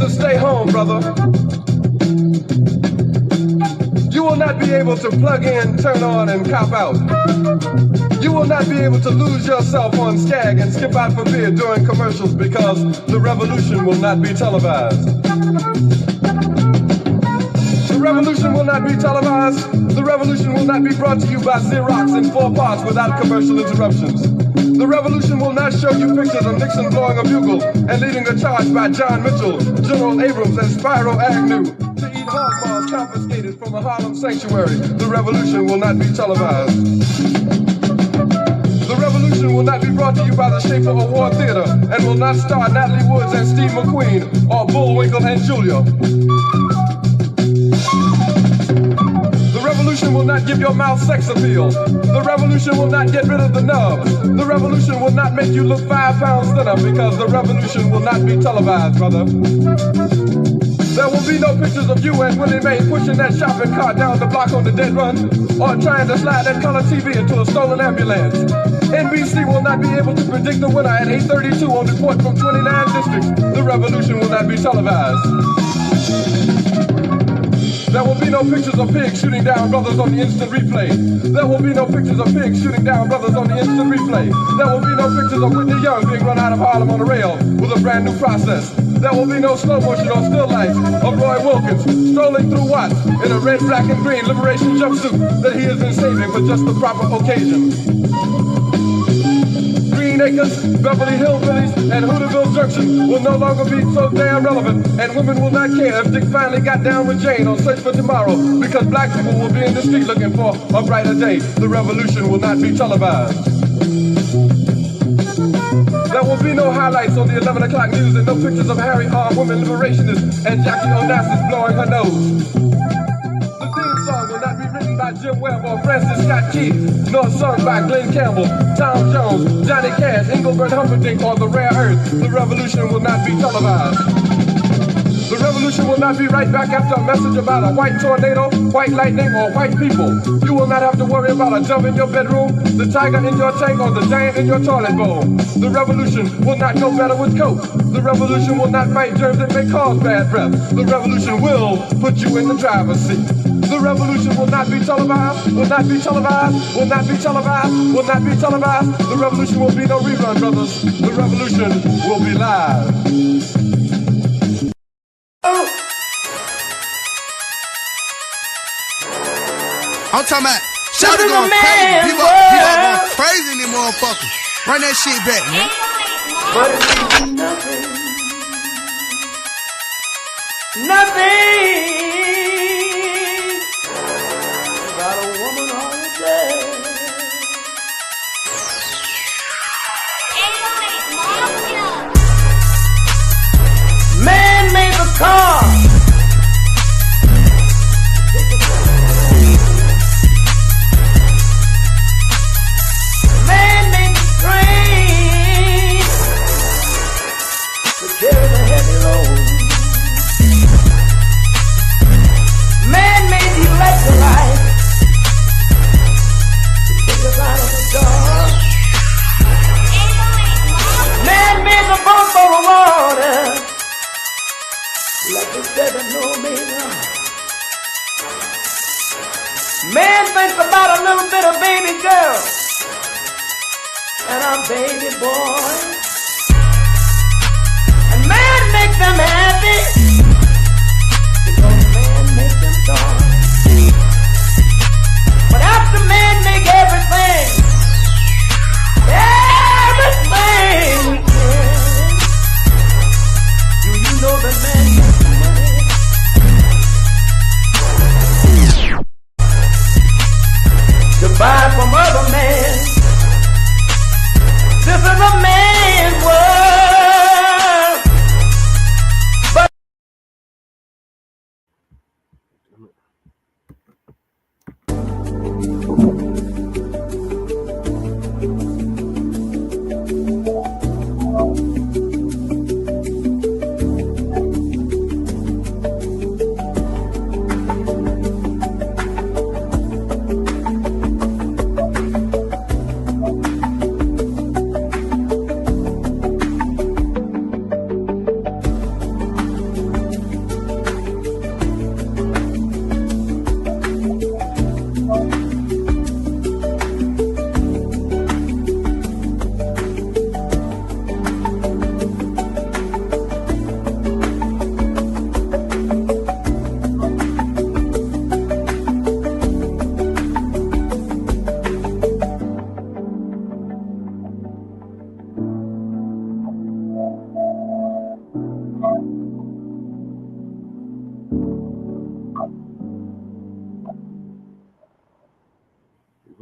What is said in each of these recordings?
to stay home, brother. You will not be able to plug in, turn on, and cop out. You will not be able to lose yourself on Skag and skip out for beer during commercials because the revolution will not be televised. The revolution will not be televised. The revolution will not be brought to you by Xerox in 4 parts without commercial interruptions. The revolution will not show you pictures of Nixon blowing a bugle and leading a charge by John Mitchell, General Abrams, and Spyro Agnew to eat hog maws confiscated from a Harlem sanctuary. The revolution will not be televised. The revolution will not be brought to you by the Schaefer Award Theater and will not star Natalie Woods and Steve McQueen or Bullwinkle and Julia. The revolution will not give your mouth sex appeal. The revolution will not get rid of the nubs. The revolution will not make you look 5 pounds thinner because the revolution will not be televised, brother. There will be no pictures of you and Willie Mae pushing that shopping cart down the block on the dead run or trying to slide that color TV into a stolen ambulance. NBC will not be able to predict the winner at 8:32 on report from 29 districts. The revolution will not be televised. There will be no pictures of pigs shooting down brothers on the instant replay. There will be no pictures of pigs shooting down brothers on the instant replay. There will be no pictures of Whitney Young being run out of Harlem on a rail with a brand new process. There will be no slow motion or still lights of Roy Wilkins strolling through Watts in a red, black, and green liberation jumpsuit that he has been saving for just the proper occasion. Green Acres, Beverly Hillbillies, and Hooterville Junction will no longer be so damn relevant, and women will not care if Dick finally got down with Jane on Search for Tomorrow, because black people will be in the street looking for a brighter day. The revolution will not be televised. There will be no highlights on the 11 o'clock news and no pictures of Harry armed women liberationists and Jackie Onassis blowing her nose. The theme song will not be written by Jim Webb or Francis Scott Key, nor sung by Glenn Campbell, Tom Jones, Johnny Cash, Engelbert Humperdinck, or The Rare Earth. The revolution will not be televised. The revolution will not be right back after a message about a white tornado, white lightning, or white people. You will not have to worry about a dove in your bedroom, the tiger in your tank, or the giant in your toilet bowl. The revolution will not go better with Coke. The revolution will not fight germs that may cause bad breath. The revolution will put you in the driver's seat. The revolution will not be televised, will not be televised, will not be televised, will not be televised. The revolution will be no rerun, brothers. The revolution will be live. I'm talking about Shabaka going crazy. People going crazy in these motherfuckers. Run that shit back, man. But it means nothing. Nothing. Got a woman on the bed. Man made the car. Carry the heavy load. Man made the electrolyte to take us out of the dark. Man made the boat for the water like the 7 Omega. Man thinks about a little bit of baby girl and a baby boy. Man makes them happy because man makes them strong. But after man make everything we can, do you know that man makes money? To buy from other men. This is a man's world.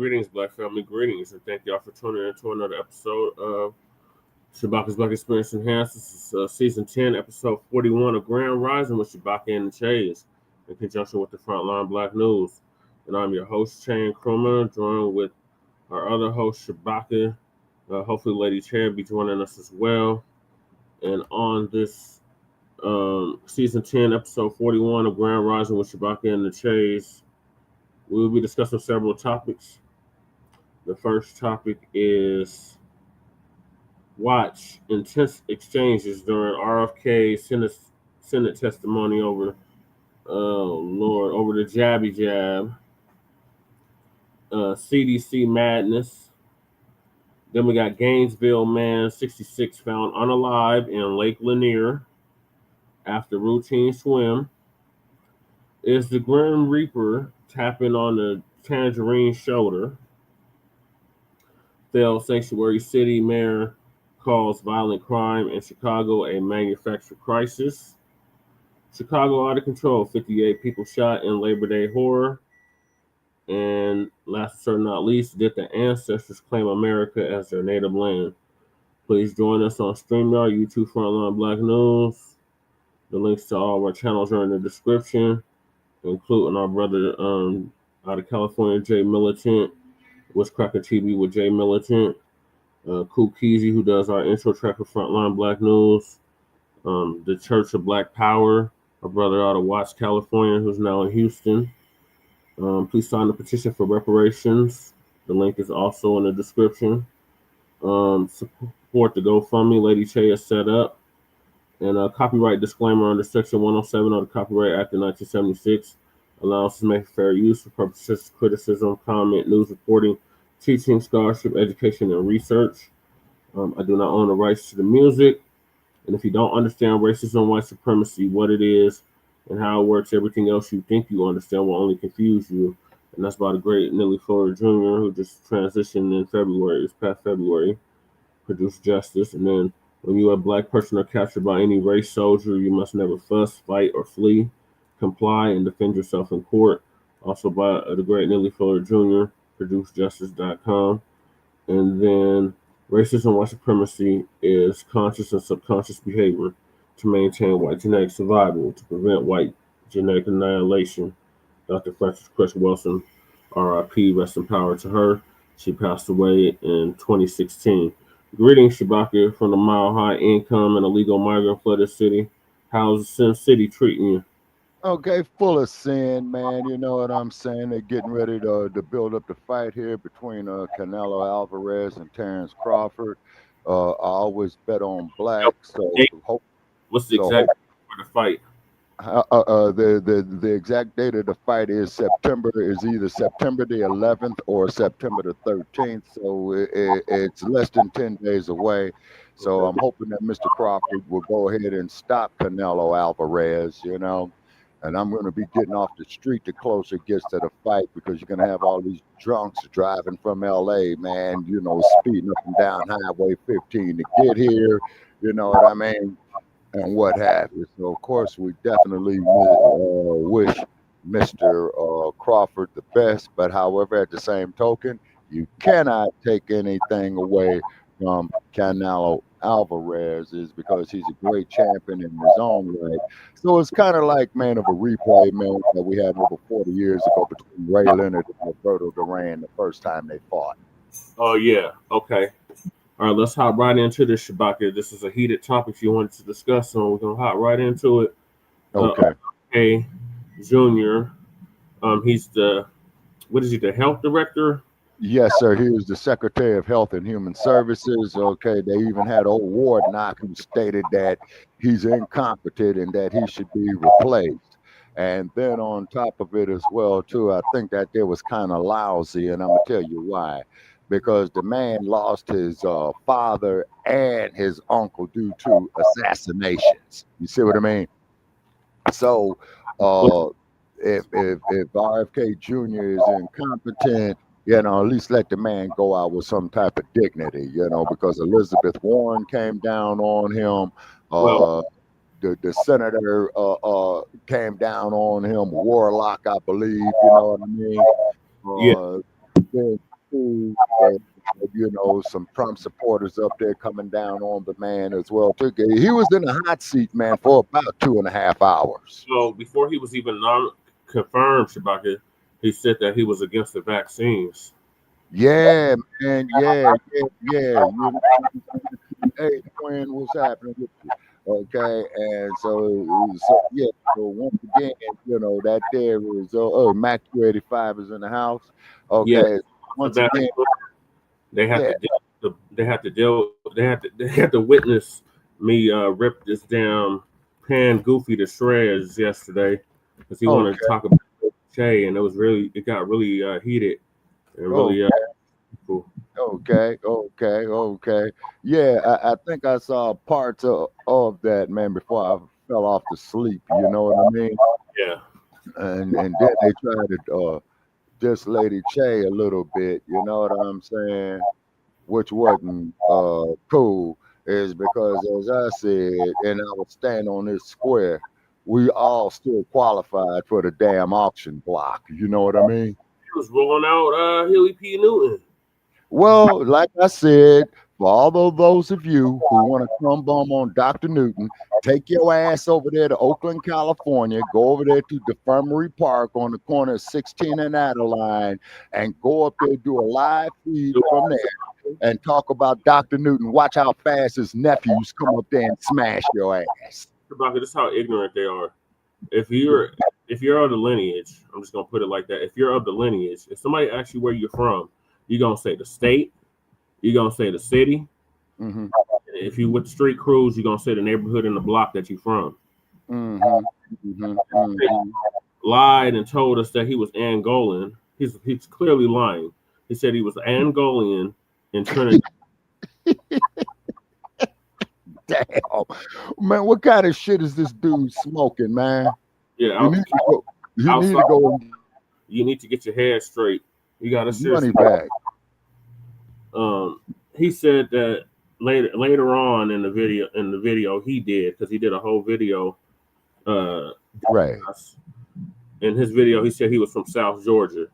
Greetings, Black family, greetings, and thank y'all for tuning in to another episode of Shabaka's Black Experience Enhanced. This is season 10, episode 41 of Grand Rising with Shabaka and the Chays, in conjunction with the Frontline Black News. And I'm your host, Chain Krummer, joined with our other host, Shabaka. Hopefully, Lady Chair will be joining us as well. And on this season 10, episode 41 of Grand Rising with Shabaka and the Chays, we will be discussing several topics. The first topic is watch intense exchanges during RFK Senate testimony over, over the jabby jab, CDC madness. Then we got Gainesville man 66 found unalive in Lake Lanier after routine swim. Is the Grim Reaper tapping on the Tangerine shoulder? Failed sanctuary city mayor calls violent crime in Chicago a manufactured crisis. Chicago out of control, 58 people shot in Labor Day horror. And last but certainly not least, did the ancestors claim America as their native land? Please join us on StreamYard, YouTube Frontline Black News. The links to all of our channels are in the description, including our brother out of California, Jay Militant, What's Cracker TV with Jay Militant, Kool Keezy, who does our intro track for Frontline Black News, the Church of Black Power, our brother out of Watts, California, who's now in Houston. Please sign the petition for reparations. The link is also in the description. Support the GoFundMe Lady Che is set up. And a copyright disclaimer under Section 107 of the Copyright Act of 1976 allows us to make fair use for purposes of criticism, comment, news reporting, teaching, scholarship, education, and research. I do not own the rights to the music. And if you don't understand racism, white supremacy, what it is, and how it works, everything else you think you understand will only confuse you. And that's by the great Nelly Fuller Jr., who just transitioned in February, this past February, produced Justice. And then when you, a Black person, are captured by any race soldier, you must never fuss, fight, or flee. Comply and defend yourself in court. Also by the great Nelly Fuller Jr., producejustice.com. And then racism, white supremacy is conscious and subconscious behavior to maintain white genetic survival, to prevent white genetic annihilation. Dr. Frances Cress Welsing, RIP, rest in power to her. She passed away in 2016. Greetings, Shabaka, from the mile-high income and illegal migrant flooded city. How's Sin City treating you? Okay, full of sin, man. You know what I'm saying? They're getting ready to build up the fight here between Canelo Alvarez and Terrence Crawford. I always bet on Blacc, so hope. What's the exact date for the fight? The exact date of the fight is either September the 11th or September the 13th. So it's less than 10 days away. So I'm hoping that Mr. Crawford will go ahead and stop Canelo Alvarez, you know. And I'm going to be getting off the street the closer it gets to the fight, because you're going to have all these drunks driving from L.A., man, you know, speeding up and down Highway 15 to get here, you know what I mean, and what have you. So, of course, we definitely wish Mr. Crawford the best. But, however, at the same token, you cannot take anything away from Canelo Alvarez, is because he's a great champion in his own right. So it's kind of like, man, of a replay, man, that we had over 40 years ago between Ray Leonard and Roberto Duran the first time they fought. Oh, yeah. Okay. All right, let's hop right into this, Shabaka. This is a heated topic you wanted to discuss, so we're going to hop right into it. Okay. Jr., he's the health director? Yes, sir. He was the Secretary of Health and Human Services. Okay, they even had old Warnock who stated that he's incompetent and that he should be replaced. And then on top of it as well, too, I think that they was kind of lousy, and I'm going to tell you why. Because the man lost his father and his uncle due to assassinations. You see what I mean? So if RFK Jr. is incompetent, you know, at least let the man go out with some type of dignity, you know, because Elizabeth Warren came down on him. The senator came down on him. Warlock, I believe, you know what I mean? cool. You know, some Trump supporters up there coming down on the man as well. He was in a hot seat, man, for about 2.5 hours. So before he was even confirmed, Shabaka, he said that he was against the vaccines. Yeah, man. Yeah. Hey, Quinn, what's happening with you? Okay, and so yeah. So once again, you know that there is Mac 285 is in the house. Yeah, Okay, once again, they have yeah. they had to witness me rip this damn Pan Goofy to shreds yesterday because he wanted to talk about Che, and it got really heated and really cool. Okay. Yeah, I think I saw parts of that, man, before I fell off to sleep. You know what I mean? Yeah. And then they tried to diss Lady Che a little bit. You know what I'm saying? Which wasn't cool. Is because, as I said, and I would stand on this square, we all still qualified for the damn auction block. You know what I mean? He was rolling out Huey P. Newton. Well, like I said, for all of those of you who want to come bum on Dr. Newton, take your ass over there to Oakland, California. Go over there to Defirmary Park on the corner of 16 and Adeline and go up there, do a live feed from there and talk about Dr. Newton. Watch how fast his nephews come up there and smash your ass. This is how ignorant they are. If you're of the lineage, I'm just gonna put it like that. If you're of the lineage, if somebody asks you where you're from, you're gonna say the state, you're gonna say the city. Mm-hmm. If you with the street crews, you're gonna say the neighborhood and the block that you're from. Lied and told us that he was Angolan. He's clearly lying. He said he was Angolan in Trinidad. Damn, man, what kind of shit is this dude smoking, man? Yeah, you need to get your head straight. You got to money back. He said that later on in the video he did, because he did a whole video. Right. In his video, he said he was from South Georgia.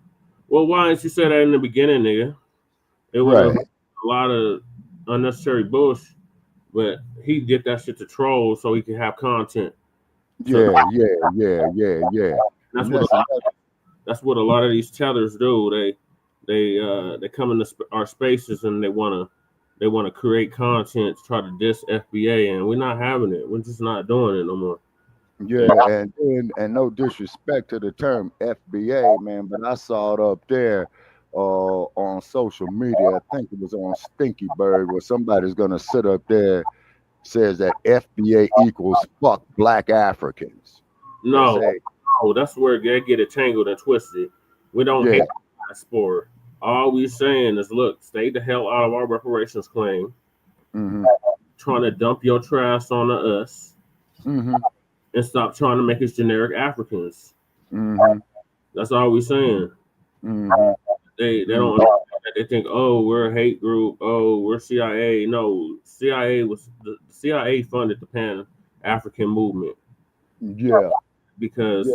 Well, why didn't you say that in the beginning, nigga? It was a lot of unnecessary bullshit. But he did that shit to troll so he could have content. Yeah. That's what a lot of these tellers do. They come into our spaces and they wanna create content to try to diss FBA, and we're not having it. We're just not doing it no more. Yeah, and no disrespect to the term FBA, man, but I saw it up there on social media. I think it was on Stinky Bird, where somebody's gonna sit up there, says that FBA equals fuck black Africans. No, that's where they get it tangled and twisted. We don't hate that sport. All we're saying is, look, stay the hell out of our reparations claim. Trying to dump your trash on us, and stop trying to make us generic Africans. That's all we're saying. They don't. They think, oh, we're a hate group. Oh, we're CIA. No, the CIA funded the Pan African movement. Yeah, because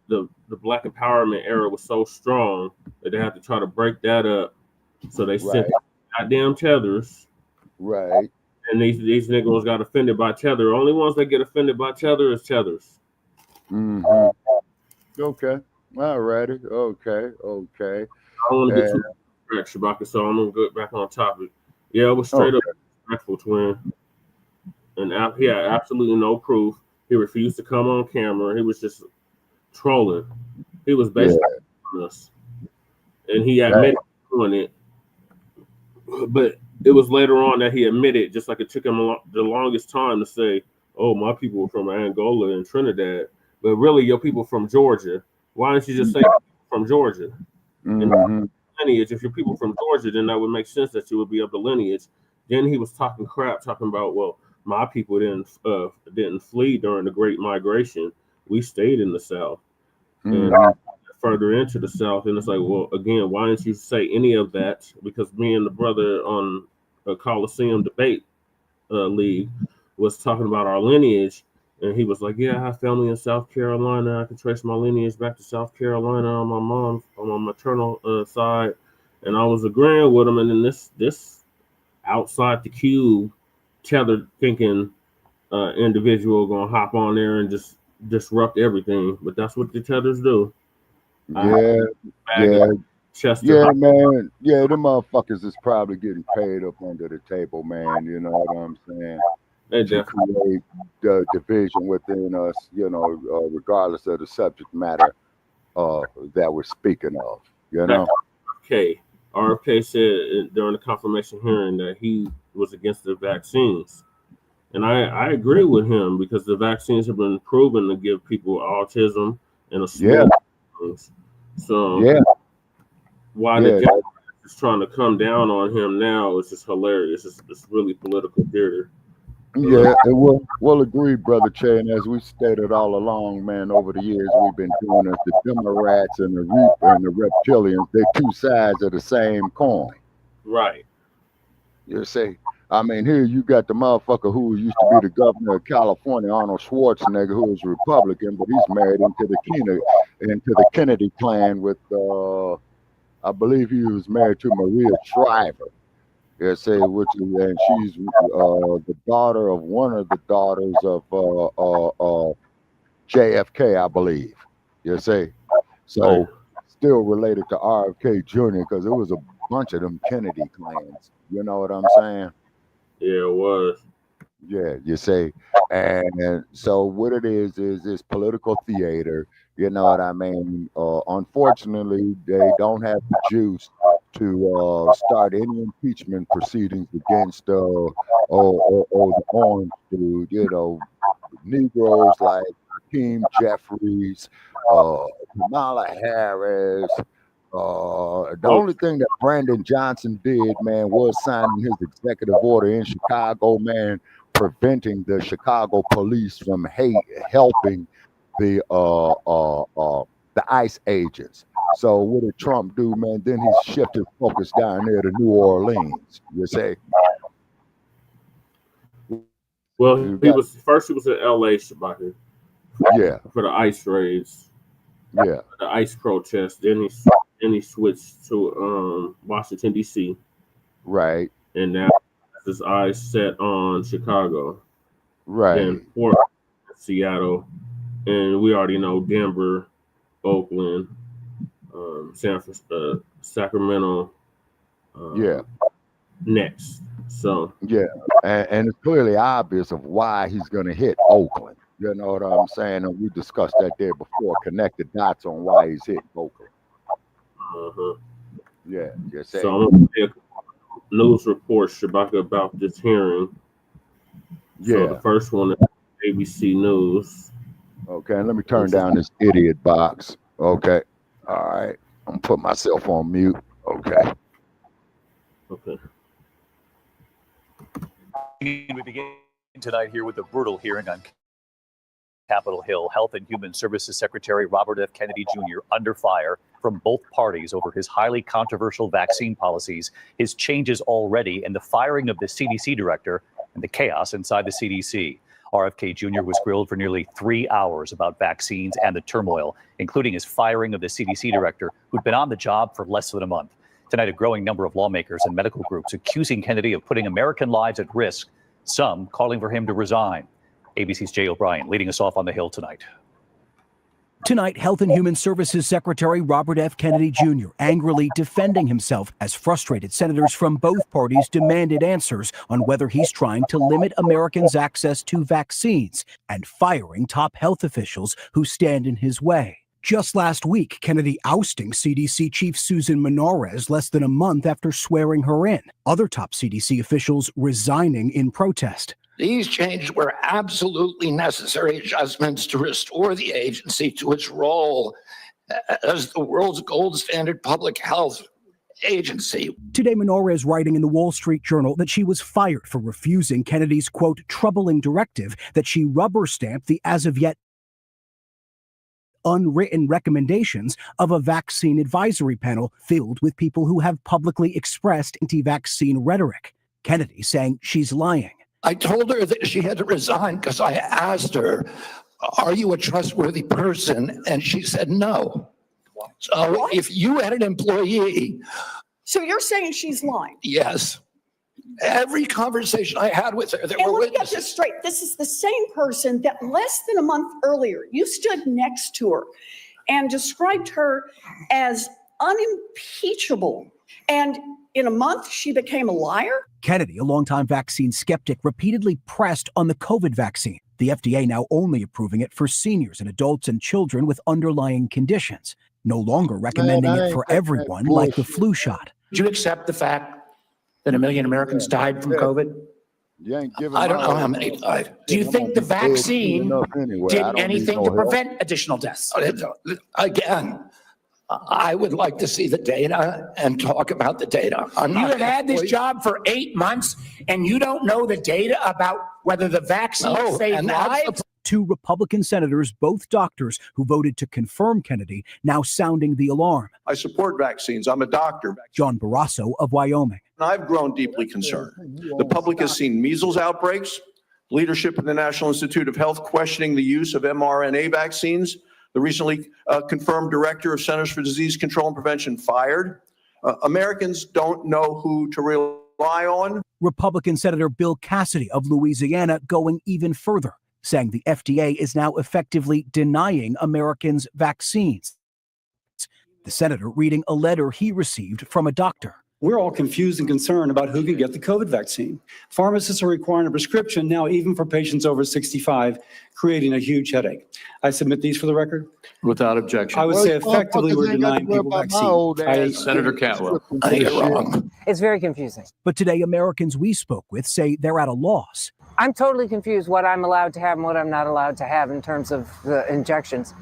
the Black empowerment era was so strong that they had to try to break that up. So they sent goddamn tethers. Right. And these niggas got offended by tether. Only ones that get offended by tether is tethers. Okay. All righty. Okay. I want to get too back, Shabaka, so I'm gonna get back on topic. Yeah, it was straight up respectful, twin. And he had absolutely no proof. He refused to come on camera. He was just trolling. He was basically on us. And he admitted doing it. But it was later on that he admitted, just like it took him the longest time to say, oh, my people were from Angola and Trinidad. But really, your people from Georgia. Why don't you just say from Georgia? Lineage. If you're people from Georgia, then that would make sense that you would be of the lineage. Then he was talking crap, talking about, well, my people didn't flee during the Great Migration. We stayed in the South and further into the South. And it's like, well, again, why didn't you say any of that? Because me and the brother on a Coliseum debate league was talking about our lineage. And he was like, yeah, I have family in South Carolina. I can trace my lineage back to South Carolina on my maternal side. And I was agreeing with him, and then this outside the cube tethered thinking individual gonna hop on there and just disrupt everything. But that's what the tethers do. Yeah, man. Yeah, them motherfuckers is probably getting paid up under the table, man. You know what I'm saying? To create the division within us, you know, regardless of the subject matter that we're speaking of, you know? RFK said during the confirmation hearing that he was against the vaccines. And I agree with him because the vaccines have been proven to give people autism and a small things. So why the Democrats is trying to come down on him now is just hilarious. It's really political theater. Yeah, we'll agree, Brother Che. And as we stated all along, man, over the years we've been doing this. The Democrats and the reptilians, they're two sides of the same coin. Right. You see, I mean, here you got the motherfucker who used to be the governor of California, Arnold Schwarzenegger, who is Republican, but he's married into the Kennedy clan with, I believe he was married to Maria Shriver. Yeah, say and she's the daughter of one of the daughters of JFK, I believe. You see, so still related to RFK Jr. because it was a bunch of them Kennedy clans. You know what I'm saying? Yeah, it was. Yeah, you say, and so what it is political theater. You know what I mean? Unfortunately, they don't have the juice to start any impeachment proceedings against the orange dude. You know, Negroes like Hakeem Jeffries, Kamala Harris. The only thing that Brandon Johnson did, man, was signing his executive order in Chicago, man, preventing the Chicago police from helping the ICE agents. So what did Trump do, man? Then he shifted focus down there to New Orleans. You say? Well, he was in L.A. Shabaka. Yeah. For the ICE raids. Yeah. The ICE protest. Then he switched to Washington D.C. Right. And now his eyes set on Chicago. Right. And Seattle, and we already know Denver, Oakland, San Francisco, Sacramento. Next. So and it's clearly obvious of why he's going to hit Oakland. You know what I'm saying? And we discussed that there before. Connect the dots on why he's hitting Oakland. Yeah. So I'm going to take news reports, Shabaka, about this hearing. So the first one is ABC News. Okay, and let me turn down this idiot box. Okay. All right. I'm going to put myself on mute. Okay. We begin tonight here with a brutal hearing on Capitol Hill. Health and Human Services Secretary Robert F. Kennedy Jr. under fire from both parties over his highly controversial vaccine policies, his changes already, and the firing of the CDC director and the chaos inside the CDC. RFK Jr. was grilled for nearly 3 hours about vaccines and the turmoil, including his firing of the CDC director, who'd been on the job for less than a month. Tonight, a growing number of lawmakers and medical groups accusing Kennedy of putting American lives at risk, some calling for him to resign. ABC's Jay O'Brien leading us off on the Hill tonight. Tonight, Health and Human Services Secretary Robert F. Kennedy Jr. angrily defending himself as frustrated senators from both parties demanded answers on whether he's trying to limit Americans' access to vaccines and firing top health officials who stand in his way. Just last week, Kennedy ousting CDC Chief Susan Menarez less than a month after swearing her in. Other top CDC officials resigning in protest. These changes were absolutely necessary adjustments to restore the agency to its role as the world's gold standard public health agency. Today, Menarez writing in the Wall Street Journal that she was fired for refusing Kennedy's, quote, troubling directive that she rubber-stamped the as-of-yet unwritten recommendations of a vaccine advisory panel filled with people who have publicly expressed anti-vaccine rhetoric. Kennedy saying she's lying. I told her that she had to resign because I asked her, are you a trustworthy person? And she said no. So if you had an employee So you're saying she's lying? Yes. Every conversation I had with her, there And were let me get witnesses. this straight. This is the same person that less than a month earlier, you stood next to her and described her as unimpeachable. And in a month, she became a liar? Kennedy, a longtime vaccine skeptic, repeatedly pressed on the COVID vaccine. The FDA now only approving it for seniors and adults and children with underlying conditions, no longer recommending it for everyone like the flu shot. Do you accept the fact that 1 million Americans died from COVID? You ain't giving I don't know how many died. Do you think the vaccine did anything to prevent additional deaths? Again, I would like to see the data and talk about the data. You have had this job for 8 months and you don't know the data about whether the vaccine saved lives? Two Republican senators, both doctors, who voted to confirm Kennedy, now sounding the alarm. I support vaccines. I'm a doctor. John Barrasso of Wyoming. I've grown deeply concerned. The public has seen measles outbreaks, leadership in the National Institute of Health questioning the use of mRNA vaccines, the recently confirmed director of Centers for Disease Control and Prevention fired. Americans don't know who to rely on. Republican Senator Bill Cassidy of Louisiana going even further, saying the FDA is now effectively denying Americans vaccines. The senator reading a letter he received from a doctor. We're all confused and concerned about who can get the COVID vaccine. Pharmacists are requiring a prescription now even for patients over 65, creating a huge headache. I submit these for the record. Without objection. I would say effectively we're denying people vaccines. Senator Catwell. It's very confusing. But today, Americans we spoke with say they're at a loss. I'm totally confused what I'm allowed to have and what I'm not allowed to have in terms of the injections.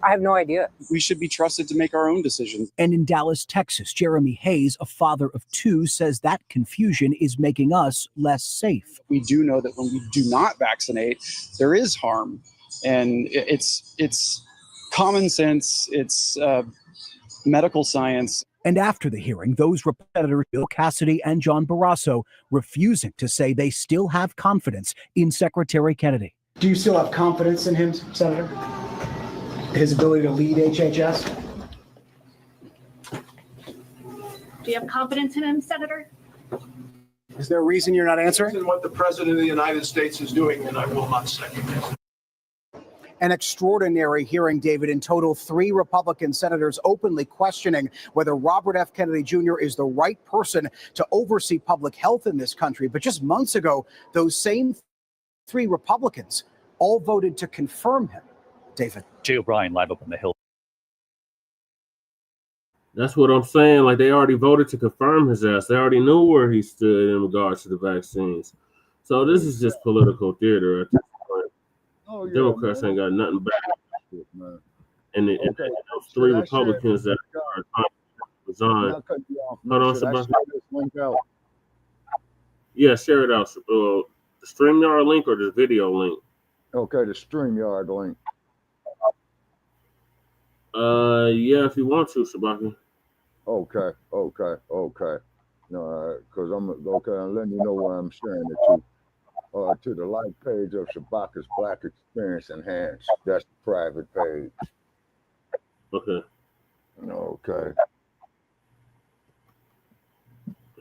I have no idea. We should be trusted to make our own decisions. And in Dallas, Texas, Jeremy Hayes, a father of two, says that confusion is making us less safe. We do know that when we do not vaccinate, there is harm. And it's common sense, it's medical science. And after the hearing, those Senators Bill Cassidy and John Barrasso refusing to say they still have confidence in Secretary Kennedy. Do you still have confidence in him, Senator? His ability to lead HHS? Do you have confidence in him, Senator? Is there a reason you're not answering? What the President of the United States is doing, and I will not second guess. An extraordinary hearing, David. In total, 3 Republican senators openly questioning whether Robert F. Kennedy Jr. is the right person to oversee public health in this country. But just months ago, those same 3 Republicans all voted to confirm him. David. Jay O'Brien, live up on the Hill. That's what I'm saying. Like, they already voted to confirm his ass. They already knew where he stood in regards to the vaccines. So this is just political theater at this point. Oh, yeah, Democrats ain't got nothing back. And those 3 Republicans that are trying to resign. Hold on, Shabaka. Yeah, share it out. The StreamYard link or the video link? Okay, the StreamYard link. Yeah, if you want to, Shabaka. Okay. No, because I'm letting you know where I'm sharing it to the like page of Shabaka's Black Experience Enhanced. That's the private page. Okay. Okay.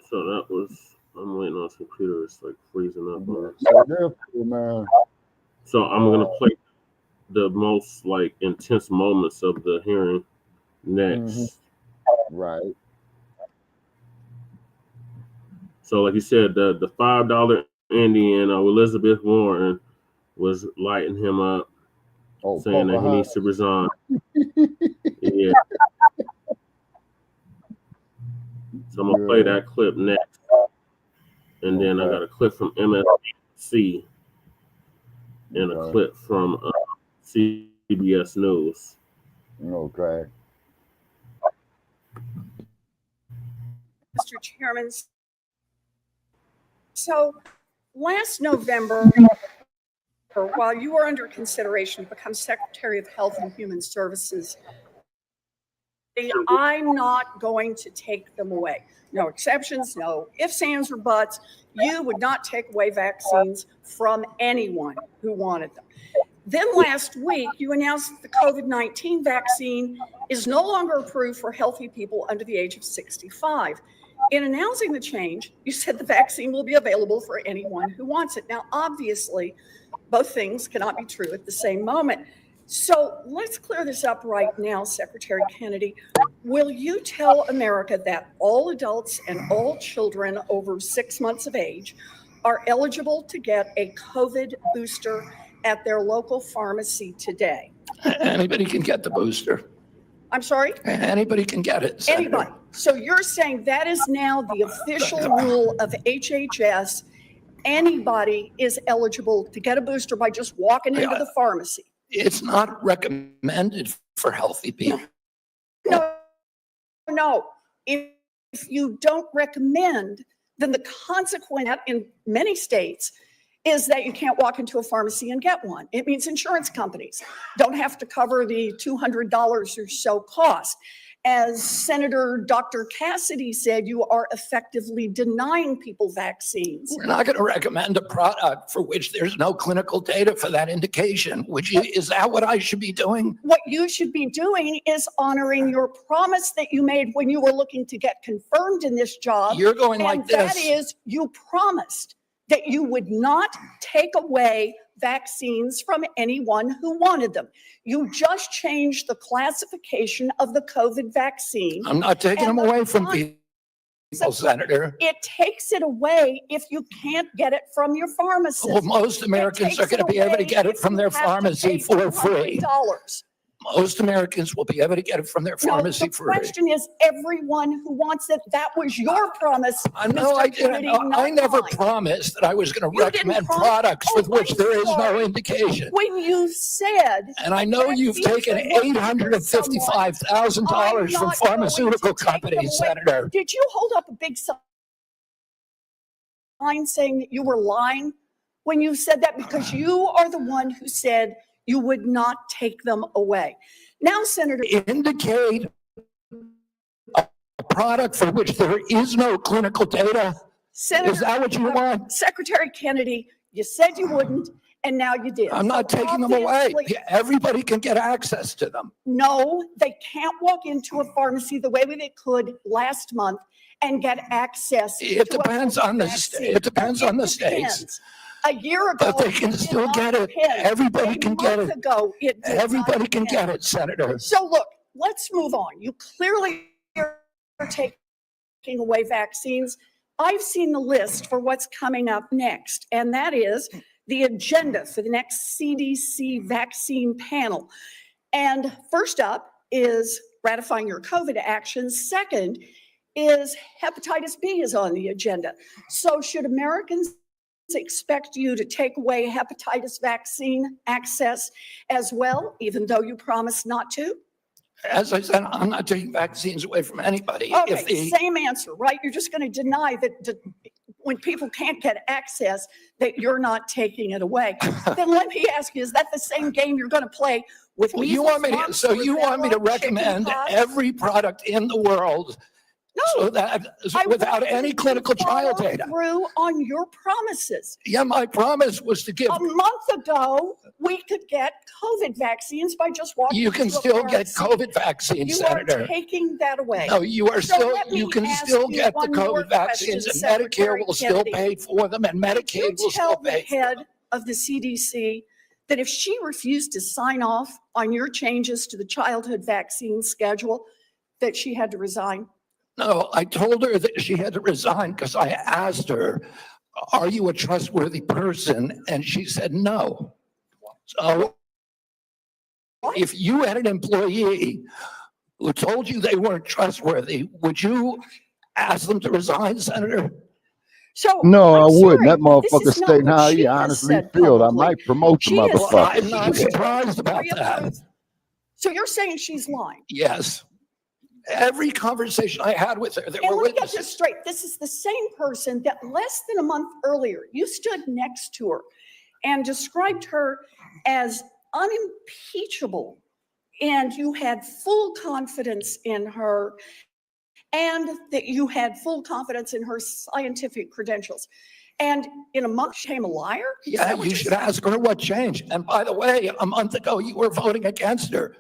So that was, I'm waiting on the computer. It's like freezing up on it. So I'm gonna play the most like intense moments of the hearing next. Right. So like you said, the $5 Indian Elizabeth Warren was lighting him up, saying that he needs to resign. Yeah. So I'm gonna play that clip next, and then I got a clip from MSNBC and a clip from CBS News. Okay. Mr. Chairman, so last November, while you were under consideration to become Secretary of Health and Human Services, I'm not going to take them away. No exceptions, no ifs, ands, or buts. You would not take away vaccines from anyone who wanted them. Then last week, you announced that the COVID-19 vaccine is no longer approved for healthy people under the age of 65. In announcing the change, you said the vaccine will be available for anyone who wants it. Now, obviously, both things cannot be true at the same moment. So let's clear this up right now, Secretary Kennedy. Will you tell America that all adults and all children over 6 months of age are eligible to get a COVID booster at their local pharmacy today? Anybody can get the booster. I'm sorry? Anybody can get it, Senator. Anybody. So you're saying that is now the official rule of HHS. Anybody is eligible to get a booster by just walking into the pharmacy. It's not recommended for healthy people. No. If you don't recommend, then the consequence in many states is that you can't walk into a pharmacy and get one. It means insurance companies don't have to cover the $200 or so cost. As Senator Dr. Cassidy said, you are effectively denying people vaccines. We're not going to recommend a product for which there's no clinical data for that indication. Is that what I should be doing? What you should be doing is honoring your promise that you made when you were looking to get confirmed in this job. You're going like this. That is, you promised that you would not take away vaccines from anyone who wanted them. You just changed the classification of the COVID vaccine. I'm not taking them away from people, Senator. It takes it away if you can't get it from your pharmacist. Well, most Americans are going to be able to get it from their pharmacy for free. Most Americans will be able to get it from their pharmacy for free. The question is everyone who wants it. That was your promise. No, I didn't. I never promised that I was going to recommend products with which there is no indication. When you said. And I know you've taken $855,000 from pharmaceutical companies, Senator. Did you hold up a big sign saying that you were lying when you said that? Because you are the one who said you would not take them away. Now, Senator. Indicate a product for which there is no clinical data. Senator, is that what you want? Secretary Kennedy, you said you wouldn't, and now you did. I'm not taking them away. Everybody can get access to them. No, they can't walk into a pharmacy the way they could last month and get access. It depends on the state. It depends on the states. A year ago, but they can still get it. Everybody can get it. Everybody can get it, Senator. So look, let's move on. You clearly are taking away vaccines. I've seen the list for what's coming up next, and that is the agenda for the next CDC vaccine panel. And first up is ratifying your COVID actions. Second is hepatitis B is on the agenda. So should Americans expect you to take away hepatitis vaccine access as well, even though you promised not to? As I said, I'm not taking vaccines away from anybody. Okay, same answer, right? You're just going to deny that when people can't get access, that you're not taking it away. Then let me ask you, is that the same game you're going to play with me? You want me to recommend every product in the world? No, so that without any clinical trial data. Through on your promises. Yeah, my promise was to give. A month ago, we could get COVID vaccines by just walking. You can still get COVID vaccines, Senator. You are taking that away. No, you are still. You can still get the COVID vaccines, and Medicare will still pay for them, and Medicaid will still pay. The head of the CDC that if she refused to sign off on your changes to the childhood vaccine schedule, that she had to resign. No, I told her that she had to resign because I asked her, are you a trustworthy person? And she said no. So if you had an employee who told you they weren't trustworthy, would you ask them to resign, Senator? So no, I wouldn't. That motherfucker stating how he honestly feels. I might promote the motherfucker. I'm not surprised about that. So you're saying she's lying? Yes. Every conversation I had with her, there were witnesses. Let me get this straight. This is the same person that less than a month earlier, you stood next to her and described her as unimpeachable, and you had full confidence in her, and that you had full confidence in her scientific credentials. And in a month, she became a liar? Yeah, you should ask her what changed. And by the way, a month ago, you were voting against her.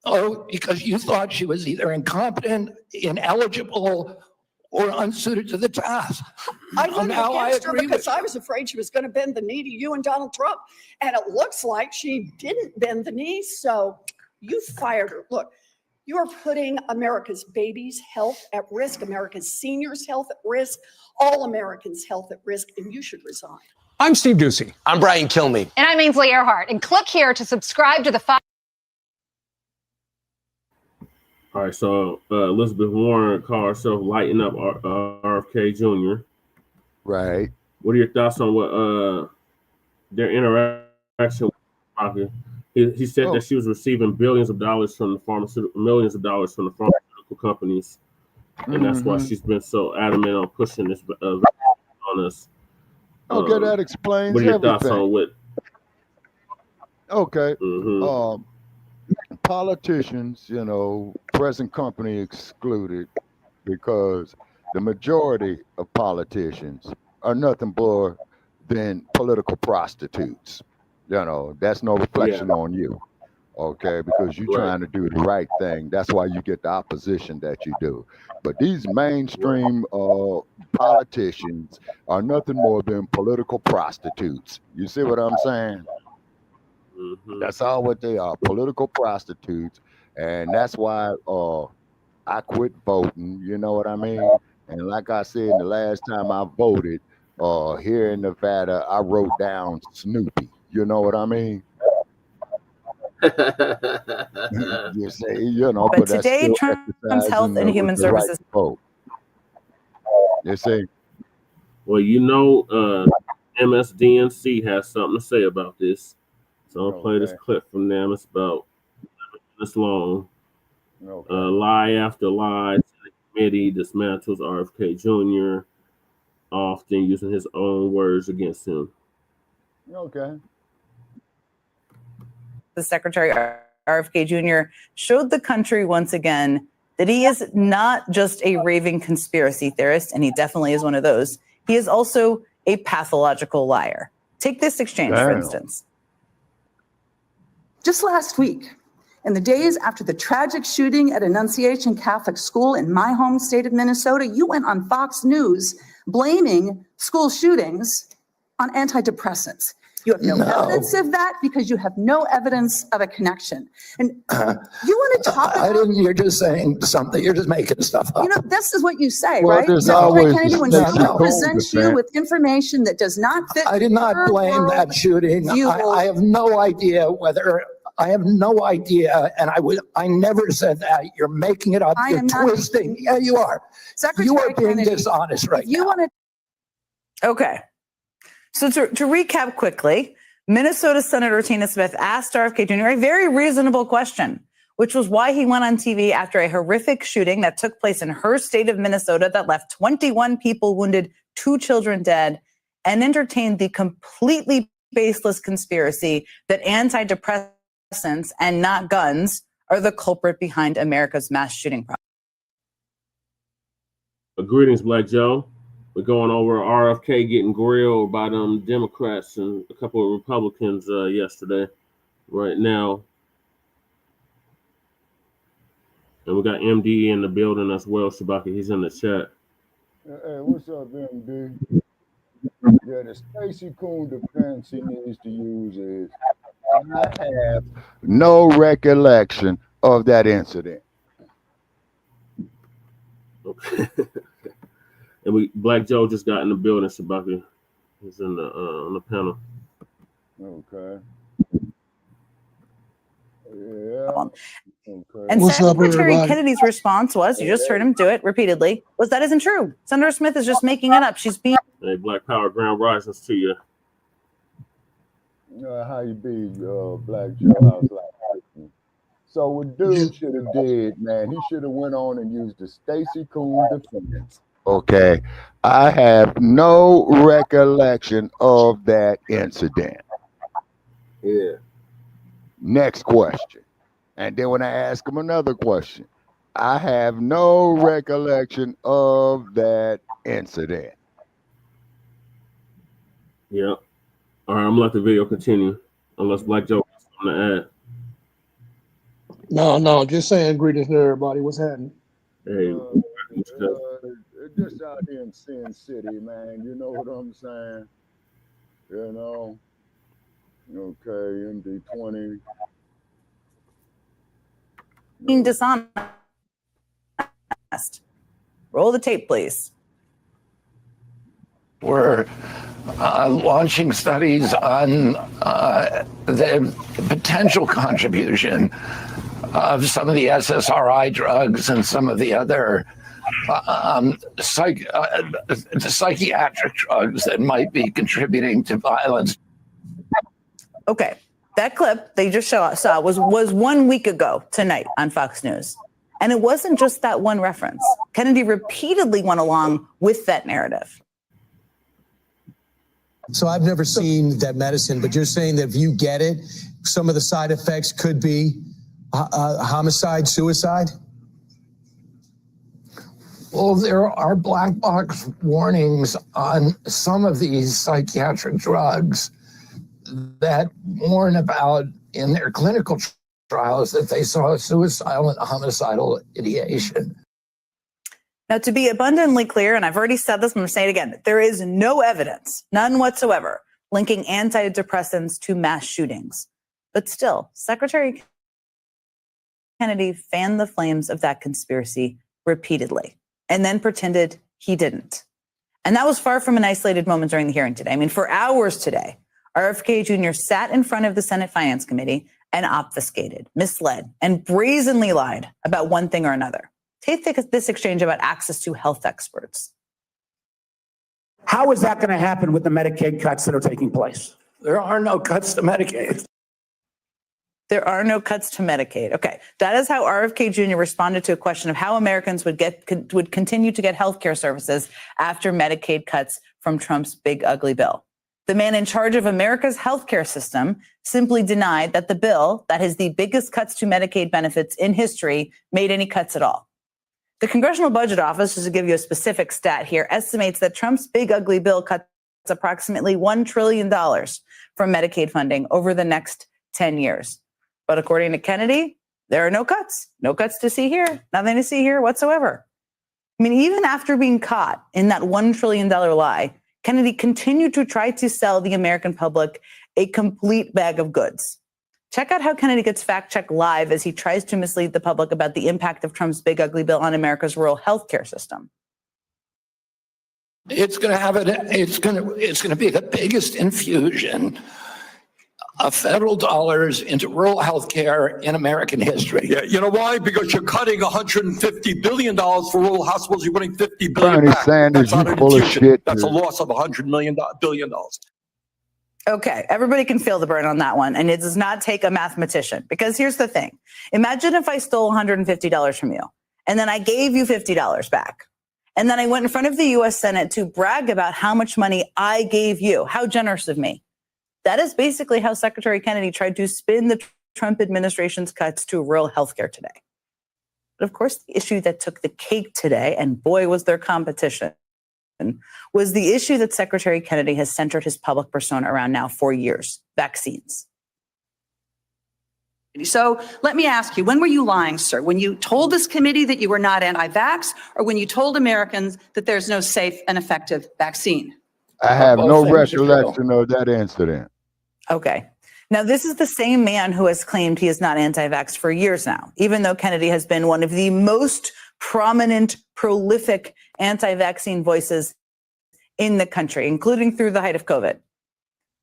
Oh, because you thought she was either incompetent, ineligible, or unsuited to the task. I voted Now I against her agree because with I was afraid she was going to bend the knee to you and Donald Trump. And it looks like she didn't bend the knee. So you fired her. Look, you are putting America's babies' health at risk, America's seniors' health at risk, all Americans' health at risk, and you should resign. I'm Steve Doocy. I'm Brian Kilmeade. And I'm Ainsley Earhart. And click here to subscribe to the All right, so Elizabeth Warren called herself lighting up RFK Jr. Right. What are your thoughts on what their interaction with he said that she was receiving millions of dollars from the pharmaceutical companies, and that's why she's been so adamant on pushing this on us. Okay, that explains what are your everything. thoughts on what? Okay. Politicians, you know, present company excluded, because the majority of politicians are nothing more than political prostitutes. You know, that's no reflection on you, okay? Because you're trying to do the right thing. That's why you get the opposition that you do. But these mainstream politicians are nothing more than political prostitutes. You see what I'm saying? That's all what they are, political prostitutes. And that's why I quit voting, you know what I mean? And like I said, the last time I voted here in Nevada, I wrote down Snoopy. You know what I mean? You say, you know, but today, Trump's Health and Human Services. You see? Well, you know, MSDNC has something to say about this. So I'll play this clip from them. It's about 11 minutes long. Lie after lie. The committee dismantles RFK Jr., often using his own words against him. Okay. The Secretary RFK Jr. showed the country once again that he is not just a raving conspiracy theorist, and he definitely is one of those. He is also a pathological liar. Take this exchange, for instance. Just last week, in the days after the tragic shooting at Annunciation Catholic School in my home state of Minnesota, you went on Fox News blaming school shootings on antidepressants. You have no evidence of that because you have no evidence of a connection. And you want to talk about... You're just saying something. You're just making stuff up. You know, this is what you say, Well, right? there's Secretary always Kennedy, when the someone presents you with information that does not fit... I did not blame that shooting. I have no idea whether... I have no idea, and I never said that. You're making it up. You're twisting. Yeah, you are. You are being dishonest right now. Okay. So to recap quickly, Minnesota Senator Tina Smith asked RFK Jr. a very reasonable question, which was why he went on TV after a horrific shooting that took place in her state of Minnesota that left 21 people wounded, 2 children dead, and entertained the completely baseless conspiracy that antidepressants and not guns are the culprit behind America's mass shooting problem. Greetings, Black Joe. We're going over RFK getting grilled by them Democrats and a couple of Republicans yesterday. Right now. And we got MD in the building as well, Shabaka. He's in the chat. Hey, what's up, MD? Yeah, the Stacey Coon defense he needs to use is, I have no recollection of that incident. Okay. And Black Joe just got in the building, Shabaka. He's in the on the panel. Okay. Yeah. Okay. And Secretary Kennedy's response was, you just heard him do it repeatedly, was that isn't true. Senator Smith is just making it up. She's being... Hey, Black Power, Grand Risings to you. How you be, Black Joe? How's life? So what dude should have did, man, he should have went on and used the Stacey Coon defense. Okay. I have no recollection of that incident. Yeah. Next question. And then when I ask him another question, I have no recollection of that incident. Yeah. All right, I'm gonna let the video continue unless Black Joe has something to add. No, just saying greetings to everybody. What's happening? Hey, Just out here in Sin City, man. You know what I'm saying? You know. Okay, MD20. Being dishonest. Roll the tape, please. We're launching studies on the potential contribution of some of the SSRI drugs and some of the other psychiatric drugs that might be contributing to violence. Okay, that clip that you just saw was 1 week ago tonight on Fox News. And it wasn't just that one reference. Kennedy repeatedly went along with that narrative. So I've never seen that medicine, but you're saying that if you get it, some of the side effects could be homicide, suicide? Well, there are black box warnings on some of these psychiatric drugs that warn about in their clinical trials that they saw suicidal and homicidal ideation. Now, to be abundantly clear, and I've already said this, I'm going to say it again, there is no evidence, none whatsoever, linking antidepressants to mass shootings. But still, Secretary Kennedy fanned the flames of that conspiracy repeatedly and then pretended he didn't. And that was far from an isolated moment during the hearing today. I mean, for hours today, RFK Jr. sat in front of the Senate Finance Committee and obfuscated, misled, and brazenly lied about one thing or another. Take this exchange about access to health experts. How is that going to happen with the Medicaid cuts that are taking place? There are no cuts to Medicaid. There are no cuts to Medicaid. Okay, that is how RFK Jr. responded to a question of how Americans would continue to get health care services after Medicaid cuts from Trump's big ugly bill. The man in charge of America's healthcare system simply denied that the bill, that is the biggest cuts to Medicaid benefits in history, made any cuts at all. The Congressional Budget Office, just to give you a specific stat here, estimates that Trump's big ugly bill cuts approximately $1 trillion from Medicaid funding over the next 10 years. But according to Kennedy, there are no cuts to see here, nothing to see here whatsoever. I mean, even after being caught in that $1 trillion lie, Kennedy continued to try to sell the American public a complete bag of goods. Check out how Kennedy gets fact-checked live as he tries to mislead the public about the impact of Trump's big ugly bill on America's rural healthcare system. It's going to be the biggest infusion of federal dollars into rural health care in American history. Yeah, you know why? Because you're cutting $150 billion for rural hospitals. You're putting $50 billion back. Sanders, That's not you an full of infusion. shit. That's a loss of $100 billion. Okay, everybody can feel the burn on that one, and it does not take a mathematician, because here's the thing. Imagine if I stole $150 from you, and then I gave you $50 back, and then I went in front of the U.S. Senate to brag about how much money I gave you. How generous of me. That is basically how Secretary Kennedy tried to spin the Trump administration's cuts to rural healthcare today. But of course, the issue that took the cake today, and boy, was their competition, was the issue that Secretary Kennedy has centered his public persona around now for years: vaccines. So let me ask you, when were you lying, sir? When you told this committee that you were not anti-vax, or when you told Americans that there's no safe and effective vaccine? I have no recollection of that incident. Okay. Now, this is the same man who has claimed he is not anti-vax for years now, even though Kennedy has been one of the most prominent, prolific anti-vaccine voices in the country, including through the height of COVID.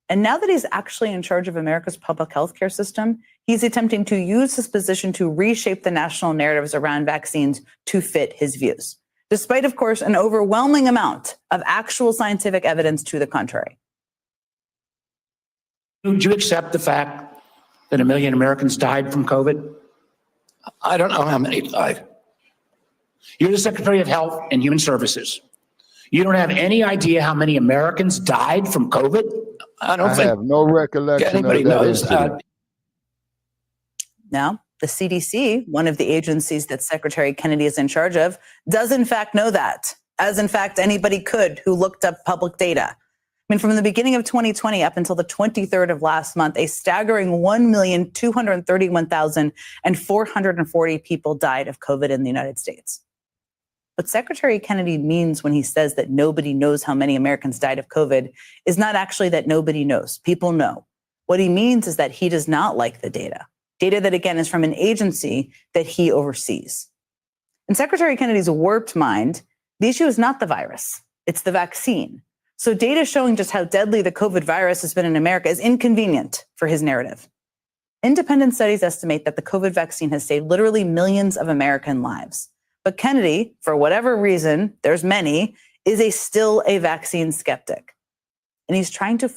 And now that he's actually in charge of America's public health care system, he's attempting to use his position to reshape the national narratives around vaccines to fit his views, despite, of course, an overwhelming amount of actual scientific evidence to the contrary. Would you accept the fact that 1 million Americans died from COVID? I don't know how many died. You're the Secretary of Health and Human Services. You don't have any idea how many Americans died from COVID? I don't I think have no recollection anybody of that knows incident. Now, the CDC, one of the agencies that Secretary Kennedy is in charge of, does in fact know that, as in fact anybody could who looked up public data. I mean, from the beginning of 2020 up until the 23rd of last month, a staggering 1,231,440 people died of COVID in the United States. What Secretary Kennedy means when he says that nobody knows how many Americans died of COVID is not actually that nobody knows. People know. What he means is that he does not like the data that, again, is from an agency that he oversees. In Secretary Kennedy's warped mind, the issue is not the virus, it's the vaccine. So data showing just how deadly the COVID virus has been in America is inconvenient for his narrative. Independent studies estimate that the COVID vaccine has saved literally millions of American lives. But Kennedy, for whatever reason, there's many, is still a vaccine skeptic. And he's trying to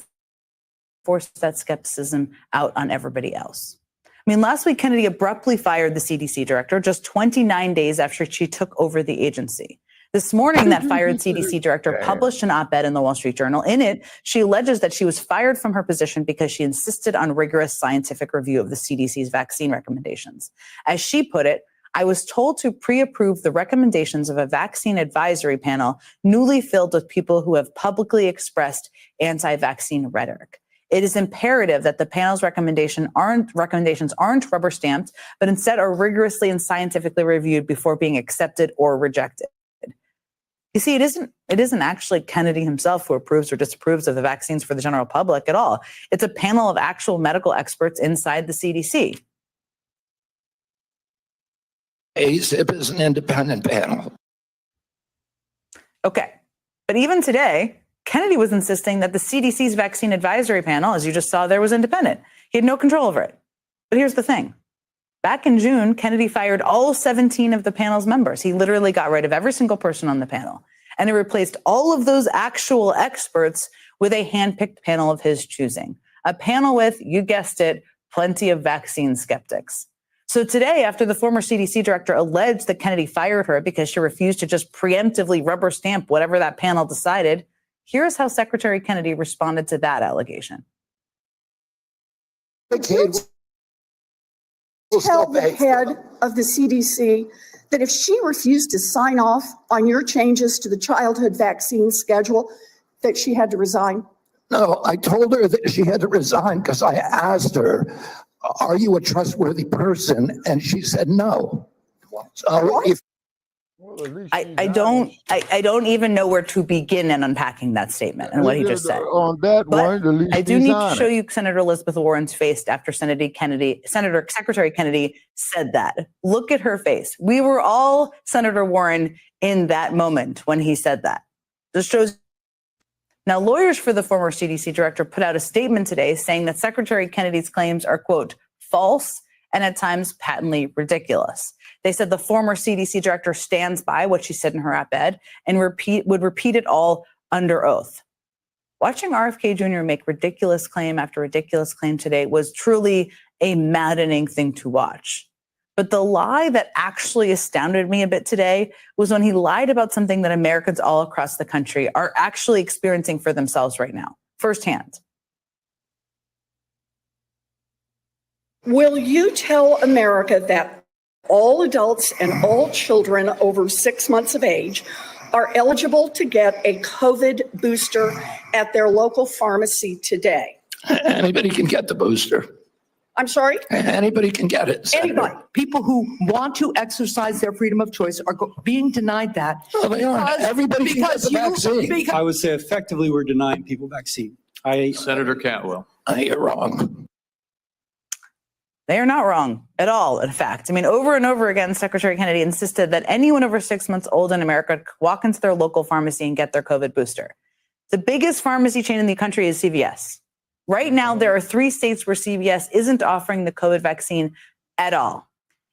force that skepticism out on everybody else. I mean, last week, Kennedy abruptly fired the CDC director just 29 days after she took over the agency. This morning, that fired CDC director published an op-ed in the Wall Street Journal. In it, she alleges that she was fired from her position because she insisted on rigorous scientific review of the CDC's vaccine recommendations. As she put it, I was told to pre-approve the recommendations of a vaccine advisory panel newly filled with people who have publicly expressed anti-vaccine rhetoric. It is imperative that the panel's recommendations aren't rubber stamped, but instead are rigorously and scientifically reviewed before being accepted or rejected. You see, it isn't actually Kennedy himself who approves or disapproves of the vaccines for the general public at all. It's a panel of actual medical experts inside the CDC. ACIP is an independent panel. Okay, but even today, Kennedy was insisting that the CDC's vaccine advisory panel, as you just saw there, was independent. He had no control over it. But here's the thing. Back in June, Kennedy fired all 17 of the panel's members. He literally got rid of every single person on the panel. And he replaced all of those actual experts with a handpicked panel of his choosing. A panel with, you guessed it, plenty of vaccine skeptics. So today, after the former CDC director alleged that Kennedy fired her because she refused to just preemptively rubber stamp whatever that panel decided, here's how Secretary Kennedy responded to that allegation. Tell the head of the CDC that if she refused to sign off on your changes to the childhood vaccine schedule, that she had to resign? No, I told her that she had to resign because I asked her, are you a trustworthy person? And she said no. So if I don't even know where to begin in unpacking that statement and what he just said. On that But one, at least I do he's need to honest. show you Senator Elizabeth Warren's face after Secretary Kennedy said that. Look at her face. We were all Senator Warren in that moment when he said that. This shows. Now, lawyers for the former CDC director put out a statement today saying that Secretary Kennedy's claims are, quote, false and at times patently ridiculous. They said the former CDC director stands by what she said in her op-ed and would repeat it all under oath. Watching RFK Jr. make ridiculous claim after ridiculous claim today was truly a maddening thing to watch. But the lie that actually astounded me a bit today was when he lied about something that Americans all across the country are actually experiencing for themselves right now, firsthand. Will you tell America that all adults and all children over 6 months of age are eligible to get a COVID booster at their local pharmacy today? anybody can get the booster. I'm sorry? Anybody can get it. Anybody. People who want to exercise their freedom of choice are being denied that. No, they aren't. Everybody can get the vaccine. I would say effectively we're denying people vaccine. Senator Cantwell. You're wrong. They are not wrong at all, in fact. I mean, over and over again, Secretary Kennedy insisted that anyone over 6 months old in America could walk into their local pharmacy and get their COVID booster. The biggest pharmacy chain in the country is CVS. Right now, there are 3 states where CVS isn't offering the COVID vaccine at all.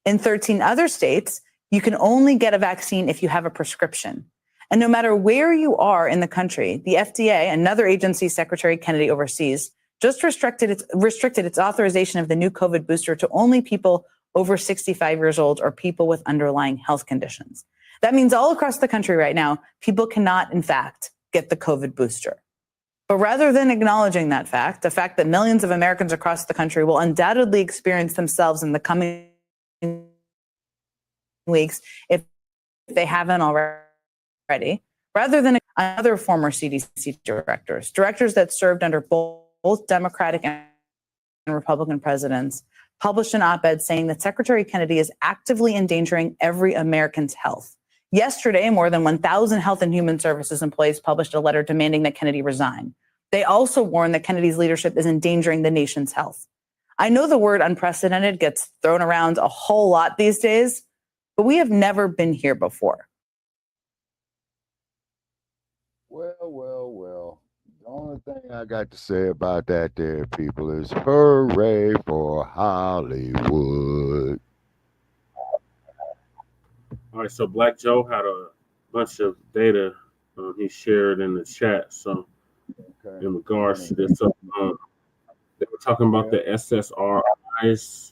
In 13 other states, you can only get a vaccine if you have a prescription. And no matter where you are in the country, the FDA, another agency Secretary Kennedy oversees, just restricted its authorization of the new COVID booster to only people over 65 years old or people with underlying health conditions. That means all across the country right now, people cannot, in fact, get the COVID booster. But rather than acknowledging that fact, the fact that millions of Americans across the country will undoubtedly experience themselves in the coming weeks if they haven't already, rather than other former CDC directors that served under both Democratic and Republican presidents, published an op-ed saying that Secretary Kennedy is actively endangering every American's health. Yesterday, more than 1,000 Health and Human Services employees published a letter demanding that Kennedy resign. They also warned that Kennedy's leadership is endangering the nation's health. I know the word unprecedented gets thrown around a whole lot these days, but we have never been here before. Well. The only thing I got to say about that there, people, is hooray for Hollywood. All right, so Black Joe had a bunch of data he shared in the chat. So in regards to this, they were talking about the SSRIs,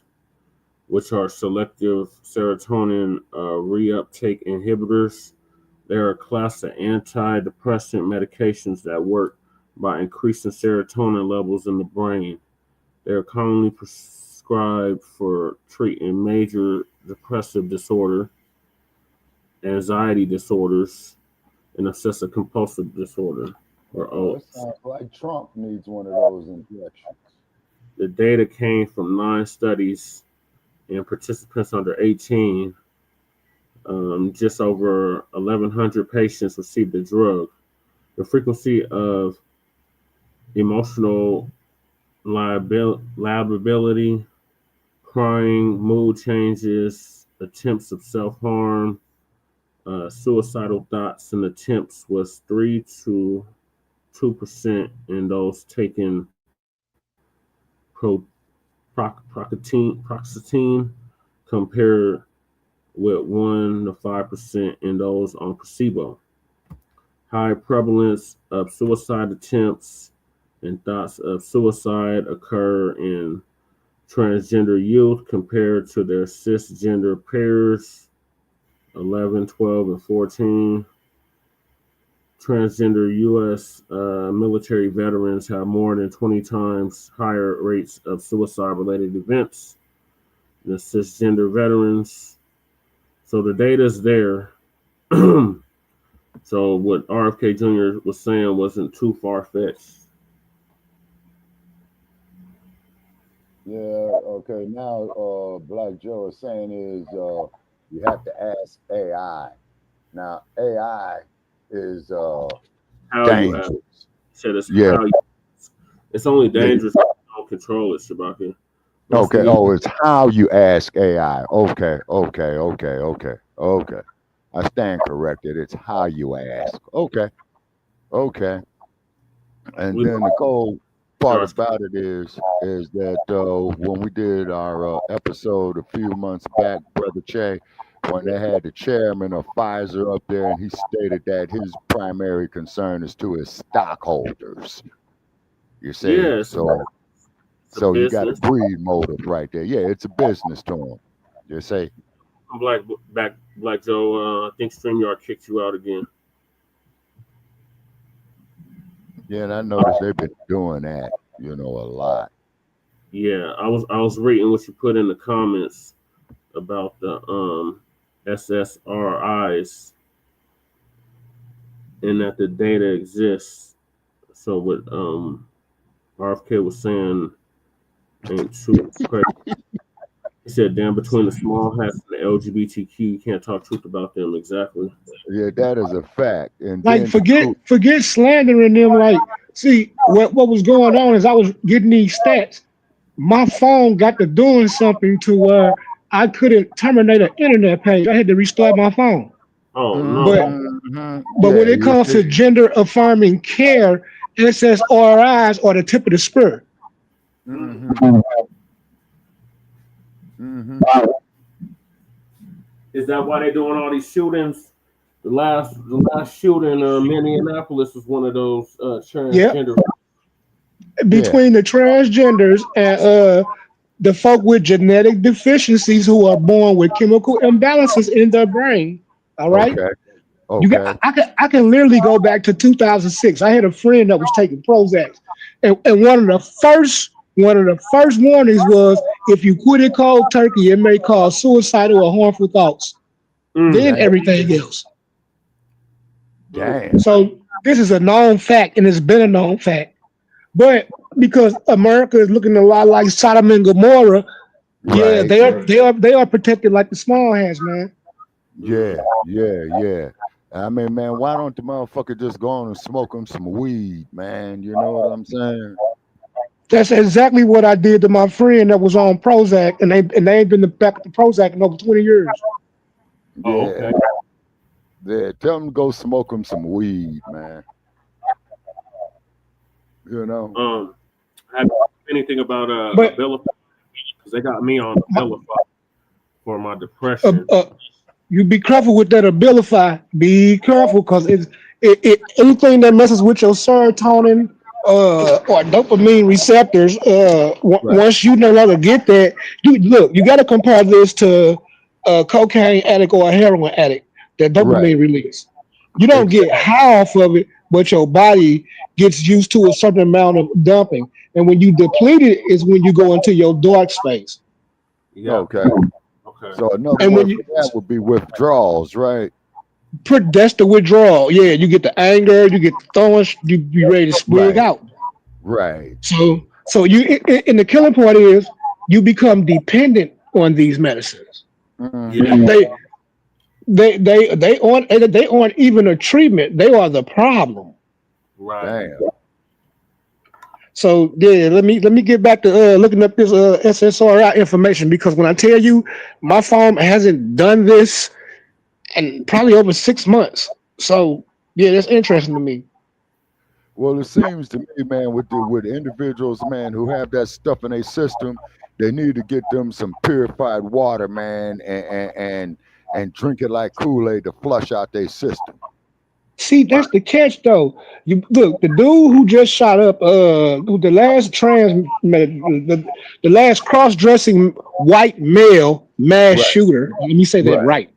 which are selective serotonin reuptake inhibitors. They're a class of antidepressant medications that work by increasing serotonin levels in the brain. They're commonly prescribed for treating major depressive disorder, anxiety disorders, and obsessive compulsive disorder. It sounds like Trump needs one of those injections. The data came from 9 studies in participants under 18. Just over 1,100 patients received the drug. The frequency of emotional liability, crying, mood changes, attempts of self-harm, suicidal thoughts and attempts was 3 to 2% in those taking paroxetine compared with 1 to 5% in those on placebo. High prevalence of suicide attempts and thoughts of suicide occur in transgender youth compared to their cisgender peers, 11, 12, and 14. Transgender U.S. Military veterans have more than 20 times higher rates of suicide-related events than cisgender veterans. So the data is there. So what RFK Jr. was saying wasn't too far-fetched. Yeah, okay. Now, Black Joe is saying is you have to ask AI. Now, AI is dangerous. It's only dangerous if you don't control it, Shabaka. Okay. Oh, it's how you ask AI. Okay. I stand corrected. It's how you ask. Okay. And then the cold part about it is that when we did our episode a few months back, Brother Che, when they had the chairman of Pfizer up there, and he stated that his primary concern is to his stockholders. You see, so you got a greed motive right there. Yeah, it's a business to him. You see. Black Joe, I think StreamYard kicked you out again. Yeah, and I noticed they've been doing that, a lot. Yeah, I was reading what you put in the comments about the SSRIs and that the data exists. So what RFK was saying ain't true. He said, "Damn, between the small hats and the LGBTQ, you can't talk truth about them." Exactly. Yeah, that is a fact. And like, forget slandering them. Like, see, what was going on is I was getting these stats. My phone got to doing something to where I couldn't terminate an internet page. I had to restart my phone. Oh no! But when it comes to gender affirming care, SSRIs are the tip of the spear. Is that why they're doing all these shootings? The last shooting in Minneapolis was one of those transgender. Between the transgenders and the folk with genetic deficiencies who are born with chemical imbalances in their brain. All right. Okay. I can literally go back to 2006. I had a friend that was taking Prozac, and one of the first warnings was, if you quit it cold turkey, it may cause suicidal or harmful thoughts. Then everything else. Damn. So this is a known fact, and it's been a known fact. But because America is looking a lot like Sodom and Gomorrah, yeah, they are protected like the small hands, man. Yeah, yeah. I mean, man, why don't the motherfucker just go on and smoke him some weed, man? You know what I'm saying? That's exactly what I did to my friend that was on Prozac, and they ain't been back to Prozac in over 20 years. Yeah. Oh, okay. Yeah, tell him to go smoke him some weed, man. You know. Have you heard anything about Abilify? Because they got me on Abilify for my depression. You be careful with that Abilify. Be careful, because it anything that messes with your serotonin or dopamine receptors. Once you no longer get that, you got to compare this to a cocaine addict or a heroin addict. That dopamine release. You don't get high off of it, but your body gets used to a certain amount of dumping. And when you deplete it is when you go into your dark space. Yeah. Okay. So another word for that would be withdrawals, right? That's the withdrawal. Yeah, you get the anger, you get the throwing, you be ready to sprig out. Right. So you, and the killing part is you become dependent on these medicines. They aren't even a treatment. They are the problem. Right. Damn. So yeah, let me get back to looking up this SSRI information, because when I tell you my phone hasn't done this in probably over 6 months. So yeah, that's interesting to me. Well, it seems to me, man, with individuals, man, who have that stuff in their system, they need to get them some purified water, man, and drink it like Kool-Aid to flush out their system. See, that's the catch, though. You look, the dude who just shot up, the last cross-dressing white male mass shooter. Let me say that right.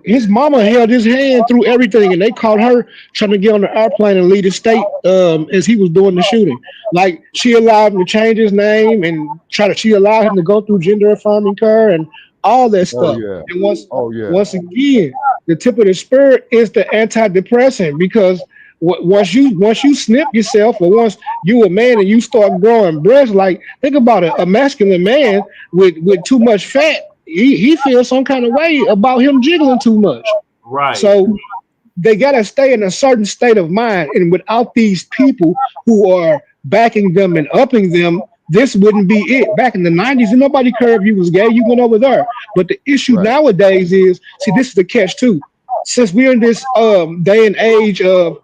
His mama held his hand through everything, and they caught her trying to get on the airplane and leave the state as he was doing the shooting. Like, she allowed him to change his name and she allowed him to go through gender affirming care and all that stuff. And once again, the tip of the spear is the antidepressant, because once you snip yourself, or once you a man and you start growing breasts, like, think about it, a masculine man with too much fat, he feels some kind of way about him jiggling too much. Right. So they got to stay in a certain state of mind. And without these people who are backing them and upping them, this wouldn't be it. Back in the 90s, and nobody cared if you was gay, you went over there. But the issue nowadays is, see, this is the catch too. Since we're in this day and age of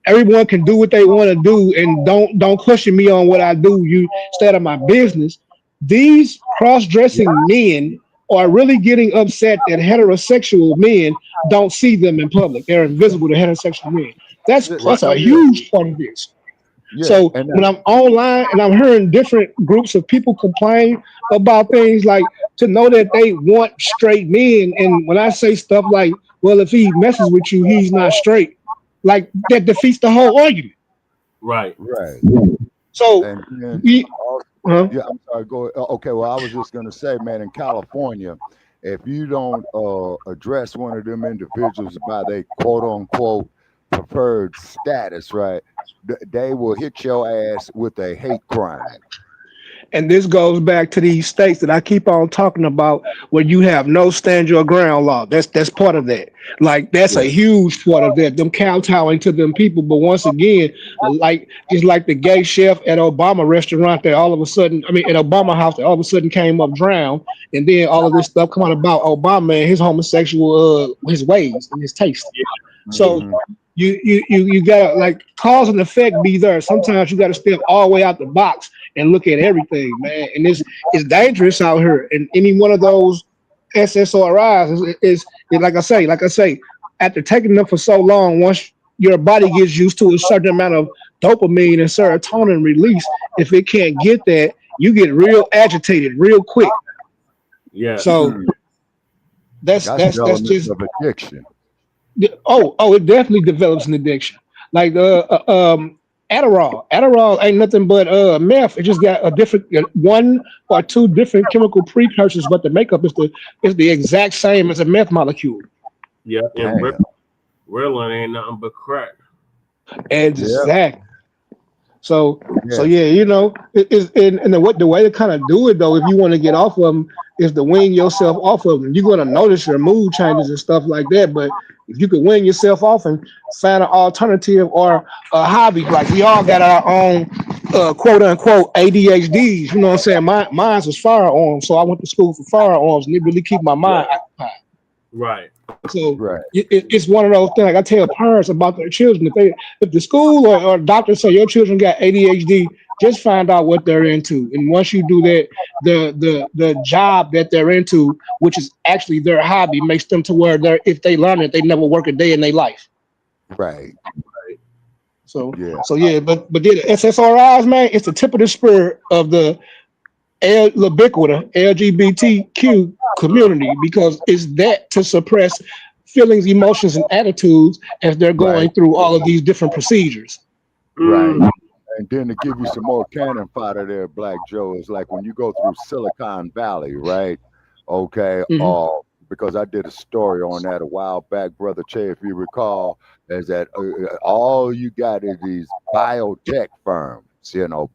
everyone can do what they want to do, and don't question me on what I do, you stay out of my business. These cross-dressing men are really getting upset that heterosexual men don't see them in public. They're invisible to heterosexual men. That's a huge part of this. So when I'm online and I'm hearing different groups of people complain about things, like, to know that they want straight men, and when I say stuff like, well, if he messes with you, he's not straight, like, that defeats the whole argument. Right. So I'm sorry. Go. Okay. Well, I was just gonna say, man, in California, if you don't address one of them individuals by their quote unquote preferred status, right, they will hit your ass with a hate crime. And this goes back to these states that I keep on talking about, where you have no stand your ground law. That's part of that. Like, that's a huge part of that. Them kowtowing to them people. But once again, like, just like the gay chef at Obama restaurant that all of a sudden, at Obama house, that all of a sudden came up drowned, and then all of this stuff come out about Obama and his homosexual his ways and his taste. So you gotta, like, cause and effect be there. Sometimes you gotta step all the way out the box and look at everything, man. And it's dangerous out here. And any one of those SSRIs is like I say, after taking them for so long, once your body gets used to a certain amount of dopamine and serotonin release, if it can't get that, you get real agitated real quick. Yeah. So that's just of addiction. It definitely develops an addiction. Like Adderall ain't nothing but meth. It just got a different 1 or 2 different chemical precursors, but the makeup is the exact same as a meth molecule. Yeah, and Ritalin ain't nothing but crack. Exactly. So yeah, you know, the way to kind of do it though, if you want to get off of them, is to wean yourself off of them. You're going to notice your mood changes and stuff like that. But if you could wean yourself off and find an alternative or a hobby, like we all got our own quote unquote ADHDs, you know what I'm saying? Mine was firearms. So I went to school for firearms and it really keep my mind occupied. Right. So it's one of those things. Like I tell parents about their children, if the school or doctor say your children got ADHD, just find out what they're into. And once you do that, the job that they're into, which is actually their hobby, makes them to where if they learn it, they never work a day in their life. Right. So yeah, but the SSRIs, man, it's the tip of the spear of the ubiquitous LGBTQ community, because it's that to suppress feelings, emotions, and attitudes as they're going through all of these different procedures. Right. And then to give you some more cannon fodder there, Black Joe, is like when you go through Silicon Valley, right? Okay. Because I did a story on that a while back, Brother Che, if you recall, is that all you got is these biotech firms,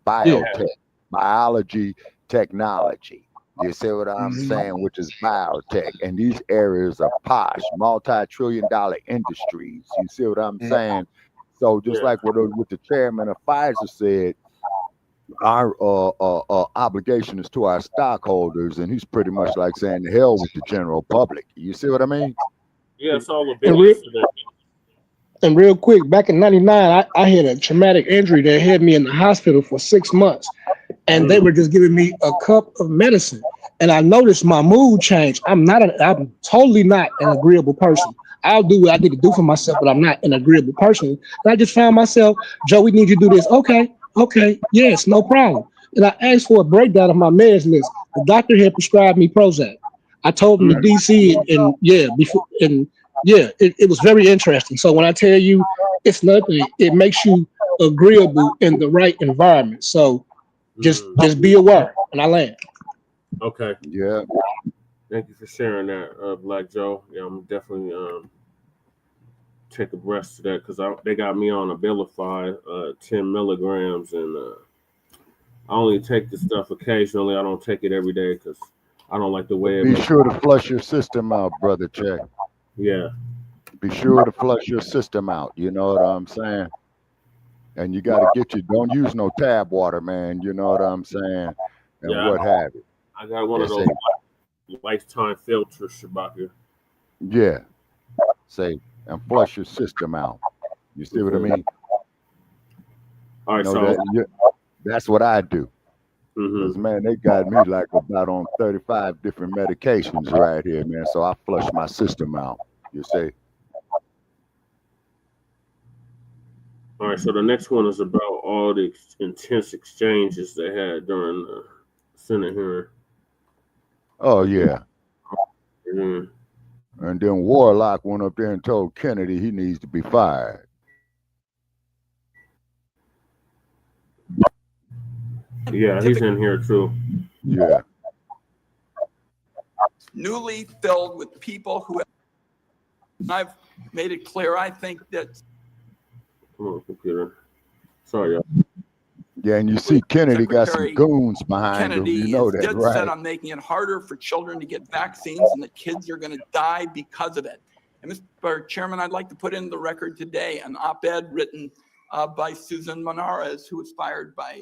biotech, biology, technology. You see what I'm saying? Which is biotech. And these areas are posh, multi-trillion-dollar industries. You see what I'm saying? So just like what the chairman of Pfizer said, our obligation is to our stockholders, and he's pretty much like saying the hell with the general public. You see what I mean? Yeah, it's all a business. And real quick, back in '99, I had a traumatic injury that had me in the hospital for 6 months, and they were just giving me a cup of medicine, and I noticed my mood changed. I'm totally not an agreeable person. I'll do what I need to do for myself, but I'm not an agreeable person. And I just found myself, Joe, we need you to do this. Okay, yes, no problem. And I asked for a breakdown of my meds list. The doctor had prescribed me Prozac. I told him the DC, it was very interesting. So when I tell you it's nothing, it makes you agreeable in the right environment. So just be aware, and I land. Okay. Yeah. Thank you for sharing that, Black Joe. Yeah, I'm definitely take a breath to that, because they got me on Abilify, 10 milligrams, and I only take the stuff occasionally. I don't take it every day because I don't like the way it Be sure to flush your system out, Brother Che. Yeah. Be sure to flush your system out. You know what I'm saying? And you got to don't use no tab water, man. You know what I'm saying? And what have you. I got one of those lifetime filters, Shabaka. Yeah. And flush your system out. You see what I mean? All right, that's what I do. Because, man, they got me like about on 35 different medications right here, man. So I flush my system out, you see. All right, so the next one is about all the intense exchanges they had during the Senate hearing. Oh, yeah. And then Warlock went up there and told Kennedy he needs to be fired. Yeah, he's in here too. Yeah. Newly filled with people who have, I've made it clear, I think that. Come on, computer. Sorry, y'all. Yeah, and you see Kennedy got some goons behind him. You know that, right? Said I'm making it harder for children to get vaccines and that kids are going to die because of it. And Mr. Chairman, I'd like to put in the record today an op-ed written by Susan Monarez, who was fired by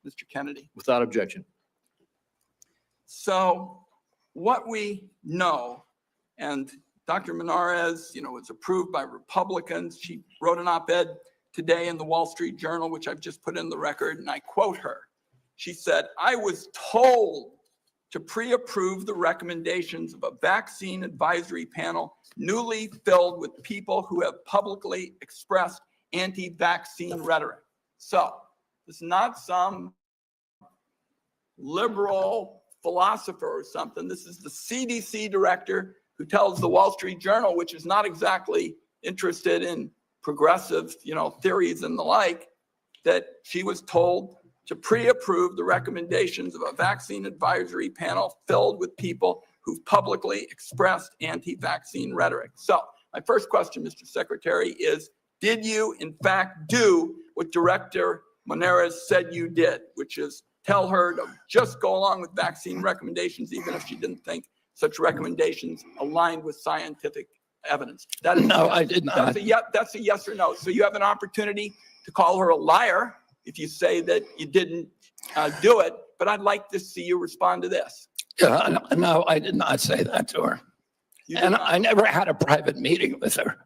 Mr. Kennedy. Without objection. So what we know, and Dr. Monarez, was approved by Republicans. She wrote an op-ed today in the Wall Street Journal, which I've just put in the record, and I quote her. She said, "I was told to pre-approve the recommendations of a vaccine advisory panel newly filled with people who have publicly expressed anti-vaccine rhetoric." So it's not some liberal philosopher or something. This is the CDC director who tells the Wall Street Journal, which is not exactly interested in progressive, theories and the like, that she was told to pre-approve the recommendations of a vaccine advisory panel filled with people who've publicly expressed anti-vaccine rhetoric. So my first question, Mr. Secretary, is, did you in fact do what Director Monarez said you did, which is tell her to just go along with vaccine recommendations, even if she didn't think such recommendations aligned with scientific evidence? That is No, I did not. That's a yes or no. So you have an opportunity to call her a liar if you say that you didn't do it, but I'd like to see you respond to this. No, I did not say that to her. And I never had a private meeting with her.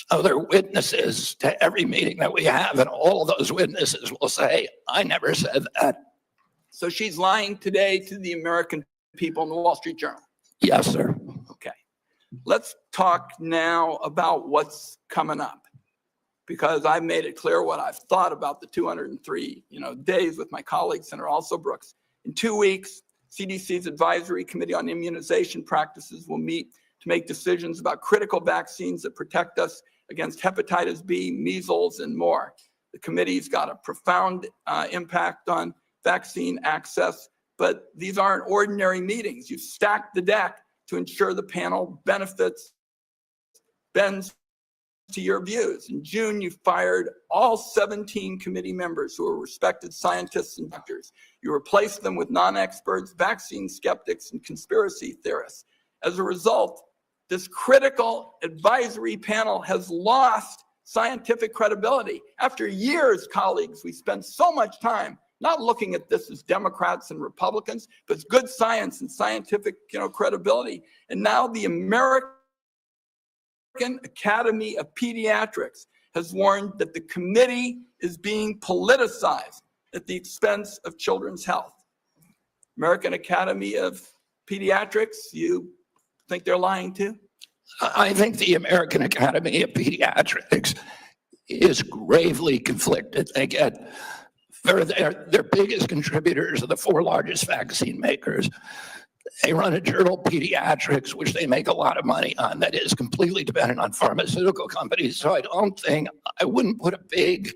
So there are witnesses to every meeting that we have, and all of those witnesses will say, I never said that. So she's lying today to the American people in the Wall Street Journal? Yes, sir. Okay. Let's talk now about what's coming up, because I've made it clear what I've thought about the 203 days with my colleague, Senator Also Brooks. In 2 weeks, CDC's Advisory Committee on Immunization Practices will meet to make decisions about critical vaccines that protect us against hepatitis B, measles, and more. The committee's got a profound impact on vaccine access, but these aren't ordinary meetings. You stack the deck to ensure the panel bends to your views. In June, you fired all 17 committee members who were respected scientists and doctors. You replaced them with non-experts, vaccine skeptics, and conspiracy theorists. As a result, this critical advisory panel has lost scientific credibility. After years, colleagues, we spent so much time not looking at this as Democrats and Republicans, but as good science and scientific credibility. And now the American Academy of Pediatrics has warned that the committee is being politicized at the expense of children's health. American Academy of Pediatrics, you think they're lying too? I think the American Academy of Pediatrics is gravely conflicted. They get their biggest contributors are the 4 largest vaccine makers. They run a journal, Pediatrics, which they make a lot of money on, that is completely dependent on pharmaceutical companies. So I wouldn't put a big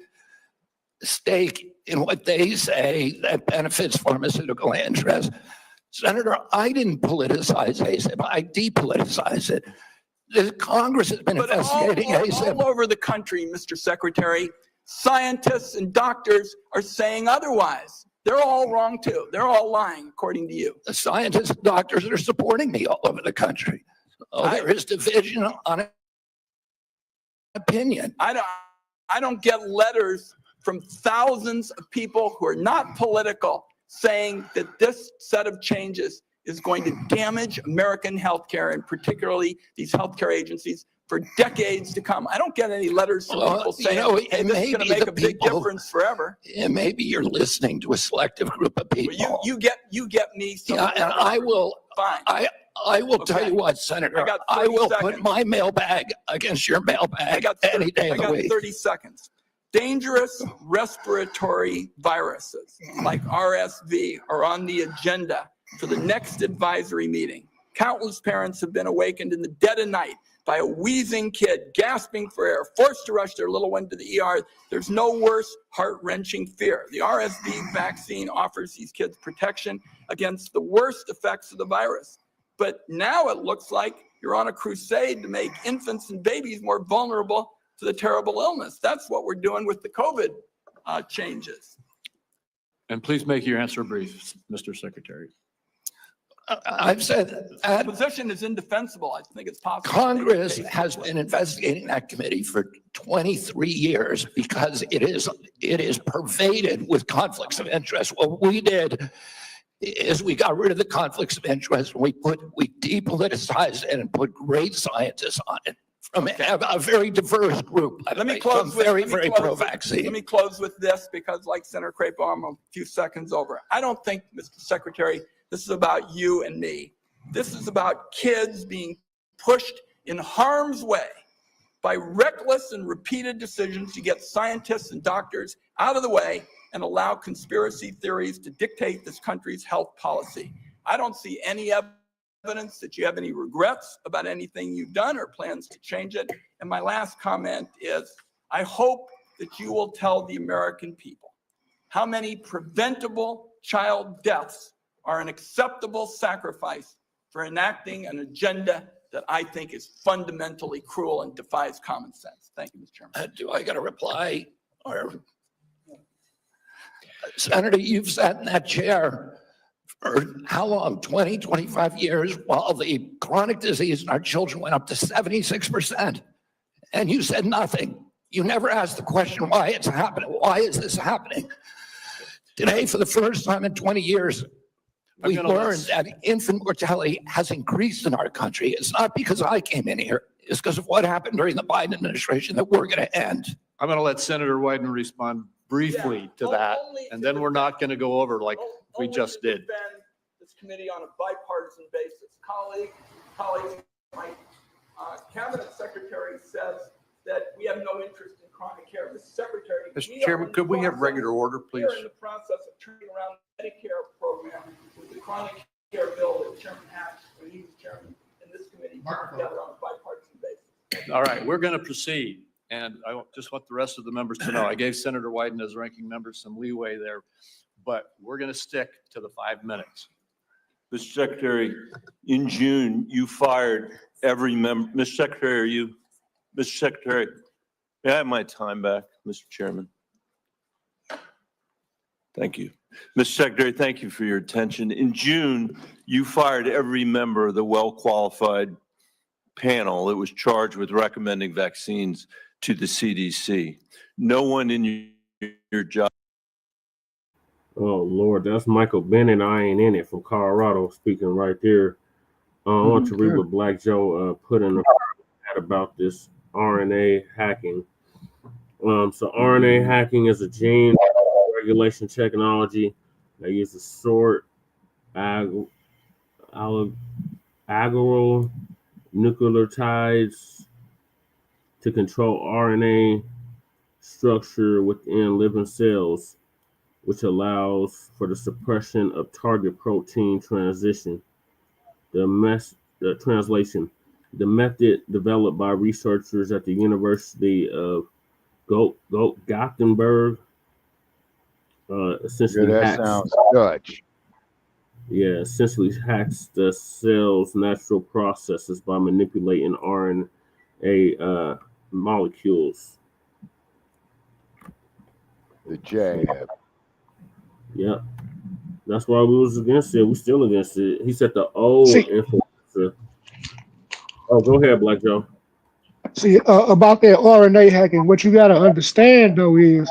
stake in what they say that benefits pharmaceutical interests. Senator, I didn't politicize ACIP, I depoliticized it. The Congress has been investigating ACIP. All over the country, Mr. Secretary, scientists and doctors are saying otherwise. They're all wrong too. They're all lying, according to you. The scientists and doctors are supporting me all over the country. There is division on opinion. I don't get letters from thousands of people who are not political saying that this set of changes is going to damage American healthcare, and particularly these healthcare agencies, for decades to come. I don't get any letters from people saying, hey, this is going to make a big difference forever. And maybe you're listening to a selective group of people. Well, you get me. Yeah, and I will. Fine. I will tell you what, Senator. I will put my mailbag against your mailbag any day of the week. 30 seconds. Dangerous respiratory viruses like RSV are on the agenda for the next advisory meeting. Countless parents have been awakened in the dead of night by a wheezing kid gasping for air, forced to rush their little one to the ER. There's no worse heart-wrenching fear. The RSV vaccine offers these kids protection against the worst effects of the virus. But now it looks like you're on a crusade to make infants and babies more vulnerable to the terrible illness. That's what we're doing with the COVID changes. And please make your answer brief, Mr. Secretary. I've said that position is indefensible. I think it's possible. Congress has been investigating that committee for 23 years because it is pervaded with conflicts of interest. What we did is we got rid of the conflicts of interest. We depoliticized it and put great scientists on it from a very diverse group. Let me close with very pro-vaccine. Let me close with this, because like Senator Crapo, I'm a few seconds over. I don't think, Mr. Secretary, this is about you and me. This is about kids being pushed in harm's way by reckless and repeated decisions to get scientists and doctors out of the way and allow conspiracy theories to dictate this country's health policy. I don't see any evidence that you have any regrets about anything you've done or plans to change it. And my last comment is, I hope that you will tell the American people how many preventable child deaths are an acceptable sacrifice for enacting an agenda that I think is fundamentally cruel and defies common sense. Thank you, Mr. Chairman. Do I got a reply? Or Senator, you've sat in that chair for how long? 20, 25 years, while the chronic disease in our children went up to 76%. And you said nothing. You never asked the question why it's happening. Why is this happening? Today, for the first time in 20 years, we learned that infant mortality has increased in our country. It's not because I came in here. It's because of what happened during the Biden administration that we're going to end. I'm going to let Senator Wyden respond briefly to that, and then we're not going to go over like we just did. This committee on a bipartisan basis. Colleagues, my cabinet secretary says that we have no interest in chronic care. Mr. Secretary. Mr. Chairman, could we have regular order, please? We are in the process of turning around the Medicare program with the chronic care bill that Chairman Hatch, when he was chairman in this committee, put together on a bipartisan basis. All right, we're going to proceed. And I just want the rest of the members to know, I gave Senator Wyden as ranking member some leeway there, but we're going to stick to the 5 minutes. Mr. Secretary, in June, you fired every member. Mr. Secretary, Mr. Secretary, may I have my time back, Mr. Chairman? Thank you. Mr. Secretary, thank you for your attention. In June, you fired every member of the well-qualified panel that was charged with recommending vaccines to the CDC. No one in your job. Oh, Lord, that's Michael Bennett. I ain't in it from Colorado speaking right there. I want to read what Black Joe put in the chat about this RNA hacking. So RNA hacking is a gene regulation technology that uses short aggregate nucleotides to control RNA structure within living cells, which allows for the suppression of target protein translation. The translation. The method developed by researchers at the University of Gothenburg essentially that sounds Dutch. Yeah, essentially hacks the cell's natural processes by manipulating RNA molecules. The jab. Yep. That's why we was against it. We still against it. He said the old influencer. Oh, go ahead, Black Joe. See, about that RNA hacking, what you got to understand, though, is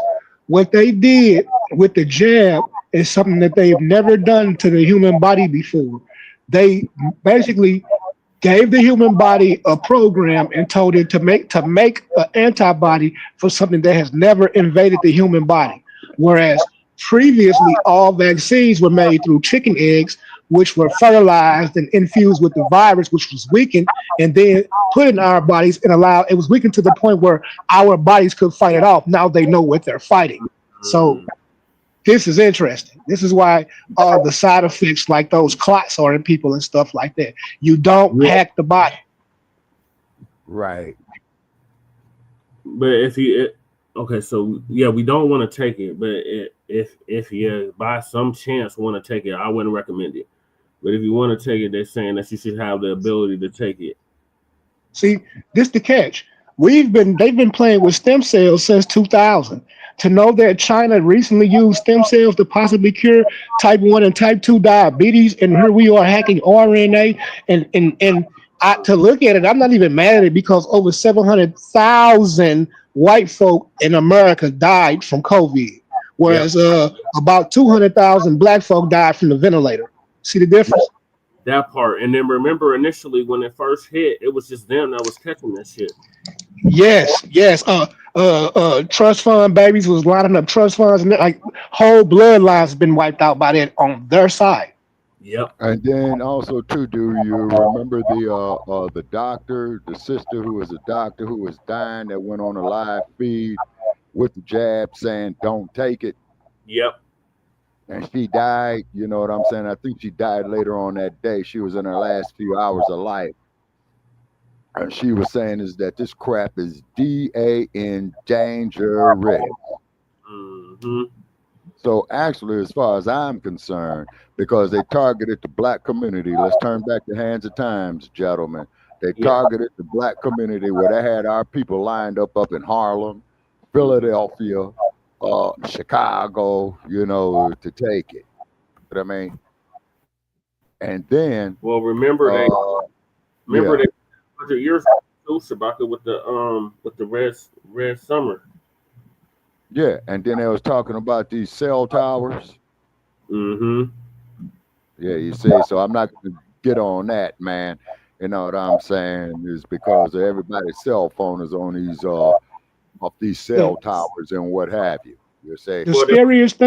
what they did with the jab is something that they've never done to the human body before. They basically gave the human body a program and told it to make an antibody for something that has never invaded the human body. Whereas previously, all vaccines were made through chicken eggs, which were fertilized and infused with the virus, which was weakened, and then put in our bodies and it was weakened to the point where our bodies could fight it off. Now they know what they're fighting. So this is interesting. This is why all the side effects like those clots are in people and stuff like that. You don't hack the body. Right. But if you, okay, so yeah, we don't want to take it, but if you by some chance want to take it, I wouldn't recommend it. But if you want to take it, they're saying that you should have the ability to take it. See, this the catch. They've been playing with stem cells since 2000. To know that China recently used stem cells to possibly cure type 1 and type 2 diabetes, and here we are hacking RNA, and to look at it, I'm not even mad at it because over 700,000 white folk in America died from COVID, whereas about 200,000 black folk died from the ventilator. See the difference? That part. And then remember, initially when it first hit, it was just them that was catching that shit. Yes. Trust fund babies was lining up trust funds, and like whole bloodlines have been wiped out by that on their side. Yep. And then also too, do you remember the doctor, the sister who was a doctor who was dying that went on a live feed with the jab saying don't take it? Yep. And she died, you know what I'm saying? I think she died later on that day. She was in her last few hours of life. And she was saying is that this crap is dangerous. Mm-hmm. So actually, as far as I'm concerned, because they targeted the black community, let's turn back the hands of times, gentlemen. They targeted the black community where they had our people lined up in Harlem, Philadelphia, Chicago, to take it. But I mean, and then remember they yeah. 100 years ago, Shabaka, with the red summer. Yeah, and then they was talking about these cell towers. Mm-hmm. Yeah, you see, so I'm not going to get on that, man. You know what I'm saying? Is because everybody's cell phone is on these off these cell towers and what have you. You say the scariest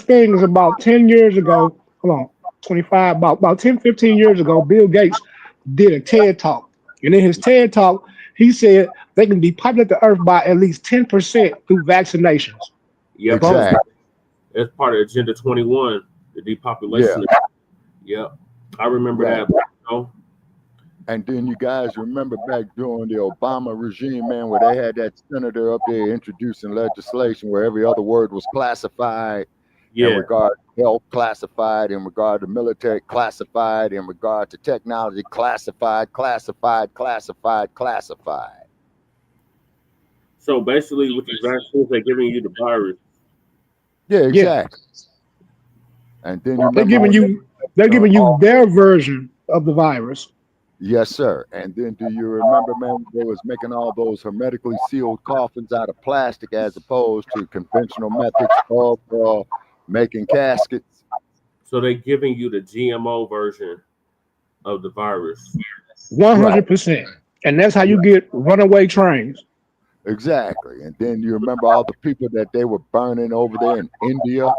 thing is about 10 years ago. Hold on, 25, about 10, 15 years ago, Bill Gates did a TED talk. And in his TED talk, he said they can depopulate the earth by at least 10% through vaccinations. Yeah, exactly. That's part of Agenda 21, the depopulation. Yeah, I remember that. And then you guys remember back during the Obama regime, man, where they had that senator up there introducing legislation where every other word was classified. In regard to health, classified. In regard to military, classified. In regard to technology, classified. So basically, with the vaccines, they're giving you the virus. Yeah, exactly. And then they're giving you their version of the virus. Yes, sir. And then do you remember, man, they was making all those hermetically sealed coffins out of plastic as opposed to conventional methods of making caskets? So they're giving you the GMO version of the virus. 100%. And that's how you get runaway trains. Exactly. And then you remember all the people that they were burning over there in India?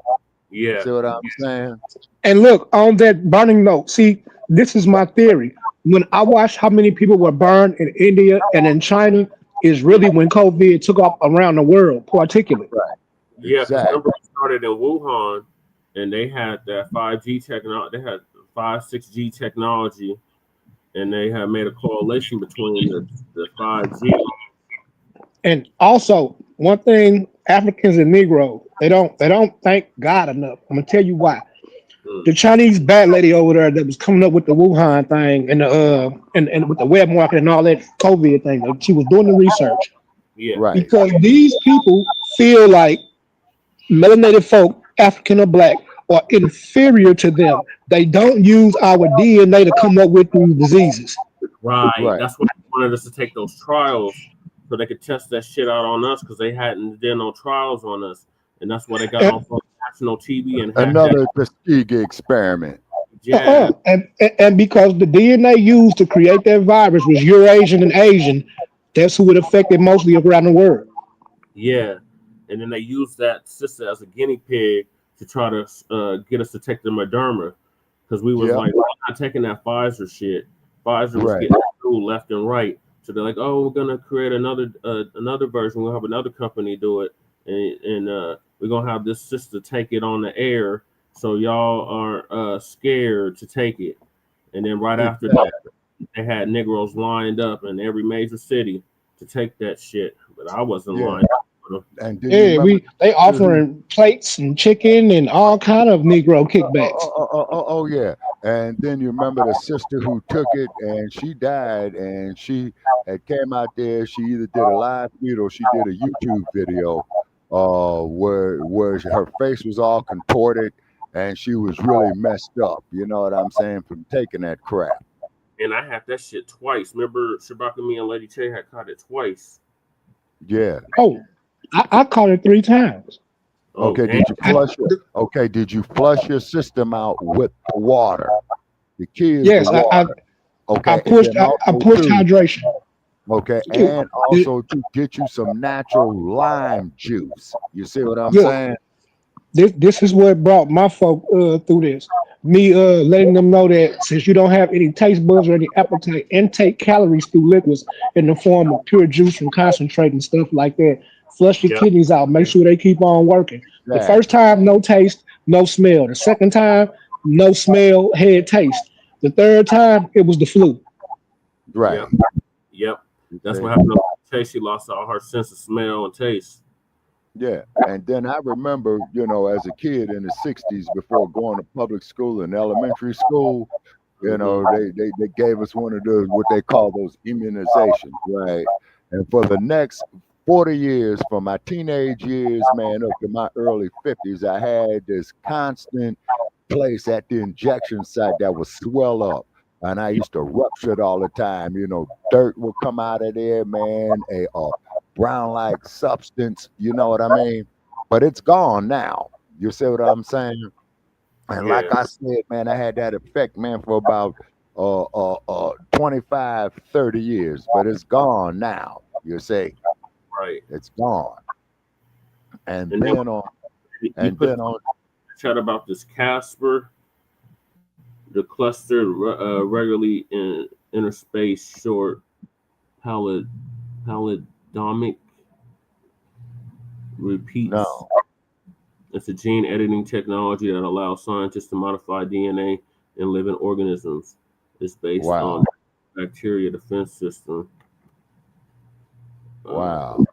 Yeah. See what I'm saying? And look, on that burning note, see, this is my theory. When I watched how many people were burned in India and in China, is really when COVID took off around the world, particularly. Right. Yeah, because remember it started in Wuhan, and they had that 5G technology. They had 6G technology, and they had made a correlation between the 5G. And also, one thing, Africans and Negroes, they don't thank God enough. I'm gonna tell you why. The Chinese bad lady over there that was coming up with the Wuhan thing and and with the web market and all that COVID thing, she was doing the research. Yeah, right. Because these people feel like melanated folk, African or Black, are inferior to them. They don't use our DNA to come up with these diseases. Right. That's why they wanted us to take those trials so they could test that shit out on us because they hadn't done no trials on us, and that's why they got on national TV and another Tuskegee experiment. Yeah. And because the DNA used to create that virus was Eurasian and Asian, that's who it affected mostly around the world. Yeah, and then they used that sister as a guinea pig to try to get us to take the Moderna because we was like, we're not taking that Pfizer shit. Pfizer was getting through left and right. So they're like, oh, we're gonna create another version. We'll have another company do it, and we're gonna have this sister take it on the air, so y'all aren't scared to take it. And then right after that, they had Negroes lined up in every major city to take that shit, but I wasn't lined up for them. And they offering plates and chicken and all kind of Negro kickbacks. Oh yeah. And then you remember the sister who took it and she died, and she had came out there. She either did a live feed or she did a YouTube video where her face was all contorted and she was really messed up. You know what I'm saying? From taking that crap. And I had that shit twice. Remember, Shabaka, me and Lady Che had caught it twice. Yeah. Oh, I caught it 3 times. Okay, did you flush it? Okay, did you flush your system out with the water? The kids. Yes, I pushed hydration. Okay, and also to get you some natural lime juice. You see what I'm saying? This is what brought my folk through this. Me letting them know that since you don't have any taste buds or any appetite, intake calories through liquids in the form of pure juice from concentrate and stuff like that. Flush your kidneys out. Make sure they keep on working. The first time, no taste, no smell. The second time, no smell, head taste. The third time, it was the flu. Right. Yep. That's what happened to Taste. She lost all her sense of smell and taste. Yeah. And then I remember, as a kid in the 60s, before going to public school and elementary school, they gave us one of those, what they call those immunizations, right? And for the next 40 years, from my teenage years, man, up to my early 50s, I had this constant place at the injection site that would swell up. And I used to rupture it all the time. You know, dirt would come out of there, man, a brown-like substance, you know what I mean? But it's gone now. You see what I'm saying? And like I said, man, I had that effect, man, for about 25, 30 years, but it's gone now, you see. Right. It's gone. And And then on, and then on, chat about this Casper, the cluster regularly in interspace short palindromic repeats. No. It's a gene editing technology that allows scientists to modify DNA in living organisms. It's based on bacteria defense system. Wow.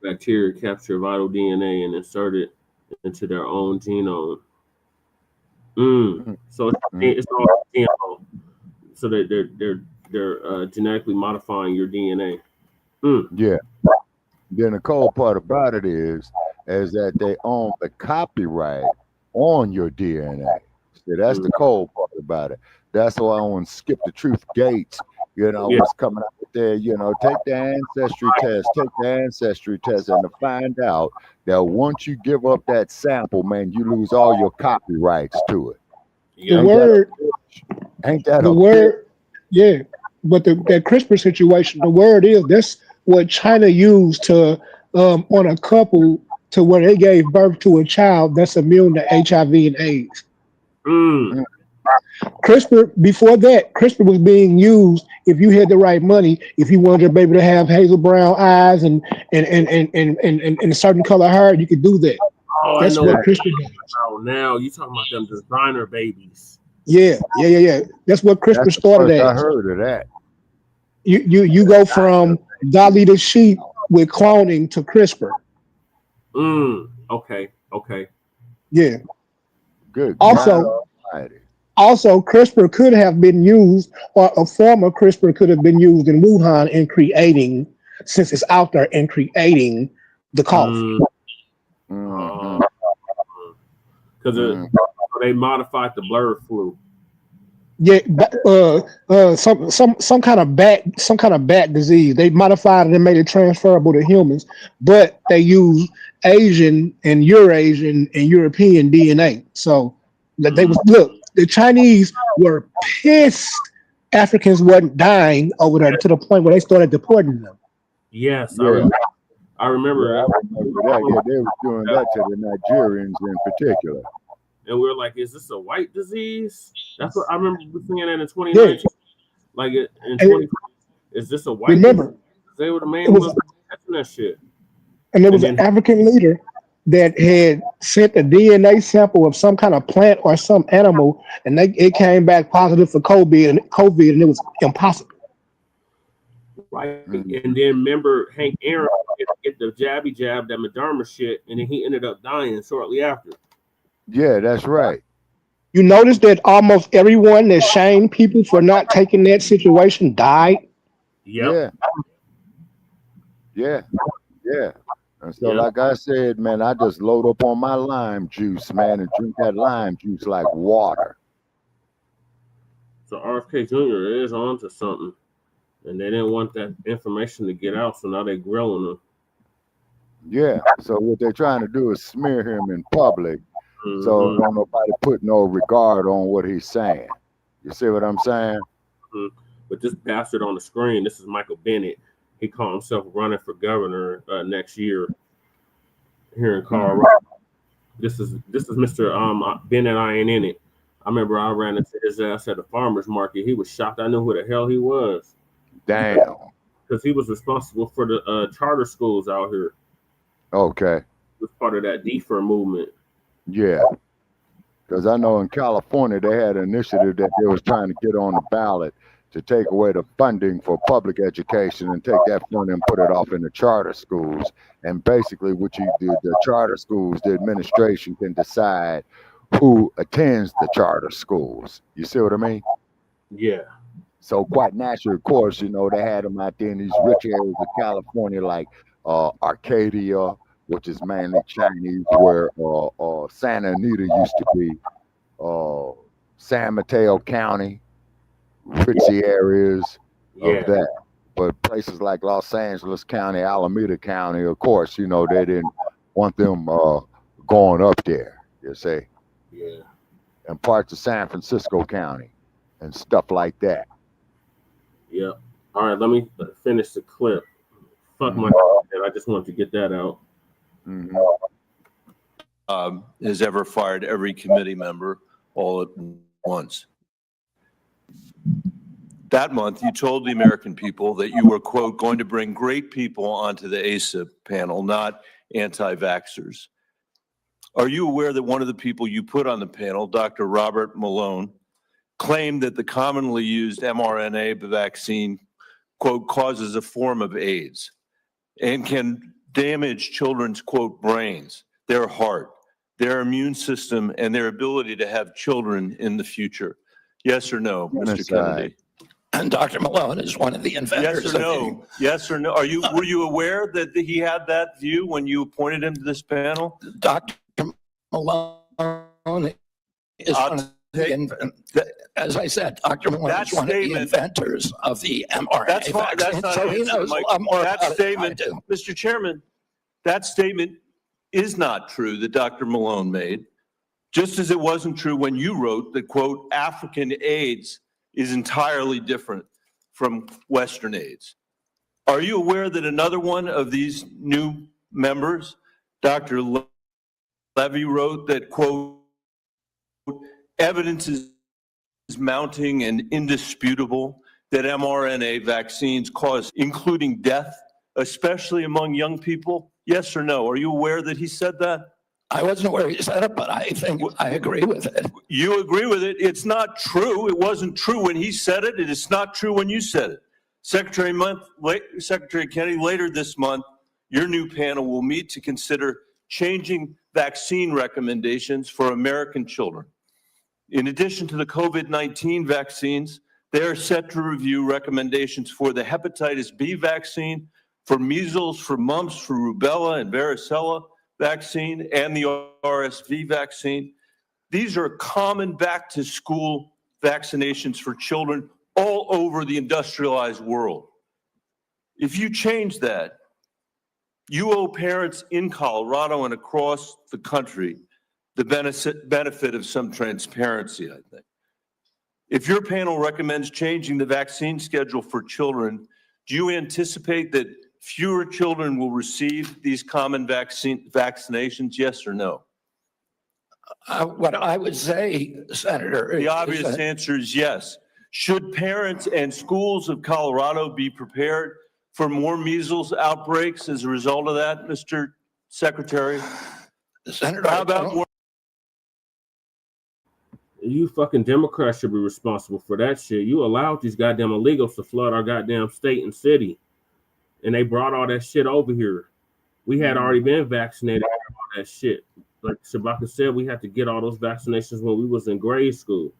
Bacteria capture vital DNA and insert it into their own genome. So it's all GMO. So they're genetically modifying your DNA. Yeah. Then the cold part about it is that they own the copyright on your DNA. See, that's the cold part about it. That's why I want to Skip the Truth Gates, you know, was coming out there, you know, take the ancestry test, and to find out that once you give up that sample, man, you lose all your copyrights to it. The word, ain't that the a word, yeah. But that CRISPR situation, the word is that's what China used to on a couple to where they gave birth to a child that's immune to HIV and AIDS. CRISPR, before that, CRISPR was being used if you had the right money, if you wanted your baby to have hazel brown eyes and a certain color hair, you could do that. Oh, That's I know what CRISPR does. Oh, now you talking about them designer babies. Yeah. That's what CRISPR started I as. heard of that. You go from Dolly the sheep with cloning to CRISPR. Okay. Yeah. Good. Also, CRISPR could have been used, or a form of CRISPR could have been used in Wuhan in creating, since it's out there, in creating the cough. Because they modified the bird flu. Yeah, some kind of bat disease. They modified it and made it transferable to humans, but they use Asian and Eurasian and European DNA. So that they the Chinese were pissed Africans wasn't dying over there to the point where they started deporting them. Yes, Yeah. I remember that. Yeah, they were doing that to the Nigerians in particular. And we were like, is this a white disease? That's what I remember seeing that in 2019. Yeah. Like in 2020, is this a white Remember, disease? They were the main ones catching that shit. And there was an African leader that had sent a DNA sample of some kind of plant or some animal, and it came back positive for COVID, and it was impossible. Right. And then remember Hank Aaron get the jab, that Moderna shit, and then he ended up dying shortly after. Yeah, that's right. You notice that almost everyone that shamed people for not taking that situation died? Yeah. And so, like I said, man, I just load up on my lime juice, man, and drink that lime juice like water. So RFK Jr. is onto something, and they didn't want that information to get out, so now they're grilling him. Yeah. So what they're trying to do is smear him in public, so don't nobody put no regard on what he's saying. You see what I'm saying? But this bastard on the screen, this is Michael Bennett. He called himself running for governor next year here in Colorado. This is Mr. Bennett. I ain't in it. I remember I ran into his ass at the farmer's market. He was shocked. I knew who the hell he was. Damn. Because he was responsible for the charter schools out here. Okay. He was part of that defer movement. Yeah. Because I know in California they had an initiative that they was trying to get on the ballot to take away the funding for public education and take that funding and put it off in the charter schools. And basically what you do, the charter schools, the administration can decide who attends the charter schools. You see what I mean? Yeah. So quite naturally, of course, you know, they had them out there in these rich areas of California like Arcadia, which is mainly Chinese, where Santa Anita used to be, San Mateo County, ritzy areas of that. But places like Los Angeles County, Alameda County, of course, you know, they didn't want them going up there, you see. Yeah. And parts of San Francisco County and stuff like that. Yeah. All right, let me finish the clip. Fuck my head. I just wanted to get that out. Has ever fired every committee member all at once. That month, you told the American people that you were, quote, going to bring great people onto the ACIP panel, not anti-vaxxers. Are you aware that one of the people you put on the panel, Dr. Robert Malone, claimed that the commonly used mRNA vaccine, quote, causes a form of AIDS and can damage children's, quote, brains, their heart, their immune system, and their ability to have children in the future? Yes or no, Mr. Kennedy? And Dr. Malone is one of the inventors. Yes or no? Yes or no? Were you aware that he had that view when you appointed him to this panel? Dr. Malone is one of the as I said, Dr. Malone is one of the inventors of the mRNA vaccine, not so he knows a lot more that about statement, it than I do. Mr. Chairman, that statement is not true that Dr. Malone made, just as it wasn't true when you wrote that, quote, African AIDS is entirely different from Western AIDS. Are you aware that another one of these new members, Dr. Levy, wrote that, quote, evidence is mounting and indisputable that mRNA vaccines cause, including death, especially among young people? Yes or no? Are you aware that he said that? I wasn't aware he said it, but I think I agree with it. You agree with it? It's not true. It wasn't true when he said it. It is not true when you said it. Secretary Kennedy, later this month, your new panel will meet to consider changing vaccine recommendations for American children. In addition to the COVID-19 vaccines, they are set to review recommendations for the hepatitis B vaccine, for measles, for mumps, for rubella and varicella vaccine, and the RSV vaccine. These are common back-to-school vaccinations for children all over the industrialized world. If you change that, you owe parents in Colorado and across the country the benefit of some transparency, I think. If your panel recommends changing the vaccine schedule for children, do you anticipate that fewer children will receive these common vaccinations, yes or no? What I would say, Senator, the obvious answer is yes. Should parents and schools of Colorado be prepared for more measles outbreaks as a result of that, Mr. Secretary? Senator, how about more? You fucking Democrats should be responsible for that shit. You allowed these goddamn illegals to flood our goddamn state and city. And they brought all that shit over here. We had already been vaccinated for all that shit. Like Shabaka said, we had to get all those vaccinations when we was in grade school.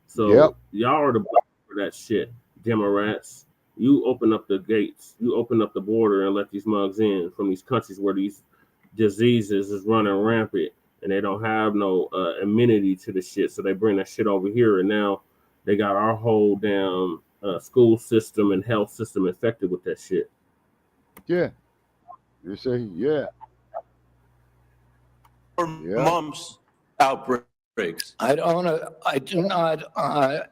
So y'all are the black for that shit, Democrats. You open up the gates. You open up the border and let these mugs in from these countries where these diseases is running rampant and they don't have no immunity to the shit. So they bring that shit over here, and now they got our whole damn school system and health system infected with that shit. Yeah. You say, yeah. Mumps outbreaks. I do not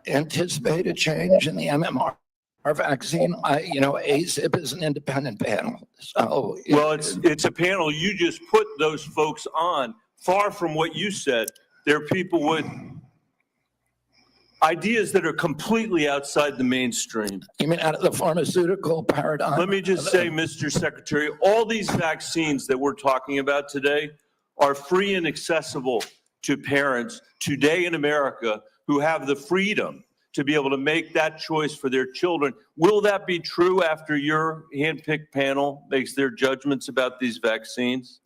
anticipate a change in the MMR vaccine. ACIP is an independent panel. So well, it's a panel you just put those folks on. Far from what you said, there are people with ideas that are completely outside the mainstream. You mean out of the pharmaceutical paradigm? Let me just say, Mr. Secretary, all these vaccines that we're talking about today are free and accessible to parents today in America who have the freedom to be able to make that choice for their children. Will that be true after your handpicked panel makes their judgments about these vaccines?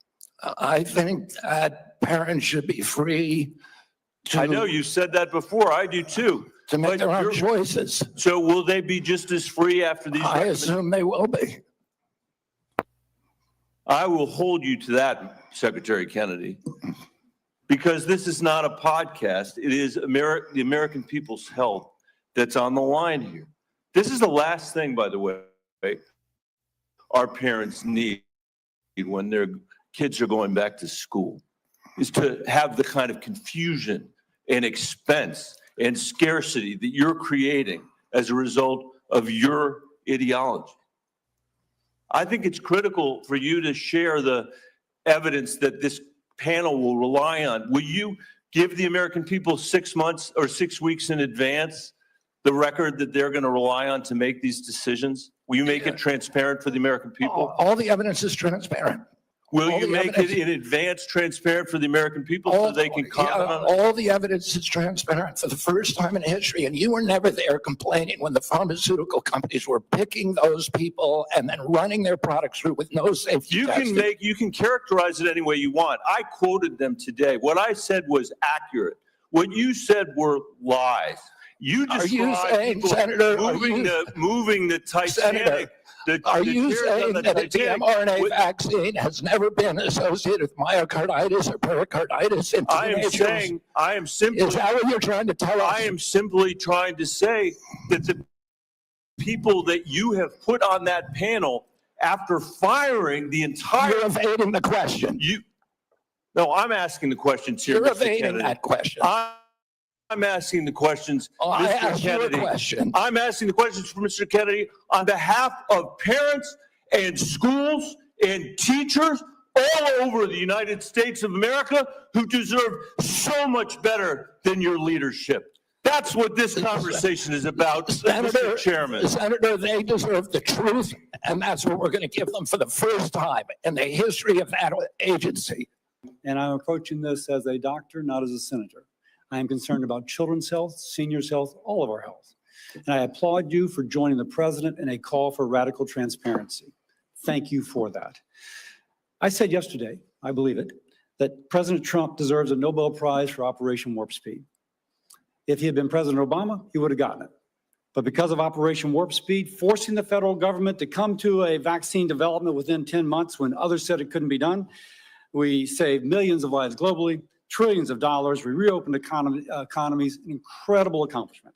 I think that parents should be free to... I know you said that before. I do too. To make their own choices. So will they be just as free after these? I assume they will be. I will hold you to that, Secretary Kennedy, because this is not a podcast. It is the American people's health that's on the line here. This is the last thing, by the way, our parents need when their kids are going back to school, is to have the kind of confusion and expense and scarcity that you're creating as a result of your ideology. I think it's critical for you to share the evidence that this panel will rely on. Will you give the American people 6 months or 6 weeks in advance the record that they're going to rely on to make these decisions? Will you make it transparent for the American people? All the evidence is transparent. Will all you the make evidence- it in advance transparent for the American people so they can comment on it? All the evidence is transparent for the first time in history, and you were never there complaining when the pharmaceutical companies were picking those people and then running their products through with no safety testing. You can characterize it any way you want. I quoted them today. What I said was accurate. What you said were lies. You Are you described saying, people Senator, moving the Titanic. Are you chairs saying on the that the Titanic mRNA with- vaccine has never been associated with myocarditis or pericarditis in teenagers? I am simply. Is that what you're trying to tell us? I am simply trying to say that the people that you have put on that panel, after firing the entire. You're evading the question. No, I'm asking the questions here. You're Mr. evading Kennedy. that question. I'm asking the questions, I Mr. asked you a Kennedy. question. I'm asking the questions for Mr. Kennedy on behalf of parents and schools and teachers all over the United States of America who deserve so much better than your leadership. That's what this conversation is about, Mr. Chairman. Senator, they deserve the truth, and that's what we're going to give them for the first time in the history of that agency. And I'm approaching this as a doctor, not as a senator. I am concerned about children's health, seniors' health, all of our health. And I applaud you for joining the president in a call for radical transparency. Thank you for that. I said yesterday, I believe it, that President Trump deserves a Nobel Prize for Operation Warp Speed. If he had been President Obama, he would have gotten it. But because of Operation Warp Speed, forcing the federal government to come to a vaccine development within 10 months when others said it couldn't be done, we saved millions of lives globally, trillions of dollars. We reopened economies, an incredible accomplishment.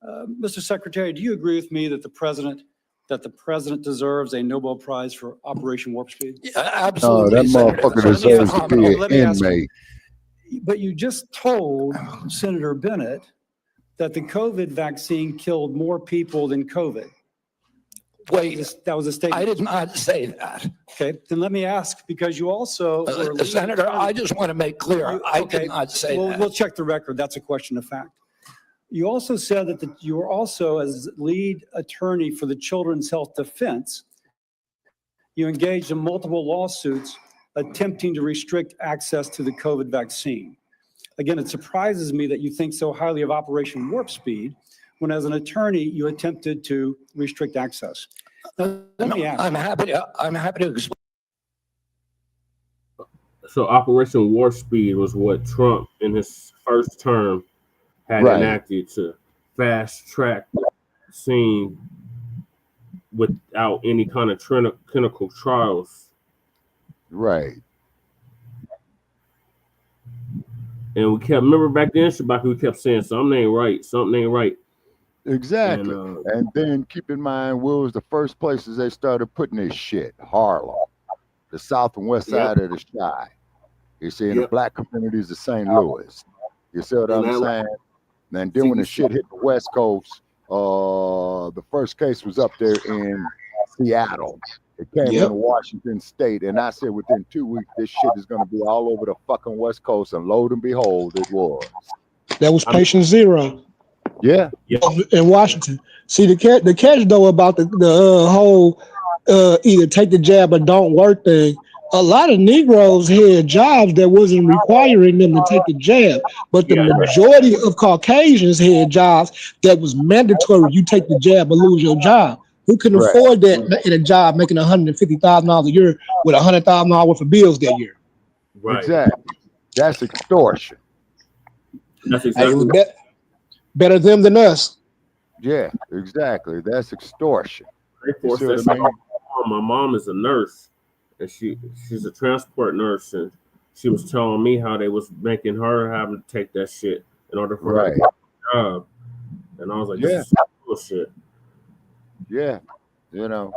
Mr. Secretary, do you agree with me that the president deserves a Nobel Prize for Operation Warp Speed? Yeah, absolutely. That motherfucker deserves to be Let an me ask you, inmate. but you just told Senator Bennett that the COVID vaccine killed more people than COVID. Wait, that was a statement. I did not say that. Okay, then let me ask, because you also were Senator, I just want to make clear, I did not say that. We'll check the record. That's a question of fact. You also said that you were also, as lead attorney for the Children's Health Defense, you engaged in multiple lawsuits attempting to restrict access to the COVID vaccine. Again, it surprises me that you think so highly of Operation Warp Speed when, as an attorney, you attempted to restrict access. Now, let me ask. I'm happy to explain. So Operation Warp Speed was what Trump in his first term had enacted to fast track the vaccine without any kind of clinical trials. Right. And we kept, remember back then, Shabaka, we kept saying something ain't right, something ain't right. Exactly. And then keep in mind, where was the first places they started putting this shit? Harlem, the south and west side of the Chi. You see, in the black communities of St. Louis. You see what I'm saying? And then when the shit hit the West Coast, the first case was up there in Seattle. It came in Washington State, and I said within 2 weeks, this shit is going to be all over the fucking West Coast, and lo and behold, it was. That was patient zero. Yeah. In Washington. See, the catch though about the whole either take the jab or don't work thing. A lot of Negroes had jobs that wasn't requiring them to take the jab, but the majority of Caucasians had jobs that was mandatory. You take the jab or lose your job. Who can afford that in a job making $150,000 a year with $100,000 worth of bills that year? Right. Exactly. That's extortion. That's exactly better them than us. Yeah, exactly. That's extortion. My mom is a nurse, and she's a transport nurse, and she was telling me how they was making her having to take that shit in order for her to get a job. And I was like, this is bullshit. Yeah, you know.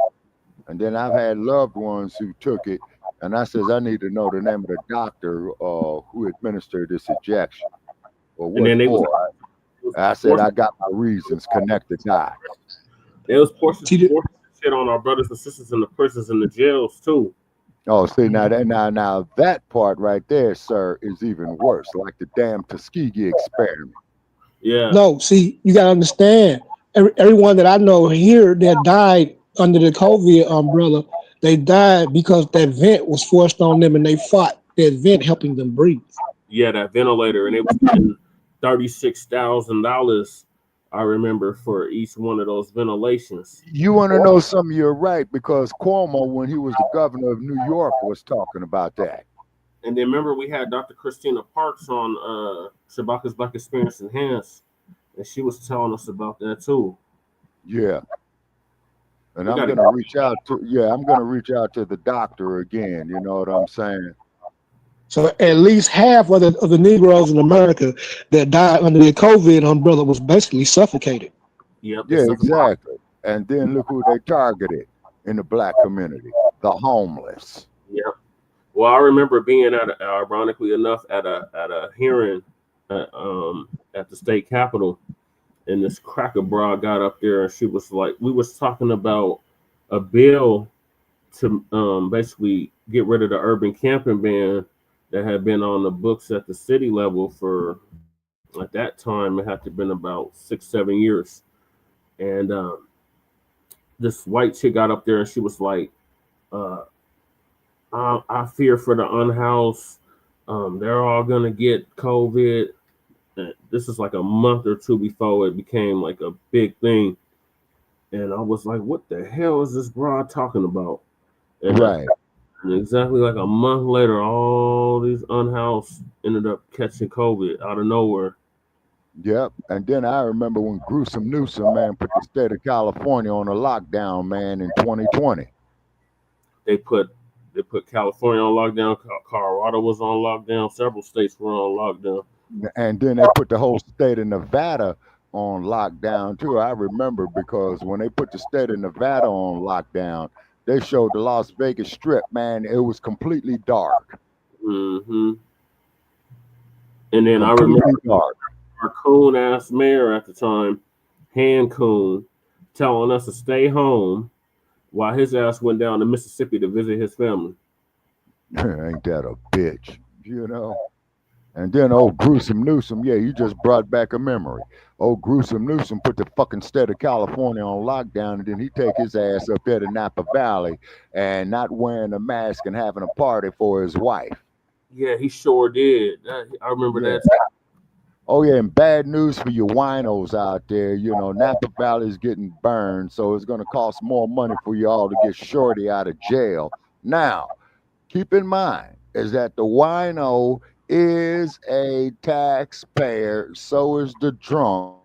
And then I've had loved ones who took it, and I says, I need to know the name of the doctor who administered this injection or what for. I said, I got my reasons, connect the dots. There was portions shit on our brothers and sisters in the prisons and the jails too. Oh, see, now that part right there, sir, is even worse, like the damn Tuskegee experiment. Yeah. No, see, you gotta understand. Everyone that I know here that died under the COVID umbrella, they died because that vent was forced on them, and they fought that vent helping them breathe. Yeah, that ventilator, and it was getting $36,000. I remember for each one of those ventilations. You want to know something? You're right, because Cuomo, when he was the governor of New York, was talking about that. And then remember, we had Dr. Christina Parks on Shabaka's Black Experience Enhanced, and she was telling us about that too. Yeah. And I'm gonna reach out to the doctor again. You know what I'm saying? So at least half of the Negroes in America that died under the COVID umbrella was basically suffocated. Yep. Yeah, exactly. And then look who they targeted in the Black community: the homeless. Yep. Well, I remember being ironically enough, at a hearing at the state capitol, and this cracker broad got up there, and she was like, we was talking about a bill to basically get rid of the urban camping ban that had been on the books at the city level for, at that time, it had to have been about 6-7 years. And this white chick got up there and she was like, I fear for the unhoused. They're all going to get COVID. And this is like a month or two before it became like a big thing. And I was like, what the hell is this broad talking about? And right. And exactly like a month later, all these unhoused ended up catching COVID out of nowhere. Yep. And then I remember when Gruesome Newsom, man, put the state of California on a lockdown, man, in 2020. They put California on lockdown. Colorado was on lockdown. Several states were on lockdown. And then they put the whole state of Nevada on lockdown too. I remember because when they put the state of Nevada on lockdown, they showed the Las Vegas Strip, man. It was completely dark. Mm-hmm. And then I remember our coon-ass mayor at the time, Han Coon, telling us to stay home while his ass went down to Mississippi to visit his family. Ain't that a bitch, you know? And then old Gruesome Newsom, yeah, you just brought back a memory. Old Gruesome Newsom put the fucking state of California on lockdown, and then he take his ass up there to Napa Valley and not wearing a mask and having a party for his wife. Yeah, he sure did. I remember that. Oh, yeah, and bad news for you winos out there. You know, Napa Valley is getting burned, so it's going to cost more money for you all to get Shorty out of jail. Now, keep in mind is that the wino is a taxpayer, so is the drunk.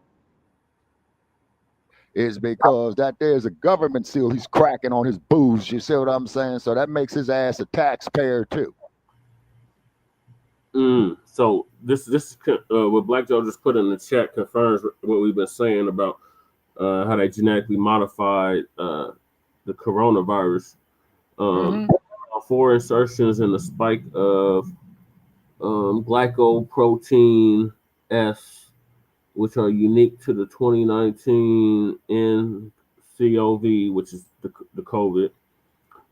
Is because that there's a government seal he's cracking on his booze. You see what I'm saying? So that makes his ass a taxpayer too. So this what Black Joe just put in the chat confirms what we've been saying about how they genetically modified the coronavirus. 4 insertions in the spike of glycoprotein S, which are unique to the 2019 nCoV, which is the COVID,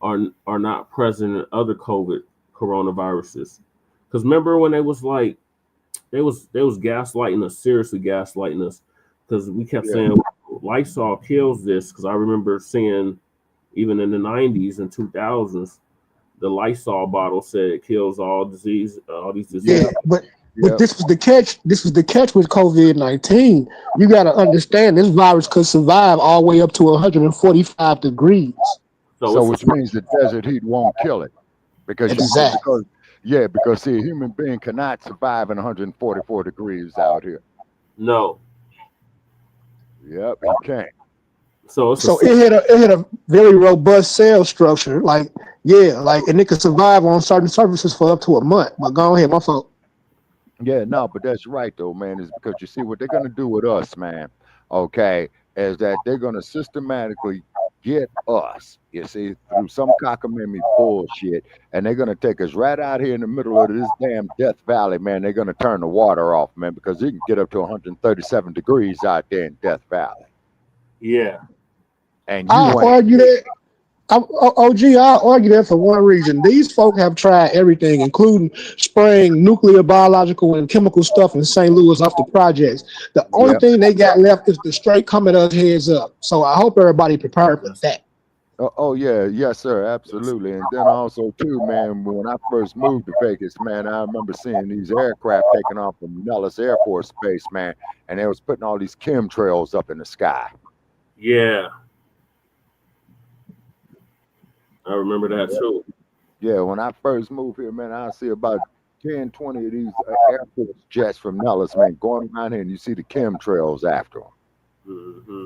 are not present in other COVID coronaviruses. Because remember when they was gaslighting us, seriously gaslighting us, because we kept saying Lysol kills this. Because I remember seeing even in the 90s and 2000s, the Lysol bottle said it kills all disease, all these diseases. Yeah, but this was the catch. This was the catch with COVID-19. You got to understand this virus could survive all the way up to 145 degrees. So which means the desert heat won't kill it, because because see, a human being cannot survive in 144 degrees out here. No. Yep, he can't. So it had a very robust cell structure. Like Yeah, like, and it could survive on certain surfaces for up to a month. But go ahead, my fault. Yeah, no, but that's right though, man. Is because you see what they're gonna do with us, man. Okay, is that they're gonna systematically get us, you see, through some cockamamie bullshit, and they're gonna take us right out here in the middle of this damn Death Valley, man. They're gonna turn the water off, man, because it can get up to 137 degrees out there in Death Valley, Yeah. and I you ain't. argue that. I argue that for one reason. These folk have tried everything, including spraying nuclear, biological, and chemical stuff in St. Louis off the projects. The only Yep. thing they got left is the straight coming us heads up. So I hope everybody prepared for that. Oh yeah, yes sir, absolutely. And then also too, man, when I first moved to Vegas, man, I remember seeing these aircraft taking off from Nellis Air Force Base, man, and they was putting all these chemtrails up in the sky. Yeah. I remember that too. Yeah, when I first moved here, man, I see about 10, 20 of these Air Force jets from Nellis, man, going around here, and you see the chemtrails after them. Hmm.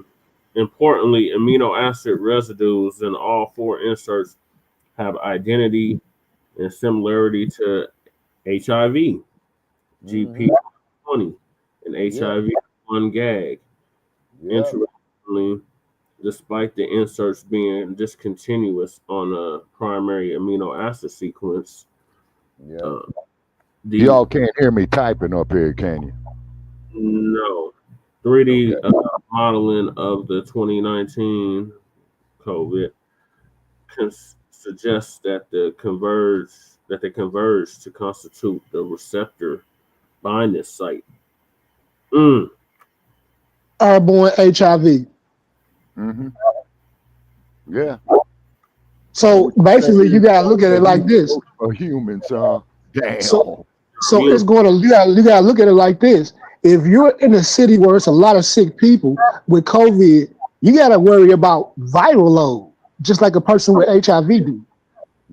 Importantly, amino acid residues in all four inserts have identity and similarity to HIV, GP20, and HIV-1 gag. Interestingly, despite the inserts being discontinuous on a primary amino acid sequence, Y'all can't hear me typing up here, can you? No. 3D modeling of the 2019 COVID suggests that they converge to constitute the receptor binding site. Airborne HIV. Mm-hmm. Yeah. So basically, you gotta look at it like this. For humans, damn. So it's going to you gotta look at it like this. If you're in a city where it's a lot of sick people with COVID, you gotta worry about viral load, just like a person with HIV do.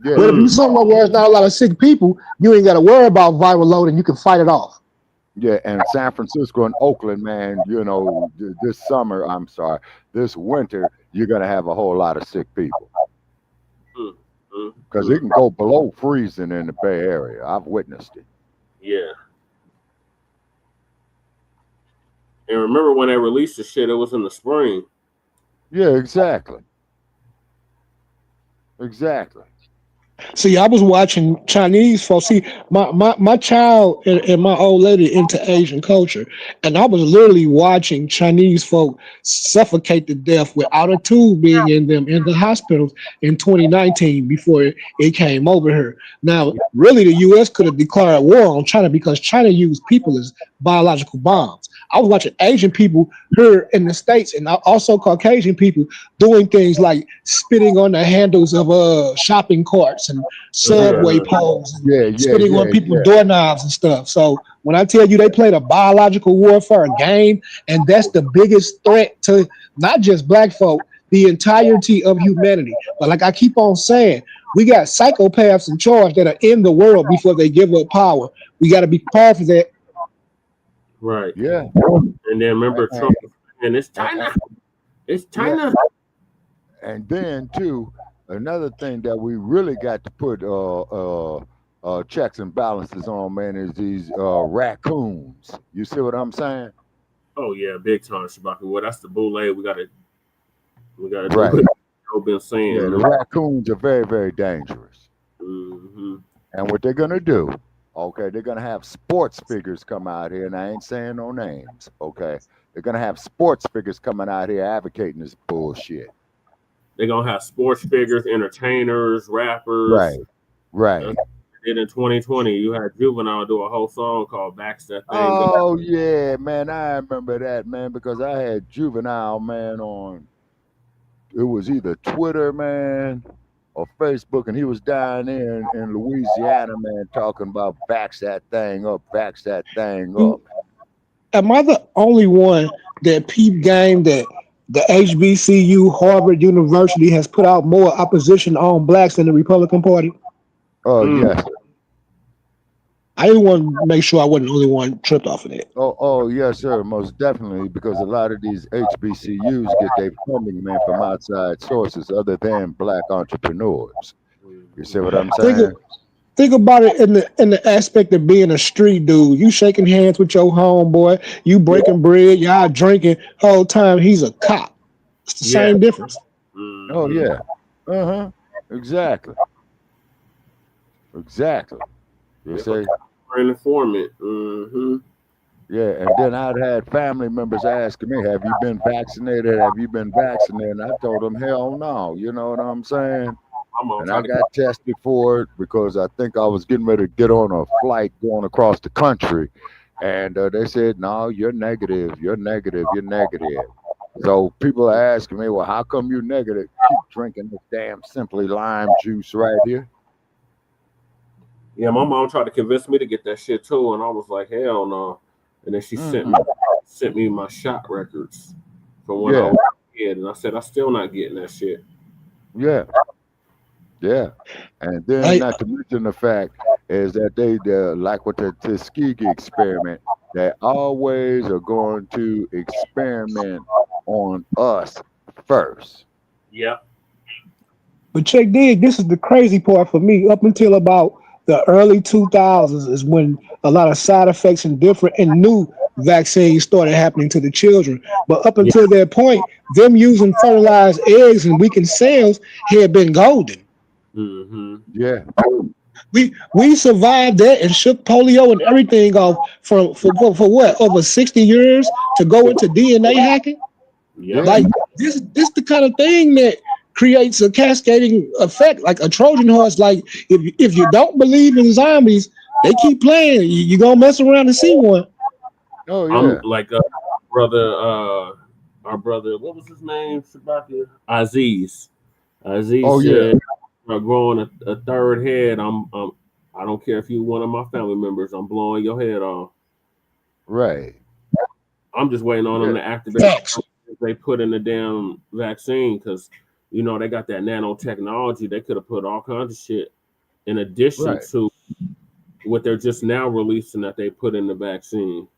Yeah. But if you're somewhere where there's not a lot of sick people, you ain't gotta worry about viral load, and you can fight it off. Yeah, and San Francisco and Oakland, man, you know, this winter, you're gonna have a whole lot of sick people. Because it can go below freezing in the Bay Area. I've witnessed it. Yeah. And remember when they released the shit, it was in the spring. Yeah, exactly. Exactly. See, I was watching Chinese folks. See, my child and my old lady into Asian culture, and I was literally watching Chinese folk suffocate to death without a tube being in them in the hospitals in 2019 before it came over here. Now, really, the U.S. could have declared war on China because China used people as biological bombs. I was watching Asian people here in the States and also Caucasian people doing things like spitting on the handles of shopping carts and subway poles and spitting on people's doorknobs and stuff. So when I tell you they played a biological warfare game, and that's the biggest threat to not just black folk, the entirety of humanity. But like I keep on saying, we got psychopaths in charge that are in the world before they give up power. We got to be prepared for that. Right. Yeah. And then remember Trump, and it's China. It's China. And then too, another thing that we really got to put checks and balances on, man, is these raccoons. You see what I'm saying? Oh yeah, big time, Shabaka. Well, that's the boule. We gotta do right. what I've been saying. Yeah, the raccoons are very, very dangerous. Mm-hmm. And what they're gonna do? Okay, they're gonna have sports figures come out here, and I ain't saying no names. Okay, they're gonna have sports figures coming out here advocating this bullshit. They're gonna have sports figures, entertainers, rappers. Right, right. And in 2020, you had Juvenile do a whole song called "Backs That Thing." Oh yeah, man, I remember that, man, because I had Juvenile, man, on. It was either Twitter, man, or Facebook, and he was down there in Louisiana, man, talking about backs that thing up, backs that thing up. Am I the only one that peep game that the HBCU Harvard University has put out more opposition on blacks than the Republican Party? Oh yes. I didn't want to make sure I wasn't the only one tripped off of that. Oh yes, sir, most definitely, because a lot of these HBCUs get their funding, man, from outside sources other than black entrepreneurs. You see what I'm saying? Think about it in the aspect of being a street dude. You shaking hands with your homeboy, you breaking bread, y'all drinking whole time. He's a cop. It's the same difference. Oh yeah. Exactly. Exactly. You see? An informant. Yeah, and then I'd had family members asking me, "Have you been vaccinated? Have you been vaccinated?" And I told them, "Hell no." You know what I'm saying? And I got tested for it because I think I was getting ready to get on a flight going across the country, and they said, "No, you're negative. You're negative. You're negative." So people are asking me, "Well, how come you're negative?" Keep drinking this damn Simply Lime juice right here. Yeah, my mom tried to convince me to get that shit too, and I was like, hell no. And then she sent me my shot records from when I was a kid, and I said, I'm still not getting that shit. Yeah. Yeah. And then not to mention the fact is that they like with the Tuskegee experiment, they always are going to experiment on us first. Yeah. But check this is the crazy part for me. Up until about the early 2000s is when a lot of side effects and different and new vaccines started happening to the children. But up until that point, them using fertilized eggs and weakened cells had been golden. Yeah. We survived that and shook polio and everything off for what, over 60 years to go into DNA hacking? Yeah. Like this the kind of thing that creates a cascading effect, like a Trojan horse. Like if you don't believe in zombies, they keep playing. You're gonna mess around and see one. Oh yeah. Like our brother, what was his name? Shabaka? Aziz. Aziz said, growing a third head, I don't care if you're one of my family members, I'm blowing your head off. Right. I'm just waiting on them to activate they put in the damn vaccine, because you know they got that nanotechnology. They could have put all kinds of shit in addition to what they're just now releasing that they put in the vaccine.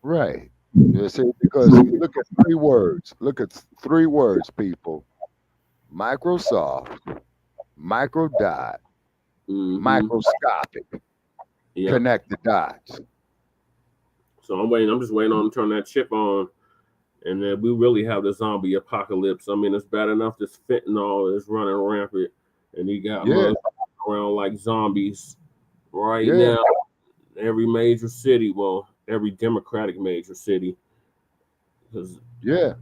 Right. You see, because look at three words. Look at three words, people. Microsoft, microdot, microscopic. Connect the dots. So I'm just waiting on them to turn that chip on, and then we really have the zombie apocalypse. I mean, it's bad enough this fentanyl is running rampant, and you got around like zombies right now. Every major city, well, every Democratic major city, because them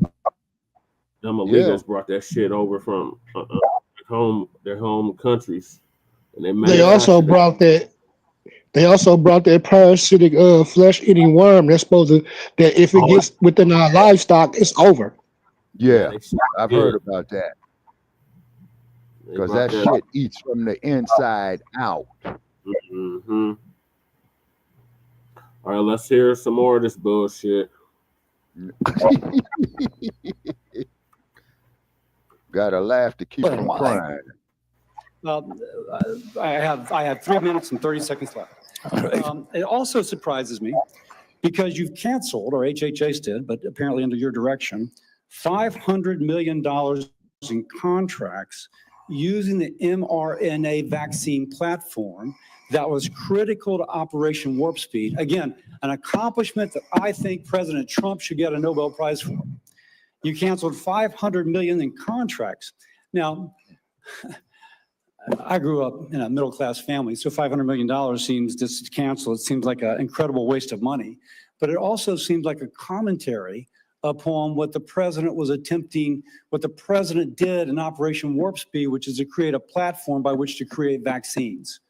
illegals brought that shit over from their home countries, and They also brought that parasitic flesh-eating worm that's supposed to, that if it gets within our livestock, it's over. Yeah, I've heard about that. Because that shit eats from the inside out. All right, let's hear some more of this bullshit. Gotta laugh to keep from crying. I have 3 minutes and 30 seconds left. It also surprises me because you've canceled, or HHS did, but apparently under your direction, $500 million in contracts using the mRNA vaccine platform that was critical to Operation Warp Speed. Again, an accomplishment that I think President Trump should get a Nobel Prize for. You canceled $500 million in contracts. Now, I grew up in a middle-class family, so $500 million seems just to cancel. It seems like an incredible waste of money, but it also seems like a commentary upon what the president was attempting, what the president did in Operation Warp Speed, which is to create a platform by which to create vaccines.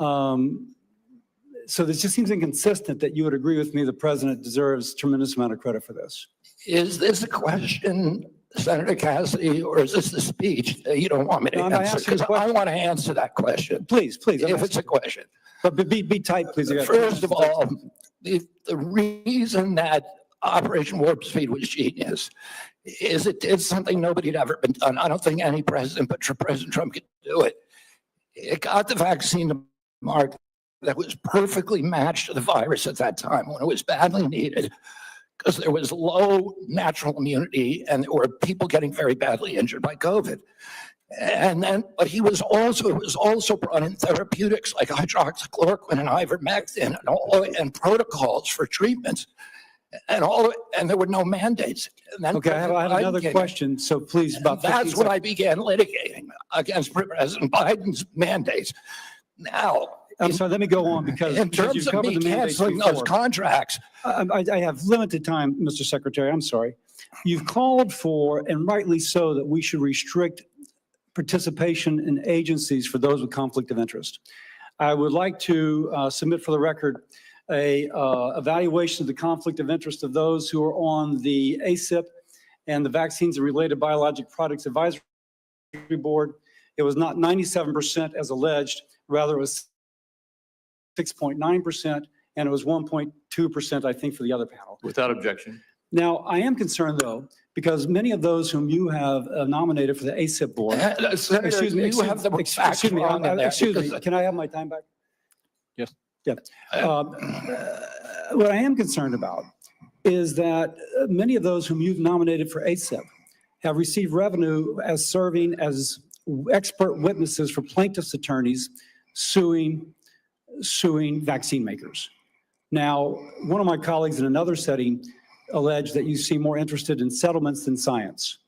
So this just seems inconsistent that you would agree with me the president deserves a tremendous amount of credit for this. Is this a question, Senator Cassidy, or is this the speech that you don't want me to answer? Because I want to answer that question. Please. If it's a question. But be tight, please. First of all, the reason that Operation Warp Speed was genius is it did something nobody had ever been done. I don't think any president, but President Trump could do it. It got the vaccine to market that was perfectly matched to the virus at that time when it was badly needed, because there was low natural immunity and there were people getting very badly injured by COVID. And then, but it was also brought in therapeutics like hydroxychloroquine and ivermectin and protocols for treatments. And there were no mandates. And then Okay, I have another question, so please, about 15 that's when I began litigating against President Biden's mandates. Now, I'm sorry, let me go on because in terms you've of covered me the mandates canceling those before. contracts, I have limited time, Mr. Secretary, I'm sorry. You've called for, and rightly so, that we should restrict participation in agencies for those with conflict of interest. I would like to submit for the record a evaluation of the conflict of interest of those who are on the ACIP and the Vaccines and Related Biologic Products Advisory Board. It was not 97% as alleged, rather it was 6.9%, and it was 1.2%, I think, for the other panel. Without objection. Now, I am concerned, though, because many of those whom you have nominated for the ACIP board. Senator, Excuse me, you have the facts excuse me, wrong in there excuse me, because- can I have my time back? Yes. Yeah. What I am concerned about is that many of those whom you've nominated for ACIP have received revenue as serving as expert witnesses for plaintiffs' attorneys suing vaccine makers. Now, one of my colleagues in another setting alleged that you seem more interested in settlements than science.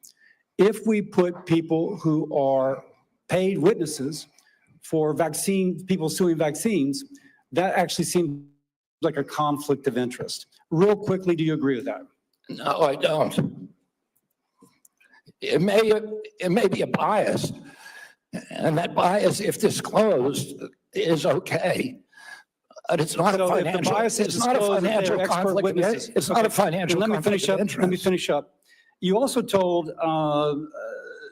If we put people who are paid witnesses for people suing vaccines, that actually seems like a conflict of interest. Real quickly, do you agree with that? No, I don't. It may be a bias, and that bias, if disclosed, is okay. But it's not a financial. It's not a financial conflict of interest. It's not a financial conflict of interest. Let me finish up. You also told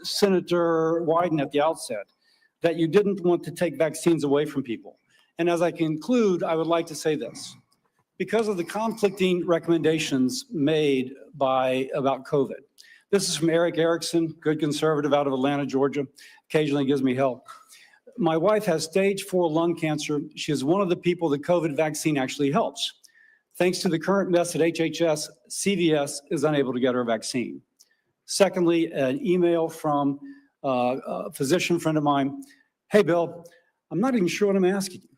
Senator Wyden at the outset that you didn't want to take vaccines away from people. And as I conclude, I would like to say this. Because of the conflicting recommendations made about COVID. This is from Eric Erickson, good conservative out of Atlanta, Georgia, occasionally gives me hell. My wife has stage 4 lung cancer. She is one of the people the COVID vaccine actually helps. Thanks to the current mess at HHS, CVS is unable to get her vaccine. Secondly, an email from a physician friend of mine. Hey, Bill, I'm not even sure what I'm asking you,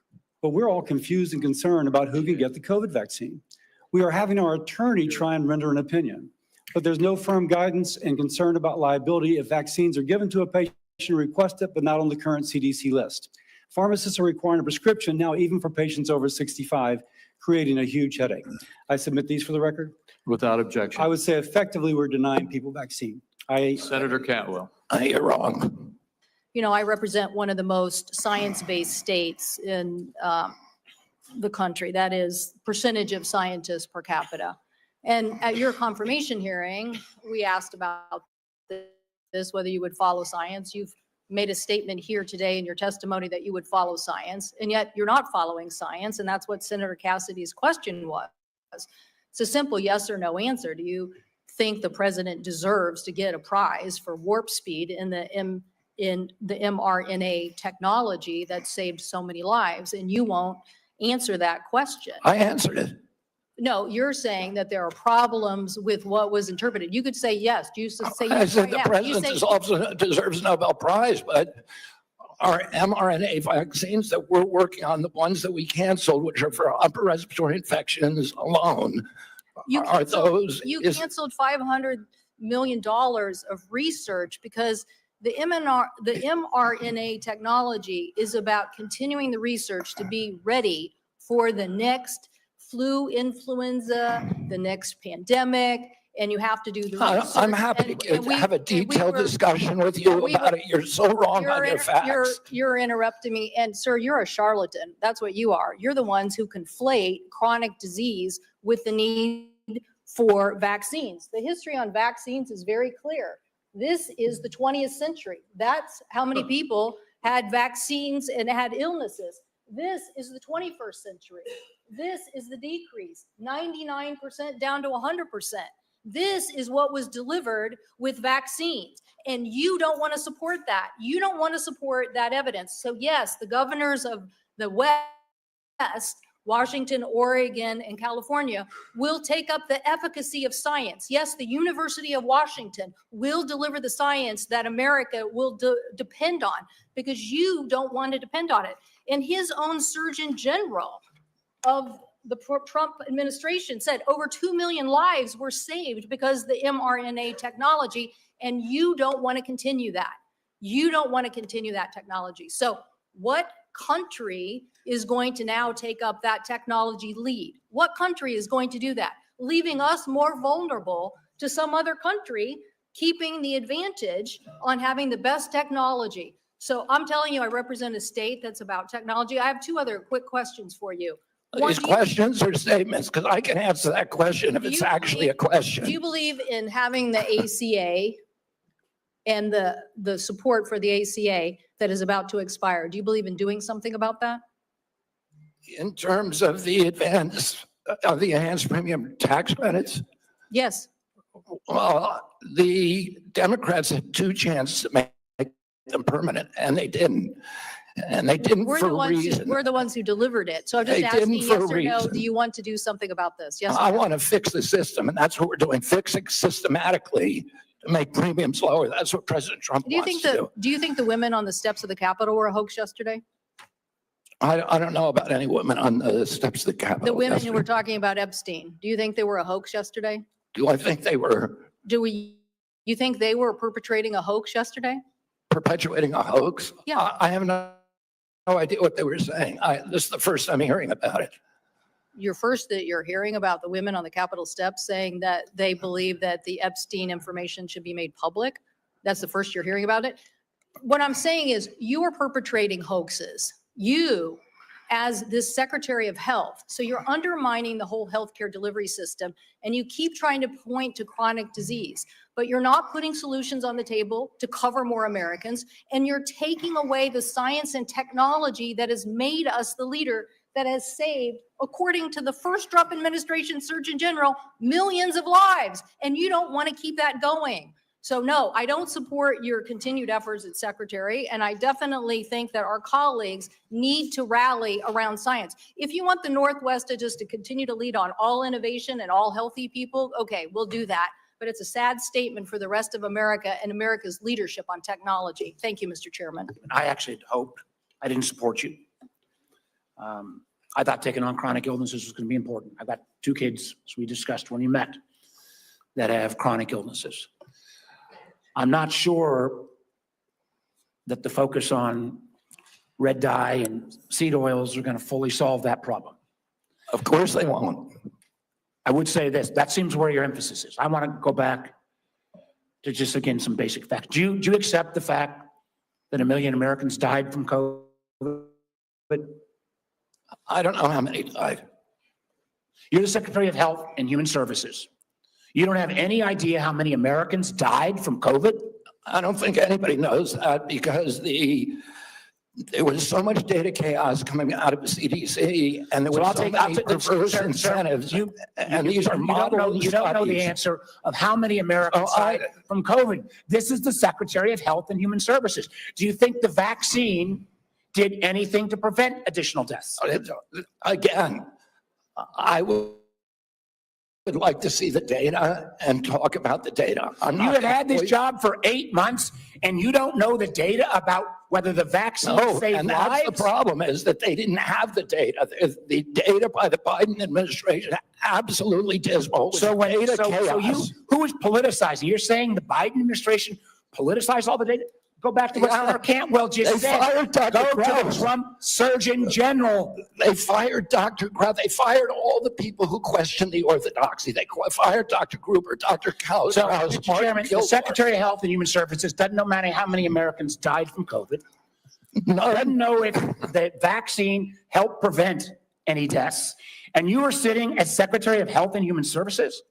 but we're all confused and concerned about who can get the COVID vaccine. We are having our attorney try and render an opinion, but there's no firm guidance and concern about liability if vaccines are given to a patient request it, but not on the current CDC list. Pharmacists are requiring a prescription now even for patients over 65, creating a huge headache. I submit these for the record. Without objection. I would say effectively we're denying people vaccine. Senator Cantwell. You're wrong. You know, I represent one of the most science-based states in the country. That is percentage of scientists per capita. And at your confirmation hearing, we asked about this, whether you would follow science. You've made a statement here today in your testimony that you would follow science, and yet you're not following science, and that's what Senator Cassidy's question was. It's a simple yes or no answer. Do you think the president deserves to get a prize for warp speed in the mRNA technology that saved so many lives? And you won't answer that question. I answered it. No, you're saying that there are problems with what was interpreted. You could say yes. You should say I yes. said the Yeah, you president say- also deserves a Nobel Prize, but our mRNA vaccines that we're working on, the ones that we canceled, which are for upper respiratory infections alone, are those. You canceled $500 million of research because the mRNA technology is about continuing the research to be ready for the next flu, influenza, the next pandemic, and you have to do the research. I'm happy to have a detailed discussion with you about it. You're so wrong on your facts. You're interrupting me. And sir, you're a charlatan. That's what you are. You're the ones who conflate chronic disease with the need for vaccines. The history on vaccines is very clear. This is the 20th century. That's how many people had vaccines and had illnesses. This is the 21st century. This is the decrease, 99% down to 100%. This is what was delivered with vaccines. And you don't want to support that. You don't want to support that evidence. So yes, the governors of the West Washington, Oregon, and California will take up the efficacy of science. Yes, the University of Washington will deliver the science that America will depend on, because you don't want to depend on it. And his own Surgeon General of the Trump administration said over 2 million lives were saved because of the mRNA technology, and you don't want to continue that. You don't want to continue that technology. So what country is going to now take up that technology lead? What country is going to do that? Leaving us more vulnerable to some other country, keeping the advantage on having the best technology. So I'm telling you, I represent a state that's about technology. I have two other quick questions for you. These questions or statements? Because I can answer that question if it's actually a question. Do you believe in having the ACA and the support for the ACA that is about to expire? Do you believe in doing something about that? In terms of the enhanced premium tax credits? Yes. Well, the Democrats had two chances to make them permanent, and they didn't. And they didn't for a reason. We're the ones who delivered it. So I'm just asking, yes or no, do you want to do something about this? Yes or no? I want to fix the system, and that's what we're doing, fixing systematically to make premiums lower. That's what President Trump wants to do. Do you think the women on the steps of the Capitol were a hoax yesterday? I don't know about any women on the steps of the Capitol. The women who were talking about Epstein, do you think they were a hoax yesterday? Do I think they were? You think they were perpetrating a hoax yesterday? Perpetuating a hoax? Yeah. I have no idea what they were saying. This is the first I'm hearing about it. You're hearing about the women on the Capitol steps saying that they believe that the Epstein information should be made public. That's the first you're hearing about it. What I'm saying is you are perpetrating hoaxes. You, as this Secretary of Health, so you're undermining the whole healthcare delivery system, and you keep trying to point to chronic disease, but you're not putting solutions on the table to cover more Americans, and you're taking away the science and technology that has made us the leader that has saved, according to the first Trump administration Surgeon General, millions of lives, and you don't want to keep that going. So no, I don't support your continued efforts as Secretary, and I definitely think that our colleagues need to rally around science. If you want the Northwest to continue to lead on all innovation and all healthy people, okay, we'll do that. But it's a sad statement for the rest of America and America's leadership on technology. Thank you, Mr. Chairman. I actually hoped, I didn't support you. I thought taking on chronic illnesses was going to be important. I've got 2 kids, as we discussed when you met, that have chronic illnesses. I'm not sure that the focus on red dye and seed oils are going to fully solve that problem. Of course they won't. I would say this, that seems where your emphasis is. I want to go back to just, again, some basic facts. Do you accept the fact that 1 million Americans died from COVID? I don't know how many died. You're the Secretary of Health and Human Services. You don't have any idea how many Americans died from COVID? I don't think anybody knows that because there was so much data chaos coming out of the CDC, and there was so many perverse incentives. And these are modeled. You don't know the answer of how many Americans died from COVID. This is the Secretary of Health and Human Services. Do you think the vaccine did anything to prevent additional deaths? Again, I would like to see the data and talk about the data. You have had this job for 8 months and you don't know the data about whether the vaccine saved and lives? that's the problem, is that they didn't have the data. The data by the Biden administration, absolutely dismal. So who is politicizing? You're saying the Biden administration politicized all the data? Go back to what Senator Cantwell just said. Fired Dr. Go to the Trump Surgeon General. They fired Dr. Krauss. They fired all the people who questioned the orthodoxy. They fired Dr. Gruber, Dr. Krauss. So, Mr. Chairman, the Secretary of Health and Human Services doesn't know how many Americans died from COVID. Doesn't know if the vaccine helped prevent any deaths. And you are sitting as Secretary of Health and Human Services?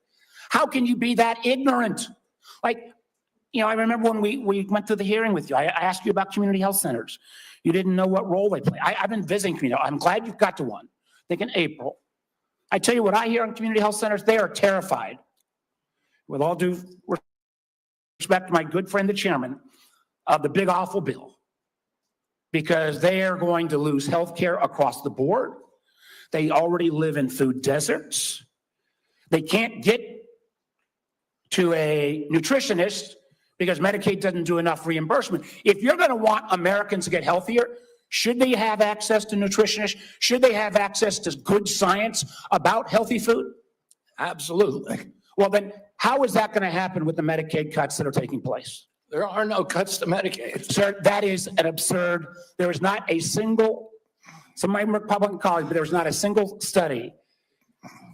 How can you be that ignorant? I remember when we went through the hearing with you, I asked you about community health centers. You didn't know what role they play. I've been visiting community. I'm glad you've got to one. I think in April. I tell you what I hear on community health centers, they are terrified. With all due respect to my good friend, the chairman, of the big awful bill. Because they are going to lose health care across the board. They already live in food deserts. They can't get to a nutritionist because Medicaid doesn't do enough reimbursement. If you're going to want Americans to get healthier, should they have access to nutritionists? Should they have access to good science about healthy food? Absolutely. Well, then how is that going to happen with the Medicaid cuts that are taking place? There are no cuts to Medicaid. Sir, that is an absurd. There is not a single, some of my Republican colleagues, but there's not a single study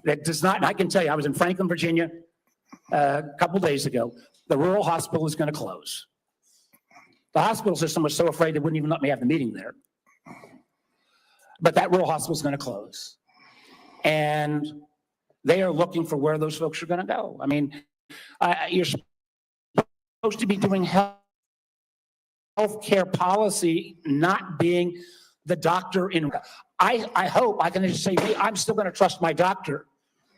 that does not, and I can tell you, I was in Franklin, Virginia a couple days ago. The rural hospital is going to close. The hospital system was so afraid they wouldn't even let me have the meeting there. But that rural hospital is going to close. And they are looking for where those folks are going to go. I mean, you're supposed to be doing healthcare policy, not being the doctor in. I hope I can just say, hey, I'm still going to trust my doctor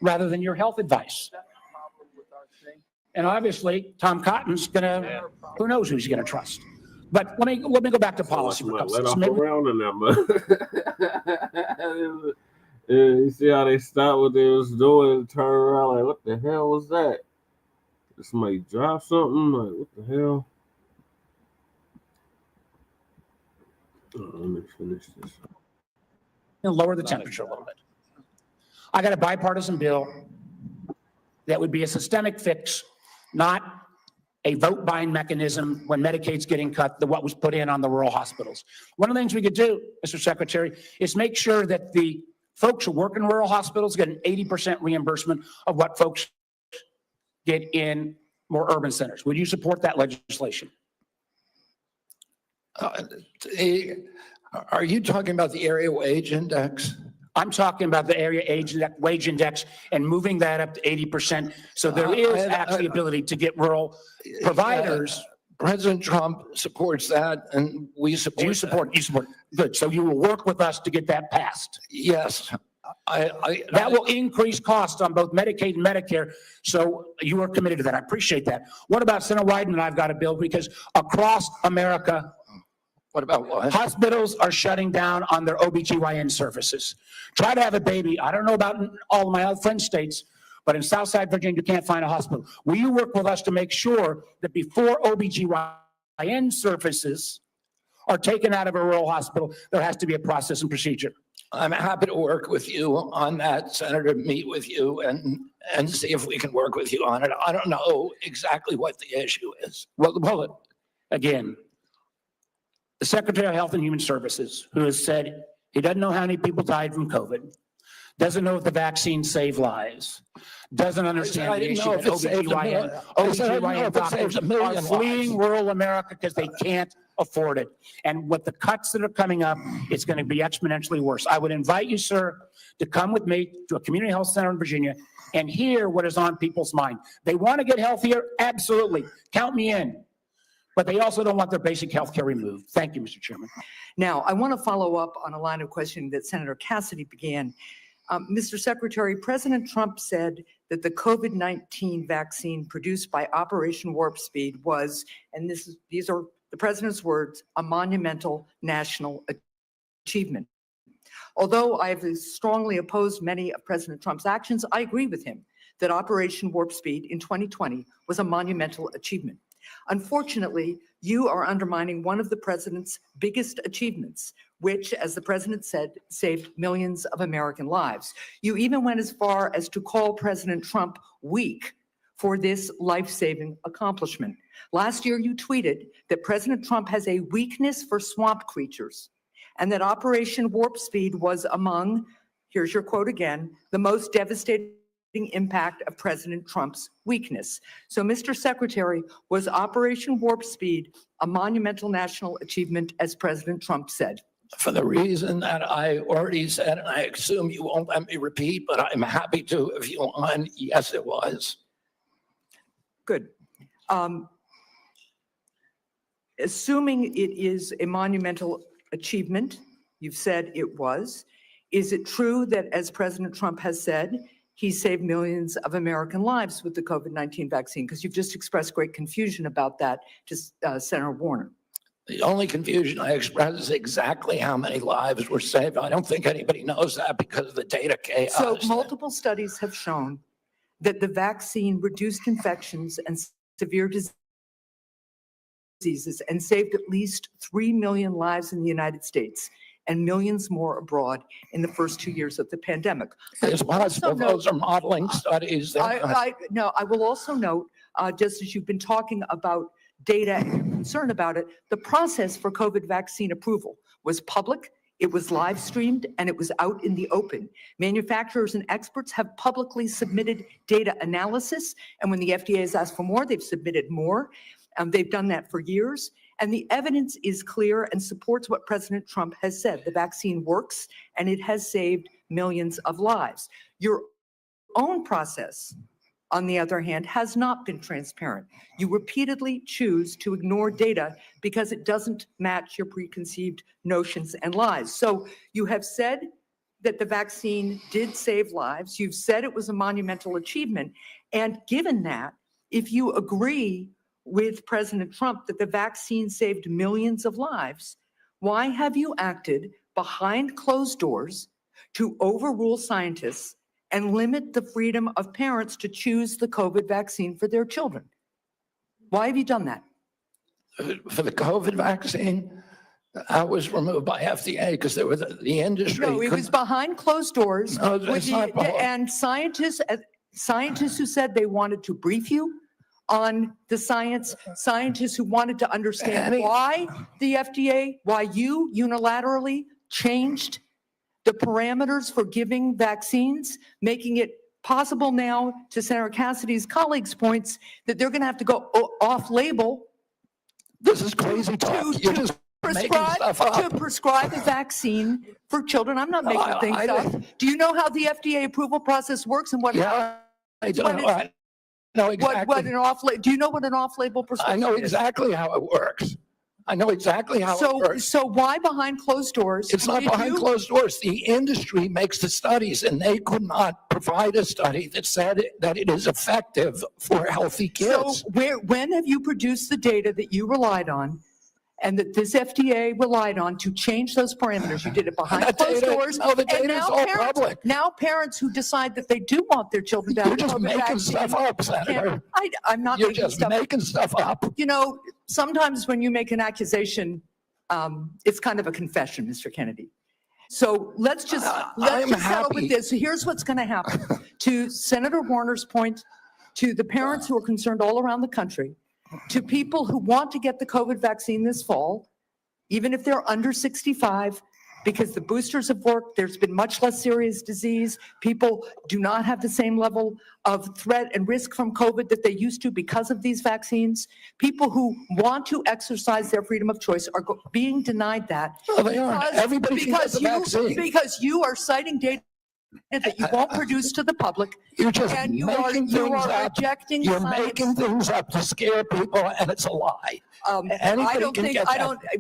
rather than your health advice. And obviously, Tom Cotton's going to, who knows who he's going to trust. But let me go back to policy. Let off around in that mud. You see how they stopped what they was doing and turn around like, what the hell was that? Did somebody drop something? Like, what the hell? Oh, let me finish this. Lower the temperature a little bit. I got a bipartisan bill that would be a systemic fix, not a vote buying mechanism when Medicaid's getting cut, what was put in on the rural hospitals. One of the things we could do, Mr. Secretary, is make sure that the folks who work in rural hospitals get an 80% reimbursement of what folks get in more urban centers. Would you support that legislation? Are you talking about the area wage index? I'm talking about the area wage index and moving that up to 80%. So there is actually ability to get rural providers. President Trump supports that, and we support. Do you support? You support. Good. So you will work with us to get that passed. Yes. That will increase costs on both Medicaid and Medicare. So you are committed to that. I appreciate that. What about Senator Wyden and I've got a bill because across America, what about what? Hospitals are shutting down on their OBGYN services. Try to have a baby. I don't know about all of my other friend states, but in Southside Virginia, you can't find a hospital. Will you work with us to make sure that before OBGYN services are taken out of a rural hospital, there has to be a process and procedure? I'm happy to work with you on that, Senator, meet with you and see if we can work with you on it. I don't know exactly what the issue is. Well, again, the Secretary of Health and Human Services, who has said he doesn't know how many people died from COVID, doesn't know if the vaccine saved lives, doesn't understand the issue that OBGYN doctors are fleeing rural America because they can't afford it. And with the cuts that are coming up, it's going to be exponentially worse. I would invite you, sir, to come with me to a community health center in Virginia and hear what is on people's mind. They want to get healthier? Absolutely. Count me in. But they also don't want their basic health care removed. Thank you, Mr. Chairman. Now, I want to follow up on a line of questioning that Senator Cassidy began. Mr. Secretary, President Trump said that the COVID-19 vaccine produced by Operation Warp Speed was, and these are the president's words, a monumental national achievement. Although I have strongly opposed many of President Trump's actions, I agree with him that Operation Warp Speed in 2020 was a monumental achievement. Unfortunately, you are undermining one of the president's biggest achievements, which, as the president said, saved millions of American lives. You even went as far as to call President Trump weak for this life-saving accomplishment. Last year, you tweeted that President Trump has a weakness for swamp creatures and that Operation Warp Speed was among, here's your quote again, the most devastating impact of President Trump's weakness. So, Mr. Secretary, was Operation Warp Speed a monumental national achievement, as President Trump said? For the reason that I already said, and I assume you won't let me repeat, but I'm happy to if you want. Yes, it was. Good. Assuming it is a monumental achievement, you've said it was, is it true that, as President Trump has said, he saved millions of American lives with the COVID-19 vaccine? Because you've just expressed great confusion about that to Senator Warner. The only confusion I express is exactly how many lives were saved. I don't think anybody knows that because of the data chaos. So multiple studies have shown that the vaccine reduced infections and severe diseases and saved at least 3 million lives in the United States and millions more abroad in the first 2 years of the pandemic. It's possible those are modeling studies. No, I will also note, just as you've been talking about data and you're concerned about it, the process for COVID vaccine approval was public, it was live streamed, and it was out in the open. Manufacturers and experts have publicly submitted data analysis, and when the FDA has asked for more, they've submitted more. They've done that for years, and the evidence is clear and supports what President Trump has said. The vaccine works, and it has saved millions of lives. Your own process, on the other hand, has not been transparent. You repeatedly choose to ignore data because it doesn't match your preconceived notions and lies. So you have said that the vaccine did save lives. You've said it was a monumental achievement. And given that, if you agree with President Trump that the vaccine saved millions of lives, why have you acted behind closed doors to overrule scientists and limit the freedom of parents to choose the COVID vaccine for their children? Why have you done that? For the COVID vaccine, I was removed by FDA because there was the industry. No, it was behind closed doors. No, it's not behind. And scientists who said they wanted to brief you on the science, scientists who wanted to understand why the FDA, why you unilaterally changed the parameters for giving vaccines, making it possible now, to Senator Cassidy's colleagues' points, that they're going to have to go off-label. This is crazy talk. You're just making stuff up. To prescribe a vaccine for children. I'm not making things up. Do you know how the FDA approval process works and what? Yeah, I do. I know exactly. What an off-label? Do you know what an off-label prescription is? I know exactly how it works. I know exactly how it works. So why behind closed doors? It's not behind closed doors. The industry makes the studies, and they could not provide a study that said that it is effective for healthy kids. So when have you produced the data that you relied on and that this FDA relied on to change those parameters? You did it behind closed doors. No, the data is all public. Now parents who decide that they do want their children to have You're just making stuff up, Senator. I'm not You're just making stuff up. You know, sometimes when you make an accusation, it's kind of a confession, Mr. Kennedy. So let's just settle with this. So here's what's going to happen. To Senator Warner's point, to the parents who are concerned all around the country, to people who want to get the COVID vaccine this fall, even if they're under 65, because the boosters have worked, there's been much less serious disease. People do not have the same level of threat and risk from COVID that they used to because of these vaccines. People who want to exercise their freedom of choice are being denied that. No, they aren't. Everybody can get the vaccine. Because you are citing data that you won't produce to the public. You're just making things up. Rejecting You're science. making things up to scare people, and it's a lie.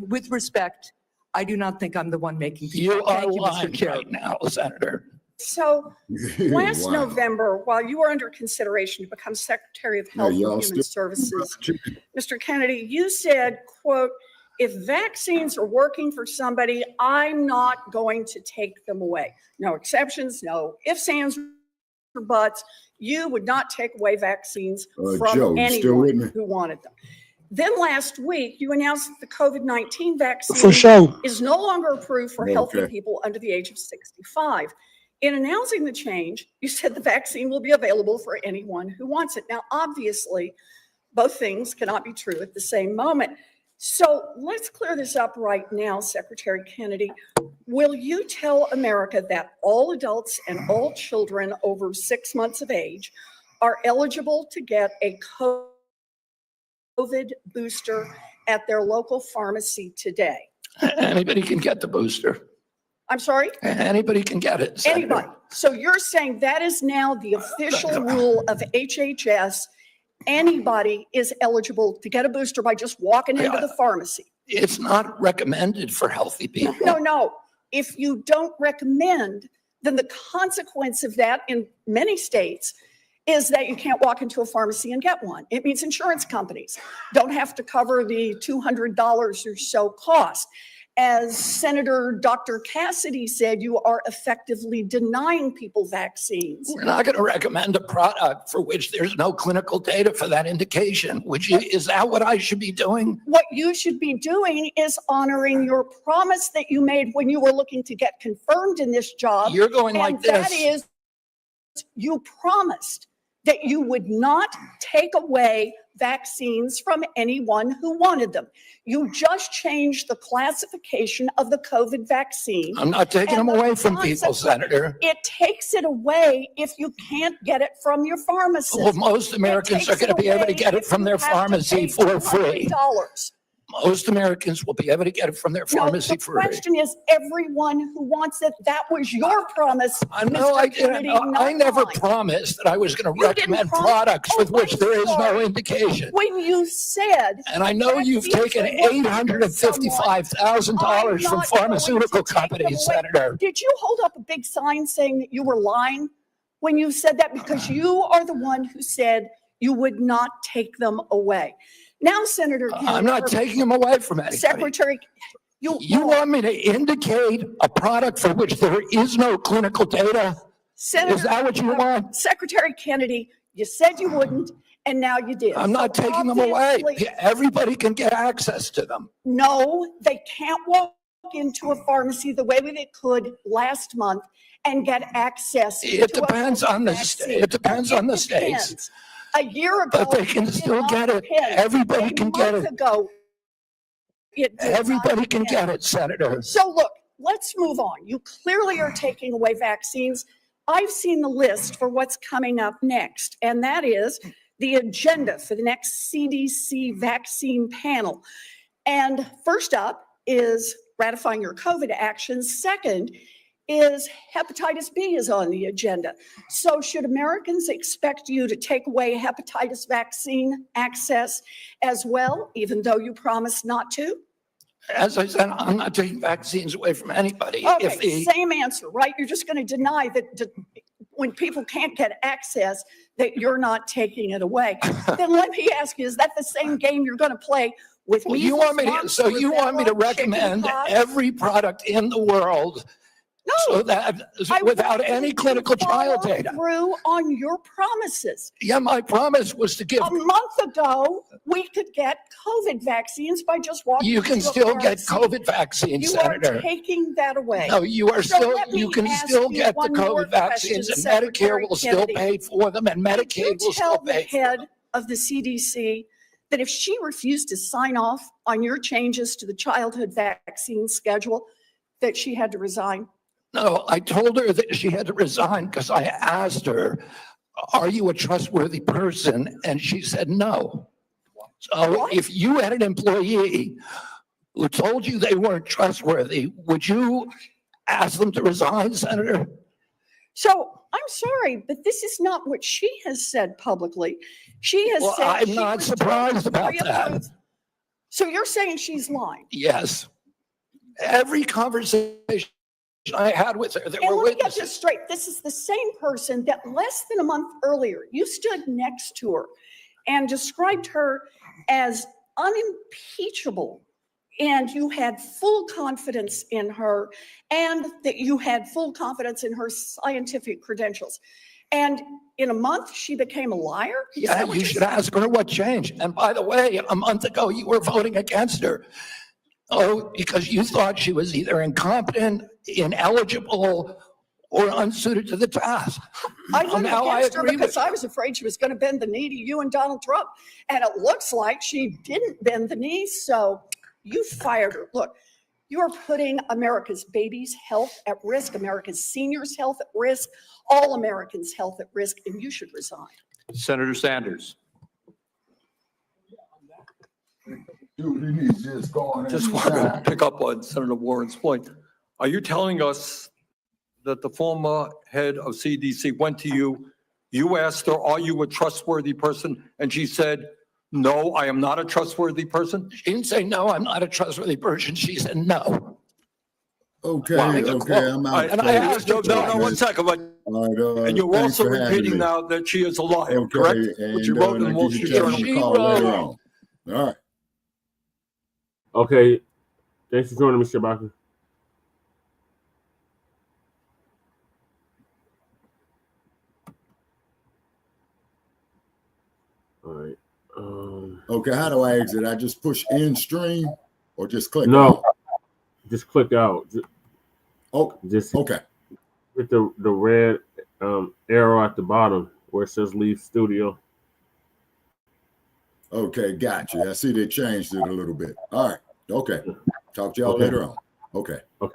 With respect, I do not think I'm the one making things You up. are Thank you, lying Mr. Chair. right now, Senator. So last Wow. November, while you were under consideration to become Secretary of Health and y'all Human still- Services, Mr. Kennedy, you said, quote, "If vaccines are working for somebody, I'm not going to take them away." No exceptions, no ifs, ands, or buts. You would not take away vaccines Joe, from you still with me? anyone who wanted them. Then last week, you announced that the COVID-19 vaccine For sure. is no longer approved for healthy Okay. people under the age of 65. In announcing the change, you said the vaccine will be available for anyone who wants it. Now, obviously, both things cannot be true at the same moment. So let's clear this up right now, Secretary Kennedy. Will you tell America that all adults and all children over 6 months of age are eligible to get a COVID booster at their local pharmacy today? Anybody can get the booster. I'm sorry? Anybody can get it, Senator. Anybody. So you're saying that is now the official rule of HHS. Anybody is eligible to get a booster by just walking into the pharmacy. It's not recommended for healthy people. No. If you don't recommend, then the consequence of that in many states is that you can't walk into a pharmacy and get one. It means insurance companies don't have to cover the $200 or so cost. As Senator Dr. Cassidy said, you are effectively denying people vaccines. We're not going to recommend a product for which there's no clinical data for that indication. Is that what I should be doing? What you should be doing is honoring your promise that you made when you were looking to get confirmed in this job. You're going like and that this. is, you promised that you would not take away vaccines from anyone who wanted them. You just changed the classification of the COVID vaccine. I'm not taking them away from people, Senator. It takes it away if you can't get it from your pharmacist. Well, most Americans are going to be able to get it from their pharmacy for free. Most Americans will be able to get it from their pharmacy for free. The question is, everyone who wants it, that was your promise. I know I didn't. I never promised that I was going to recommend products with which there is no indication. When you said. And I know you've taken $855,000 from pharmaceutical companies, Senator. Did you hold up a big sign saying that you were lying when you said that? Because you are the one who said you would not take them away. Now, Senator Kennedy, I'm not taking them away from anybody. Secretary, you want me to indicate a product for which there is no clinical data? Senator, is that what you want? Secretary Kennedy, you said you wouldn't, and now you did. I'm not taking them away. Everybody can get access to them. No, they can't walk into a pharmacy the way they could last month and get access. It depends on the state. It depends on the states. A year ago, but they can still get it. Everybody can get it. Everybody can get it, Senator. So look, let's move on. You clearly are taking away vaccines. I've seen the list for what's coming up next, and that is the agenda for the next CDC vaccine panel. And first up is ratifying your COVID actions. Second is hepatitis B is on the agenda. So should Americans expect you to take away hepatitis vaccine access as well, even though you promised not to? As I said, I'm not taking vaccines away from anybody. Okay, same answer, right? You're just going to deny that when people can't get access, that you're not taking it away. Then let me ask you, is that the same game you're going to play with me? You want me to recommend every product in the world? No, so that without any clinical trial data. Through on your promises. Yeah, my promise was to give. A month ago, we could get COVID vaccines by just walking. You can still get COVID vaccines, Senator. You are taking that away. No, you are still. You can still get the COVID vaccines, and Medicare will still pay for them, and Medicaid will still pay. Tell the head of the CDC that if she refused to sign off on your changes to the childhood vaccine schedule, that she had to resign. No, I told her that she had to resign because I asked her, are you a trustworthy person? And she said no. So if you had an employee who told you they weren't trustworthy, would you ask them to resign, Senator? So I'm sorry, but this is not what she has said publicly. She has said. I'm not surprised about that. So you're saying she's lying? Yes. Every conversation I had with her, there were let me get witnesses. this straight. This is the same person that less than a month earlier, you stood next to her and described her as unimpeachable. And you had full confidence in her, and that you had full confidence in her scientific credentials. And in a month, she became a liar? Yeah, you should ask her what changed. And by the way, a month ago, you were voting against her. Oh, because you thought she was either incompetent, ineligible, or unsuited to the task. I voted against her because I was afraid she was going to bend the knee to you and Donald Trump. And it looks like she didn't bend the knee, so you fired her. Look, you are putting America's babies' health at risk, America's seniors' health at risk, all Americans' health at risk, and you should resign. Senator Sanders. Just want to pick up on Senator Warren's point. Are you telling us that the former head of CDC went to you, you asked her, are you a trustworthy person? And she said, no, I am not a trustworthy person? She didn't say, no, I'm not a trustworthy person. She said, no. Okay, Wow. okay, I'm out. And I folks. asked you, no, 1 second, but, All right, and you're thanks also for having repeating me. now that she is a liar, Okay, correct? Which you and wrote in the I'll Wall give you Street time Journal. to call later on. All right. Okay. Thanks for joining me, Shabaka. All right. Okay, how do I exit? I just push end stream or just click No, out? just click out. Just okay. Hit the red arrow at the bottom where it says leave studio. Okay, got you. I see they changed it a little bit. All right. Okay. Talk to y'all Okay. later on. Okay. Okay.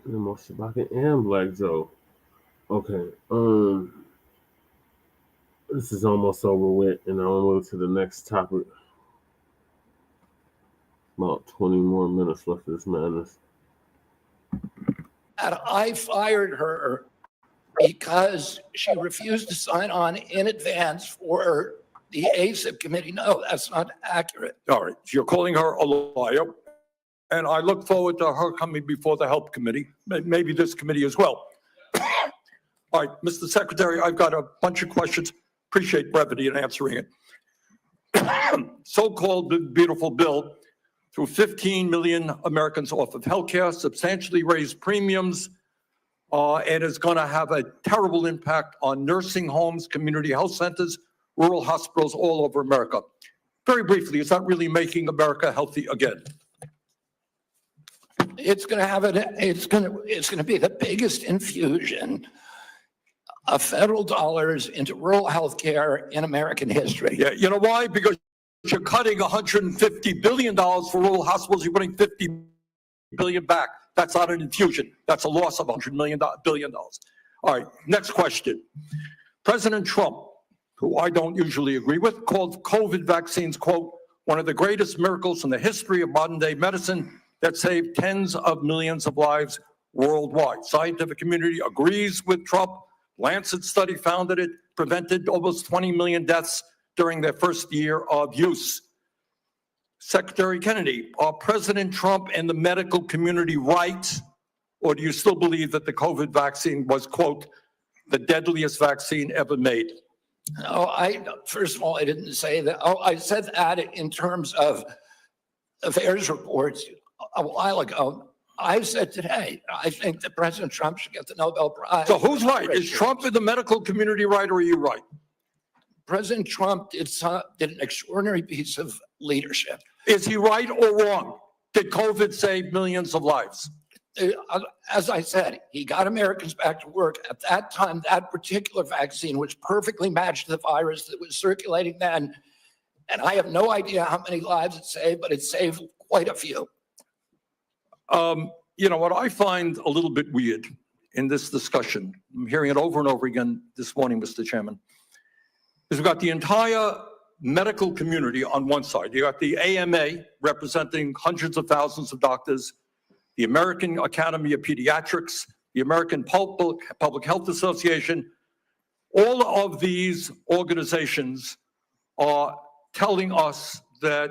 And more Shabaka and Black Joe. Okay. This is almost over with, and I'll move to the next topic. About 20 more minutes left of this madness. And I fired her because she refused to sign on in advance for the ASIP committee. No, that's not accurate. All right, so you're calling her a liar, and I look forward to her coming before the Health Committee, maybe this committee as well. All right, Mr. Secretary, I've got a bunch of questions. Appreciate brevity in answering it. So-called beautiful bill threw 15 million Americans off of healthcare, substantially raised premiums, and is going to have a terrible impact on nursing homes, community health centers, rural hospitals all over America. Very briefly, is that really making America healthy again? It's going to have it's going to be the biggest infusion of federal dollars into rural health care in American history. Yeah, you know why? Because you're cutting $150 billion for rural hospitals. You're putting $50 billion back. That's not an infusion. That's a loss of $100 billion. All right, next question. President Trump, who I don't usually agree with, called COVID vaccines, quote, one of the greatest miracles in the history of modern day medicine that saved tens of millions of lives worldwide. Scientific community agrees with Trump. Lancet study found that it prevented almost 20 million deaths during their first year of use. Secretary Kennedy, are President Trump and the medical community right, or do you still believe that the COVID vaccine was, quote, the deadliest vaccine ever made? No, first of all, I didn't say that. Oh, I said that in terms of affairs reports a while ago. I said today, I think that President Trump should get the Nobel Prize. So who's right? Is Trump in the medical community right, or are you right? President Trump did an extraordinary piece of leadership. Is he right or wrong? Did COVID save millions of lives? As I said, he got Americans back to work. At that time, that particular vaccine, which perfectly matched the virus that was circulating then, and I have no idea how many lives it saved, but it saved quite a few. You know, what I find a little bit weird in this discussion, I'm hearing it over and over again this morning, Mr. Chairman, is we've got the entire medical community on one side. You got the AMA representing hundreds of thousands of doctors, the American Academy of Pediatrics, the American Public Health Association. All of these organizations are telling us that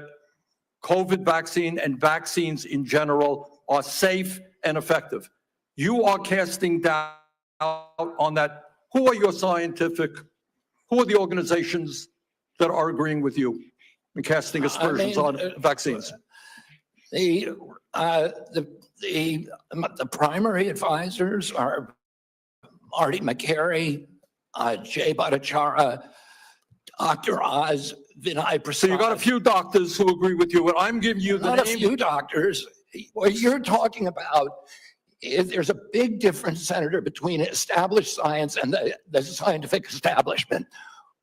COVID vaccine and vaccines in general are safe and effective. You are casting doubt on that. Who are your who are the organizations that are agreeing with you and casting aspersions on vaccines? The primary advisors are Marty McCary, Jay Bhattacharya, Dr. Oz, Vinay Prasad. So you got a few doctors who agree with you, and I'm giving you the Not a few doctors. What you're talking about is there's a big difference, Senator, between established science and the scientific establishment,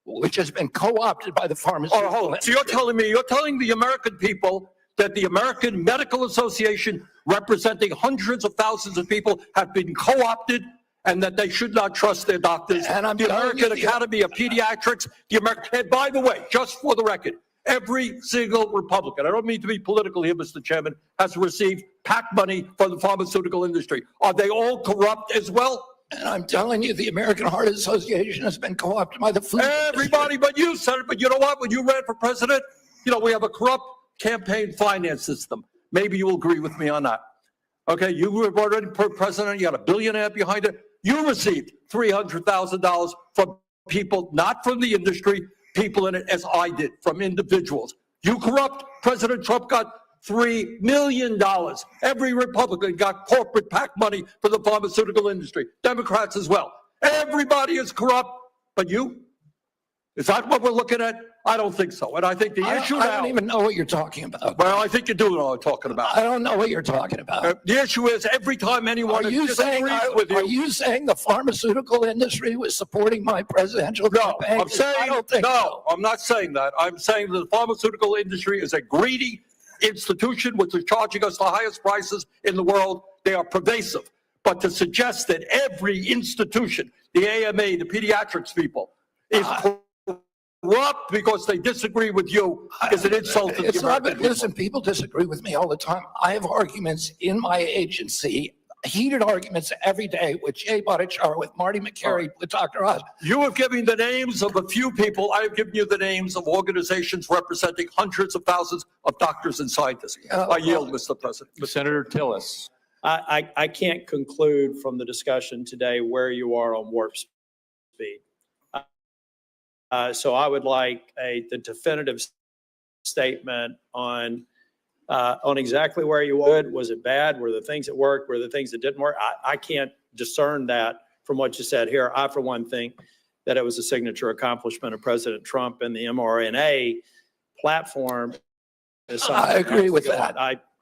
which has been co-opted by the pharmaceutical industry. So you're telling the American people that the American Medical Association, representing hundreds of thousands of people, have been co-opted and that they should not trust their doctors. And the American Academy of Pediatrics, and by the way, just for the record, every single Republican, I don't mean to be political here, Mr. Chairman, has received PAC money from the pharmaceutical industry. Are they all corrupt as well? And I'm telling you, the American Heart Association has been co-opted by the food Everybody but you, Senator. But you know what? When you ran for president, you know, we have a corrupt campaign finance system. Maybe you'll agree with me on that. Okay, you were already president, you got a billionaire behind it. You received $300,000 from people, not from the industry, people in it, as I did, from individuals. You corrupt. President Trump got $3 million. Every Republican got corporate PAC money for the pharmaceutical industry. Democrats as well. Everybody is corrupt, but you? Is that what we're looking at? I don't think so. And I think the issue now— I don't even know what you're talking about. Well, I think you do know what I'm talking about. I don't know what you're talking about. The issue is every time anyone disagrees with you— Are you saying the pharmaceutical industry was supporting my presidential campaign? I'm saying, I don't think so. I'm not saying that. I'm saying that the pharmaceutical industry is a greedy institution which is charging us the highest prices in the world. They are pervasive. But to suggest that every institution, the AMA, the pediatrics people, is corrupt because they disagree with you is an insult to the It's not American that, listen, people disagree with me all the time. I have arguments in my agency, heated arguments every day with Jay Bhattacharya, with Marty McCary, with Dr. Oz. You have given the names of a few people. I have given you the names of organizations representing hundreds of thousands of doctors and scientists. I yield, Mr. President. Senator Tillis. I can't conclude from the discussion today where you are on warp speed. So I would like the definitive statement on exactly where you would. Was it bad? Were the things that worked? Were the things that didn't work? I can't discern that from what you said here. I, for one, think that it was a signature accomplishment of President Trump, and the mRNA platform is something. I agree with that.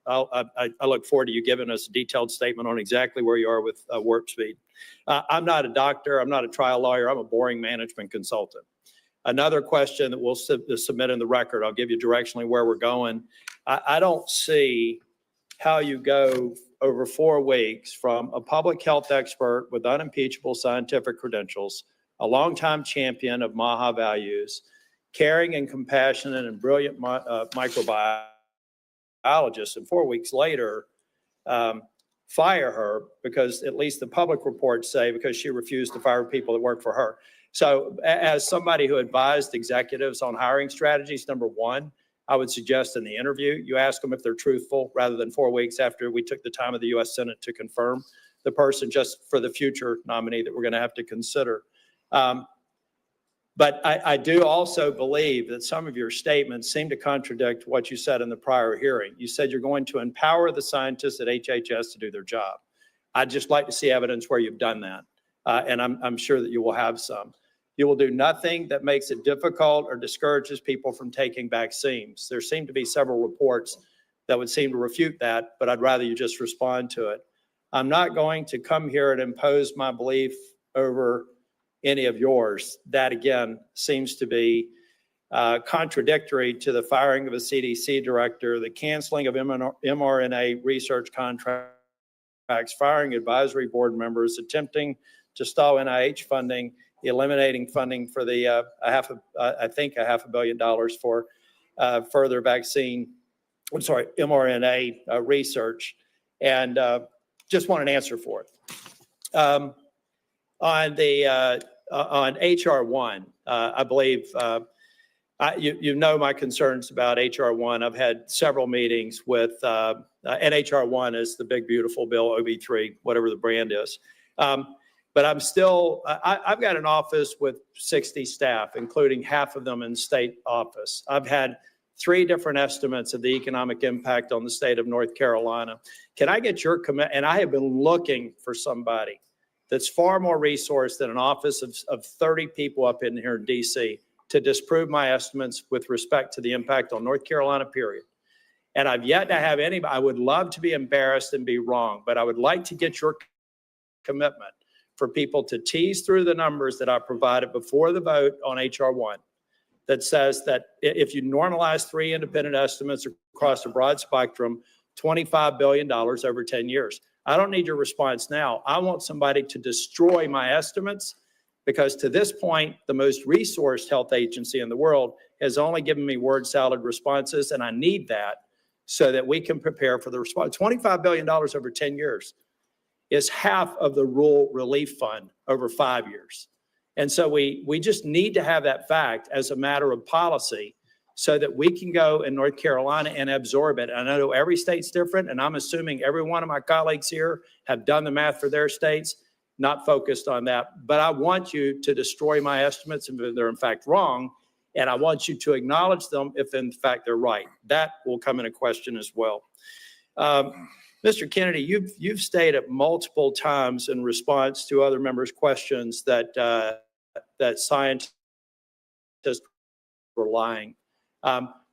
I look forward to you giving us a detailed statement on exactly where you are with warp speed. I'm not a doctor. I'm not a trial lawyer. I'm a boring management consultant. Another question that we'll submit in the record, I'll give you directionally where we're going. I don't see how you go over 4 weeks from a public health expert with unimpeachable scientific credentials, a longtime champion of MAHA values, caring and compassionate and brilliant microbiologist, and 4 weeks later, fire her because at least the public reports say because she refused to fire people that work for her. So as somebody who advised executives on hiring strategies, number one, I would suggest in the interview, you ask them if they're truthful rather than 4 weeks after we took the time of the U.S. Senate to confirm the person, just for the future nominee that we're going to have to consider. But I do also believe that some of your statements seem to contradict what you said in the prior hearing. You said you're going to empower the scientists at HHS to do their job. I'd just like to see evidence where you've done that. And I'm sure that you will have some. You will do nothing that makes it difficult or discourages people from taking vaccines. There seem to be several reports that would seem to refute that, but I'd rather you just respond to it. I'm not going to come here and impose my belief over any of yours. That, again, seems to be contradictory to the firing of a CDC director, the canceling of mRNA research contracts, firing advisory board members, attempting to stall NIH funding, eliminating funding for the I think $500 million for further mRNA research, and just want an answer for it. On HR1, I believe you know my concerns about HR1. I've had several meetings with, and HR1 is the big beautiful bill, OB3, whatever the brand is. But I'm still, I've got an office with 60 staff, including half of them in state office. I've had 3 different estimates of the economic impact on the state of North Carolina. Can I get your commitment? And I have been looking for somebody that's far more resourced than an office of 30 people up in here in DC to disprove my estimates with respect to the impact on North Carolina, period. And I've yet to have anybody. I would love to be embarrassed and be wrong, but I would like to get your commitment for people to tease through the numbers that I provided before the vote on HR1 that says that if you normalize 3 independent estimates across a broad spectrum, $25 billion over 10 years. I don't need your response now. I want somebody to destroy my estimates, because to this point, the most resourced health agency in the world has only given me word salad responses, and I need that so that we can prepare for the response. $25 billion over 10 years is half of the rural relief fund over 5 years. And so we just need to have that fact as a matter of policy so that we can go in North Carolina and absorb it. And I know every state's different, and I'm assuming every one of my colleagues here have done the math for their states, not focused on that. But I want you to destroy my estimates if they're in fact wrong, and I want you to acknowledge them if in fact they're right. That will come into question as well. Mr. Kennedy, you've stated multiple times in response to other members' questions that that scientists were lying.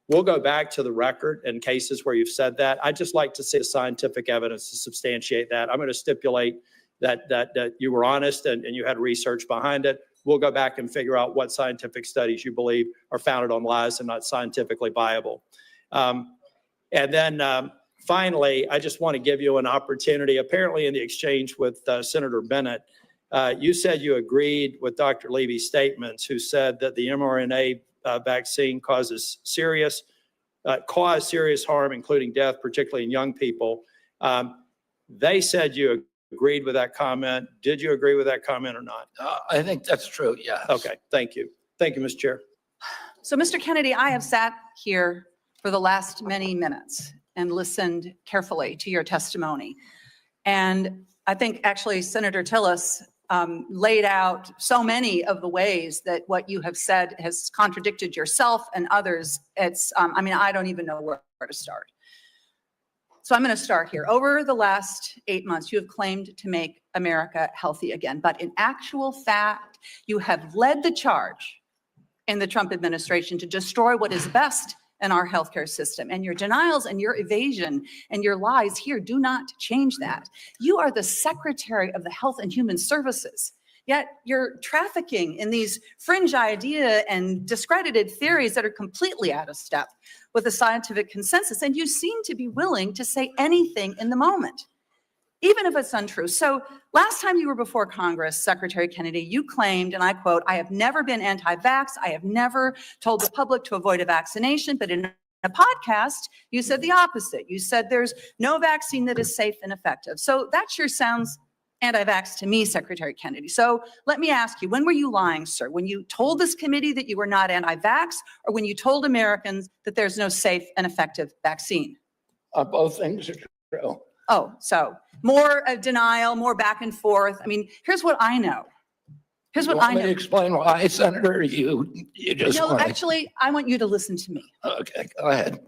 We'll go back to the record in cases where you've said that. I'd just like to see the scientific evidence to substantiate that. I'm going to stipulate that you were honest and you had research behind it. We'll go back and figure out what scientific studies you believe are founded on lies and not scientifically viable. And then finally, I just want to give you an opportunity. Apparently in the exchange with Senator Bennett, you said you agreed with Dr. Levy's statements, who said that the mRNA vaccine caused serious harm, including death, particularly in young people. They said you agreed with that comment. Did you agree with that comment or not? I think that's true, yes. Okay, thank you. Thank you, Mr. Chair. So, Mr. Kennedy, I have sat here for the last many minutes and listened carefully to your testimony. And I think actually Senator Tillis laid out so many of the ways that what you have said has contradicted yourself and others. It's, I mean, I don't even know where to start. So I'm going to start here. Over the last 8 months, you have claimed to make America healthy again, but in actual fact, you have led the charge in the Trump administration to destroy what is best in our healthcare system. And your denials and your evasion and your lies here do not change that. You are the Secretary of the Health and Human Services, yet you're trafficking in these fringe idea and discredited theories that are completely out of step with the scientific consensus. And you seem to be willing to say anything in the moment, even if it's untrue. So last time you were before Congress, Secretary Kennedy, you claimed, and I quote, "I have never been anti-vax. I have never told the public to avoid a vaccination." But in a podcast, you said the opposite. You said there's no vaccine that is safe and effective. So that sure sounds anti-vax to me, Secretary Kennedy. So let me ask you, when were you lying, sir? When you told this committee that you were not anti-vax, or when you told Americans that there's no safe and effective vaccine? Both things are true. Oh, so more denial, more back and forth. I mean, here's what I know. Here's what I know. Explain why, Senator, you just No, want actually, I want you to listen to me. Okay, go ahead.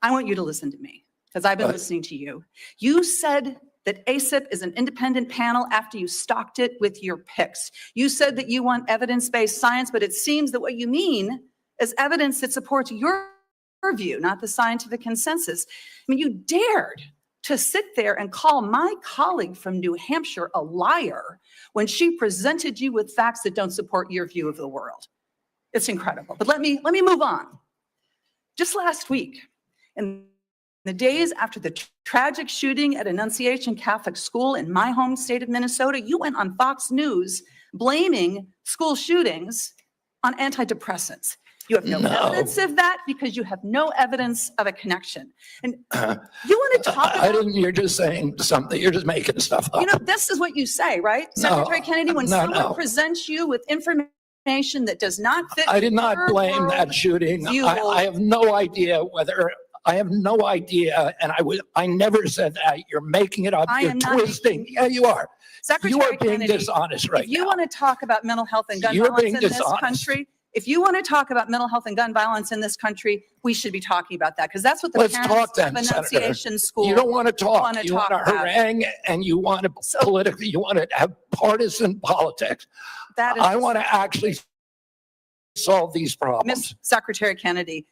I want you to listen to me because I've been listening to you. You said that ACIP is an independent panel after you stocked it with your picks. You said that you want evidence-based science, but it seems that what you mean is evidence that supports your view, not the scientific consensus. I mean, you dared to sit there and call my colleague from New Hampshire a liar when she presented you with facts that don't support your view of the world. It's incredible. But let me move on. Just last week, in the days after the tragic shooting at Annunciation Catholic School in my home state of Minnesota, you went on Fox News blaming school shootings on antidepressants. You have no evidence of that because you have no evidence of a connection. And you want to talk about— you're just saying something, you're just making stuff up. You know, this is what you say, right? Secretary Kennedy, when someone presents you with information that does not fit— I did not blame that shooting. I have no idea whether— I have no idea, and I never said that. You're making it up. You're twisting. Yeah, you are. Secretary you are being Kennedy, dishonest right if you now. want to talk about mental health and gun violence in this country, if you want to talk about mental health and gun violence in this country, we should be talking about that because that's what the parents of Annunciation School You don't want to talk. want to You talk want to about. harangue, and you want to politically. You want to have partisan politics. That is I want to actually solve these problems. Ms. Secretary Kennedy,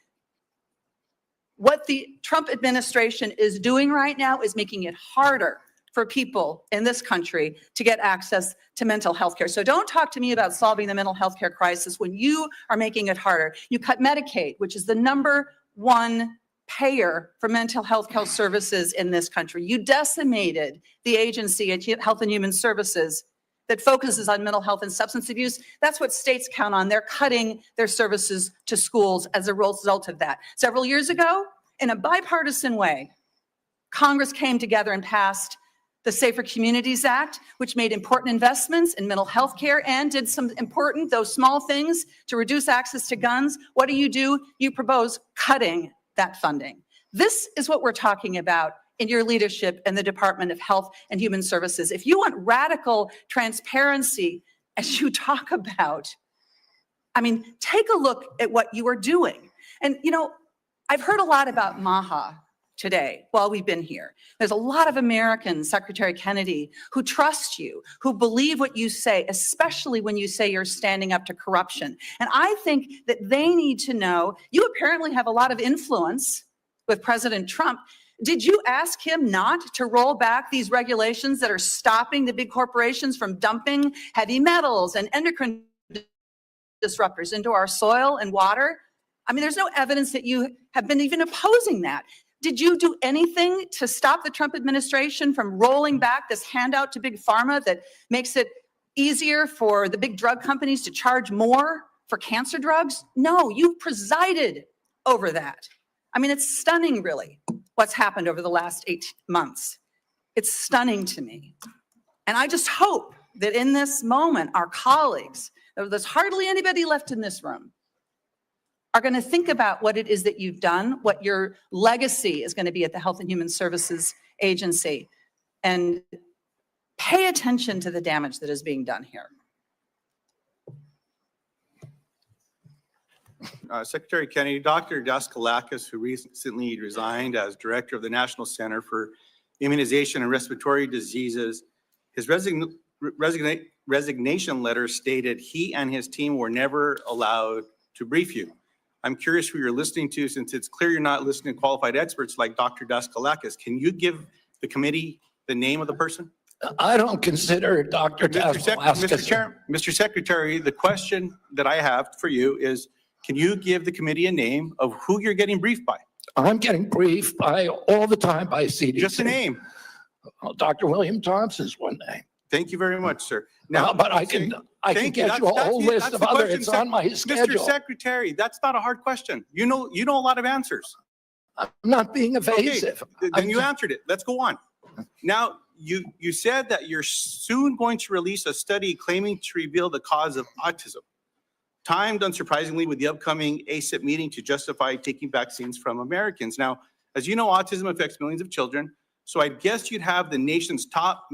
what the Trump administration is doing right now is making it harder for people in this country to get access to mental health care. So don't talk to me about solving the mental health care crisis when you are making it harder. You cut Medicaid, which is the #1 payer for mental health care services in this country. You decimated the agency at Health and Human Services that focuses on mental health and substance abuse. That's what states count on. They're cutting their services to schools as a result of that. Several years ago, in a bipartisan way, Congress came together and passed the Safer Communities Act, which made important investments in mental health care and did some important, though small things to reduce access to guns. What do? You propose cutting that funding. This is what we're talking about in your leadership in the Department of Health and Human Services. If you want radical transparency, as you talk about, I mean, take a look at what you are doing. And, you know, I've heard a lot about MAHA today while we've been here. There's a lot of Americans, Secretary Kennedy, who trust you, who believe what you say, especially when you say you're standing up to corruption. And I think that they need to know, you apparently have a lot of influence with President Trump. Did you ask him not to roll back these regulations that are stopping the big corporations from dumping heavy metals and endocrine disruptors into our soil and water? I mean, there's no evidence that you have been even opposing that. Did you do anything to stop the Trump administration from rolling back this handout to big pharma that makes it easier for the big drug companies to charge more for cancer drugs? No, you presided over that. I mean, it's stunning, really, what's happened over the last 8 months. It's stunning to me. And I just hope that in this moment, our colleagues, there's hardly anybody left in this room, are going to think about what it is that you've done, what your legacy is going to be at the Health and Human Services Agency, and pay attention to the damage that is being done here. Secretary Kennedy, Dr. Daskalakis, who recently resigned as director of the National Center for Immunization and Respiratory Diseases, his resignation letter stated he and his team were never allowed to brief you. I'm curious who you're listening to, since it's clear you're not listening to qualified experts like Dr. Daskalakis. Can you give the committee the name of the person? I don't consider Dr. Daskalakis. Mr. Secretary, the question that I have for you is, can you give the committee a name of who you're getting briefed by? I'm getting briefed by all the time by CDC. Just a name. Well, Dr. William Thompson's one name. Thank you very much, sir. Now, but I can get you a whole list of others. It's on my schedule. Mr. Secretary, that's not a hard question. You know a lot of answers. I'm not being evasive. Okay, then you answered it. Let's go on. Now, you said that you're soon going to release a study claiming to reveal the cause of autism, timed unsurprisingly with the upcoming ACIP meeting to justify taking vaccines from Americans. Now, as you know, autism affects millions of children, so I guess you'd have the nation's top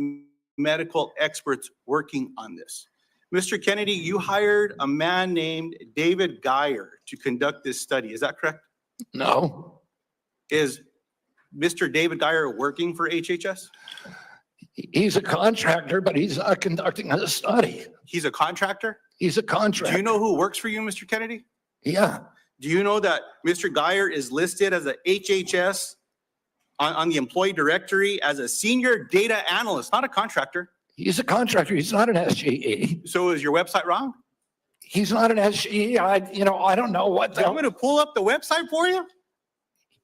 medical experts working on this. Mr. Kennedy, you hired a man named David Geyer to conduct this study. Is that correct? No. Is Mr. David Geyer working for HHS? He's a contractor, but he's not conducting a study. He's a contractor? He's a contractor. Do you know who works for you, Mr. Kennedy? Yeah. Do you know that Mr. Geyer is listed as a HHS on the employee directory as a senior data analyst, not a contractor? He's a contractor. He's not an SGE. So is your website wrong? He's not an SGE. I don't know what. I'm going to pull up the website for you.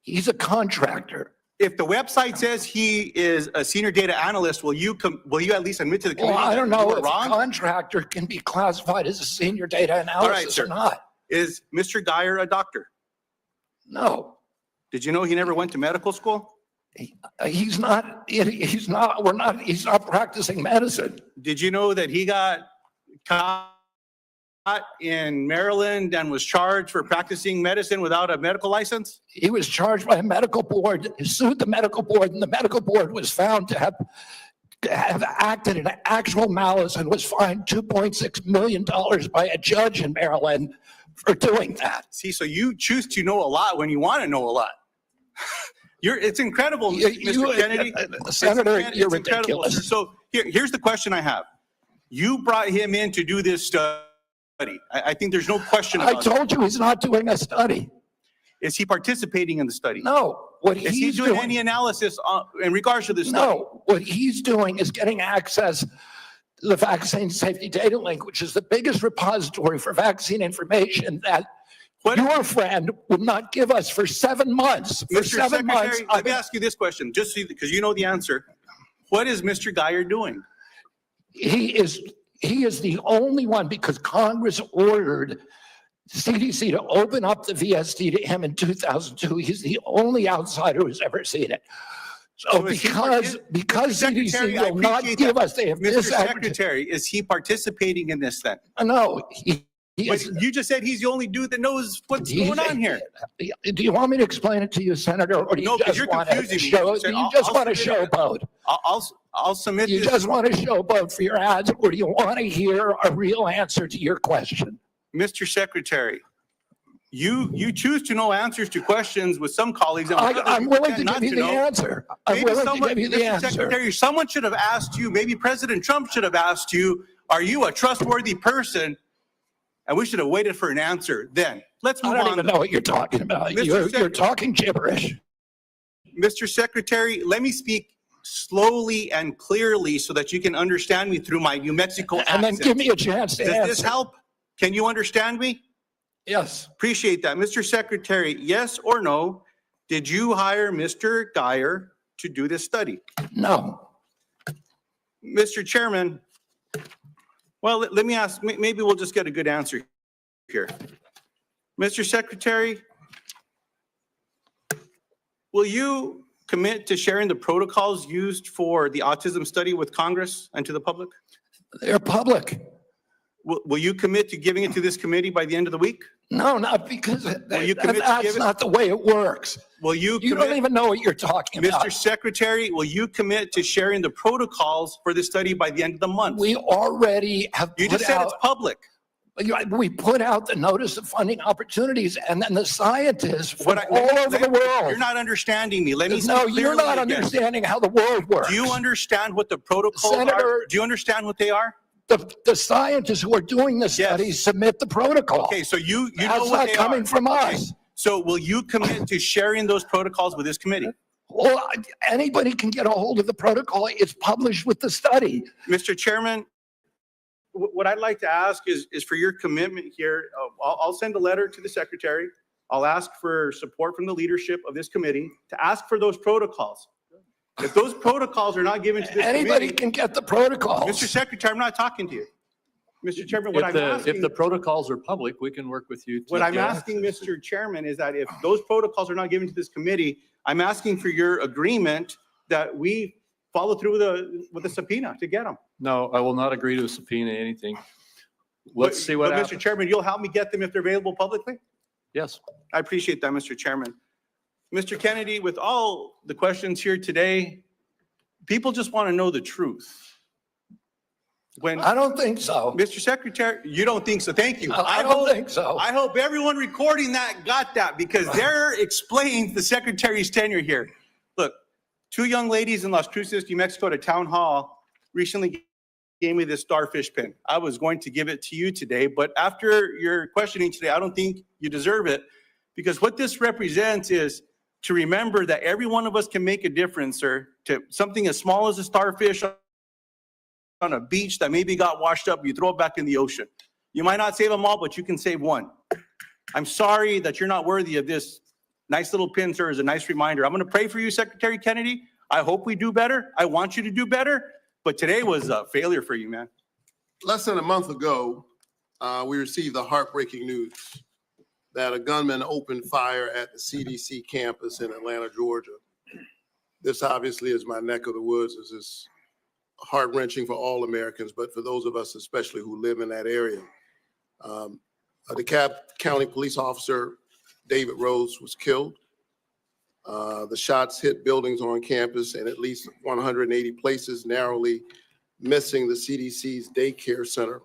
He's a contractor. If the website says he is a senior data analyst, will you at least admit to the committee? Well, I don't know if wrong? a contractor can be classified as a senior data analyst or not. Is Mr. Geyer a doctor? No. Did you know he never went to medical school? He's not practicing medicine. Did you know that he got caught in Maryland and was charged for practicing medicine without a medical license? He was charged by a medical board, sued the medical board, and the medical board was found to have acted in actual malice and was fined $2.6 million by a judge in Maryland for doing that. See, so you choose to know a lot when you want to know a lot. It's incredible, Mr. Kennedy. Senator, you're ridiculous. So here's the question I have. You brought him in to do this study. I think there's no question about it. I told you he's not doing a study. Is he participating in the study? No. Is he doing any analysis in regards to this study? No. What he's doing is getting access to the Vaccine Safety Data Link, which is the biggest repository for vaccine information that your friend would not give us for 7 months. For Mr. 7 months. Secretary, let me ask you this question, just because you know the answer. What is Mr. Geyer doing? He is the only one, because Congress ordered CDC to open up the VSD to him in 2002. He's the only outsider who's ever seen it. So because CDC will not give us, they have Mr. Secretary, is he participating in this then? No, But you just said he's the only dude that knows what's going on here. Do you want me to explain it to you, Senator, or do you just want to show? Do you just want to showboat? I'll submit. You just want to showboat for your ads, or do you want to hear a real answer to your question? Mr. Secretary, you choose to know answers to questions with some colleagues. And I'm willing to give you the answer. I'm willing to give you the answer. Secretary, someone should have asked you, maybe President Trump should have asked you, are you a trustworthy person? And we should have waited for an answer then. Let's move on. I don't even know what you're talking about. You're talking gibberish. Mr. Secretary, let me speak slowly and clearly so that you can understand me through my New Mexico accent. And then give me a chance to answer. Does this help? Can you understand me? Yes. Appreciate that. Mr. Secretary, yes or no, did you hire Mr. Geyer to do this study? No. Mr. Chairman, well, let me ask, maybe we'll just get a good answer here. Mr. Secretary, will you commit to sharing the protocols used for the autism study with Congress and to the public? They're public. Will you commit to giving it to this committee by the end of the week? No, not because that's not the way it works. Will you? You don't even know what you're talking about. Mr. Secretary, will you commit to sharing the protocols for the study by the end of the month? We already have. You just said it's public. We put out the notice of funding opportunities, and then the scientists from all over the world. You're not understanding me. Let me. No, you're not understanding how the world works. Do you understand what the protocols Senator, are? Do you understand what they are? The scientists who are doing the studies submit the protocol. Okay, so you know That's what not they coming are. from Okay. us. So will you commit to sharing those protocols with this committee? Well, anybody can get a hold of the protocol. It's published with the study. Mr. Chairman, what I'd like to ask is for your commitment here. I'll send a letter to the secretary. I'll ask for support from the leadership of this committee to ask for those protocols. If those protocols are not given to this Anybody committee, can get the protocols. Mr. Secretary, I'm not talking to you. Mr. Chairman, If the protocols are public, we can work with you. What I'm asking, Mr. Chairman, is that if those protocols are not given to this committee, I'm asking for your agreement that we follow through with the subpoena to get them. No, I will not agree to subpoena anything. Let's see what happens. Mr. Chairman, you'll help me get them if they're available publicly? Yes. I appreciate that, Mr. Chairman. Mr. Kennedy, with all the questions here today, people just want to know the truth. I don't think so. Mr. Secretary, you don't think so. Thank you. I don't think so. I hope everyone recording that got that because there explains the Secretary's tenure here. Look, two young ladies in Las Cruces, New Mexico at a town hall recently gave me this starfish pin. I was going to give it to you today, but after your questioning today, I don't think you deserve it because what this represents is to remember that every one of us can make a difference, sir, to something as small as a starfish on a beach that maybe got washed up, you throw it back in the ocean. You might not save them all, but you can save one. I'm sorry that you're not worthy of this nice little pin, sir, as a nice reminder. I'm going to pray for you, Secretary Kennedy. I hope we do better. I want you to do better, but today was a failure for you, man. Less than a month ago, we received the heartbreaking news that a gunman opened fire at the CDC campus in Atlanta, Georgia. This obviously is my neck of the woods. This is heart-wrenching for all Americans, but for those of us especially who live in that area. A DeKalb County police officer, David Rose, was killed. The shots hit buildings on campus in at least 180 places, narrowly missing the CDC's daycare center.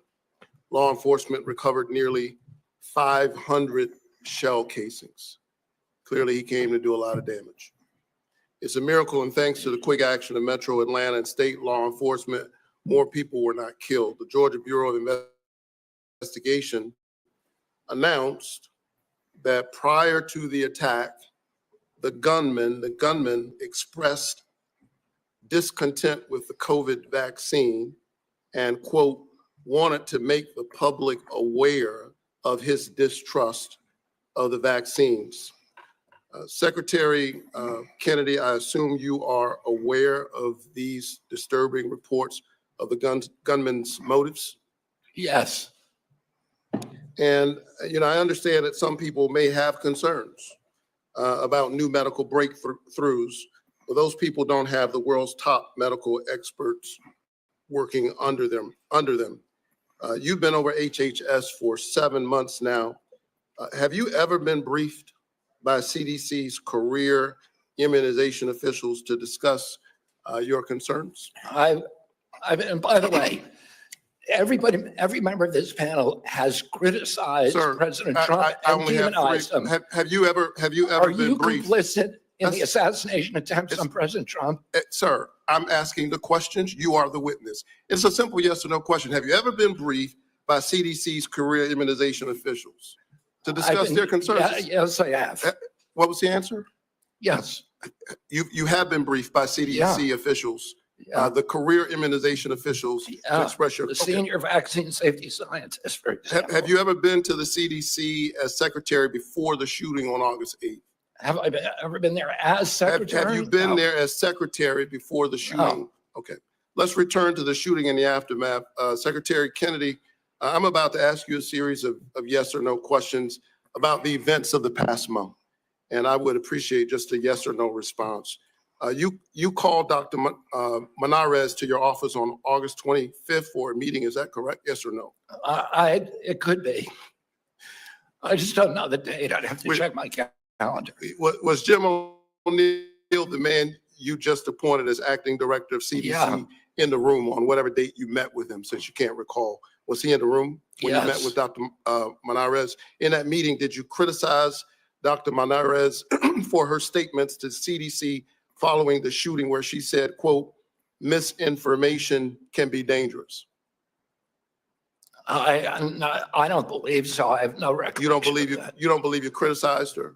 Law enforcement recovered nearly 500 shell casings. Clearly, he came to do a lot of damage. It's a miracle, and thanks to the quick action of Metro Atlanta and state law enforcement, more people were not killed. The Georgia Bureau of Investigation announced that prior to the attack, the gunman expressed discontent with the COVID vaccine and, quote, wanted to make the public aware of his distrust of the vaccines. Secretary Kennedy, I assume you are aware of these disturbing reports of the gunman's motives? Yes. And, I understand that some people may have concerns about new medical breakthroughs Well, those people don't have the world's top medical experts working under them. You've been over HHS for 7 months now. Have you ever been briefed by CDC's career immunization officials to discuss your concerns? And by the way, every member of this panel has criticized President Trump and demonized him. Have you ever Are been you briefed? complicit in the assassination attempts on President Trump? Sir, I'm asking the questions. You are the witness. It's a simple yes or no question. Have you ever been briefed by CDC's career immunization officials to discuss their concerns? Yes, I have. What was the answer? Yes. You have been briefed by CDC officials, the career immunization officials, to express your. The senior vaccine safety scientist, for example. Have you ever been to the CDC as secretary before the shooting on August 8th? Have I ever been there as secretary? Have you been there as secretary before the shooting? No. Okay. Let's return to the shooting and the aftermath. Secretary Kennedy, I'm about to ask you a series of yes or no questions about the events of the past month. And I would appreciate just a yes or no response. You called Dr. Menarez to your office on August 25th for a meeting. Is that correct? Yes or no? It could be. I just don't know the date. I'd have to check my calendar. Was Jim O'Neill the man you just appointed as acting director of CDC in the room on whatever date you met with him, since you can't recall? Was he in the room when you met with Dr. Menarez? In that meeting, did you criticize Dr. Menarez for her statements to CDC following the shooting where she said, quote, misinformation can be dangerous? I don't believe so. I have no recollection. You don't believe you criticized her?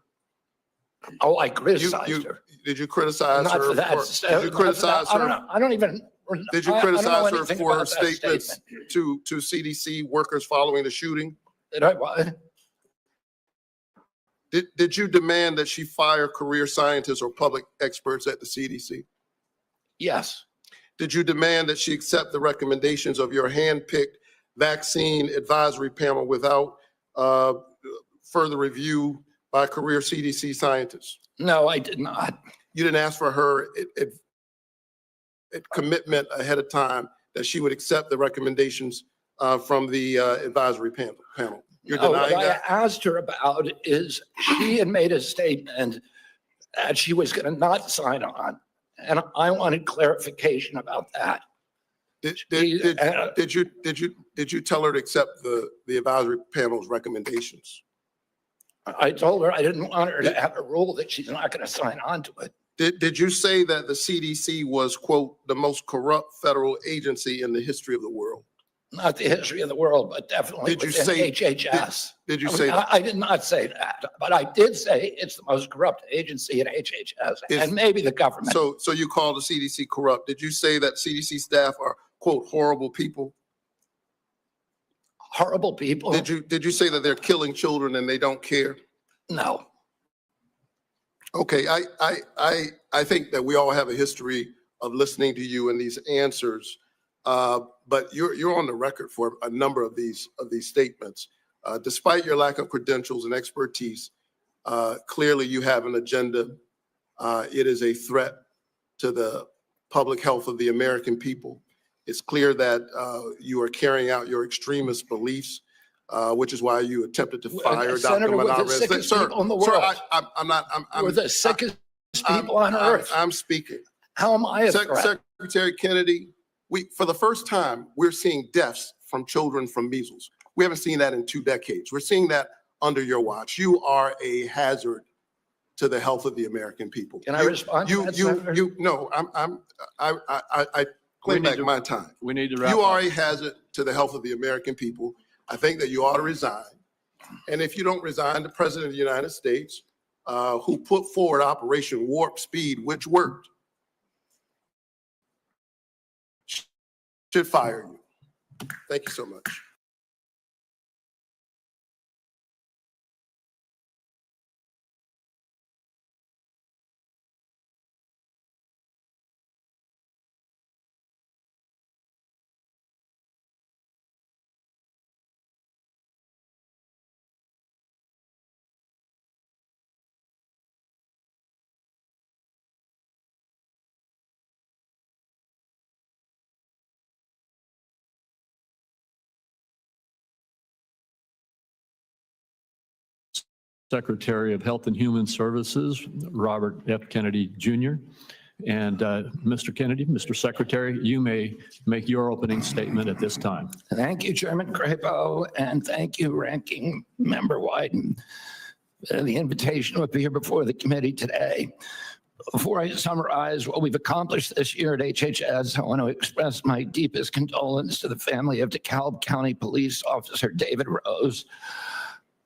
Oh, I criticized her. Did you criticize Not her? for that. Did you criticize her? I don't even. Did you I don't know criticize her anything for her about that statements to CDC workers following the shooting? Did I what? Did you demand that she fire career scientists or public experts at the CDC? Yes. Did you demand that she accept the recommendations of your hand-picked vaccine advisory panel without further review by career CDC scientists? No, I did not. You didn't ask for her commitment ahead of time that she would accept the recommendations from the advisory panel? You're denying what that? I asked her about is she had made a statement that she was going to not sign on, and I wanted clarification about that. Did you tell her to accept the advisory panel's recommendations? I told her I didn't want her to have a rule that she's not going to sign on to it. Did you say that the CDC was, quote, the most corrupt federal agency in the history of the world? Not the history of the world, but definitely Did you within say- HHS. Did you I mean, say that? I did not say that, but I did say it's the most corrupt agency at HHS and maybe the government. So you called the CDC corrupt. Did you say that CDC staff are, quote, horrible people? Horrible people? Did you say that they're killing children and they don't care? No. Okay, I think that we all have a history of listening to you and these answers, but you're on the record for a number of these statements. Despite your lack of credentials and expertise, clearly you have an agenda. It is a threat to the public health of the American people. It's clear that you are carrying out your extremist beliefs, which is why you attempted to fire Dr. Senator, we're the Menarez. sickest Sir, people in the sir, world. We're the sickest people on earth. I'm speaking. How am I a threat? Secretary Kennedy, for the first time, we're seeing deaths from children from measles. We haven't seen that in 2 decades. We're seeing that under your watch. You are a hazard to the health of the American people. Can I respond to that, Senator? No, I claim back my time. We need to wrap You are up. a hazard to the health of the American people. I think that you ought to resign. And if you don't resign, the President of the United States, who put forward Operation Warp Speed, which worked, should fire you. Thank you so much. Secretary of Health and Human Services, Robert F. Kennedy Jr. And Mr. Kennedy, Mr. Secretary, you may make your opening statement at this time. Thank you, Chairman Crapo, and thank you, Ranking Member Wyden, for the invitation to appear before the committee today. Before I summarize what we've accomplished this year at HHS, I want to express my deepest condolence to the family of DeKalb County Police Officer David Rose,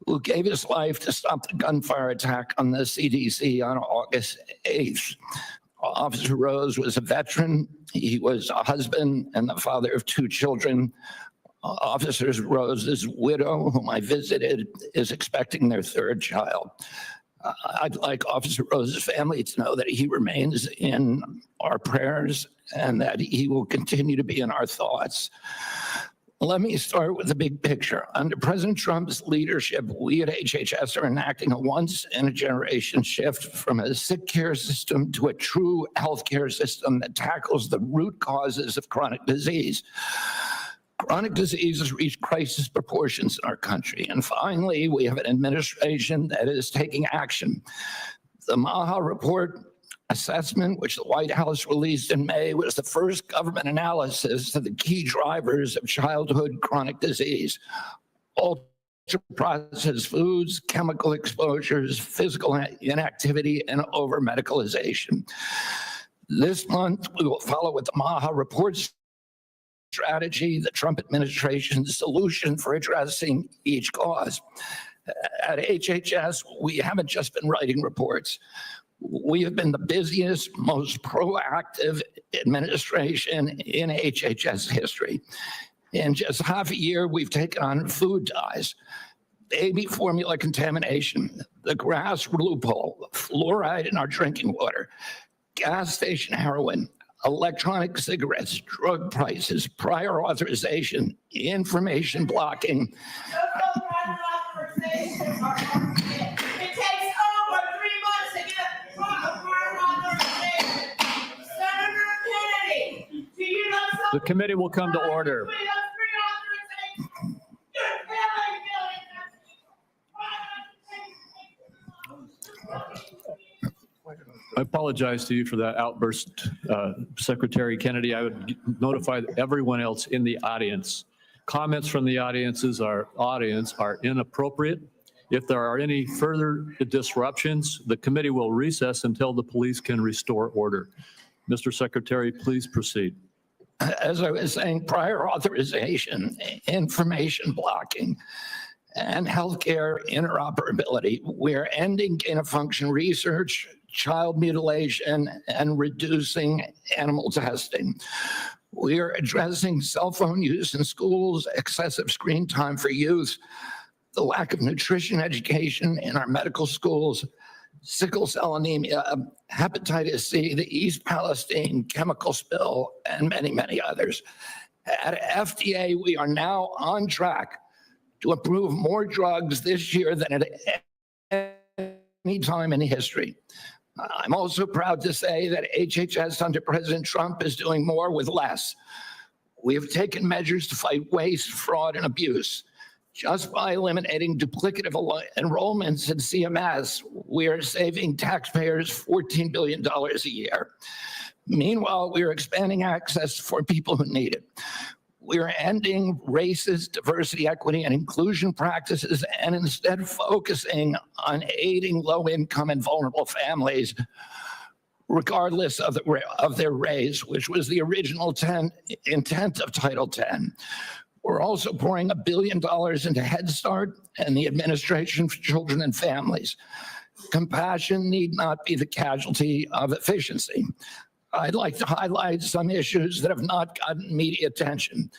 who gave his life to stop the gunfire attack on the CDC on August 8th. Officer Rose was a veteran. He was a husband and the father of 2 children. Officer Rose's widow, whom I visited, is expecting their 3rd child. I'd like Officer Rose's family to know that he remains in our prayers and that he will continue to be in our thoughts. Let me start with the big picture. Under President Trump's leadership, we at HHS are enacting a once-in-a-generation shift from a sick care system to a true healthcare system that tackles the root causes of chronic disease. Chronic diseases reach crisis proportions in our country. And finally, we have an administration that is taking action. The MAHA report assessment, which the White House released in May, was the first government analysis of the key drivers of childhood chronic disease: ultra-processed foods, chemical exposures, physical inactivity, and over-medicalization. This month, we will follow with the MAHA report strategy, the Trump administration's solution for addressing each cause. At HHS, we haven't just been writing reports. We have been the busiest, most proactive administration in HHS history. In just half a year, we've taken on food dyes, baby formula contamination, the grass loophole, fluoride in our drinking water, gas station heroin, electronic cigarettes, drug prices, prior authorization, information blocking. The committee will come to order. I apologize to you for that outburst, Secretary Kennedy. I would notify everyone else in the audience. Comments from the audience are inappropriate. If there are any further disruptions, the committee will recess until the police can restore order. Mr. Secretary, please proceed. As I was saying, prior authorization, information blocking, and healthcare interoperability. We're ending gain-of-function research, child mutilation, and reducing animal testing. We are addressing cell phone use in schools, excessive screen time for youth, the lack of nutrition education in our medical schools, sickle cell anemia, hepatitis C, the East Palestine chemical spill, and many, many others. At FDA, we are now on track to approve more drugs this year than at any time in history. I'm also proud to say that HHS under President Trump is doing more with less. We have taken measures to fight waste, fraud, and abuse. Just by eliminating duplicative enrollments in CMS, we are saving taxpayers $14 billion a year. Meanwhile, we are expanding access for people who need it. We are ending racist diversity, equity, and inclusion practices and instead focusing on aiding low-income and vulnerable families, regardless of their race, which was the original intent of Title X. We're also pouring $1 billion into Head Start and the Administration for Children and Families. Compassion need not be the casualty of efficiency. I'd like to highlight some issues that have not gotten media attention.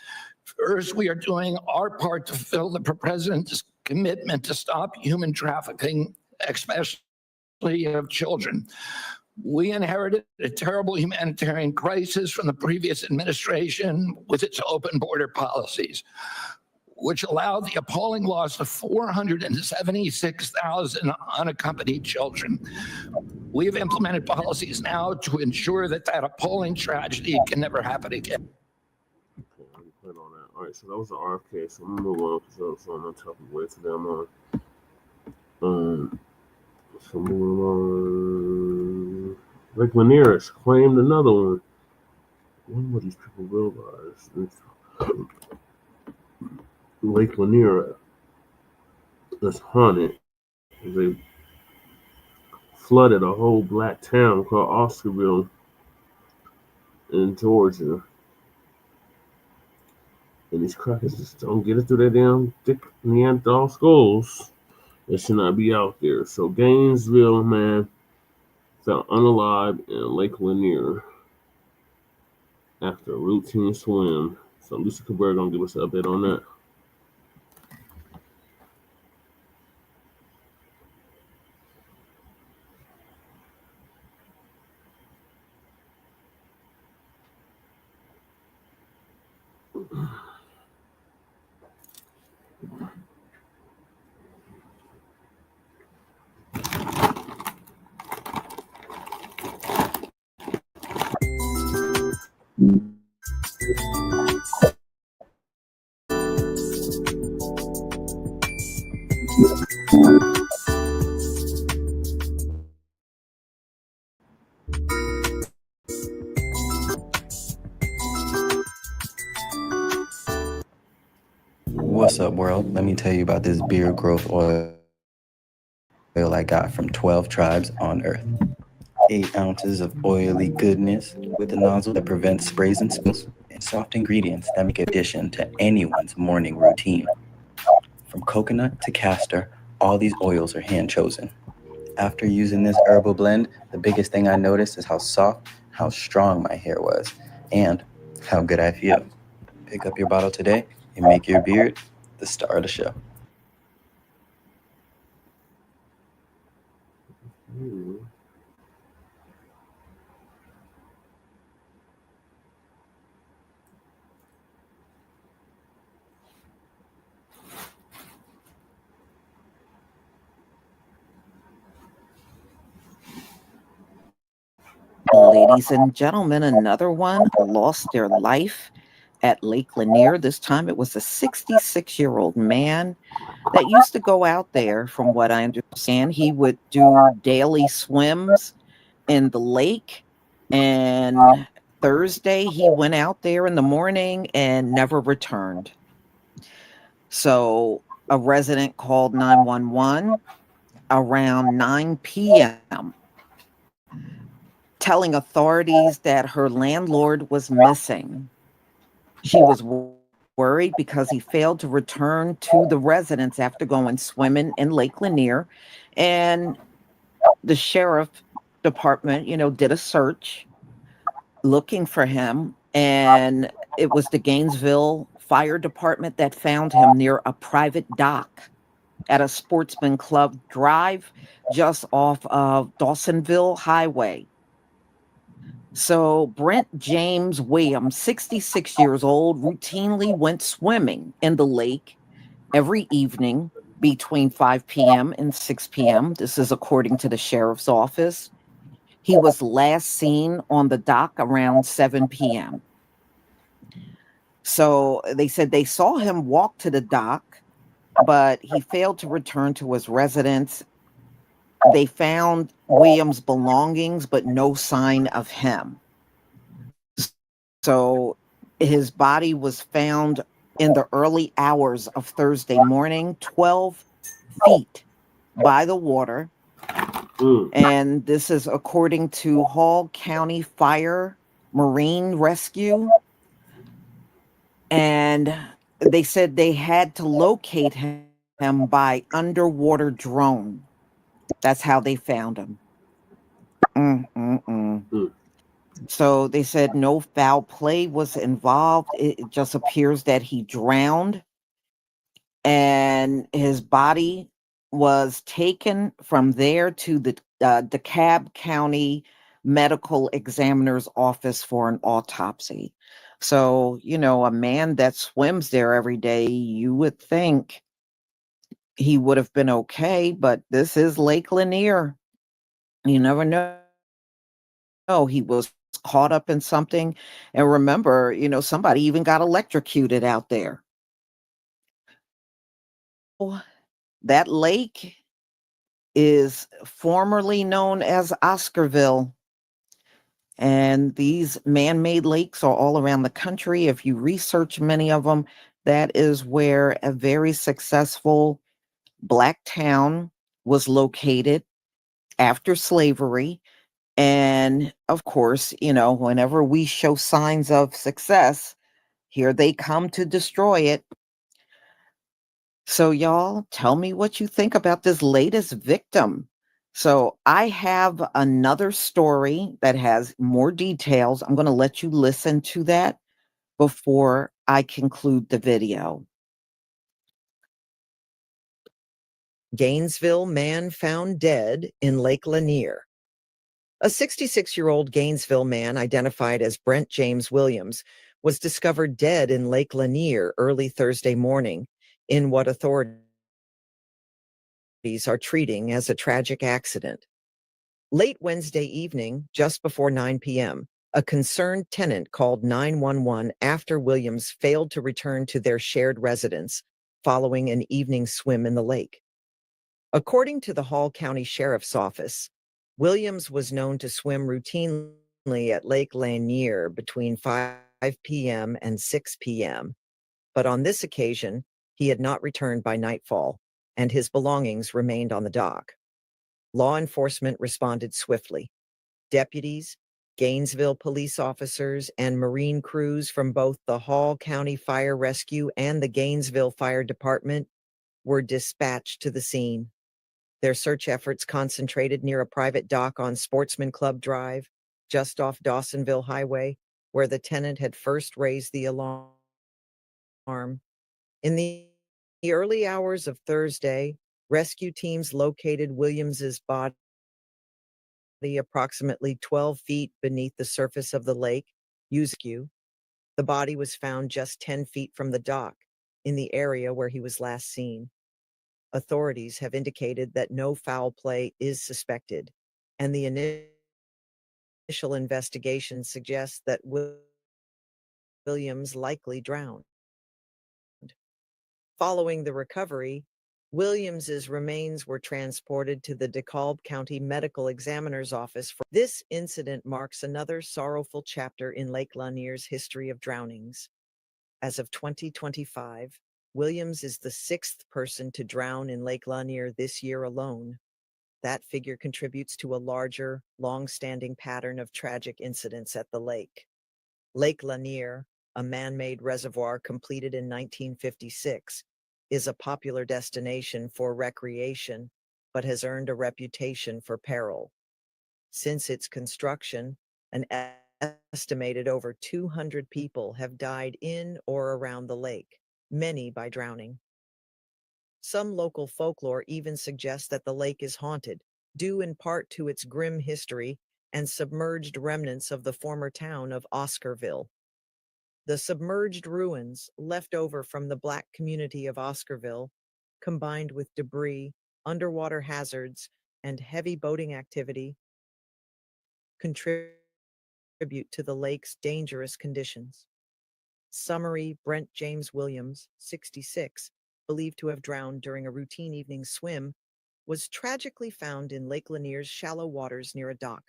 First, we are doing our part to fulfill the President's commitment to stop human trafficking, especially of children. We inherited a terrible humanitarian crisis from the previous administration with its open border policies, which allowed the appalling loss of 476,000 unaccompanied children. We have implemented policies now to ensure that that appalling tragedy can never happen again. All right, so that was the RFK. So I'm gonna move on because I'm on top of the way today I'm on. So moving on. Lake Lanier has claimed another one. When will these people realize? Lake Lanier is haunted. They flooded a whole black town called Oscarville in Georgia. And these crackers just don't get it through their damn thick Neanderthal skulls. They should not be out there. So Gainesville, man, found unalived in Lake Lanier after a routine swim. So Lisa Cabrera gonna give us an update on that. What's up, world? Let me tell you about this beard growth oil I got from 12 tribes on Earth. 8 ounces of oily goodness with a nozzle that prevents sprays and spills, and soft ingredients that make addition to anyone's morning routine. From coconut to castor, all these oils are hand chosen. After using this herbal blend, the biggest thing I noticed is how soft, how strong my hair was, and how good I feel. Pick up your bottle today and make your beard the star of the show. Ladies and gentlemen, another one lost their life at Lake Lanier. This time it was a 66-year-old man that used to go out there. From what I understand, he would do daily swims in the lake. And Thursday, he went out there in the morning and never returned. So a resident called 911 around 9 p.m. telling authorities that her landlord was missing. She was worried because he failed to return to the residence after going swimming in Lake Lanier. And the sheriff department, did a search looking for him. And it was the Gainesville Fire Department that found him near a private dock at a Sportsman Club Drive just off of Dawsonville Highway. So Brent James Williams, 66 years old, routinely went swimming in the lake every evening between 5 p.m. and 6 p.m. This is according to the sheriff's office. He was last seen on the dock around 7 p.m. So they said they saw him walk to the dock, but he failed to return to his residence. They found Williams' belongings, but no sign of him. So his body was found in the early hours of Thursday morning, 12 feet by the water. And this is according to Hall County Fire Marine Rescue. And they said they had to locate him by underwater drone. That's how they found him. So they said no foul play was involved. It just appears that he drowned, and his body was taken from there to the DeKalb County Medical Examiner's office for an autopsy. So, a man that swims there every day, you would think he would have been okay, but this is Lake Lanier. You never know. He was caught up in something. And remember, somebody even got electrocuted out there. That lake is formerly known as Oscarville. And these man-made lakes are all around the country. If you research many of them, that is where a very successful Black town was located after slavery. And of course, you know, whenever we show signs of success, here they come to destroy it. So y'all, tell me what you think about this latest victim. So I have another story that has more details. I'm going to let you listen to that before I conclude the video. Gainesville man found dead in Lake Lanier. A 66-year-old Gainesville man identified as Brent James Williams was discovered dead in Lake Lanier early Thursday morning in what authorities are treating as a tragic accident. Late Wednesday evening, just before 9 p.m., a concerned tenant called 911 after Williams failed to return to their shared residence following an evening swim in the lake. According to the Hall County Sheriff's Office, Williams was known to swim routinely at Lake Lanier between 5 p.m. and 6 p.m., but on this occasion, he had not returned by nightfall, and his belongings remained on the dock. Law enforcement responded swiftly. Deputies, Gainesville police officers, and Marine crews from both the Hall County Fire Rescue and the Gainesville Fire Department were dispatched to the scene. Their search efforts concentrated near a private dock on Sportsman Club Drive, just off Dawsonville Highway, where the tenant had first raised the alarm. In the early hours of Thursday, rescue teams located Williams's body approximately 12 feet beneath the surface of the lake. The body was found just 10 feet from the dock, in the area where he was last seen. Authorities have indicated that no foul play is suspected, and the initial investigation suggests that Williams likely drowned. Following the recovery, Williams's remains were transported to the DeKalb County Medical Examiner's Office. This incident marks another sorrowful chapter in Lake Lanier's history of drownings. As of 2025, Williams is the 6th person to drown in Lake Lanier this year alone. That figure contributes to a larger, long-standing pattern of tragic incidents at the lake. Lake Lanier, a man-made reservoir completed in 1956, is a popular destination for recreation, but has earned a reputation for peril. Since its construction, an estimated over 200 people have died in or around the lake, many by drowning. Some local folklore even suggests that the lake is haunted, due in part to its grim history and submerged remnants of the former town of Oscarville. The submerged ruins left over from the Black community of Oscarville, combined with debris, underwater hazards, and heavy boating activity, contribute to the lake's dangerous conditions. Summary: Brent James Williams, 66, believed to have drowned during a routine evening swim, was tragically found in Lake Lanier's shallow waters near a dock.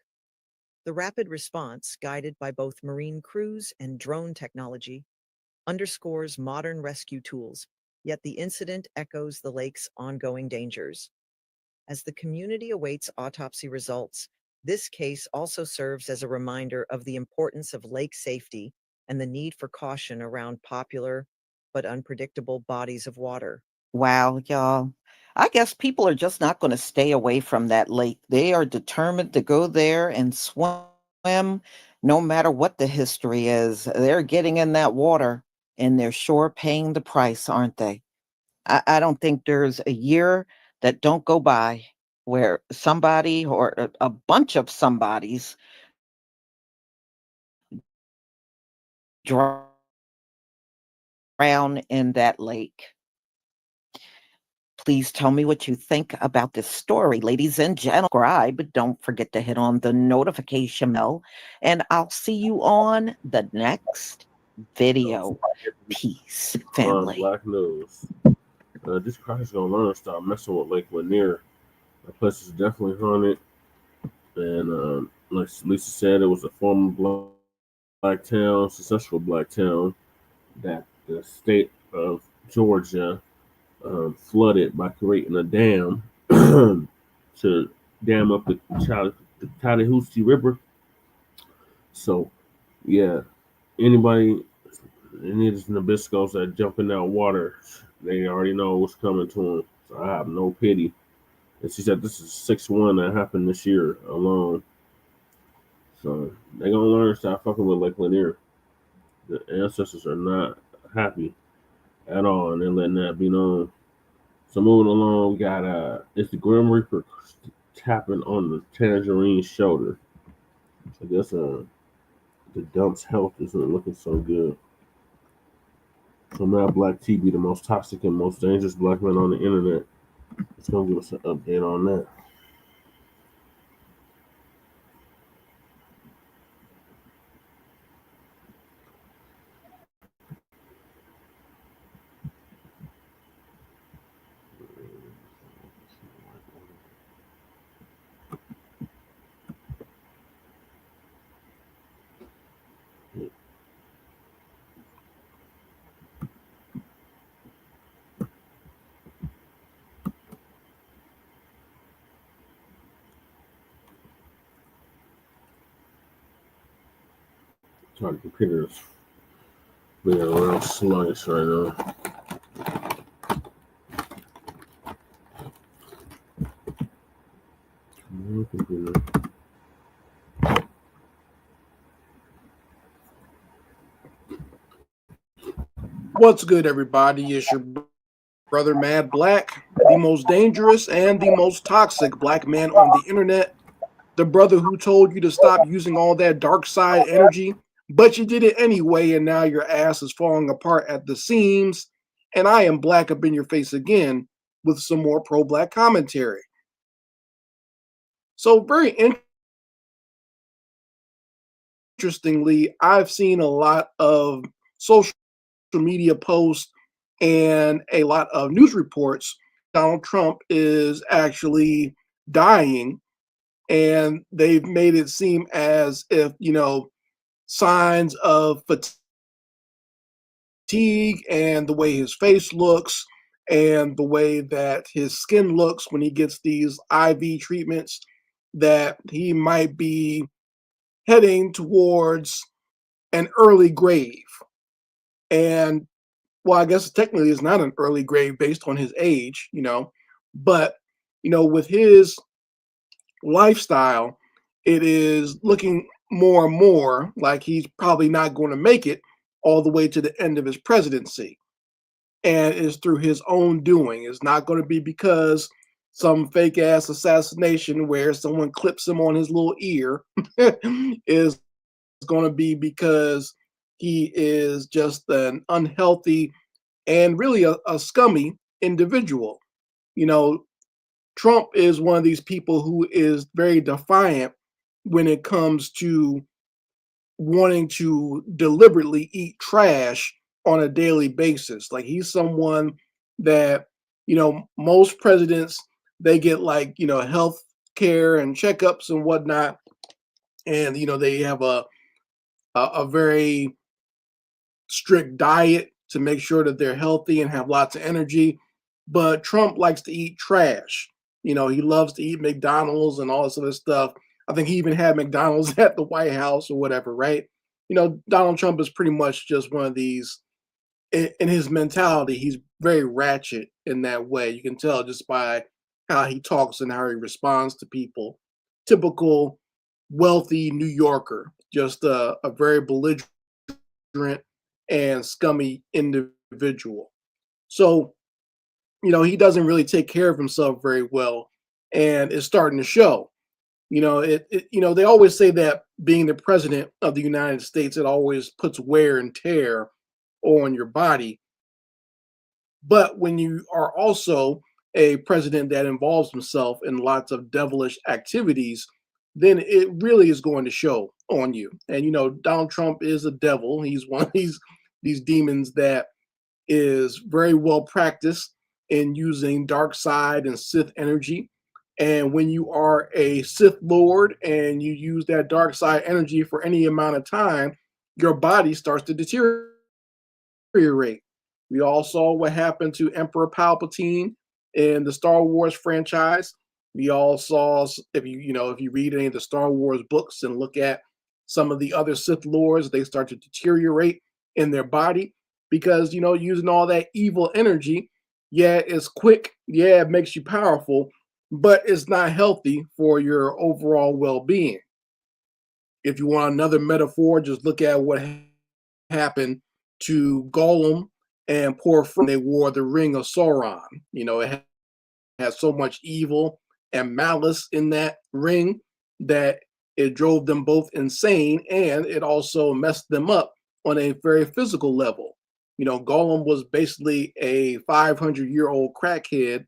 The rapid response, guided by both Marine crews and drone technology, underscores modern rescue tools, yet the incident echoes the lake's ongoing dangers. As the community awaits autopsy results, this case also serves as a reminder of the importance of lake safety and the need for caution around popular but unpredictable bodies of water. Wow, y'all. I guess people are just not going to stay away from that lake. They are determined to go there and swim no matter what the history is. They're getting in that water and they're sure paying the price, aren't they? I don't think there's a year that don't go by where somebody or a bunch of somebodies drown in that lake. Please tell me what you think about this story, ladies and gentlemen. Subscribe, don't forget to hit on the notification bell, and I'll see you on the next video. Peace, family. Black news. This guy's gonna learn to stop messing with Lake Lanier. That place is definitely haunted. And like Lisa said, it was a former black town, successful black town that the state of Georgia flooded by creating a dam to dam up the Chattahoochee River. So, yeah, anybody, any of the Nabiscos that jump in that water, they already know what's coming to them. So I have no pity. And she said this is 6-1 that happened this year alone. So they gonna learn to stop fucking with Lake Lanier. The ancestors are not happy at all, and they're letting that be known. So moving along, we got it's the Grim Reaper tapping on the Tangerine's shoulder. I guess the dump's health isn't looking so good. So now Black T be the most toxic and most dangerous black man on the internet. It's gonna give us an update on that. Sorry, the computer is being real sluggish right now. Computer. What's good, everybody? It's your brother Mad Black, the most dangerous and the most toxic black man on the internet. The brother who told you to stop using all that dark side energy, but you did it anyway, and now your ass is falling apart at the seams. And I am black up in your face again with some more pro-black commentary. So very interestingly, I've seen a lot of social media posts and a lot of news reports. Donald Trump is actually dying, and they've made it seem as if, signs of fatigue and the way his face looks and the way that his skin looks when he gets these IV treatments, that he might be heading towards an early grave. And well, I guess technically it's not an early grave based on his age, but with his lifestyle, it is looking more and more like he's probably not going to make it all the way to the end of his presidency. And it's through his own doing. It's not going to be because some fake ass assassination where someone clips him on his little ear. Is going to be because he is just an unhealthy and really a scummy individual. Trump is one of these people who is very defiant when it comes to wanting to deliberately eat trash on a daily basis. Like, he's someone that, most presidents, they get health care and checkups and whatnot. And, they have a very strict diet to make sure that they're healthy and have lots of energy. But Trump likes to eat trash. He loves to eat McDonald's and all this other stuff. I think he even had McDonald's at the White House or whatever, right? Donald Trump is pretty much just one of these, in his mentality, he's very ratchet in that way. You can tell just by how he talks and how he responds to people. Typical wealthy New Yorker, just a very belligerent and scummy individual. So, he doesn't really take care of himself very well, and it's starting to show. They always say that being the president of the United States, it always puts wear and tear on your body. But when you are also a president that involves himself in lots of devilish activities, then it really is going to show on you. And Donald Trump is a devil. He's one of these demons that is very well practiced in using dark side and Sith energy And when you are a Sith Lord and you use that dark side energy for any amount of time, your body starts to deteriorate. We all saw what happened to Emperor Palpatine in the Star Wars franchise. We all saw, if you read any of the Star Wars books and look at some of the other Sith Lords, they start to deteriorate in their body because, using all that evil energy, yeah, it's quick, yeah, it makes you powerful, but it's not healthy for your overall well-being. If you want another metaphor, just look at what happened to Gollum and poor friend. They wore the ring of Sauron. It had so much evil and malice in that ring that it drove them both insane, and it also messed them up on a very physical level. Gollum was basically a 500-year-old crackhead,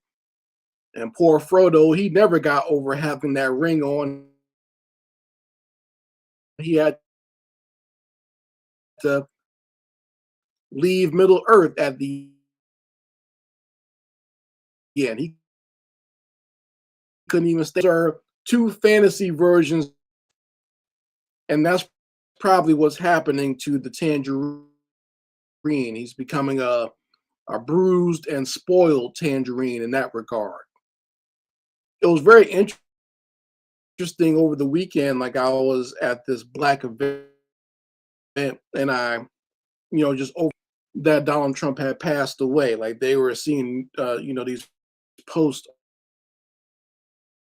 and poor Frodo, he never got over having that ring on. He had to leave Middle Earth at the end. He couldn't even stay. There are two fantasy versions, and that's probably what's happening to the Tangerine. He's becoming a bruised and spoiled Tangerine in that regard. It was very interesting over the weekend. Like, I was at this Blacc event, and I, just over that Donald Trump had passed away. Like, they were seeing, these posts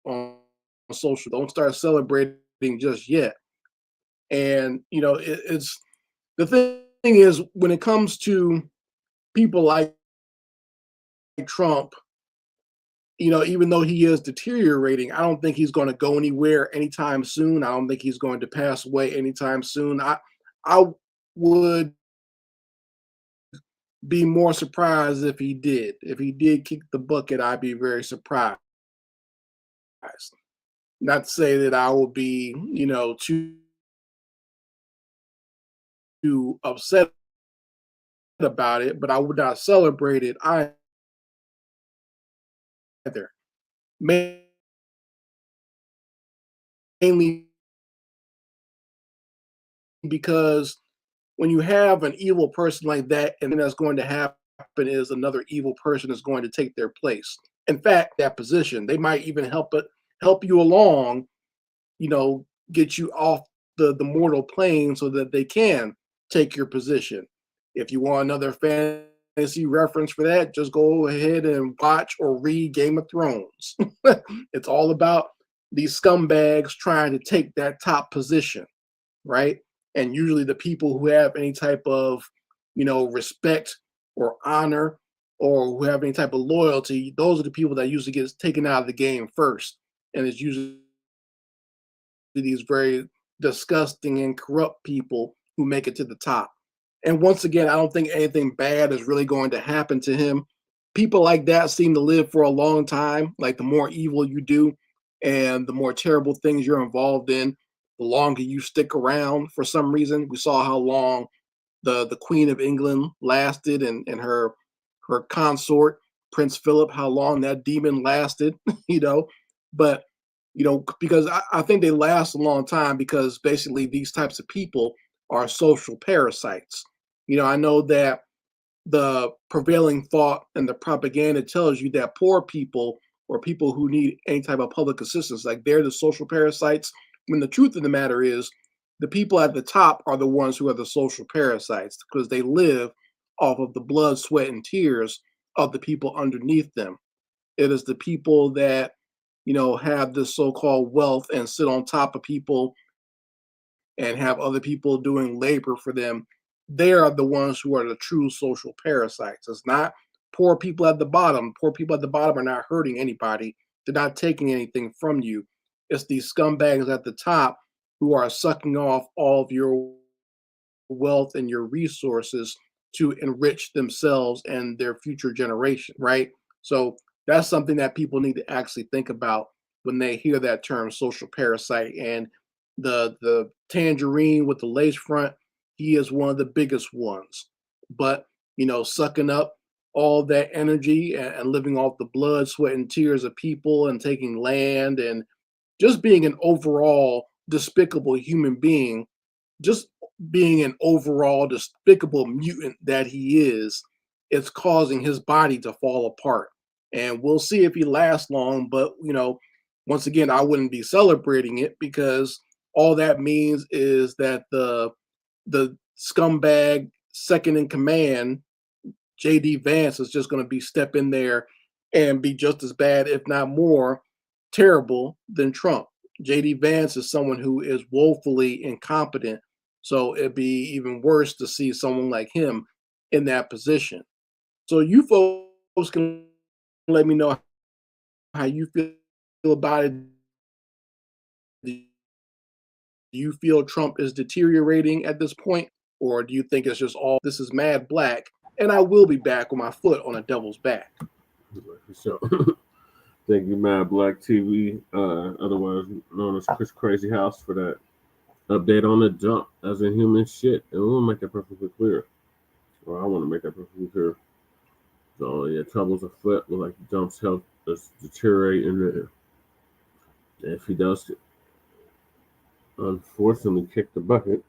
on social. Don't start celebrating just yet. And it's the thing is, when it comes to people like Trump, even though he is deteriorating, I don't think he's going to go anywhere anytime soon. I don't think he's going to pass away anytime soon. I would be more surprised if he did. If he did kick the bucket, I'd be very surprised. Not to say that I would be, too upset about it, but I would not celebrate it either. Mainly because when you have an evil person like that, and then that's going to happen is another evil person is going to take their place. In fact, that position, they might even help you along, get you off the mortal plane so that they can take your position. If you want another fantasy reference for that, just go ahead and watch or read Game of Thrones. It's all about these scumbags trying to take that top position, right? And usually the people who have any type of, respect or honor, or who have any type of loyalty, those are the people that usually get taken out of the game first. And it's usually these very disgusting and corrupt people who make it to the top. And once again, I don't think anything bad is really going to happen to him. People like that seem to live for a long time. Like, the more evil you do and the more terrible things you're involved in, the longer you stick around for some reason. We saw how long the Queen of England lasted, and her consort, Prince Philip, how long that demon lasted, But, because I think they last a long time because basically these types of people are social parasites. I know that the prevailing thought and the propaganda tells you that poor people or people who need any type of public assistance, like, they're the social parasites, when the truth of the matter is the people at the top are the ones who are the social parasites, because they live off of the blood, sweat, and tears of the people underneath them. It is the people that, have this so-called wealth and sit on top of people and have other people doing labor for them. They are the ones who are the true social parasites. It's not poor people at the bottom. Poor people at the bottom are not hurting anybody. They're not taking anything from you. It's these scumbags at the top who are sucking off all of your wealth and your resources to enrich themselves and their future generation, right? So that's something that people need to actually think about when they hear that term, social parasite. And the tangerine with the lace front, he is one of the biggest ones. But, sucking up all that energy and living off the blood, sweat, and tears of people and taking land and just being an overall despicable human being, just being an overall despicable mutant that he is, it's causing his body to fall apart. And we'll see if he lasts long, but once again, I wouldn't be celebrating it because all that means is that the scumbag second in command, JD Vance, is just going to be step in there and be just as bad, if not more terrible than Trump. JD Vance is someone who is woefully incompetent. So it'd be even worse to see someone like him in that position. So you folks can let me know how you feel about it. Do you feel Trump is deteriorating at this point? Or do you think it's just all this is mad Blacc? And I will be back with my foot on a devil's back. So, thank you, Mad Blacc TV, otherwise known as Chris Crazy House, for that update on the dump as in human shit. And we'll make that perfectly clear. Or I want to make that perfectly clear. So, yeah, troubles afoot with like the dump's health is deteriorating there. And if he does unfortunately kick the bucket,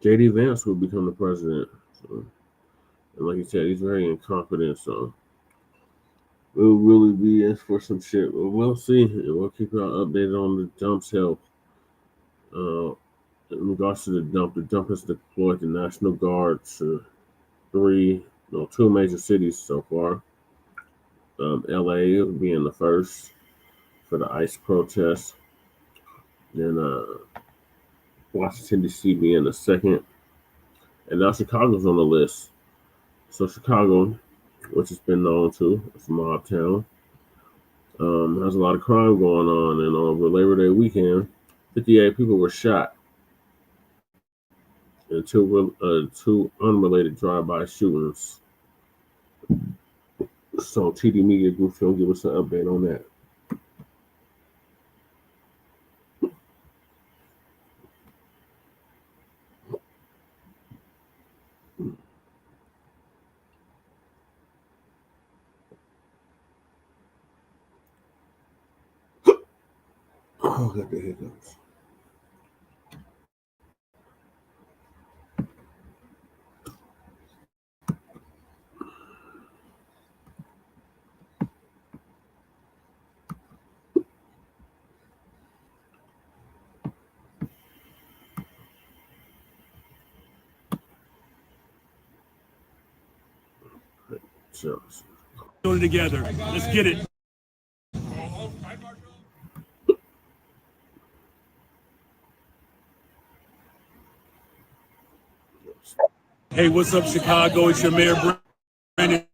JD Vance will become the president. So, and like you said, he's very incompetent, so we'll really be in for some shit. But we'll see, and we'll keep y'all updated on the dump's health. In regards to the dump has deployed the National Guard to two major cities so far. LA being the first for the ICE protests, then Washington, D.C. being the second, and now Chicago's on the list. So Chicago, which has been known to, it's a mob town, has a lot of crime going on, and over Labor Day weekend, 58 people were shot in two unrelated drive-by shootings. So TD Media Group's gonna give us an update on that. Oh, got the hiccups. Doing it together. Let's get it. Hey, what's up, Chicago? It's your mayor, Brandon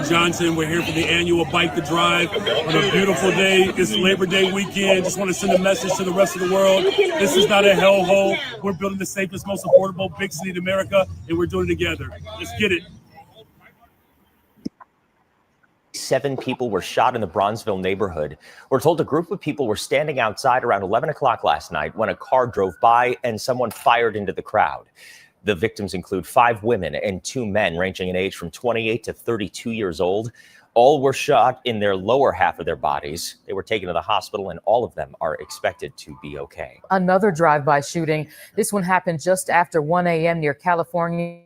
Johnson. We're here for the annual Bike to Drive on a beautiful day. This Labor Day weekend. Just want to send a message to the rest of the world. This is not a hellhole. We're building the safest, most affordable big city in America, and we're doing it together. Let's get it. 7 people were shot in the Bronzeville neighborhood. We're told a group of people were standing outside around 11 o'clock last night when a car drove by and someone fired into the crowd. The victims include 5 women and 2 men ranging in age from 28 to 32 years old. All were shot in their lower half of their bodies. They were taken to the hospital, and all of them are expected to be okay. Another drive-by shooting. This one happened just after 1 a.m. near California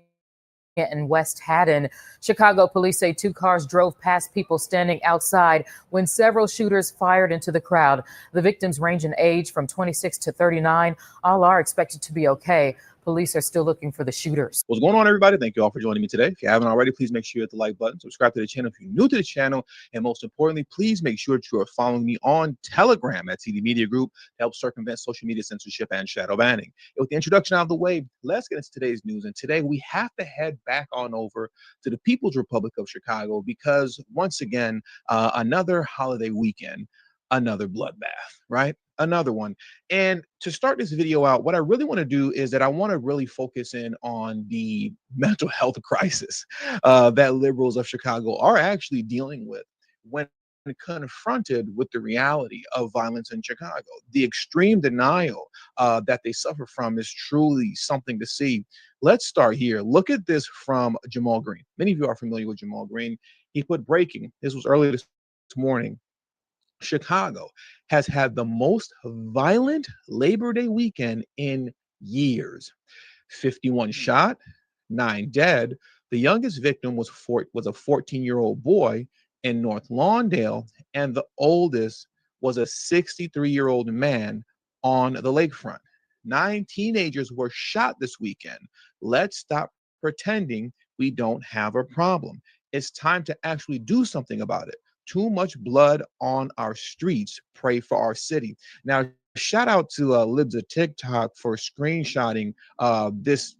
and West Haddon. Chicago police say 2 cars drove past people standing outside when several shooters fired into the crowd. The victims range in age from 26 to 39. All are expected to be okay. Police are still looking for the shooters. What's going on, everybody? Thank you all for joining me today. If you haven't already, please make sure you hit the like button, subscribe to the channel if you're new to the channel, and most importantly, please make sure that you are following me on Telegram at TD Media Group to help circumvent social media censorship and shadow banning. And with the introduction out of the way, let's get into today's news. And today we have to head back on over to the People's Republic of Chicago because once again, another holiday weekend, another bloodbath, right? Another one. And to start this video out, what I really want to do is that I want to really focus in on the mental health crisis that liberals of Chicago are actually dealing with when confronted with the reality of violence in Chicago. The extreme denial that they suffer from is truly something to see. Let's start here. Look at this from Jamal Green. Many of you are familiar with Jamal Green. He put breaking. This was early this morning. Chicago has had the most violent Labor Day weekend in years. 51 shot, 9 dead. The youngest victim was a 14-year-old boy in North Lawndale, and the oldest was a 63-year-old man on the lakefront. 9 teenagers were shot this weekend. Let's stop pretending we don't have a problem. It's time to actually do something about it. Too much blood on our streets. Pray for our city. Now, shout out to Libs of TikTok for screenshotting this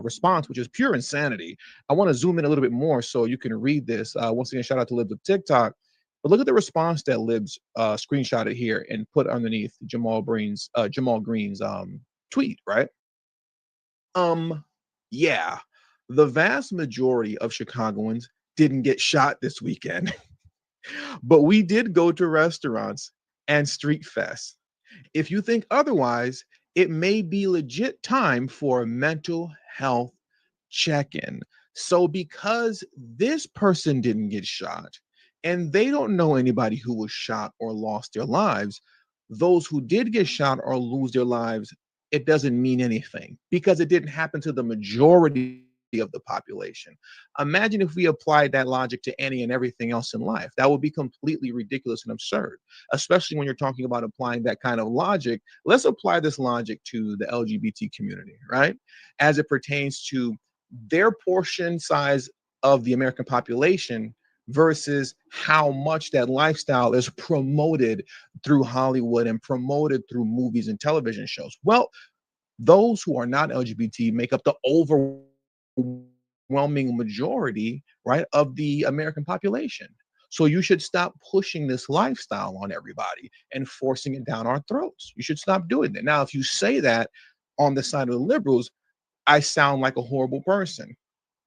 response, which is pure insanity. I want to zoom in a little bit more so you can read this. Once again, shout out to Libs of TikTok. But look at the response that Libs screenshotted here and put underneath Jamal Green's tweet, right? Yeah, the vast majority of Chicagoans didn't get shot this weekend. But we did go to restaurants and street fests. If you think otherwise, it may be legit time for a mental health check-in. So because this person didn't get shot and they don't know anybody who was shot or lost their lives, those who did get shot or lose their lives, it doesn't mean anything because it didn't happen to the majority of the population. Imagine if we applied that logic to any and everything else in life. That would be completely ridiculous and absurd, especially when you're talking about applying that kind of logic. Let's apply this logic to the LGBT community, right? As it pertains to their portion size of the American population versus how much that lifestyle is promoted through Hollywood and promoted through movies and television shows. Well, those who are not LGBT make up the overwhelming majority, right, of the American population. So you should stop pushing this lifestyle on everybody and forcing it down our throats. You should stop doing that. Now, if you say that on the side of the liberals, I sound like a horrible person.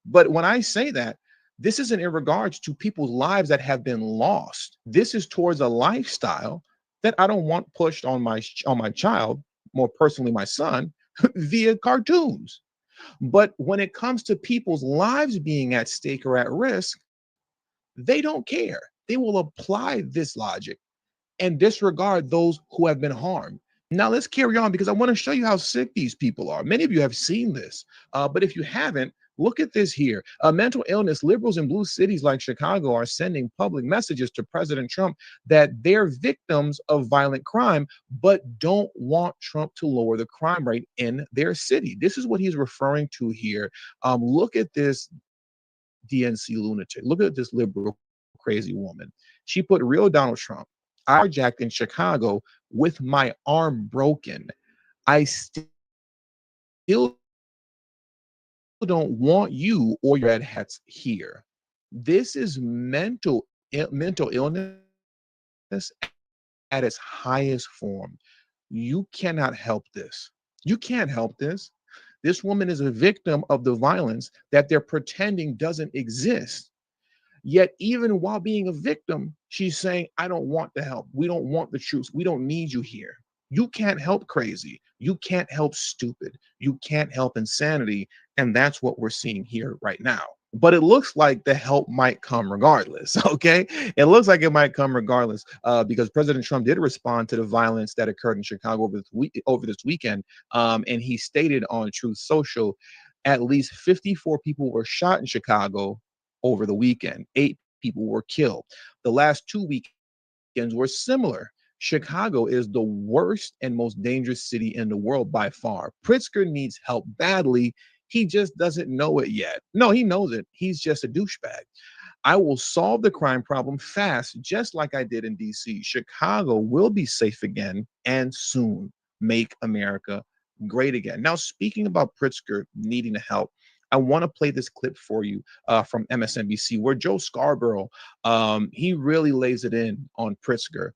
But when I say that, this isn't in regards to people's lives that have been lost. This is towards a lifestyle that I don't want pushed on my child, more personally my son, via cartoons. But when it comes to people's lives being at stake or at risk, they don't care. They will apply this logic and disregard those who have been harmed. Now let's carry on because I want to show you how sick these people are. Many of you have seen this, but if you haven't, look at this here. Mental illness, liberals in blue cities like Chicago are sending public messages to President Trump that they're victims of violent crime, but don't want Trump to lower the crime rate in their city. This is what he's referring to here. Look at this DNC lunatic. Look at this liberal crazy woman. She put real Donald Trump. I carjacked in Chicago with my arm broken. I still don't want you or your red hats here. This is mental illness at its highest form. You cannot help this. You can't help this. This woman is a victim of the violence that they're pretending doesn't exist. Yet, even while being a victim, she's saying, I don't want the help. We don't want the troops. We don't need you here. You can't help crazy. You can't help stupid. You can't help insanity. And that's what we're seeing here right now. But it looks like the help might come regardless, okay? It looks like it might come regardless because President Trump did respond to the violence that occurred in Chicago over this weekend. And he stated on Truth Social, at least 54 people were shot in Chicago over the weekend. 8 people were killed. The last 2 weekends were similar. Chicago is the worst and most dangerous city in the world by far. Pritzker needs help badly. He just doesn't know it yet. No, he knows it. He's just a douchebag. I will solve the crime problem fast, just like I did in DC. Chicago will be safe again and soon. Make America great again. Now, speaking about Pritzker needing the help, I want to play this clip for you from MSNBC where Joe Scarborough, he really lays it in on Pritzker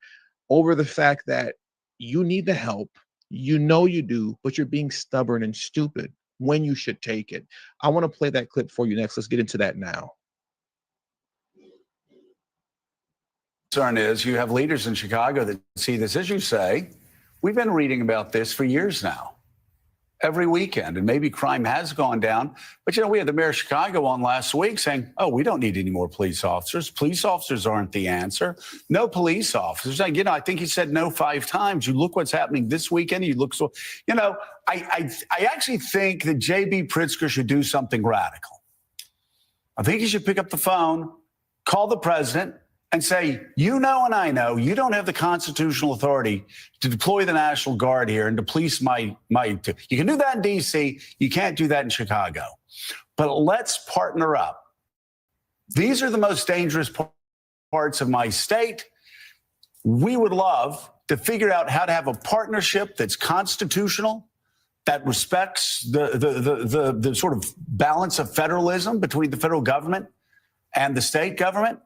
over the fact that you need the help. You know you do, but you're being stubborn and stupid when you should take it. I want to play that clip for you next. Let's get into that now. concern is you have leaders in Chicago that see this, as you say, we've been reading about this for years now, every weekend, and maybe crime has gone down. But, we had the mayor of Chicago on last week saying, oh, we don't need any more police officers. Police officers aren't the answer. No police officers. I think he said no 5 times. You look what's happening this weekend. You look so, I actually think that J.B. Pritzker should do something radical. I think he should pick up the phone, call the president, and say, and I know, you don't have the constitutional authority to deploy the National Guard here and to police you can do that in D.C., you can't do that in Chicago. But let's partner up. These are the most dangerous parts of my state. We would love to figure out how to have a partnership that's constitutional, that respects the sort of balance of federalism between the federal government and the state government.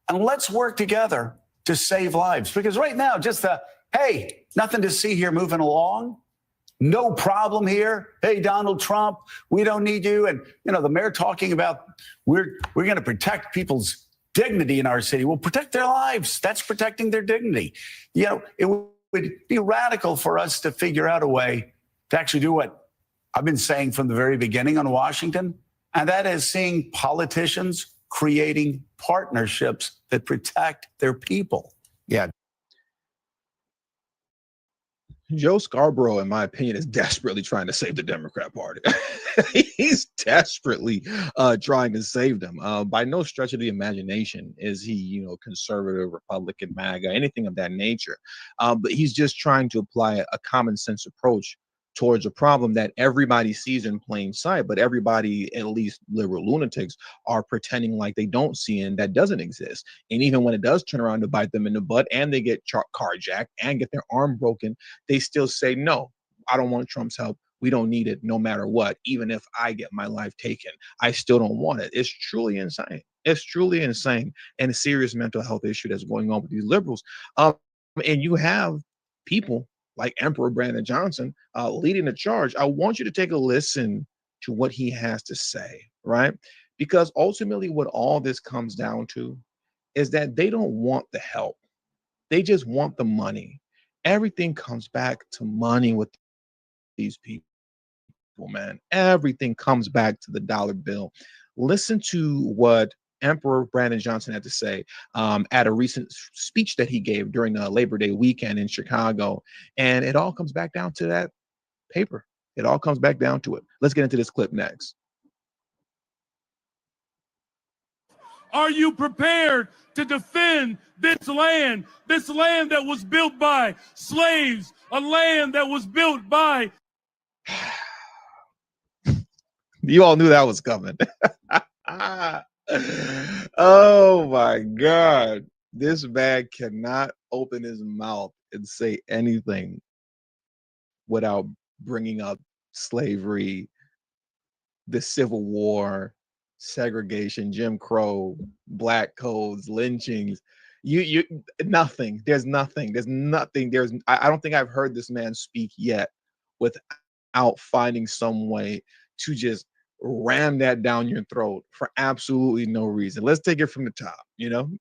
And let's work together to save lives. Because right now, just hey, nothing to see here moving along. No problem here. Hey, Donald Trump, we don't need you. And, the mayor talking about we're going to protect people's dignity in our city. We'll protect their lives. That's protecting their dignity. It would be radical for us to figure out a way to actually do what I've been saying from the very beginning on Washington. And that is seeing politicians creating partnerships that protect their people. Yeah. Joe Scarborough, in my opinion, is desperately trying to save the Democrat Party. He's desperately trying to save them. By no stretch of the imagination is he, conservative, Republican, MAGA, anything of that nature. But he's just trying to apply a common sense approach towards a problem that everybody sees in plain sight, but everybody, at least liberal lunatics, are pretending like they don't see and that doesn't exist. And even when it does turn around to bite them in the butt and they get carjacked and get their arm broken, they still say, no, I don't want Trump's help. We don't need it no matter what. Even if I get my life taken, I still don't want it. It's truly insane. It's truly insane and a serious mental health issue that's going on with these liberals. And you have people like Emperor Brandon Johnson leading the charge. I want you to take a listen to what he has to say, right? Because ultimately what all this comes down to is that they don't want the help. They just want the money. Everything comes back to money with these people, man. Everything comes back to the dollar bill. Listen to what Emperor Brandon Johnson had to say at a recent speech that he gave during the Labor Day weekend in Chicago. And it all comes back down to that paper. It all comes back down to it. Let's get into this clip next. Are you prepared to defend this land that was built by slaves, a land that was built by... You all knew that was coming. Oh my God. This man cannot open his mouth and say anything without bringing up slavery, the Civil War, segregation, Jim Crow, black codes, lynchings. Nothing. There's nothing. I don't think I've heard this man speak yet without finding some way to just ram that down your throat for absolutely no reason. Let's take it from the top,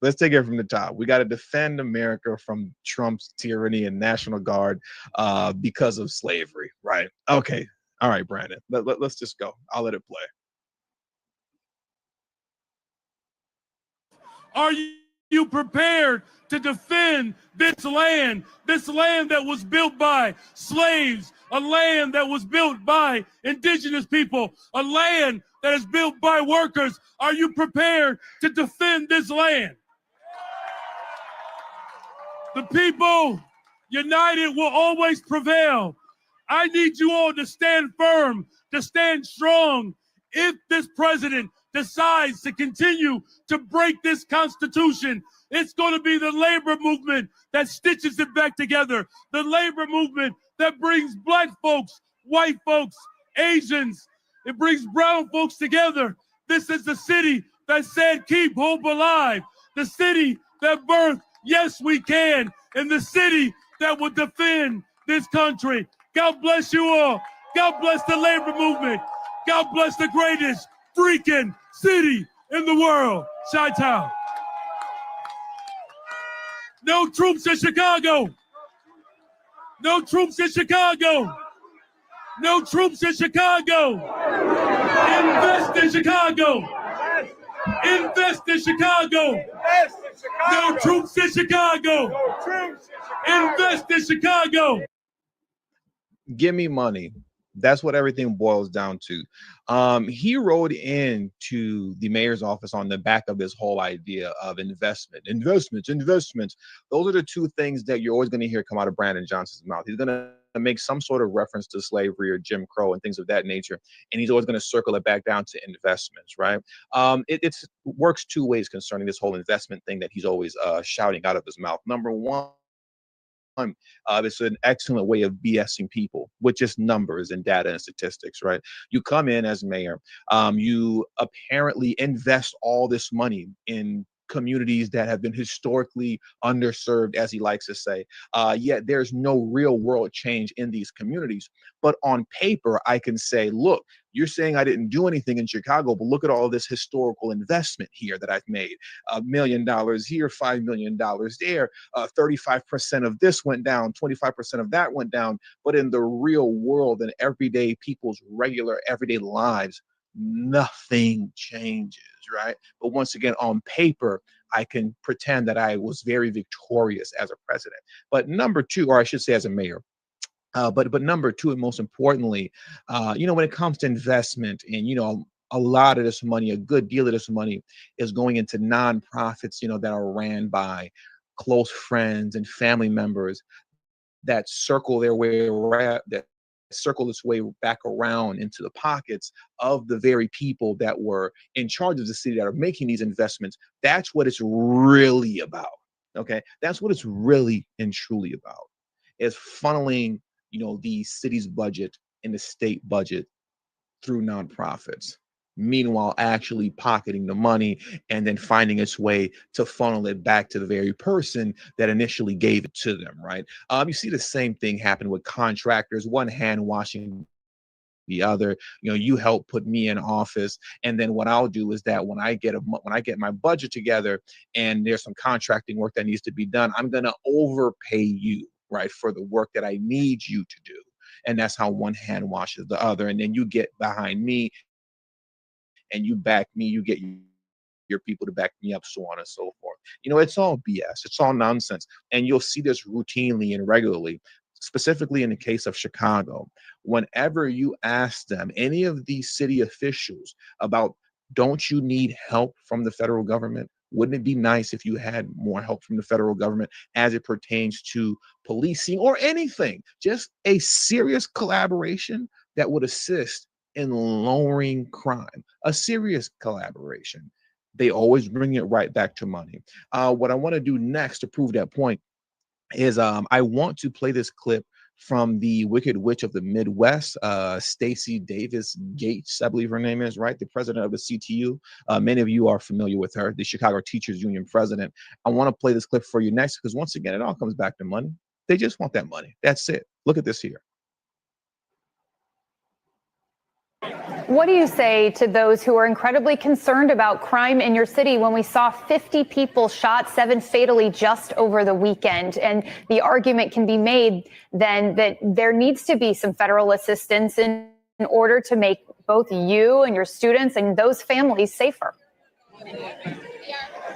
Let's take it from the top. We got to defend America from Trump's tyranny and National Guard because of slavery, right? Okay. All right, Brandon. Let's just go. I'll let it play. Are you prepared to defend this land that was built by slaves, a land that was built by indigenous people, a land that is built by workers? Are you prepared to defend this land? The people united will always prevail. I need you all to stand firm, to stand strong. If this president decides to continue to break this Constitution, it's going to be the labor movement that stitches it back together. The labor movement that brings black folks, white folks, Asians. It brings brown folks together. This is the city that said, keep hope alive. The city that birthed, yes, we can. And the city that will defend this country. God bless you all. God bless the labor movement. God bless the greatest freaking city in the world, Chi-Town. No troops in Chicago. No troops in Chicago. No troops in Chicago. Invest in Chicago. Invest in Chicago. No troops in Chicago. Invest in Chicago. Give me money. That's what everything boils down to. He rode into the mayor's office on the back of this whole idea of investments. Those are the two things that you're always going to hear come out of Brandon Johnson's mouth. He's going to make some sort of reference to slavery or Jim Crow and things of that nature, and he's always going to circle it back down to investments, right? It works two ways concerning this whole investment thing that he's always shouting out of his mouth. Number one, it's an excellent way of BSing people with just numbers and data and statistics, right? You come in as mayor, you apparently invest all this money in communities that have been historically underserved, as he likes to say, yet there's no real world change in these communities. But on paper, I can say, look, you're saying I didn't do anything in Chicago, but look at all this historical investment here that I've made. $1 million here, $5 million there, 35% of this went down, 25% of that went down. But in the real world and everyday people's regular everyday lives, nothing changes, right? But once again, on paper, I can pretend that I was very victorious as a president. But number two, or I should say as a mayor, but number two, and most importantly, when it comes to investment, and a lot of this money, a good deal of this money, is going into nonprofits, that are ran by close friends and family members that circle their way around, that circle its way back around into the pockets of the very people that were in charge of the city that are making these investments. That's what it's really about. Okay, that's what it's really and truly about, is funneling the city's budget and the state budget through nonprofits, meanwhile actually pocketing the money and then finding its way to funnel it back to the very person that initially gave it to them, right? You see the same thing happen with contractors, one hand washing the other. You help put me in office, and then what I'll do is that when I get my budget together and there's some contracting work that needs to be done, I'm going to overpay you, right, for the work that I need you to do. And that's how one hand washes the other. And then you get behind me and you back me, you get your people to back me up, so on and so forth. It's all BS. It's all nonsense. And you'll see this routinely and regularly, specifically in the case of Chicago. Whenever you ask them, any of these city officials, about, don't you need help from the federal government? Wouldn't it be nice if you had more help from the federal government as it pertains to policing or anything? Just a serious collaboration that would assist in lowering crime, a serious collaboration. They always bring it right back to money. What I want to do next to prove that point is I want to play this clip from the Wicked Witch of the Midwest, Stacey Davis Gates, I believe her name is, right? The president of the CTU. Many of you are familiar with her, the Chicago Teachers Union president. I want to play this clip for you next because, once again, it all comes back to money. They just want that money. That's it. Look at this here. What do you say to those who are incredibly concerned about crime in your city when we saw 50 people shot, 7 fatally just over the weekend? And the argument can be made then that there needs to be some federal assistance in order to make both you and your students and those families safer.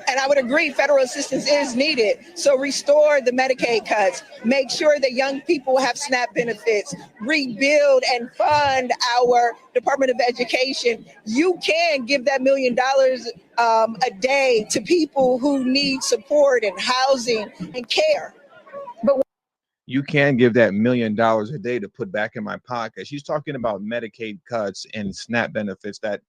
And I would agree, federal assistance is needed. So restore the Medicaid cuts, make sure that young people have SNAP benefits, rebuild and fund our Department of Education. You can give that $1 million a day to people who need support and housing and care. You can give that $1 million a day to put back in my pocket. She's talking about Medicaid cuts and SNAP benefits that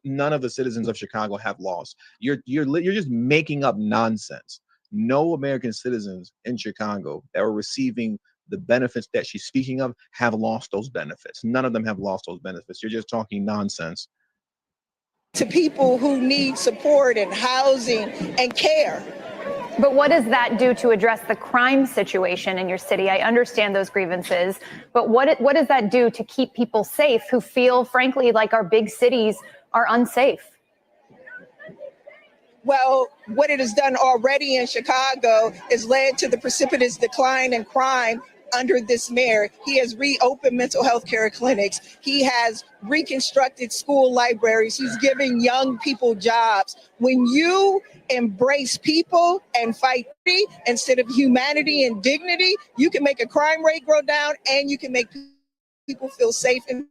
none of the citizens of Chicago have lost. You're just making up nonsense. No American citizens in Chicago that are receiving the benefits that she's speaking of have lost those benefits. None of them have lost those benefits. You're just talking nonsense. To people who need support and housing and care. But what does that do to address the crime situation in your city? I understand those grievances, but what does that do to keep people safe who feel, frankly, like our big cities are unsafe? Well, what it has done already in Chicago is led to the precipitous decline in crime under this mayor. He has reopened mental health care clinics. He has reconstructed school libraries. He's giving young people jobs. When you embrace people and fight free instead of humanity and dignity, you can make a crime rate go down and you can make people feel safe and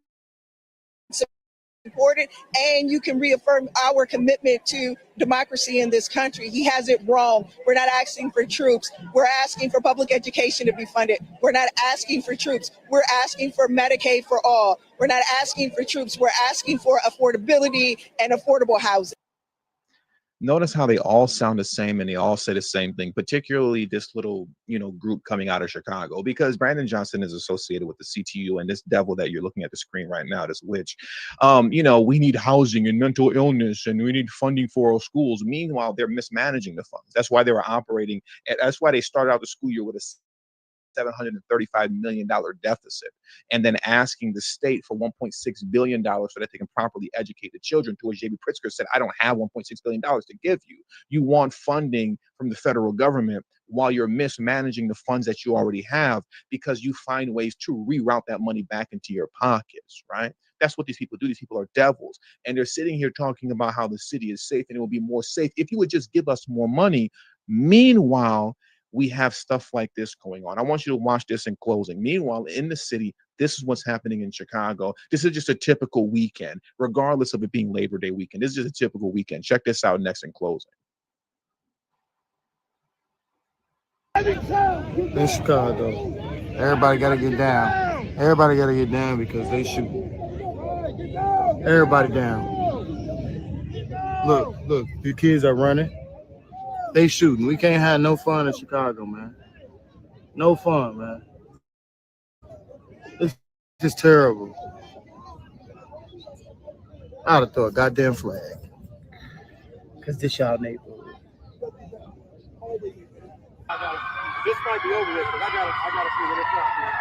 important, and you can reaffirm our commitment to democracy in this country. He has it wrong. We're not asking for troops. We're asking for public education to be funded. We're not asking for troops. We're asking for Medicaid for all. We're not asking for troops. We're asking for affordability and affordable housing. Notice how they all sound the same and they all say the same thing, particularly this little, group coming out of Chicago, because Brandon Johnson is associated with the CTU and this devil that you're looking at the screen right now, this witch. We need housing and mental illness and we need funding for our schools. Meanwhile, they're mismanaging the funds. That's why they were operating. That's why they started out the school year with a $735 million deficit, and then asking the state for $1.6 billion so that they can properly educate the children, to which J.B. Pritzker said, I don't have $1.6 billion to give you. You want funding from the federal government while you're mismanaging the funds that you already have because you find ways to reroute that money back into your pockets, right? That's what these people do. These people are devils. And they're sitting here talking about how the city is safe and it will be more safe if you would just give us more money. Meanwhile, we have stuff like this going on. I want you to watch this in closing. Meanwhile, in the city, this is what's happening in Chicago. This is just a typical weekend, regardless of it being Labor Day weekend. This is just a typical weekend. Check this out next in closing. In Chicago, everybody got to get down. Everybody got to get down because they shoot. Everybody down. Look, the kids are running. They shooting. We can't have no fun in Chicago, man. No fun, man. This is terrible. I'd have throw a goddamn flag. Because this y'all neighborhood. This might be over with, but I gotta figure this out, man.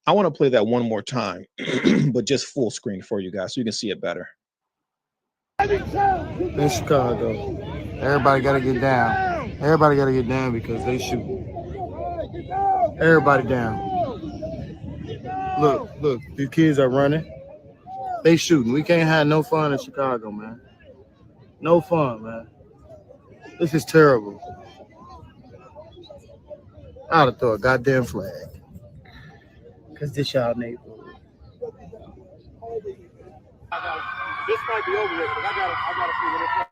I want to play that one more time, but just full screen for you guys so you can see it better. In Chicago, everybody got to get down. Everybody got to get down because they shoot. Everybody down. Look, these kids are running. They shooting. We can't have no fun in Chicago, man. No fun, man. This is terrible. I'd have throw a goddamn flag. Because this y'all neighborhood. This might be over with, but I gotta figure this out.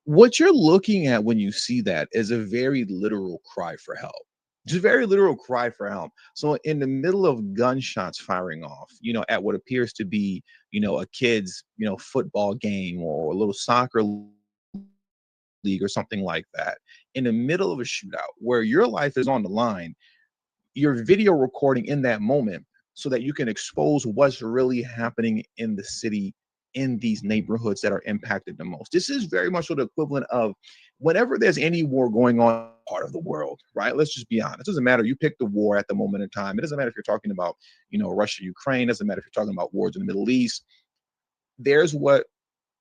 What you're looking at when you see that is a very literal cry for help. Just a very literal cry for help. So in the middle of gunshots firing off, at what appears to be, a kid's, football game or a little soccer league or something like that, in the middle of a shootout where your life is on the line, you're video recording in that moment so that you can expose what's really happening in the city, in these neighborhoods that are impacted the most. This is very much the equivalent of whenever there's any war going on in part of the world, right? Let's just be honest. It doesn't matter. You pick the war at the moment in time. It doesn't matter if you're talking about, Russia, Ukraine. It doesn't matter if you're talking about wars in the Middle East. There's what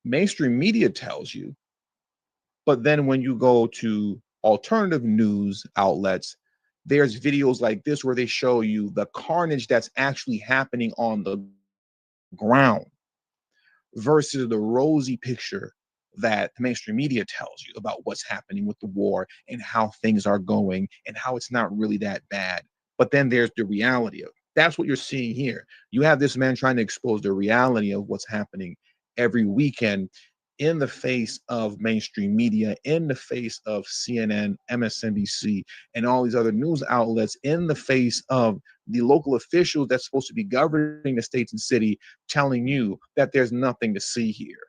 mainstream media tells you. But then when you go to alternative news outlets, there's videos like this where they show you the carnage that's actually happening on the ground versus the rosy picture that the mainstream media tells you about what's happening with the war and how things are going and how it's not really that bad. But then there's the reality of it. That's what you're seeing here. You have this man trying to expose the reality of what's happening every weekend in the face of mainstream media, in the face of CNN, MSNBC, and all these other news outlets, in the face of the local officials that's supposed to be governing the states and city, telling you that there's nothing to see here.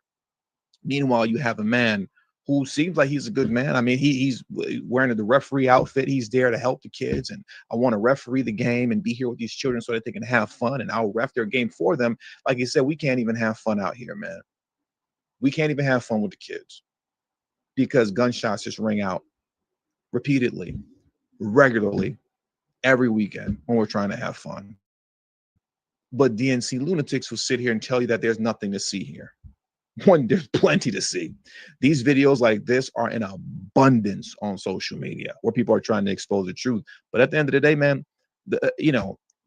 Meanwhile, you have a man who seems like he's a good man. I mean, he's wearing the referee outfit. He's there to help the kids, and I want to referee the game and be here with these children so that they can have fun, and I'll ref their game for them. Like you said, we can't even have fun out here, man. We can't even have fun with the kids because gunshots just ring out repeatedly, regularly, every weekend when we're trying to have fun. But DNC lunatics will sit here and tell you that there's nothing to see here. One, there's plenty to see. These videos like this are in abundance on social media where people are trying to expose the truth. But at the end of the day, man,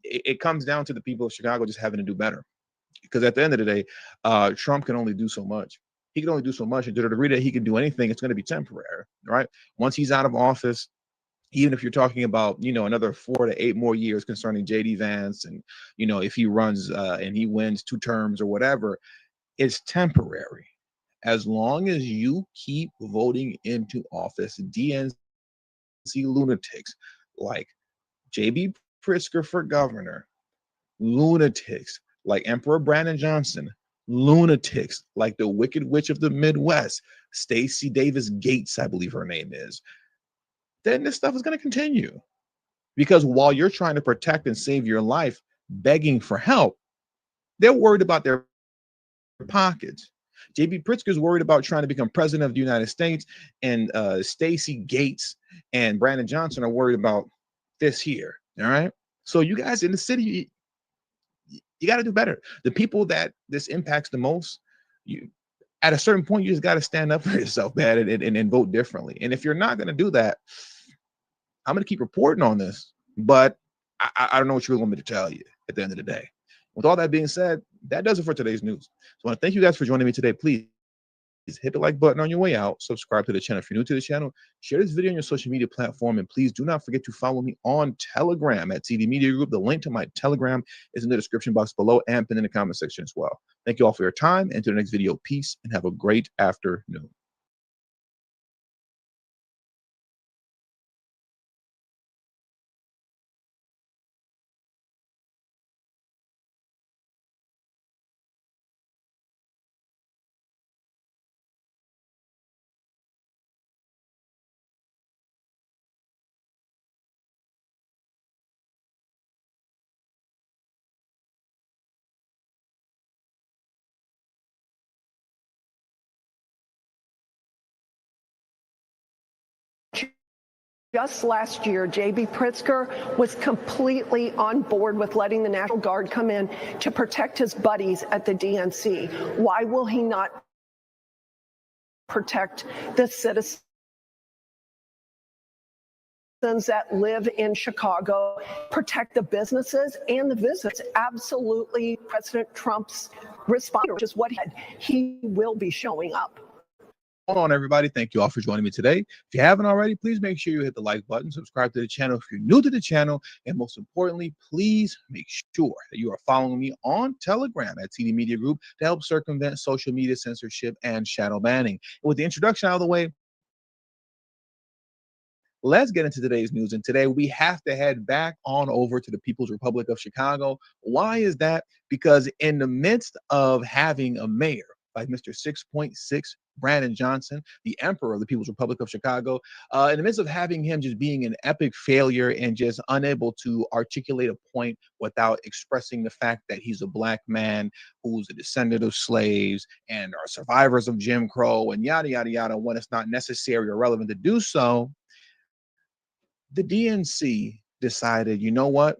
it comes down to the people of Chicago just having to do better. Because at the end of the day, Trump can only do so much. He can only do so much. And to the degree that he can do anything, it's going to be temporary, right? Once he's out of office, even if you're talking about, another 4 to 8 more years concerning JD Vance, and, if he runs and he wins 2 terms or whatever, it's temporary. As long as you keep voting into office, DNC lunatics like JB Pritzker for governor, lunatics like Emperor Brandon Johnson, lunatics like the Wicked Witch of the Midwest, Stacey Davis Gates, I believe her name is, then this stuff is going to continue. Because while you're trying to protect and save your life, begging for help, they're worried about their pockets. JB Pritzker is worried about trying to become president of the United States, and Stacey Gates and Brandon Johnson are worried about this here. All right. So you guys in the city, you got to do better. The people that this impacts the most, at a certain point, you just got to stand up for yourself, man, and vote differently. And if you're not going to do that, I'm going to keep reporting on this, but I don't know what you want me to tell you at the end of the day. With all that being said, that does it for today's news. So I want to thank you guys for joining me today. Please hit the like button on your way out. Subscribe to the channel if you're new to the channel. Share this video on your social media platform. And please do not forget to follow me on Telegram at TD Media Group. The link to my Telegram is in the description box below and in the comment section as well. Thank you all for your time. And to the next video, peace and have a great afternoon. Just last year, J.B. Pritzker was completely on board with letting the National Guard come in to protect his buddies at the DNC. Why will he not protect the citizens that live in Chicago, protect the businesses and the visits? Absolutely President Trump's response, which is what he will be showing up. Hold on, everybody. Thank you all for joining me today. If you haven't already, please make sure you hit the like button, subscribe to the channel if you're new to the channel, and most importantly, please make sure that you are following me on Telegram at TD Media Group to help circumvent social media censorship and shadow banning. And with the introduction out of the way, let's get into today's news. And today we have to head back on over to the People's Republic of Chicago. Why is that? Because in the midst of having a mayor like Mr. 6.6 Brandon Johnson, the emperor of the People's Republic of Chicago, in the midst of having him just being an epic failure and just unable to articulate a point without expressing the fact that he's a black man who's a descendant of slaves and are survivors of Jim Crow and yada, yada, yada, when it's not necessary or relevant to do so, the DNC decided, you know what?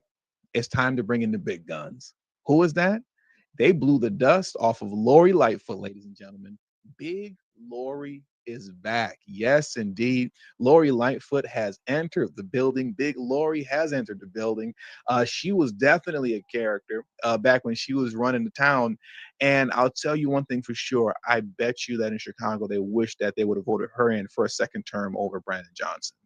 It's time to bring in the big guns. Who is that? They blew the dust off of Lori Lightfoot, ladies and gentlemen. Big Lori is back. Yes, indeed. Lori Lightfoot has entered the building. Big Lori has entered the building. She was definitely a character back when she was running the town. And I'll tell you one thing for sure. I bet you that in Chicago, they wish that they would have voted her in for a second term over Brandon Johnson.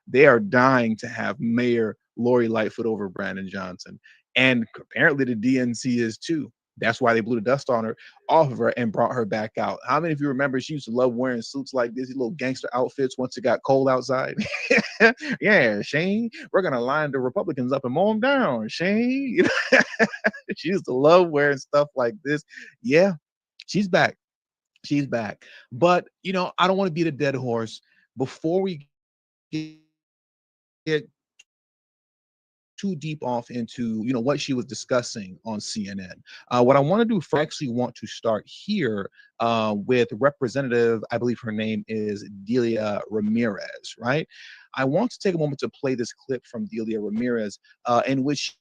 They are dying to have Mayor Lori Lightfoot over Brandon Johnson. And apparently the DNC is too. That's why they blew the dust on her, off of her, and brought her back out. How many of you remember she used to love wearing suits like this, these little gangster outfits once it got cold outside? Yeah, Shane, we're going to line the Republicans up and mow them down, Shane. She used to love wearing stuff like this. Yeah, she's back. She's back. But, I don't want to beat a dead horse. Before we get too deep off into, what she was discussing on CNN, what I want to do first, I actually want to start here with Representative, I believe her name is Delia Ramirez, right? I want to take a moment to play this clip from Delia Ramirez in which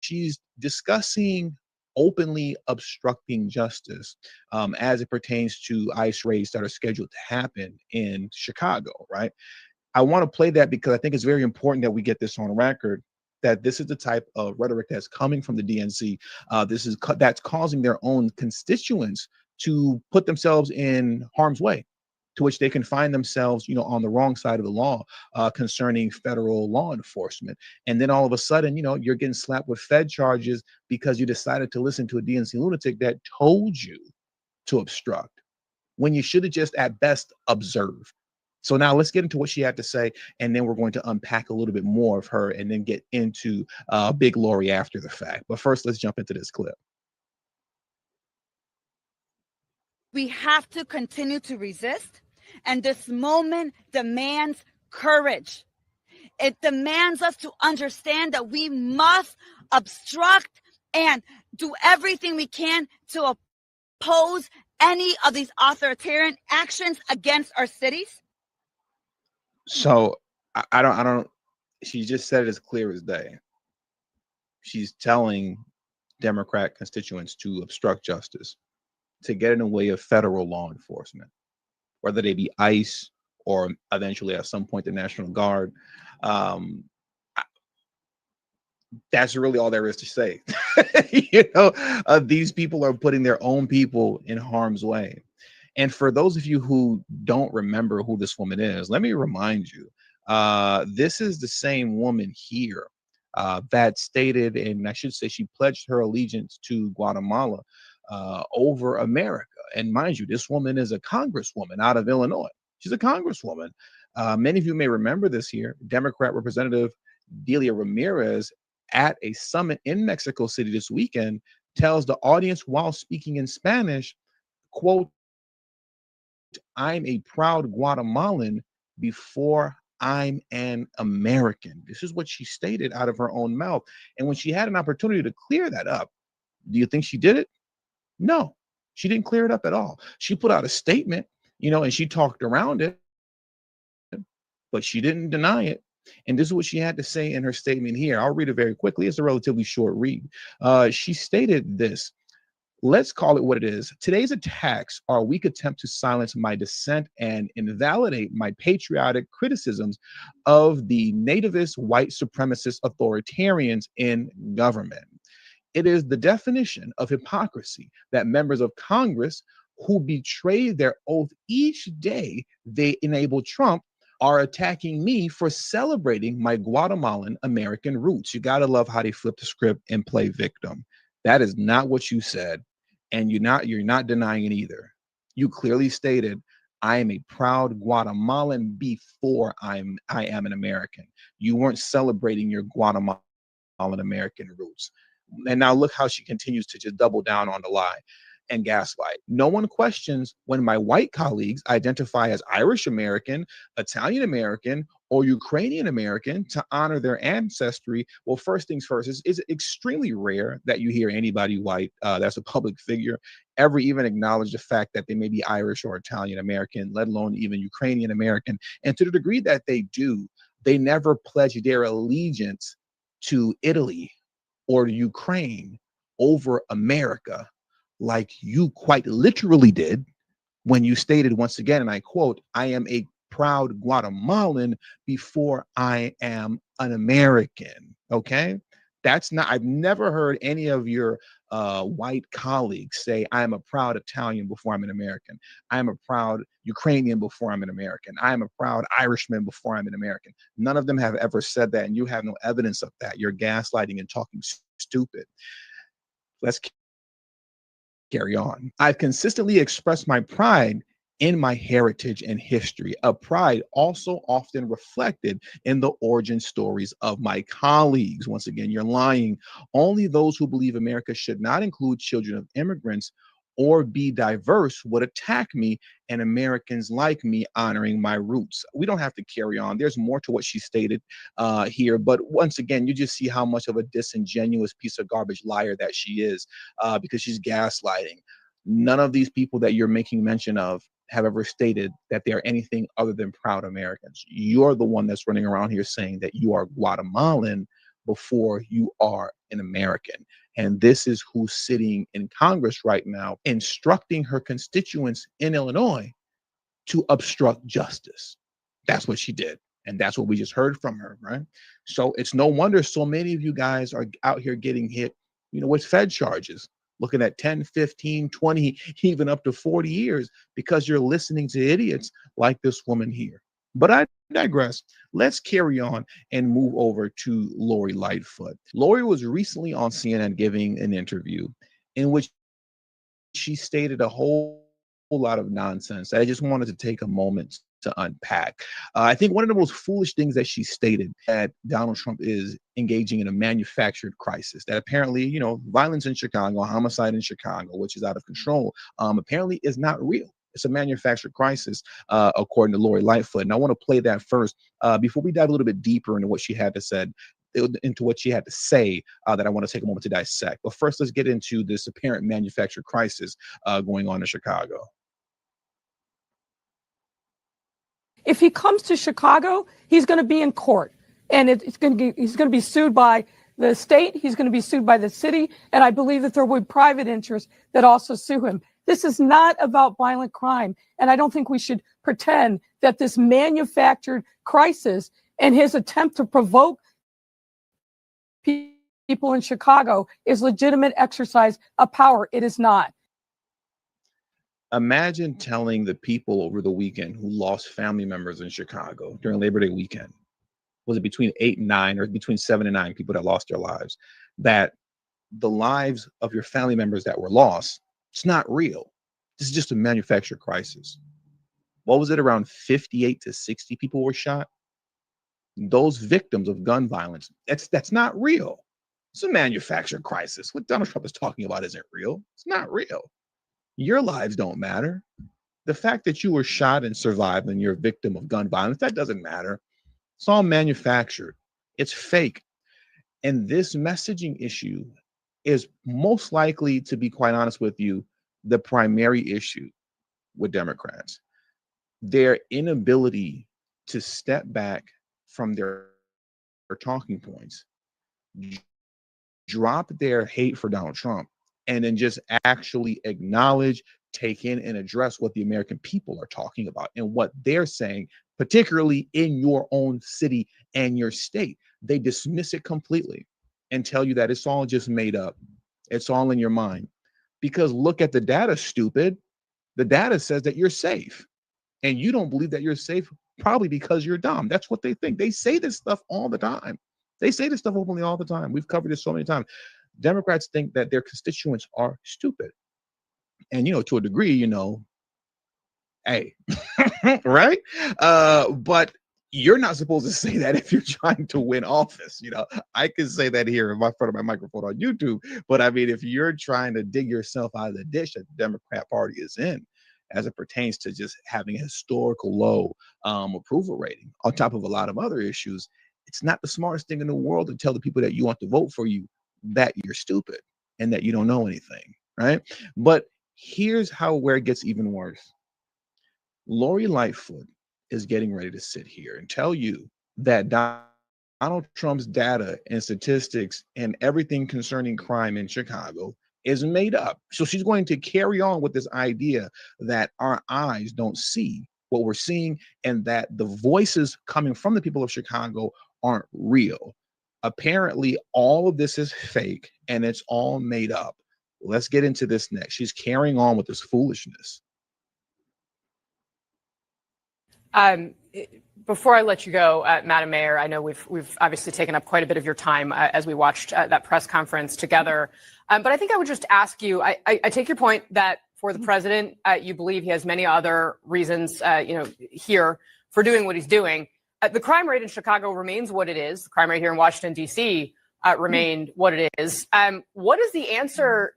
she's discussing openly obstructing justice as it pertains to ICE raids that are scheduled to happen in Chicago, right? I want to play that because I think it's very important that we get this on record, that this is the type of rhetoric that's coming from the DNC. That's causing their own constituents to put themselves in harm's way, to which they can find themselves, on the wrong side of the law concerning federal law enforcement. And then all of a sudden, you're getting slapped with Fed charges because you decided to listen to a DNC lunatic that told you to obstruct, when you should have just at best observed. So now let's get into what she had to say, and then we're going to unpack a little bit more of her and then get into Big Lori after the fact. But first, let's jump into this clip. We have to continue to resist, and this moment demands courage. It demands us to understand that we must obstruct and do everything we can to oppose any of these authoritarian actions against our cities. So I don't, she just said it as clear as day. She's telling Democrat constituents to obstruct justice, to get in the way of federal law enforcement, whether they be ICE or eventually at some point the National Guard. That's really all there is to say. These people are putting their own people in harm's way. And for those of you who don't remember who this woman is, let me remind you, this is the same woman here that stated, and I should say she pledged her allegiance to Guatemala over America. And mind you, this woman is a congresswoman out of Illinois. She's a congresswoman. Many of you may remember this here. Democrat Representative Delia Ramirez at a summit in Mexico City this weekend tells the audience while speaking in Spanish, quote, "I'm a proud Guatemalan before I'm an American." This is what she stated out of her own mouth. And when she had an opportunity to clear that up, do you think she did it? No, she didn't clear it up at all. She put out a statement, and she talked around it, but she didn't deny it. And this is what she had to say in her statement here. I'll read it very quickly. It's a relatively short read. She stated this: "Let's call it what it is. Today's attacks are a weak attempt to silence my dissent and invalidate my patriotic criticisms of the nativist white supremacist authoritarians in government. It is the definition of hypocrisy that members of Congress who betray their oath each day they enable Trump are attacking me for celebrating my Guatemalan American roots." You got to love how they flip the script and play victim. That is not what you said, and you're not denying it either. You clearly stated, "I am a proud Guatemalan before I am an American." You weren't celebrating your Guatemalan American roots. And now look how she continues to just double down on the lie and gaslight. "No one questions when my white colleagues identify as Irish American, Italian American, or Ukrainian American to honor their ancestry." Well, first things first, it's extremely rare that you hear anybody white that's a public figure ever even acknowledge the fact that they may be Irish or Italian American, let alone even Ukrainian American. And to the degree that they do, they never pledge their allegiance to Italy or Ukraine over America, like you quite literally did when you stated once again, and I quote, "I am a proud Guatemalan before I am an American." Okay, that's not, I've never heard any of your white colleagues say, "I am a proud Italian before I'm an American. I am a proud Ukrainian before I'm an American. I am a proud Irishman before I'm an American." None of them have ever said that, and you have no evidence of that. You're gaslighting and talking stupid. Let's carry on. "I've consistently expressed my pride in my heritage and history, a pride also often reflected in the origin stories of my colleagues." Once again, you're lying. "Only those who believe America should not include children of immigrants or be diverse would attack me, and Americans like me honoring my roots. We don't have to carry on. There's more to what she stated here, but once again, you just see how much of a disingenuous piece of garbage liar that she is, because she's gaslighting. None of these people that you're making mention of have ever stated that they are anything other than proud Americans. You're the one that's running around here saying that you are Guatemalan before you are an American. And this is who's sitting in Congress right now, instructing her constituents in Illinois to obstruct justice. That's what she did. And that's what we just heard from her, right? So it's no wonder so many of you guys are out here getting hit, with Fed charges, looking at 10, 15, 20, even up to 40 years because you're listening to idiots like this woman here. But I digress. Let's carry on and move over to Lori Lightfoot. Lori was recently on CNN giving an interview in which she stated a whole lot of nonsense that I just wanted to take a moment to unpack. I think one of the most foolish things that she stated, that Donald Trump is engaging in a manufactured crisis, that apparently, violence in Chicago, homicide in Chicago, which is out of control, apparently is not real. It's a manufactured crisis, according to Lori Lightfoot. And I want to play that first before we dive a little bit deeper into what she had to say. That I want to take a moment to dissect. But first, let's get into this apparent manufactured crisis going on in Chicago. If he comes to Chicago, he's going to be in court, and he's going to be sued by the state. He's going to be sued by the city, and I believe that there will be private interests that also sue him. This is not about violent crime, and I don't think we should pretend that this manufactured crisis and his attempt to provoke people in Chicago is legitimate exercise of power. It is not. Imagine telling the people over the weekend who lost family members in Chicago during Labor Day weekend, was it between 8 and 9 or between 7 and 9 people that lost their lives, that the lives of your family members that were lost, it's not real. This is just a manufactured crisis. What was it? Around 58 to 60 people were shot. Those victims of gun violence, that's not real. It's a manufactured crisis. What Donald Trump is talking about isn't real. It's not real. Your lives don't matter. The fact that you were shot and survived and you're a victim of gun violence, that doesn't matter. It's all manufactured. It's fake. And this messaging issue is most likely, to be quite honest with you, the primary issue with Democrats. Their inability to step back from their talking points, drop their hate for Donald Trump, and then just actually acknowledge, take in, and address what the American people are talking about and what they're saying, particularly in your own city and your state. They dismiss it completely and tell you that it's all just made up. It's all in your mind. Because look at the data, stupid. The data says that you're safe. And you don't believe that you're safe, probably because you're dumb. That's what they think. They say this stuff all the time. They say this stuff openly all the time. We've covered this so many times. Democrats think that their constituents are stupid. And, to a degree, hey, right? But you're not supposed to say that if you're trying to win office. I can say that here in front of my microphone on YouTube. But I mean, if you're trying to dig yourself out of the dish that the Democrat Party is in, as it pertains to just having a historical low approval rating, on top of a lot of other issues, it's not the smartest thing in the world to tell the people that you want to vote for you that you're stupid and that you don't know anything, right? But here's where it gets even worse. Lori Lightfoot is getting ready to sit here and tell you that Donald Trump's data and statistics and everything concerning crime in Chicago is made up. So she's going to carry on with this idea that our eyes don't see what we're seeing and that the voices coming from the people of Chicago aren't real. Apparently, all of this is fake and it's all made up. Let's get into this next. She's carrying on with this foolishness. Before I let you go, Madam Mayor, I know we've obviously taken up quite a bit of your time as we watched that press conference together. But I think I would just ask you, I take your point that for the president, you believe he has many other reasons, here for doing what he's doing. The crime rate in Chicago remains what it is. The crime rate here in Washington, D.C. Remained what it is. What is the answer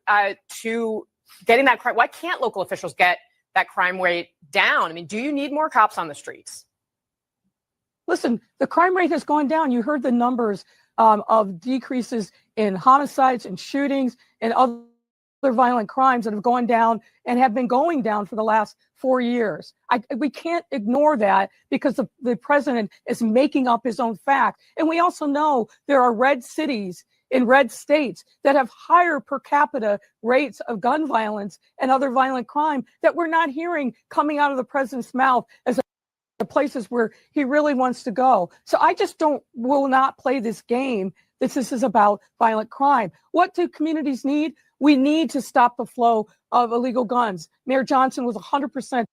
to getting that crime? Why can't local officials get that crime rate down? I mean, do you need more cops on the streets? Listen, the crime rate has gone down. You heard the numbers of decreases in homicides and shootings and other violent crimes that have gone down and have been going down for the last 4 years. We can't ignore that because the president is making up his own fact. And we also know there are red cities in red states that have higher per capita rates of gun violence and other violent crime that we're not hearing coming out of the president's mouth as the places where he really wants to go. So I just will not play this game. This is about violent crime. What do communities need? We need to stop the flow of illegal guns. Mayor Johnson was 100%.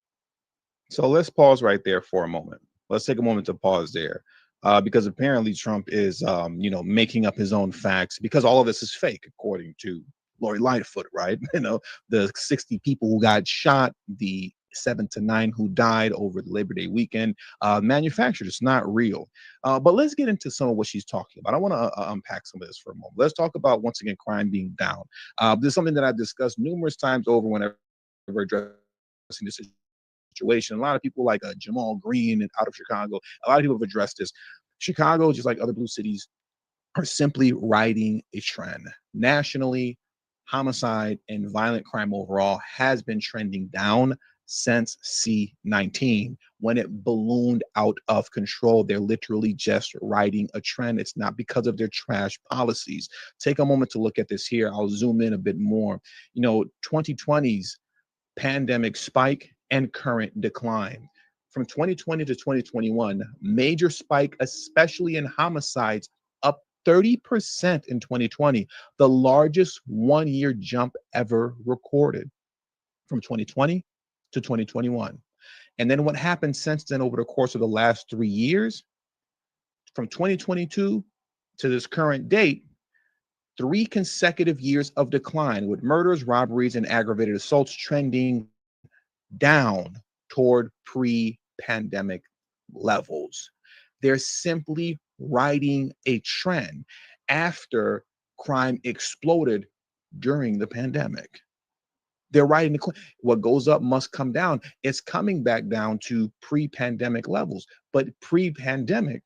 So let's pause right there for a moment. Let's take a moment to pause there. Because apparently Trump is, making up his own facts because all of this is fake, according to Lori Lightfoot, right? The 60 people who got shot, the 7 to 9 who died over the Labor Day weekend, manufactured. It's not real. But let's get into some of what she's talking about. I want to unpack some of this for a moment. Let's talk about, once again, crime being down. This is something that I've discussed numerous times over whenever addressing this situation. A lot of people like Jamal Green out of Chicago, a lot of people have addressed this. Chicago, just like other blue cities, are simply riding a trend. Nationally, homicide and violent crime overall has been trending down since C-19 when it ballooned out of control. They're literally just riding a trend. It's not because of their trash policies. Take a moment to look at this here. I'll zoom in a bit more. 2020's pandemic spike and current decline. From 2020 to 2021, major spike, especially in homicides, up 30% in 2020, the largest one-year jump ever recorded from 2020 to 2021. And then what happened since then over the course of the last 3 years, from 2022 to this current date, 3 consecutive years of decline, with murders, robberies, and aggravated assaults trending down toward pre-pandemic levels. They're simply riding a trend after crime exploded during the pandemic. They're riding what goes up must come down. It's coming back down to pre-pandemic levels, but pre-pandemic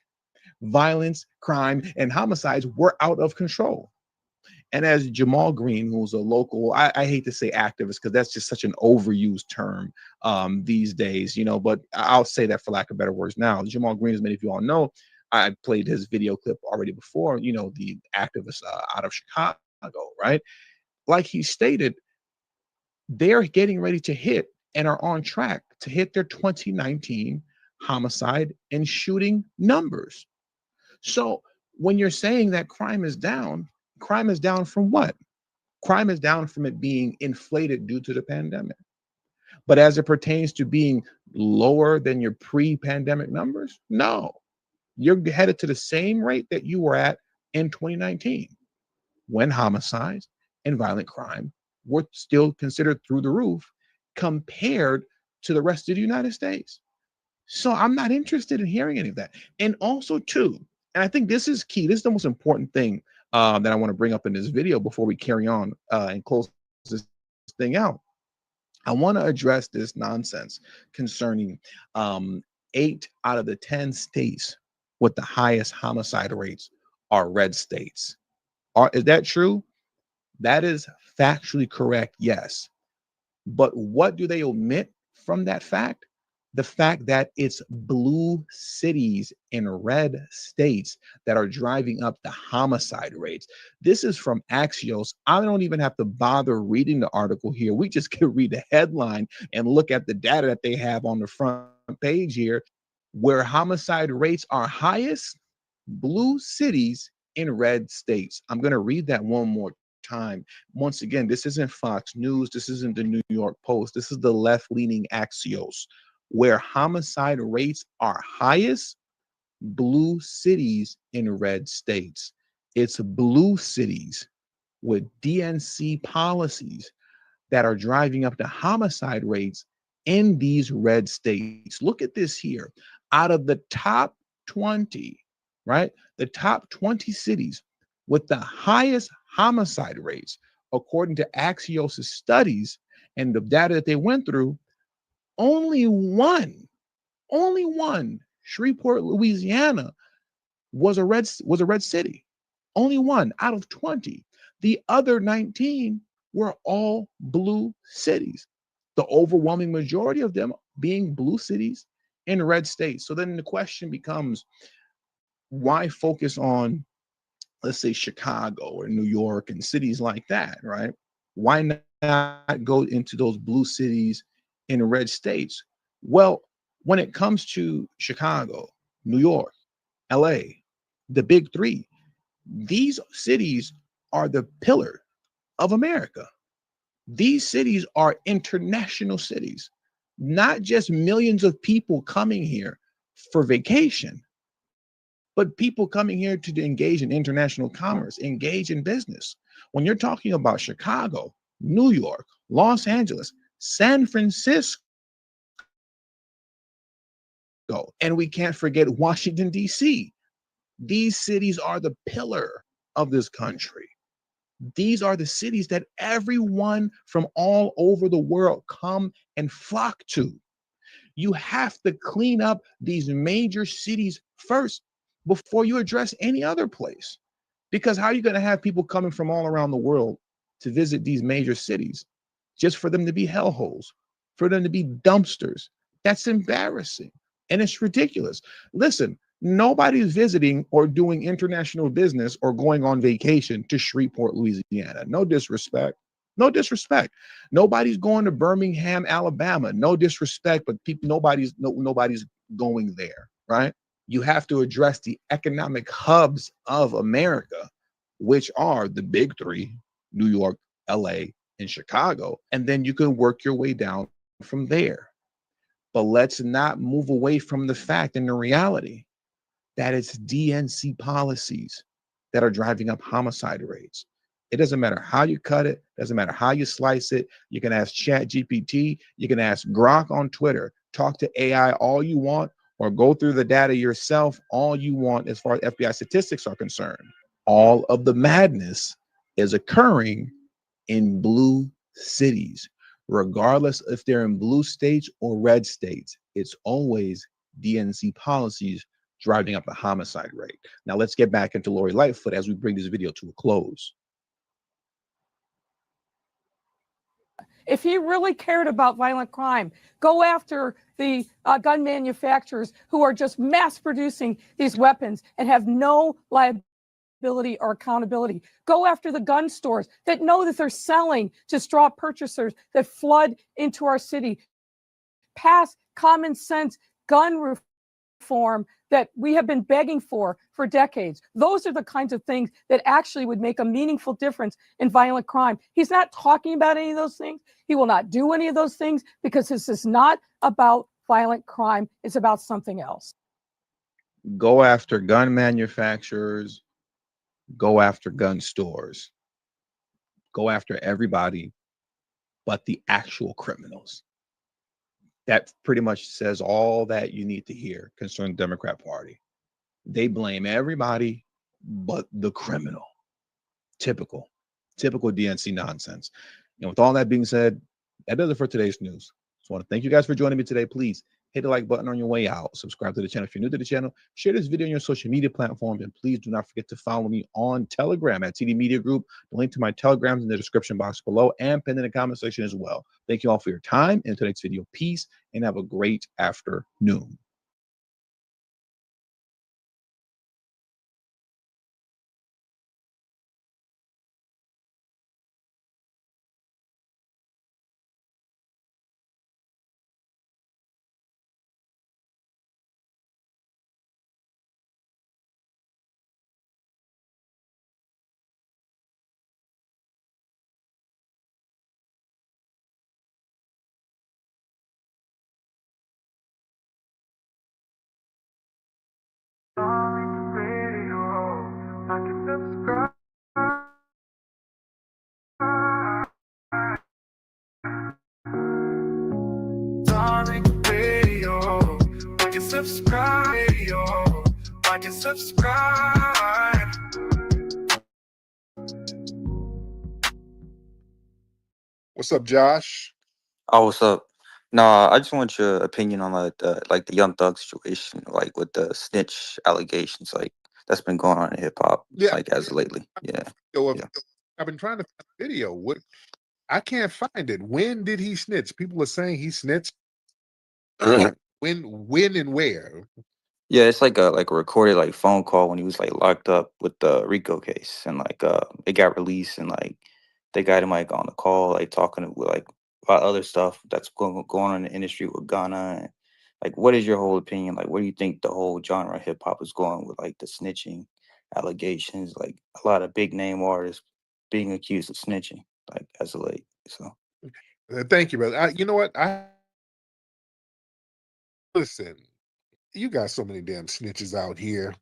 violence, crime, and homicides were out of control. And as Jamal Green, who's a local, I hate to say activist because that's just such an overused term these days, but I'll say that for lack of better words now. Jamal Green, as many of you all know, I played his video clip already before, the activist out of Chicago, right? Like he stated, they're getting ready to hit and are on track to hit their 2019 homicide and shooting numbers. So when you're saying that crime is down from what? Crime is down from it being inflated due to the pandemic. But as it pertains to being lower than your pre-pandemic numbers, no. You're headed to the same rate that you were at in 2019 when homicides and violent crime were still considered through the roof compared to the rest of the United States. So I'm not interested in hearing any of that. And also, too, and I think this is key. This is the most important thing that I want to bring up in this video before we carry on and close this thing out. I want to address this nonsense concerning 8 out of the 10 states with the highest homicide rates are red states. Is that true? That is factually correct, yes. But what do they omit from that fact? The fact that it's blue cities in red states that are driving up the homicide rates. This is from Axios. I don't even have to bother reading the article here. We just can read the headline and look at the data that they have on the front page here, where homicide rates are highest, blue cities in red states. I'm going to read that one more time. Once again, this isn't Fox News. This isn't the New York Post. This is the left-leaning Axios. Where homicide rates are highest, blue cities in red states. It's blue cities with DNC policies that are driving up the homicide rates in these red states. Look at this here. Out of the top 20, right? The top 20 cities with the highest homicide rates, according to Axios' studies, And the data that they went through, only one, Shreveport, Louisiana, was a red city. Only one out of 20. The other 19 were all blue cities. The overwhelming majority of them being blue cities in red states. So then the question becomes, why focus on, let's say, Chicago or New York and cities like that, right? Why not go into those blue cities in red states? Well, when it comes to Chicago, New York, LA, the big three, these cities are the pillar of America. These cities are international cities, not just millions of people coming here for vacation, but people coming here to engage in international commerce, engage in business. When you're talking about Chicago, New York, Los Angeles, San Francisco, and we can't forget Washington, D.C. These cities are the pillar of this country. These are the cities that everyone from all over the world come and flock to. You have to clean up these major cities first before you address any other place. Because how are you going to have people coming from all around the world to visit these major cities just for them to be hellholes, for them to be dumpsters? That's embarrassing and it's ridiculous. Listen, nobody's visiting or doing international business or going on vacation to Shreveport, Louisiana. No disrespect. No disrespect. Nobody's going to Birmingham, Alabama. No disrespect, but nobody's going there, right? You have to address the economic hubs of America, which are the big three, New York, LA, and Chicago, and then you can work your way down from there. But let's not move away from the fact and the reality that it's DNC policies that are driving up homicide rates. It doesn't matter how you cut it, doesn't matter how you slice it. You can ask ChatGPT, you can ask Grok on Twitter, talk to AI all you want, or go through the data yourself all you want as far as FBI statistics are concerned. All of the madness is occurring in blue cities, regardless if they're in blue states or red states. It's always DNC policies driving up the homicide rate. Now let's get back into Lori Lightfoot as we bring this video to a close. If he really cared about violent crime, go after the gun manufacturers who are just mass producing these weapons and have no liability or accountability. Go after the gun stores that know that they're selling to straw purchasers that flood into our city. Pass common sense gun reform that we have been begging for decades. Those are the kinds of things that actually would make a meaningful difference in violent crime. He's not talking about any of those things. He will not do any of those things because this is not about violent crime. It's about something else. Go after gun manufacturers, go after gun stores, go after everybody but the actual criminals. That pretty much says all that you need to hear concerning the Democrat Party. They blame everybody but the criminal. Typical DNC nonsense. And with all that being said, that does it for today's news. Just want to thank you guys for joining me today. Please hit the like button on your way out. Subscribe to the channel if you're new to the channel. Share this video on your social media platforms. And please do not forget to follow me on Telegram at TD Media Group. The link to my Telegram is in the description box below and pinned in the comment section as well. Thank you all for your time in today's video. Peace and have a great afternoon. Subscribe. What's up, Josh? Oh, what's up? Nah, I just want your opinion on like the Young Thug situation, like with the snitch allegations, like that's been going on in hip hop, Yeah. like as of lately. Yeah. So Yeah. I've been trying to find a video. What I can't find it. When did he snitch? People are saying he snitched. When and where? Yeah, it's like a recorded like phone call when he was like locked up with the Rico case, and like it got released, and like they got him like on the call like talking with like about other stuff that's going on in the industry with Ghana. And like, what is your whole opinion? Like, where do you think the whole genre of hip hop is going with like the snitching allegations? Like a lot of big name artists being accused of snitching, like as of late. So Thank you, brother. You know what? Listen. You got so many damn snitches out here.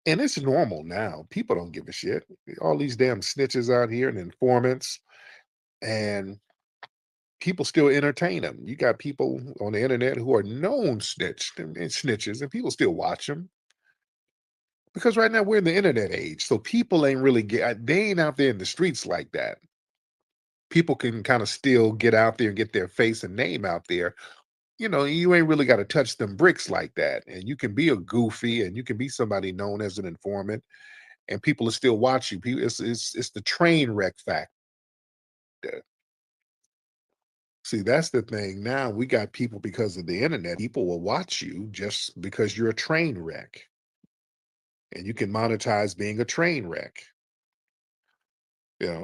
And it's normal now. People don't give a shit. All these damn snitches out here and informants, and people still entertain them. You got people on the internet who are known snitches, and people still watch them. Because right now we're in the internet age, so people ain't really they ain't out there in the streets like that. People can kind of still get out there and get their face and name out there. You ain't really got to touch them bricks like that. And you can be a goofy, and you can be somebody known as an informant, and people will still watch you. It's the train wreck factor. See, that's the thing. Now we got people, because of the internet, people will watch you just because you're a train wreck. And you can monetize being a train wreck.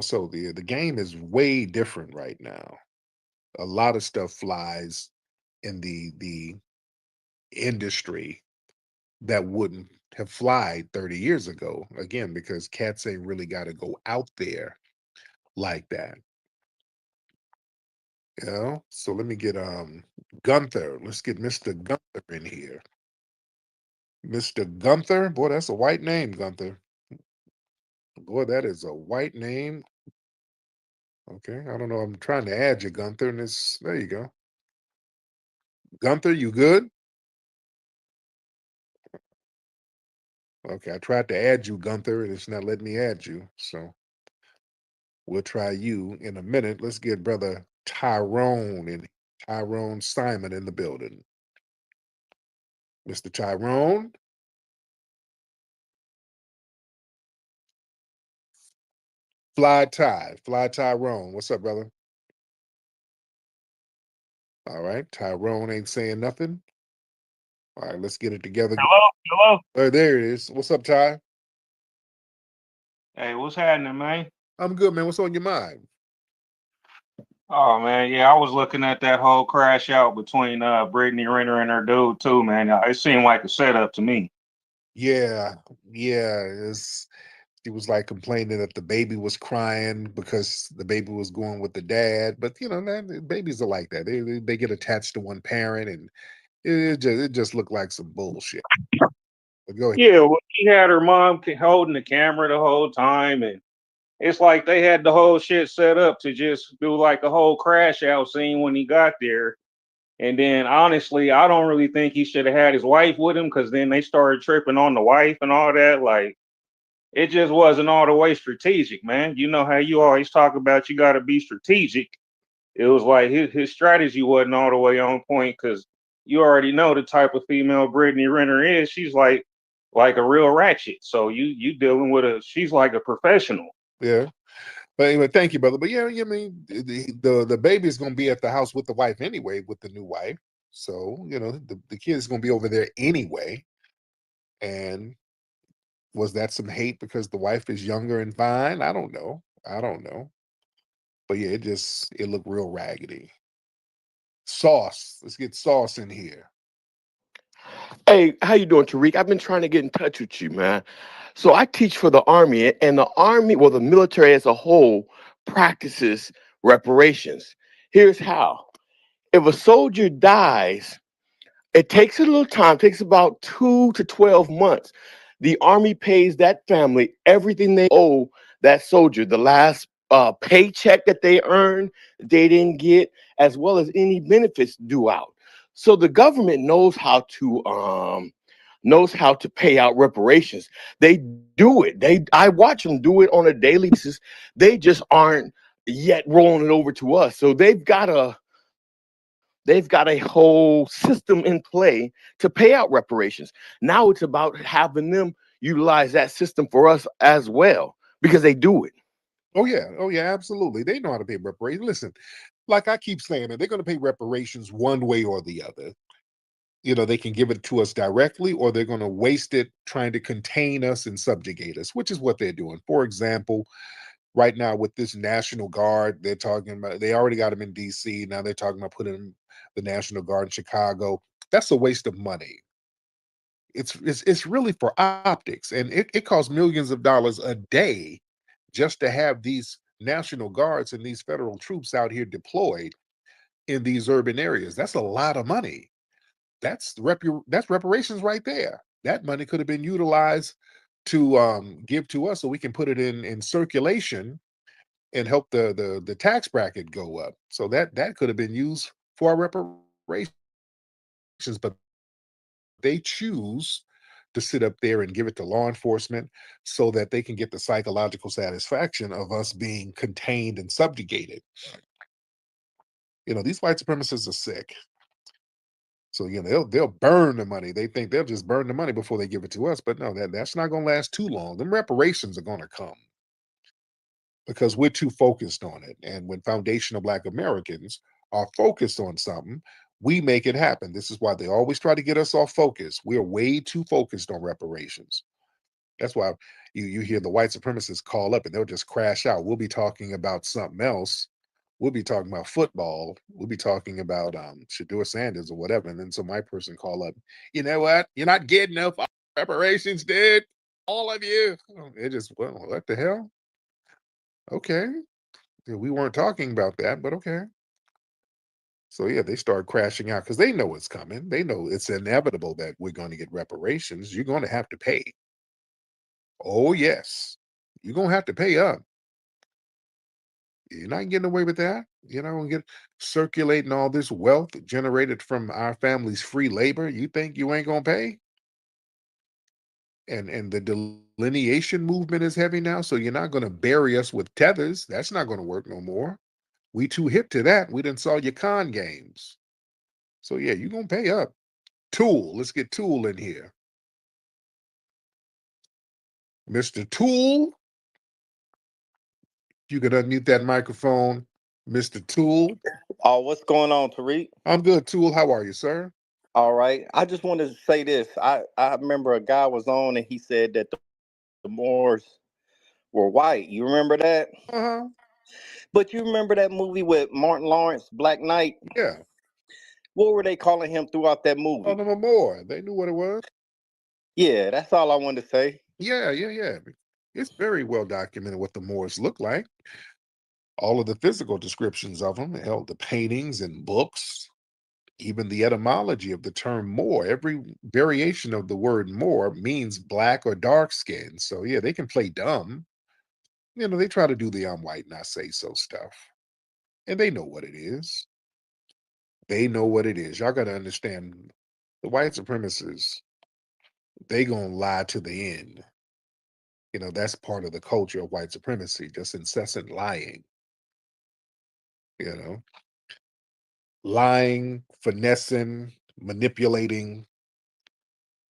So the game is way different right now. A lot of stuff flies in the industry that wouldn't have flied 30 years ago. Again, because cats ain't really got to go out there like that. So let me get Gunther. Let's get Mr. Gunther in here. Mr. Gunther, boy, that's a white name, Gunther. Boy, that is a white name. Okay, I don't know. I'm trying to add you, Gunther, and there you go. Gunther, you good? Okay, I tried to add you, Gunther, and it's not letting me add you. So we'll try you in a minute. Let's get brother Tyrone Simon in the building. Mr. Tyrone. Fly Tyrone. What's up, brother? All right, Tyrone ain't saying nothing. All right, let's get it together. Hello. Oh, there it is. What's up, Ty? Hey, what's happening, man? I'm good, man. What's on your mind? Oh man, yeah, I was looking at that whole crash out between Brittany Renner and her dude too, man. It seemed like a setup to me. Yeah. She was like complaining that the baby was crying because the baby was going with the dad. But man, babies are like that. They get attached to one parent, and it just looked like some bullshit. But go ahead. Yeah, well, she had her mom holding the camera the whole time, and it's like they had the whole shit set up to just do like a whole crash out scene when he got there. And then honestly, I don't really think he should have had his wife with him, because then they started tripping on the wife and all that. Like, it just wasn't all the way strategic, man. You know how you always talk about you got to be strategic. It was like his strategy wasn't all the way on point, because you already know the type of female Brittany Renner is. She's like a real ratchet. So you dealing with she's like a professional. Yeah. But anyway, thank you, brother. But yeah, I mean, the baby is going to be at the house with the wife anyway, with the new wife. So the kid is going to be over there anyway. And was that some hate because the wife is younger and fine? I don't know. But yeah, it looked real raggedy. Sauce. Let's get Sauce in here. Hey, how you doing, Tariq? I've been trying to get in touch with you, man. So I teach for the Army, and the Army, well, the military as a whole, practices reparations. Here's how. If a soldier dies, it takes a little time, takes about 2 to 12 months. The Army pays that family everything they owe that soldier, the last paycheck that they earned, they didn't get, as well as any benefits due out. So the government knows how to pay out reparations. They do it. I watch them do it on a daily basis. They just aren't yet rolling it over to us. So they've got a They've got a whole system in play to pay out reparations. Now it's about having them utilize that system for us as well, because they do it. Oh yeah, absolutely. They know how to pay reparations. Listen, like I keep saying, they're going to pay reparations one way or the other. They can give it to us directly, or they're going to waste it trying to contain us and subjugate us, which is what they're doing. For example, right now with this National Guard, they're talking about, they already got them in DC. Now they're talking about putting the National Guard in Chicago. That's a waste of money. It's really for optics, and it costs millions of dollars a day just to have these National Guards and these federal troops out here deployed in these urban areas. That's a lot of money. That's reparations right there. That money could have been utilized to give to us, so we can put it in circulation and help the tax bracket go up. So that could have been used for our reparations, but they choose to sit up there and give it to law enforcement so that they can get the psychological satisfaction of us being contained and subjugated. These white supremacists are sick. So they'll burn the money. They think they'll just burn the money before they give it to us. But no, that's not going to last too long. Them reparations are going to come because we're too focused on it. And when foundational Black Americans are focused on something, we make it happen. This is why they always try to get us off focus. We are way too focused on reparations. That's why you hear the white supremacists call up and they'll just crash out. We'll be talking about something else. We'll be talking about football. We'll be talking about Shedeur Sanders or whatever. And then some white person call up, you know what? You're not getting enough reparations, dude. All of you. It just, well, what the hell? Okay. Yeah, we weren't talking about that, but okay. So yeah, they start crashing out because they know it's coming. They know it's inevitable that we're going to get reparations. You're going to have to pay. Oh yes, you're going to have to pay up. You're not getting away with that. And get circulating all this wealth generated from our family's free labor. You think you ain't going to pay? And the delineation movement is heavy now, so you're not going to bury us with tethers. That's not going to work no more. We too hip to that. We done saw your con games. So yeah, you're going to pay up. Tool, let's get Tool in here. Mr. Tool, you could unmute that microphone. Mr. Tool. Oh, what's going on, Tariq? I'm good, Tool. How are you, sir? All right. I just wanted to say this. I remember a guy was on and he said that the Moors were white. You remember that? Uh-huh. But you remember that movie with Martin Lawrence, Black Knight? Yeah. What were they calling him throughout that movie? Called him a Moor. They knew what it was. Yeah, that's all I wanted to say. Yeah. It's very well documented what the Moors look like. All of the physical descriptions of them, hell, the paintings and books, even the etymology of the term Moor. Every variation of the word Moor means black or dark skin. So yeah, they can play dumb. They try to do the I'm white and I say so stuff. And they know what it is. They know what it is. Y'all got to understand, the white supremacists, they gonna lie to the end. That's part of the culture of white supremacy, just incessant lying. Lying, finessing, manipulating,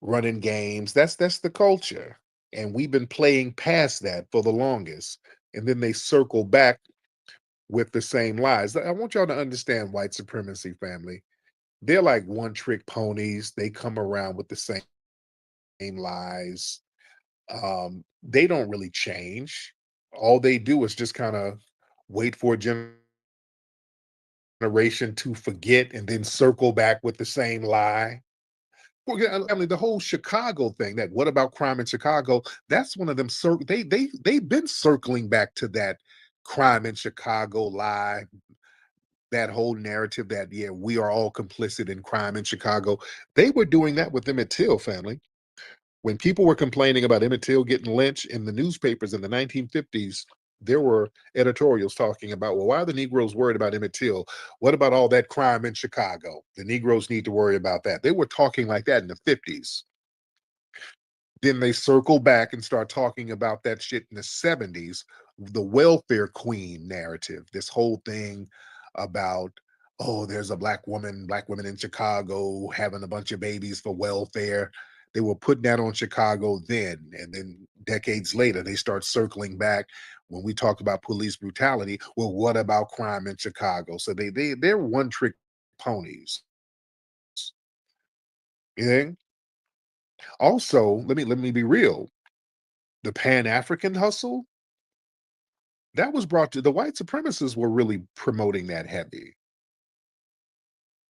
running games. That's the culture. And we've been playing past that for the longest. And then they circle back with the same lies. I want y'all to understand white supremacy, family. They're like one-trick ponies. They come around with the same lies. They don't really change. All they do is just kind of wait for a generation to forget and then circle back with the same lie. I mean, the whole Chicago thing, that what about crime in Chicago? That's one of them. They've been circling back to that crime in Chicago lie, that whole narrative that, yeah, we are all complicit in crime in Chicago. They were doing that with Emmett Till, family. When people were complaining about Emmett Till getting lynched in the newspapers in the 1950s, there were editorials talking about, well, why are the Negroes worried about Emmett Till? What about all that crime in Chicago? The Negroes need to worry about that. They were talking like that in the 50s. Then they circle back and start talking about that shit in the 70s, the welfare queen narrative, this whole thing about oh, there's a black women in Chicago having a bunch of babies for welfare. They were putting that on Chicago then, and then decades later, they start circling back when we talk about police brutality. Well, what about crime in Chicago? So they're one trick ponies. You think? Also, let me be real. The Pan African hustle that was brought to the white supremacists were really promoting that heavy.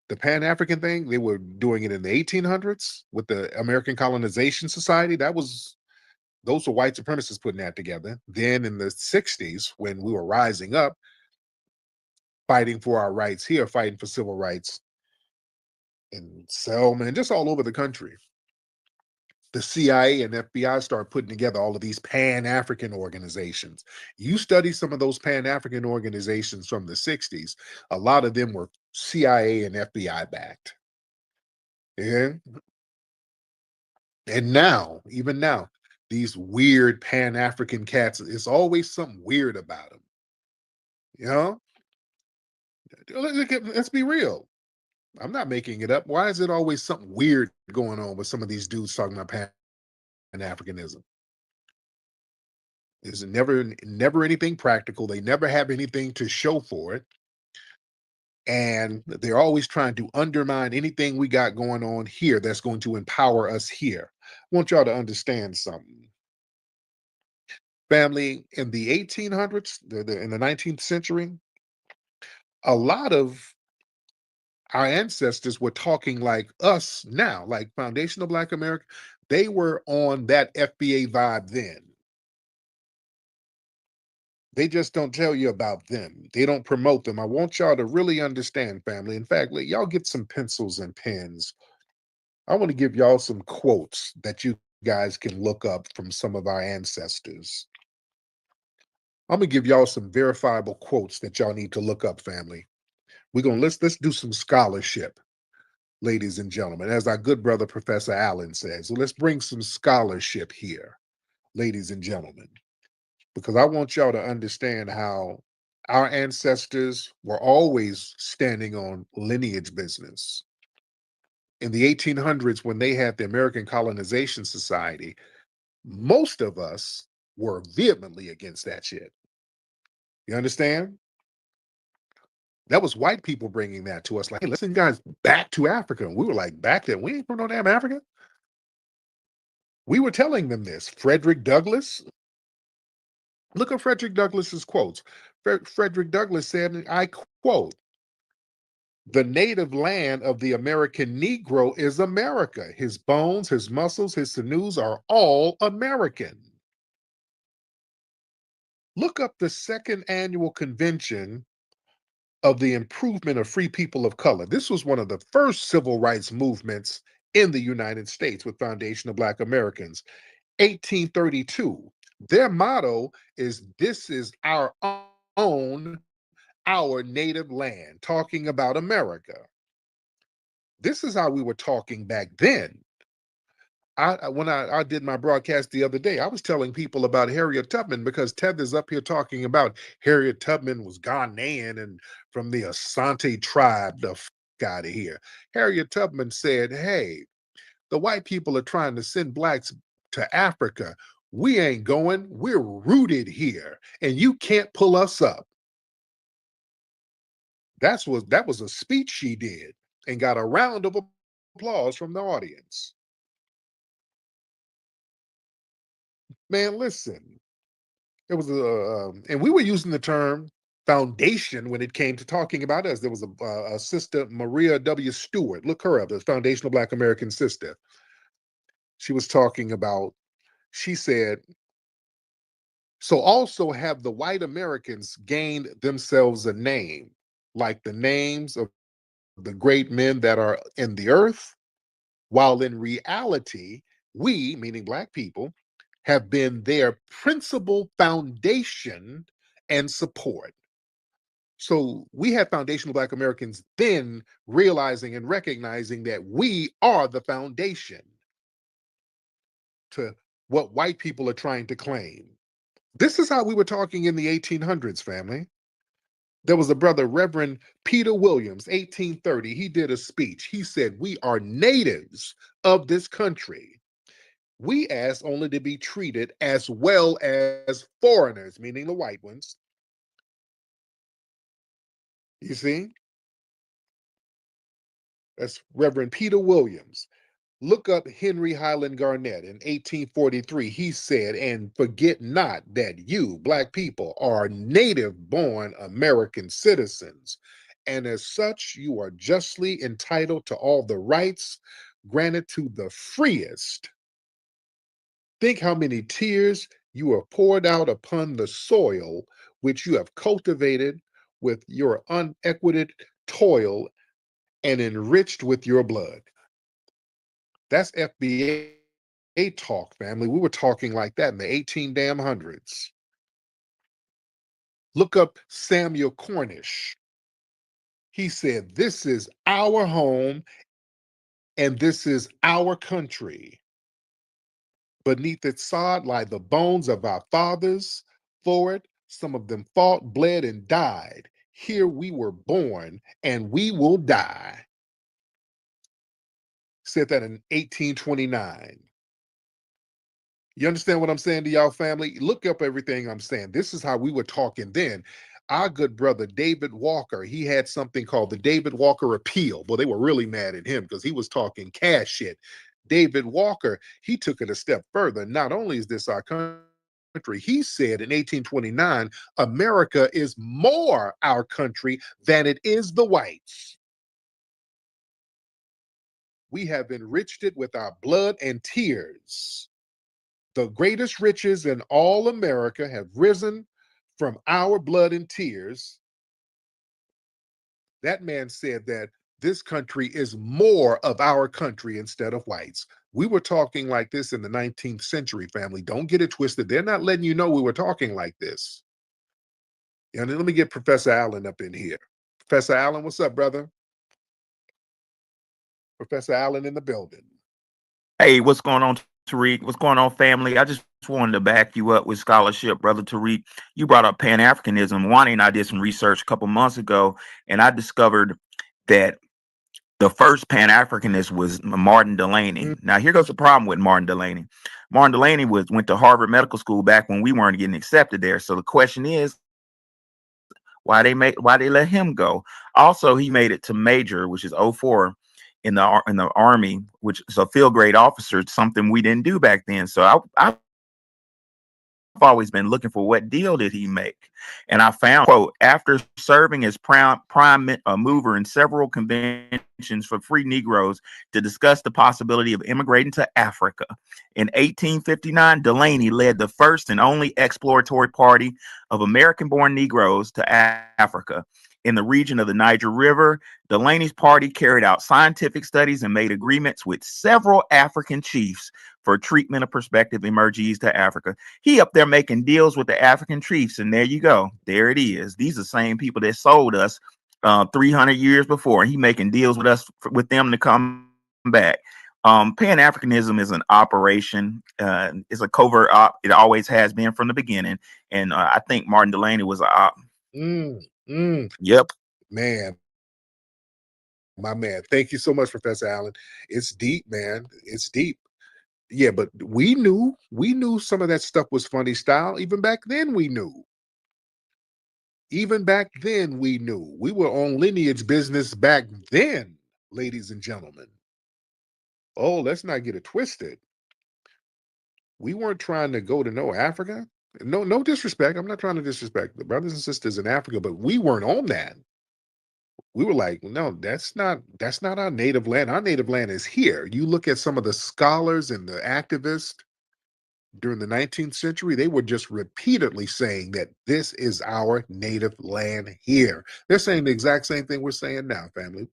The Pan African thing, they were doing it in the 1800s with the American Colonization Society. Those were white supremacists putting that together. Then in the 60s, when we were rising up, fighting for our rights here, fighting for civil rights in Selma and just all over the country, the CIA and FBI started putting together all of these Pan-African organizations. You study some of those Pan-African organizations from the 60s, a lot of them were CIA and FBI backed. Yeah. And now, even now, these weird Pan-African cats, it's always something weird about them. You know? Let's be real. I'm not making it up. Why is it always something weird going on with some of these dudes talking about Pan-Africanism? There's never anything practical. They never have anything to show for it. And they're always trying to undermine anything we got going on here that's going to empower us here. I want y'all to understand something. Family, in the 1800s, in the 19th century, a lot of our ancestors were talking like us now, like Foundational Black America. They were on that FBA vibe then. They just don't tell you about them. They don't promote them. I want y'all to really understand, family. In fact, y'all get some pencils and pens. I want to give y'all some quotes that you guys can look up from some of our ancestors. I'm gonna give y'all some verifiable quotes that y'all need to look up, family. Let's do some scholarship, ladies and gentlemen, as our good brother Professor Allen says. So let's bring some scholarship here, ladies and gentlemen, because I want y'all to understand how our ancestors were always standing on lineage business. In the 1800s, when they had the American Colonization Society, most of us were vehemently against that shit. You understand? That was white people bringing that to us. Like, hey, listen, guys, back to Africa. And we were like, back then, we ain't from no damn Africa. We were telling them this. Frederick Douglass. Look at Frederick Douglass's quotes. Frederick Douglass said, and I quote, "The native land of the American Negro is America. His bones, his muscles, his sinews are all American." Look up the second annual convention of the improvement of free people of color. This was one of the first civil rights movements in the United States with Foundation of Black Americans. 1832. Their motto is, "This is our own, our native land," talking about America. This is how we were talking back then. When I did my broadcast the other day, I was telling people about Harriet Tubman because Ted is up here talking about Harriet Tubman was Ghanaian and from the Asante tribe. The f out of here. Harriet Tubman said, "Hey, the white people are trying to send blacks to Africa. We ain't going. We're rooted here, and you can't pull us up." That was a speech she did and got a round of applause from the audience. Man, listen, it was and we were using the term foundation when it came to talking about us. There was a sister, Maria W. Stewart. Look her up, the Foundational Black American sister. She was talking about, she said, "So also have the white Americans gained themselves a name, like the names of the great men that are in the earth, while in reality, we," meaning black people, "have been their principal foundation and support." So we have Foundational Black Americans then realizing and recognizing that we are the foundation to what white people are trying to claim. This is how we were talking in the 1800s, family. There was a brother, Reverend Peter Williams, 1830. He did a speech. He said, "We are natives of this country. We ask only to be treated as well as foreigners," meaning the white ones. You see? That's Reverend Peter Williams. Look up Henry Highland Garnett in 1843. He said, "And forget not that you, Black people, are native born American citizens. And as such, you are justly entitled to all the rights granted to the freest. Think how many tears you have poured out upon the soil which you have cultivated with your unequited toil and enriched with your blood." That's FBA talk, family. We were talking like that in the 18 damn hundreds. Look up Samuel Cornish. He said, "This is our home and this is our country. Beneath its sod lie the bones of our fathers. For it, some of them fought, bled, and died. Here we were born and we will die." Said that in 1829. You understand what I'm saying to y'all, family? Look up everything I'm saying. This is how we were talking then. Our good brother David Walker, he had something called the David Walker Appeal. Well, they were really mad at him because he was talking cash shit. David Walker, he took it a step further. Not only is this our country, he said in 1829, America is more our country than it is the whites. We have enriched it with our blood and tears. The greatest riches in all America have risen from our blood and tears. That man said that this country is more of our country instead of whites. We were talking like this in the 19th century, family. Don't get it twisted. They're not letting you know we were talking like this. And let me get Professor Allen up in here. Professor Allen, what's up, brother? Professor Allen in the building. Hey, what's going on, Tariq? What's going on, family? I just wanted to back you up with scholarship, brother Tariq. You brought up Pan-Africanism. Wani and I did some research a couple months ago, and I discovered that the first Pan-Africanist was Martin Delany. Now, here goes the problem with Martin Delany. Martin Delany went to Harvard Medical School back when we weren't getting accepted there. So the question is, why they let him go? Also, he made it to major, which is 04. In the Army, which is a field grade officer, something we didn't do back then. So I've always been looking for what deal did he make, and I found, quote, "After serving as prime mover in several conventions for free Negroes to discuss the possibility of immigrating to Africa. In 1859, Delany led the first and only exploratory party of American-born Negroes to Africa. In the region of the Niger River, Delany's party carried out scientific studies and made agreements with several African chiefs for treatment of prospective emergees to Africa." He up there making deals with the African chiefs, and there you go. There it is. These are the same people that sold us 300 years before, and he making deals with us with them to come back. Pan-Africanism is an operation. It's a covert op. It always has been from the beginning, and I think Martin Delany was an op. Yep. Man, my man. Thank you so much, Professor Allen. It's deep, man. It's deep. Yeah, but we knew some of that stuff was funny style. Even back then, we knew. Even back then, we knew. We were on lineage business back then, ladies and gentlemen. Oh, let's not get it twisted. We weren't trying to go to no Africa. No disrespect. I'm not trying to disrespect the brothers and sisters in Africa, but we weren't on that. We were like, no, that's not our native land. Our native land is here. You look at some of the scholars and the activists during the 19th century, they were just repeatedly saying that this is our native land here. They're saying the exact same thing we're saying now, family.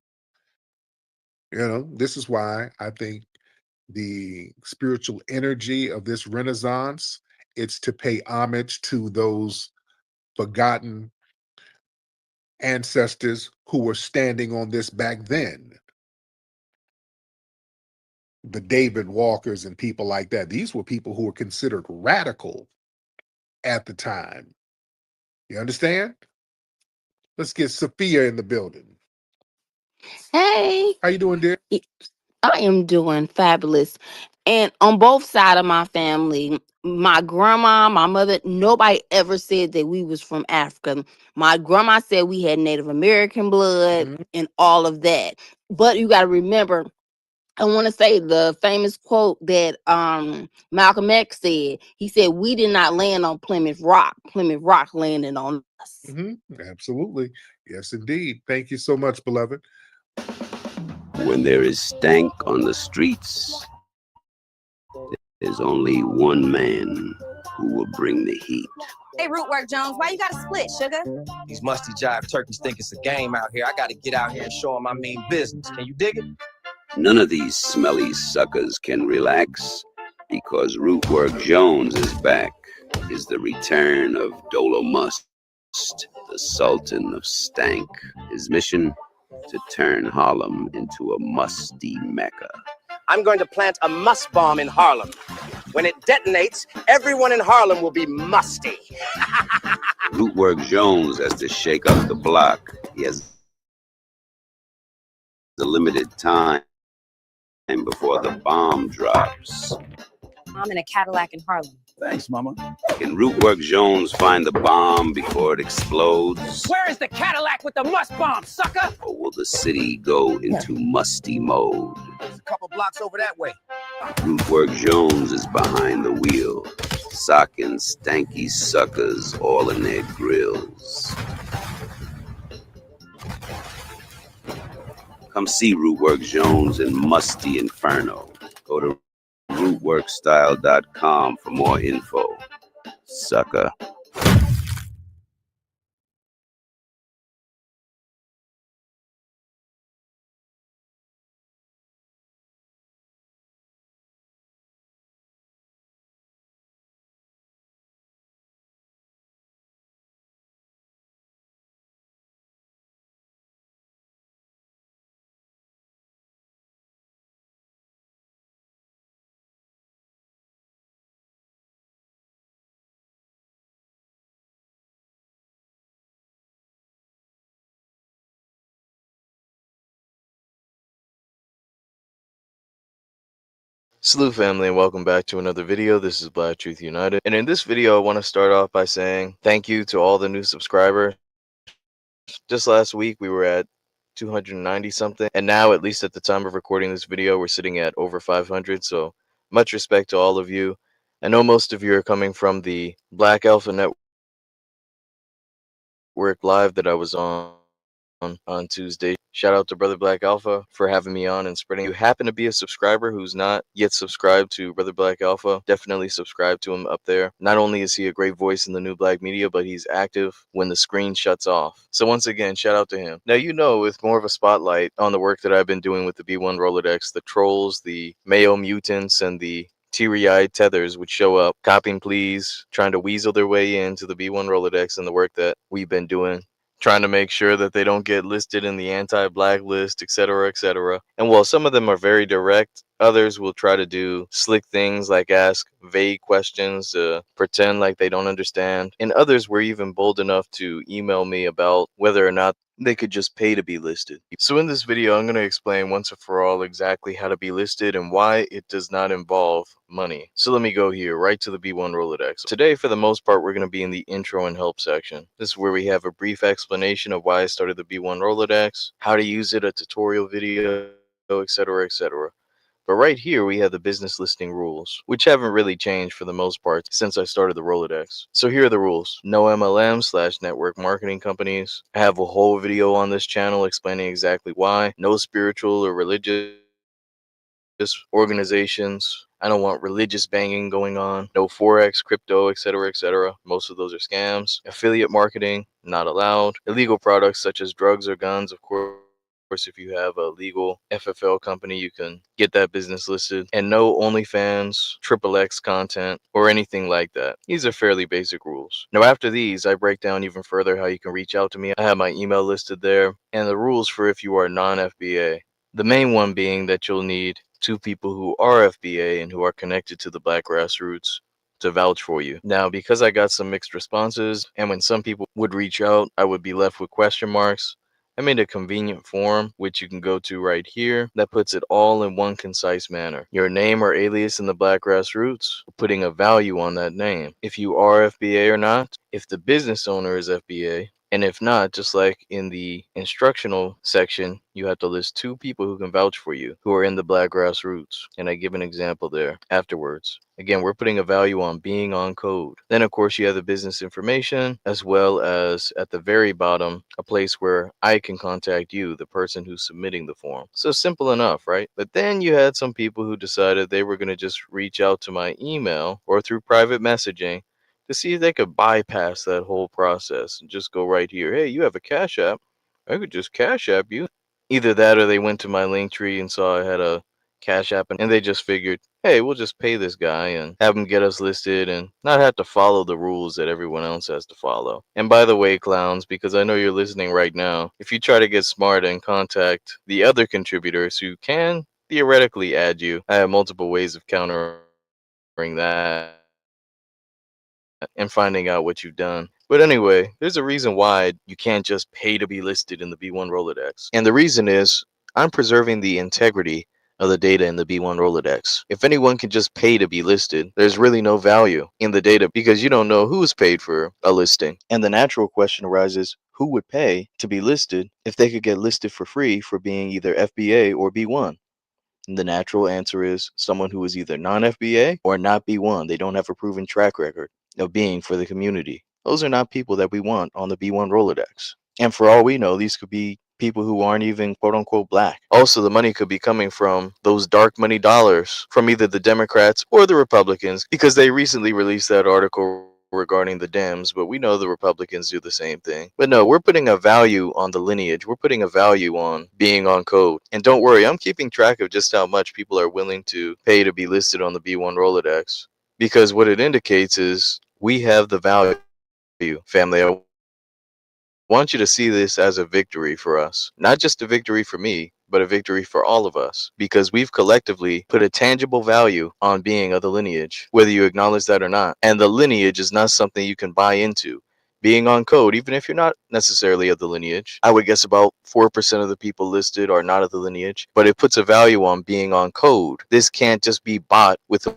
You know, this is why I think the spiritual energy of this Renaissance, it's to pay homage to those forgotten ancestors who were standing on this back then. The David Walkers and people like that. These were people who were considered radical at the time. You understand? Let's get Sophia in the building. Hey, How you doing, dear? I am doing fabulous. And on both sides of my family, my grandma, my mother, nobody ever said that we was from Africa. My grandma said we had Native American blood and all of that. But you got to remember, I want to say the famous quote that Malcolm X said. He said, "We did not land on Plymouth Rock. Plymouth Rock landed on us." Absolutely. Yes, indeed. Thank you so much, beloved. When there is stank on the streets, there's only one man who will bring the heat. Hey, Rootwork Jones, why you got to split, sugar? These musty jive turkeys think it's a game out here. I got to get out here and show them I mean business. Can you dig it? None of these smelly suckers can relax because Rootwork Jones is back. Is the return of Dolomust, the Sultan of Stank. His mission? To turn Harlem into a musty mecca. I'm going to plant a must bomb in Harlem. When it detonates, everyone in Harlem will be musty. Rootwork Jones has to shake up the block. He has a limited time before the bomb drops. I'm in a Cadillac in Harlem. Thanks, Mama. Can Rootwork Jones find the bomb before it explodes? Where is the Cadillac with the must bomb, sucker? Or will the city go into musty mode? There's a couple blocks over that way. Rootwork Jones is behind the wheel, socking stanky suckers all in their grills. Come see Rootwork Jones in Musty Inferno. Go to rootworkstyle.com for more info. Sucker. Salute family and welcome back to another video. This is Black Truth United, and in this video I want to start off by saying thank you to all the new subscribers. Just last week we were at 290 something, and now at least at the time of recording this video we're sitting at over 500, so much respect to all of you. I know most of you are coming from the Black Alpha Network live that I was on Tuesday. Shout out to Brother Black Alpha for having me on and spreading. If you happen to be a subscriber who's not yet subscribed to Brother Black Alpha, definitely subscribe to him up there. Not only is he a great voice in the new black media, but he's active when the screen shuts off. So once again, shout out to him. Now, you know, with more of a spotlight on the work that I've been doing with the B1 Rolodex, the trolls, the Mayo mutants, and the teary-eyed tethers would show up, copying pleas, trying to weasel their way into the B1 Rolodex and the work that we've been doing, trying to make sure that they don't get listed in the anti-black list, etc., etc. And while some of them are very direct, others will try to do slick things like ask vague questions, pretend like they don't understand. And others were even bold enough to email me about whether or not they could just pay to be listed. So in this video, I'm going to explain once and for all exactly how to be listed and why it does not involve money. So let me go here right to the B1 Rolodex. Today, for the most part, we're going to be in the intro and help section. This is where we have a brief explanation of why I started the B1 Rolodex, how to use it, a tutorial video, etc., etc. But right here, we have the business listing rules, which haven't really changed for the most part since I started the Rolodex. So here are the rules. No MLM/network marketing companies. I have a whole video on this channel explaining exactly why. No spiritual or religious organizations. I don't want religious banging going on. No Forex, crypto, etc., etc. Most of those are scams. Affiliate marketing, not allowed. Illegal products such as drugs or guns, of course. If you have a legal FFL company, you can get that business listed. And no OnlyFans, XXX content, or anything like that. These are fairly basic rules. Now after these, I break down even further how you can reach out to me. I have my email listed there, and the rules for if you are non-FBA. The main one being that you'll need 2 people who are FBA and who are connected to the Black grassroots to vouch for you. Now, because I got some mixed responses, and when some people would reach out, I would be left with question marks, I made a convenient form, which you can go to right here, that puts it all in one concise manner. Your name or alias in the Black Grassroots, putting a value on that name. If you are FBA or not, if the business owner is FBA, and if not, just like in the instructional section, you have to list 2 people who can vouch for you, who are in the Black Grassroots. And I give an example there afterwards. Again, we're putting a value on being on code. Then, of course, you have the business information, as well as at the very bottom, a place where I can contact you, the person who's submitting the form. So simple enough, right? But then you had some people who decided they were going to just reach out to my email or through private messaging to see if they could bypass that whole process and just go right here. Hey, you have a Cash App. I could just Cash App you. Either that or they went to my link tree and saw I had a Cash App and they just figured, hey, we'll just pay this guy and have him get us listed and not have to follow the rules that everyone else has to follow. And by the way, clowns, because I know you're listening right now, if you try to get smart and contact the other contributors who can theoretically add you, I have multiple ways of countering that and finding out what you've done. But anyway, there's a reason why you can't just pay to be listed in the B1 Rolodex. And the reason is I'm preserving the integrity of the data in the B1 Rolodex. If anyone can just pay to be listed, there's really no value in the data because you don't know who's paid for a listing. And the natural question arises, who would pay to be listed if they could get listed for free for being either FBA or B1? And the natural answer is someone who is either non-FBA or not B1. They don't have a proven track record of being for the community. Those are not people that we want on the B1 Rolodex. And for all we know, these could be people who aren't even quote unquote black. Also, the money could be coming from those dark money dollars from either the Democrats or the Republicans because they recently released that article regarding the Dems, but we know the Republicans do the same thing. But no, we're putting a value on the lineage. We're putting a value on being on code. And don't worry, I'm keeping track of just how much people are willing to pay to be listed on the B1 Rolodex because what it indicates is we have the value, family. I want you to see this as a victory for us. Not just a victory for me, but a victory for all of us because we've collectively put a tangible value on being of the lineage, whether you acknowledge that or not. And the lineage is not something you can buy into. Being on code, even if you're not necessarily of the lineage, I would guess about 4% of the people listed are not of the lineage, but it puts a value on being on code. This can't just be bought with a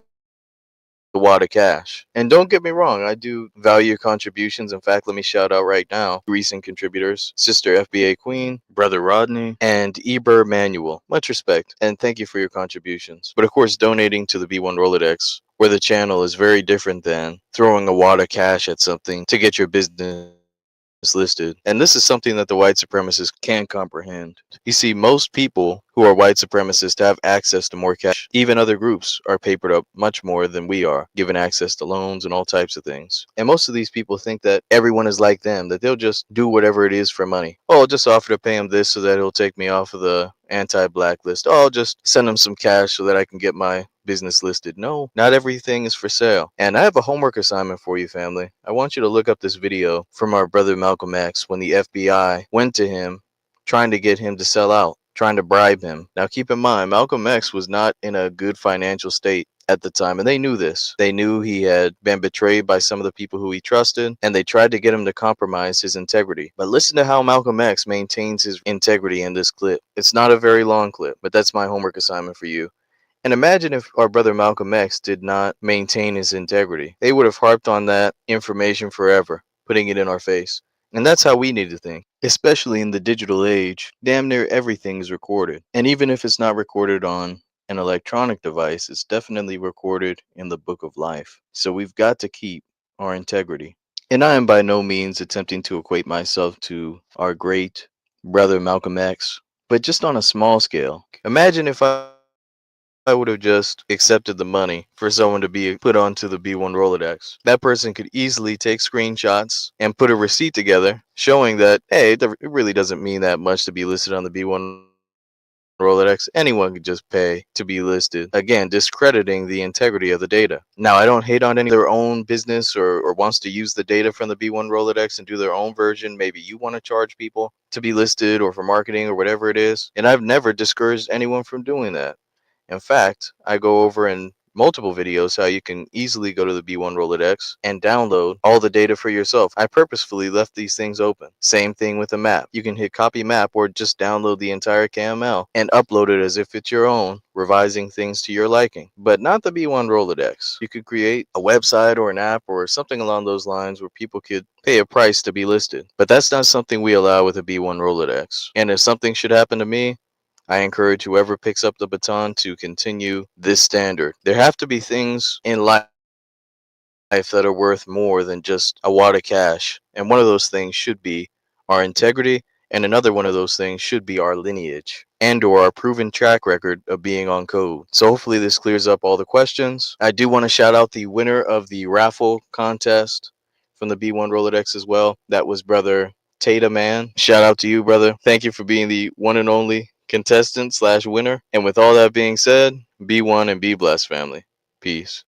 wad of cash. And don't get me wrong, I do value your contributions. In fact, let me shout out right now recent contributors, Sister FBA Queen, Brother Rodney, and Eber Manuel. Much respect, and thank you for your contributions. But of course, donating to the B1 Rolodex, where the channel is very different than throwing a wad of cash at something to get your business listed. And this is something that the white supremacists can't comprehend. You see, most people who are white supremacists have access to more cash. Even other groups are papered up much more than we are, given access to loans and all types of things. And most of these people think that everyone is like them, that they'll just do whatever it is for money. Oh, I'll just offer to pay him this so that he'll take me off of the anti-black list. Oh, I'll just send him some cash so that I can get my business listed. No, not everything is for sale. And I have a homework assignment for you, family. I want you to look up this video from our brother Malcolm X when the FBI went to him trying to get him to sell out, trying to bribe him. Now keep in mind, Malcolm X was not in a good financial state at the time, and they knew this. They knew he had been betrayed by some of the people who he trusted, and they tried to get him to compromise his integrity. But listen to how Malcolm X maintains his integrity in this clip. It's not a very long clip, but that's my homework assignment for you. And imagine if our brother Malcolm X did not maintain his integrity. They would have harped on that information forever, putting it in our face. And that's how we need to think. Especially in the digital age, damn near everything is recorded. And even if it's not recorded on an electronic device, it's definitely recorded in the book of life. So we've got to keep our integrity. And I am by no means attempting to equate myself to our great brother Malcolm X, but just on a small scale. Imagine if I would have just accepted the money for someone to be put onto the B1 Rolodex. That person could easily take screenshots and put a receipt together showing that, hey, it really doesn't mean that much to be listed on the B1 Rolodex. Anyone could just pay to be listed. Again, discrediting the integrity of the data. Now, I don't hate on any of their own business or wants to use the data from the B1 Rolodex and do their own version. Maybe you want to charge people to be listed or for marketing or whatever it is. And I've never discouraged anyone from doing that. In fact, I go over and multiple videos how you can easily go to the B1 Rolodex and download all the data for yourself. I purposefully left these things open. Same thing with the map. You can hit copy map or just download the entire KML and upload it as if it's your own, revising things to your liking. But not the B1 Rolodex. You could create a website or an app or something along those lines where people could pay a price to be listed. But that's not something we allow with a B1 Rolodex. And if something should happen to me, I encourage whoever picks up the baton to continue this standard. There have to be things in life that are worth more than just a wad of cash. And one of those things should be our integrity, and another one of those things should be our lineage and or our proven track record of being on code. So hopefully this clears up all the questions. I do want to shout out the winner of the raffle contest from the B1 Rolodex as well. That was brother Tata Man. Shout out to you, brother. Thank you for being the one and only contestant / winner. And with all that being said, be one and be blessed, family. Peace.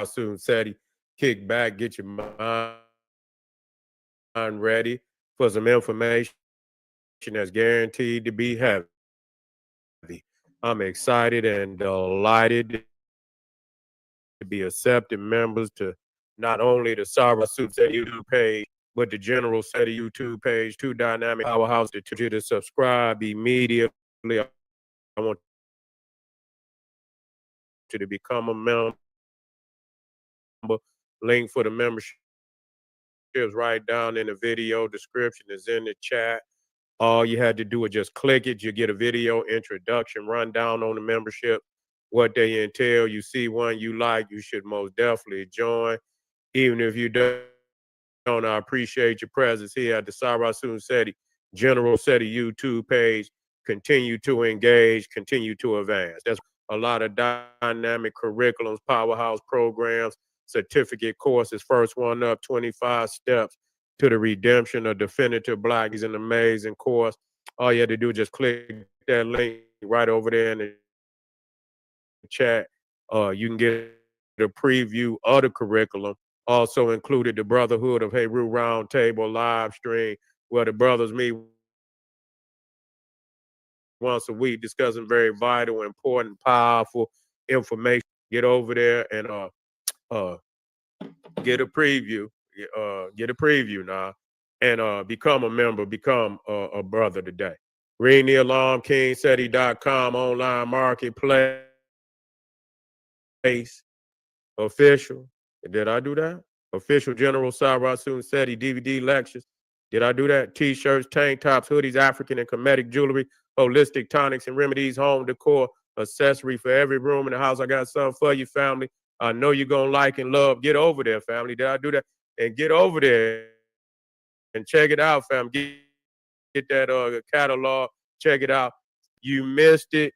Soon said kick back, get your mind ready for some information that's guaranteed to be heavy. I'm excited and delighted to be accepting members to not only the Sarah Suits YouTube page, but the General SETI YouTube page, two dynamic powerhouse to you to subscribe immediately. I want you to become a member. Link for the membership is right down in the video description, is in the chat. All you had to do is just click it. You get a video introduction, rundown on the membership, what they entail. You see one you like, you should most definitely join. Even if you don't, I appreciate your presence here at the Sarasun SETI General SETI YouTube page. Continue to engage, continue to advance. There's a lot of dynamic curriculums, powerhouse programs, certificate courses. First one up, 25 steps to the redemption of definitive Blacc is an amazing course. All you had to do is just click that link right over there in the chat. You can get a preview of the curriculum. Also included the Brotherhood of Heru Roundtable live stream, where the brothers meet once a week discussing very vital, important, powerful information. Get over there and get a preview. Get a preview now, and become a member, become a brother today. Ring the alarm, KingSETI.com, online marketplace, official. Did I do that? Official General Sarasun SETI DVD lectures. Did I do that? T-shirts, tank tops, hoodies, African and Kemetic jewelry, holistic tonics and remedies, home decor, accessory for every room in the house. I got something for you, family. I know you're going to like and love. Get over there, family. Did I do that? And get over there and check it out, fam. Get that catalog. Check it out. You missed it,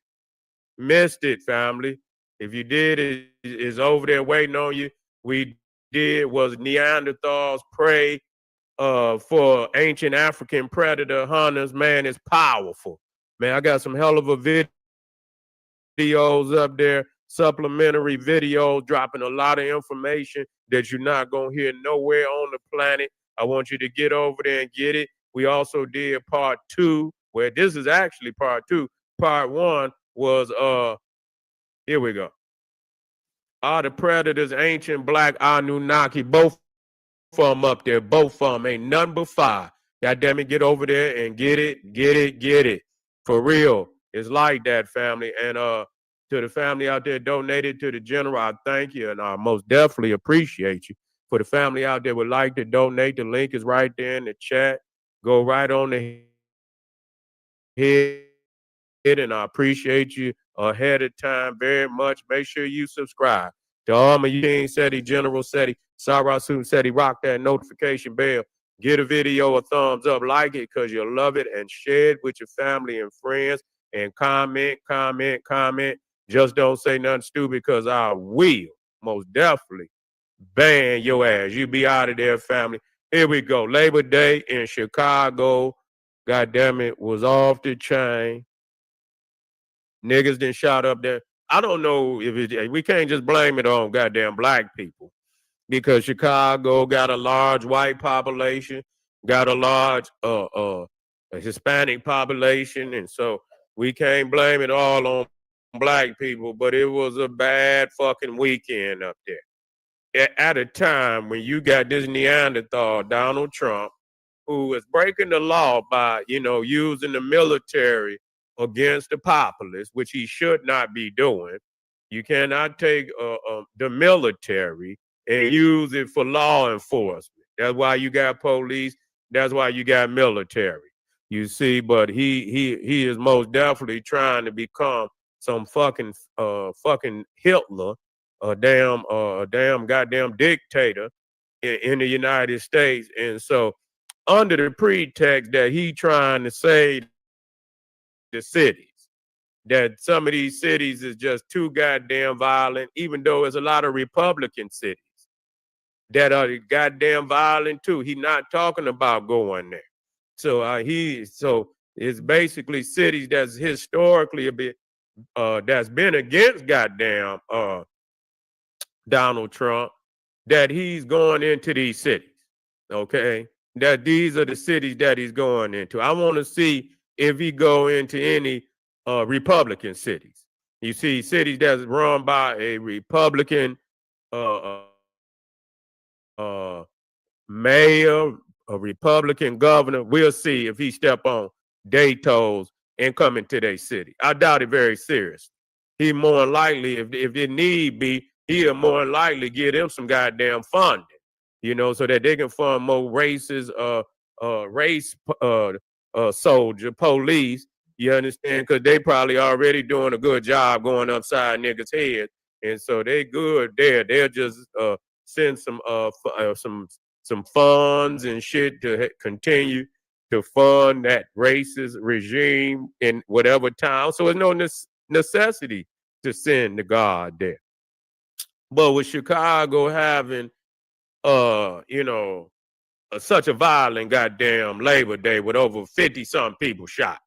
family. If you did, it's over there waiting on you. We did was Neanderthals prey for ancient African predator hunters. Man, it's powerful. Man, I got some hell of a videos up there, supplementary videos, dropping a lot of information that you're not going to hear nowhere on the planet. I want you to get over there and get it. We also did part 2, where this is actually part 2. Part 1 was, here we go. Are the predators ancient Black Anunnaki? Both of them up there. Both of them. Ain't nothing but fire. God damn it, get over there and get it, get it, get it. For real. It's like that, family. And to the family out there donated to the general, I thank you, and I most definitely appreciate you. For the family out there would like to donate, the link is right there in the chat. Go right on ahead, and I appreciate you ahead of time very much. Make sure you subscribe to all my King SETI, General SETI, Sarasun SETI. Rock that notification bell. Get a video a thumbs up, like it, because you'll love it, and share it with your family and friends, and comment. Just don't say nothing stupid, because I will most definitely ban your ass. You be out of there, family. Here we go. Labor Day in Chicago. God damn it, was off the chain. Niggas done shot up there. I don't know if we can't just blame it on goddamn black people, because Chicago got a large white population, got a large Hispanic population, and so we can't blame it all on black people. But it was a bad fucking weekend up there. At a time when you got this Neanderthal, Donald Trump, who is breaking the law by, using the military against the populace, which he should not be doing. You cannot take the military and use it for law enforcement. That's why you got police. That's why you got military. You see, but he is most definitely trying to become some fucking Hitler, a damn goddamn dictator in the United States. And so, under the pretext that he trying to save the cities, that some of these cities is just too goddamn violent, even though there's a lot of Republican cities that are goddamn violent too. He's not talking about going there. So it's basically cities that's historically a bit that's been against goddamn Donald Trump, that he's going into these cities. Okay, that these are the cities that he's going into. I want to see if he go into any Republican cities. You see, cities that's run by a Republican mayor, a Republican governor. We'll see if he step on their toes and come into their city. I doubt it very seriously. He more likely, if it need be, he'll more likely get them some goddamn funding, so that they can fund more races, soldier, police. You understand? Because they probably already doing a good job going upside niggas' heads, and so they good there. They'll just send some funds and shit to continue to fund that racist regime in whatever town. So there's no necessity to send the guard there. But with Chicago having, such a violent goddamn Labor Day with over 50-something people shot.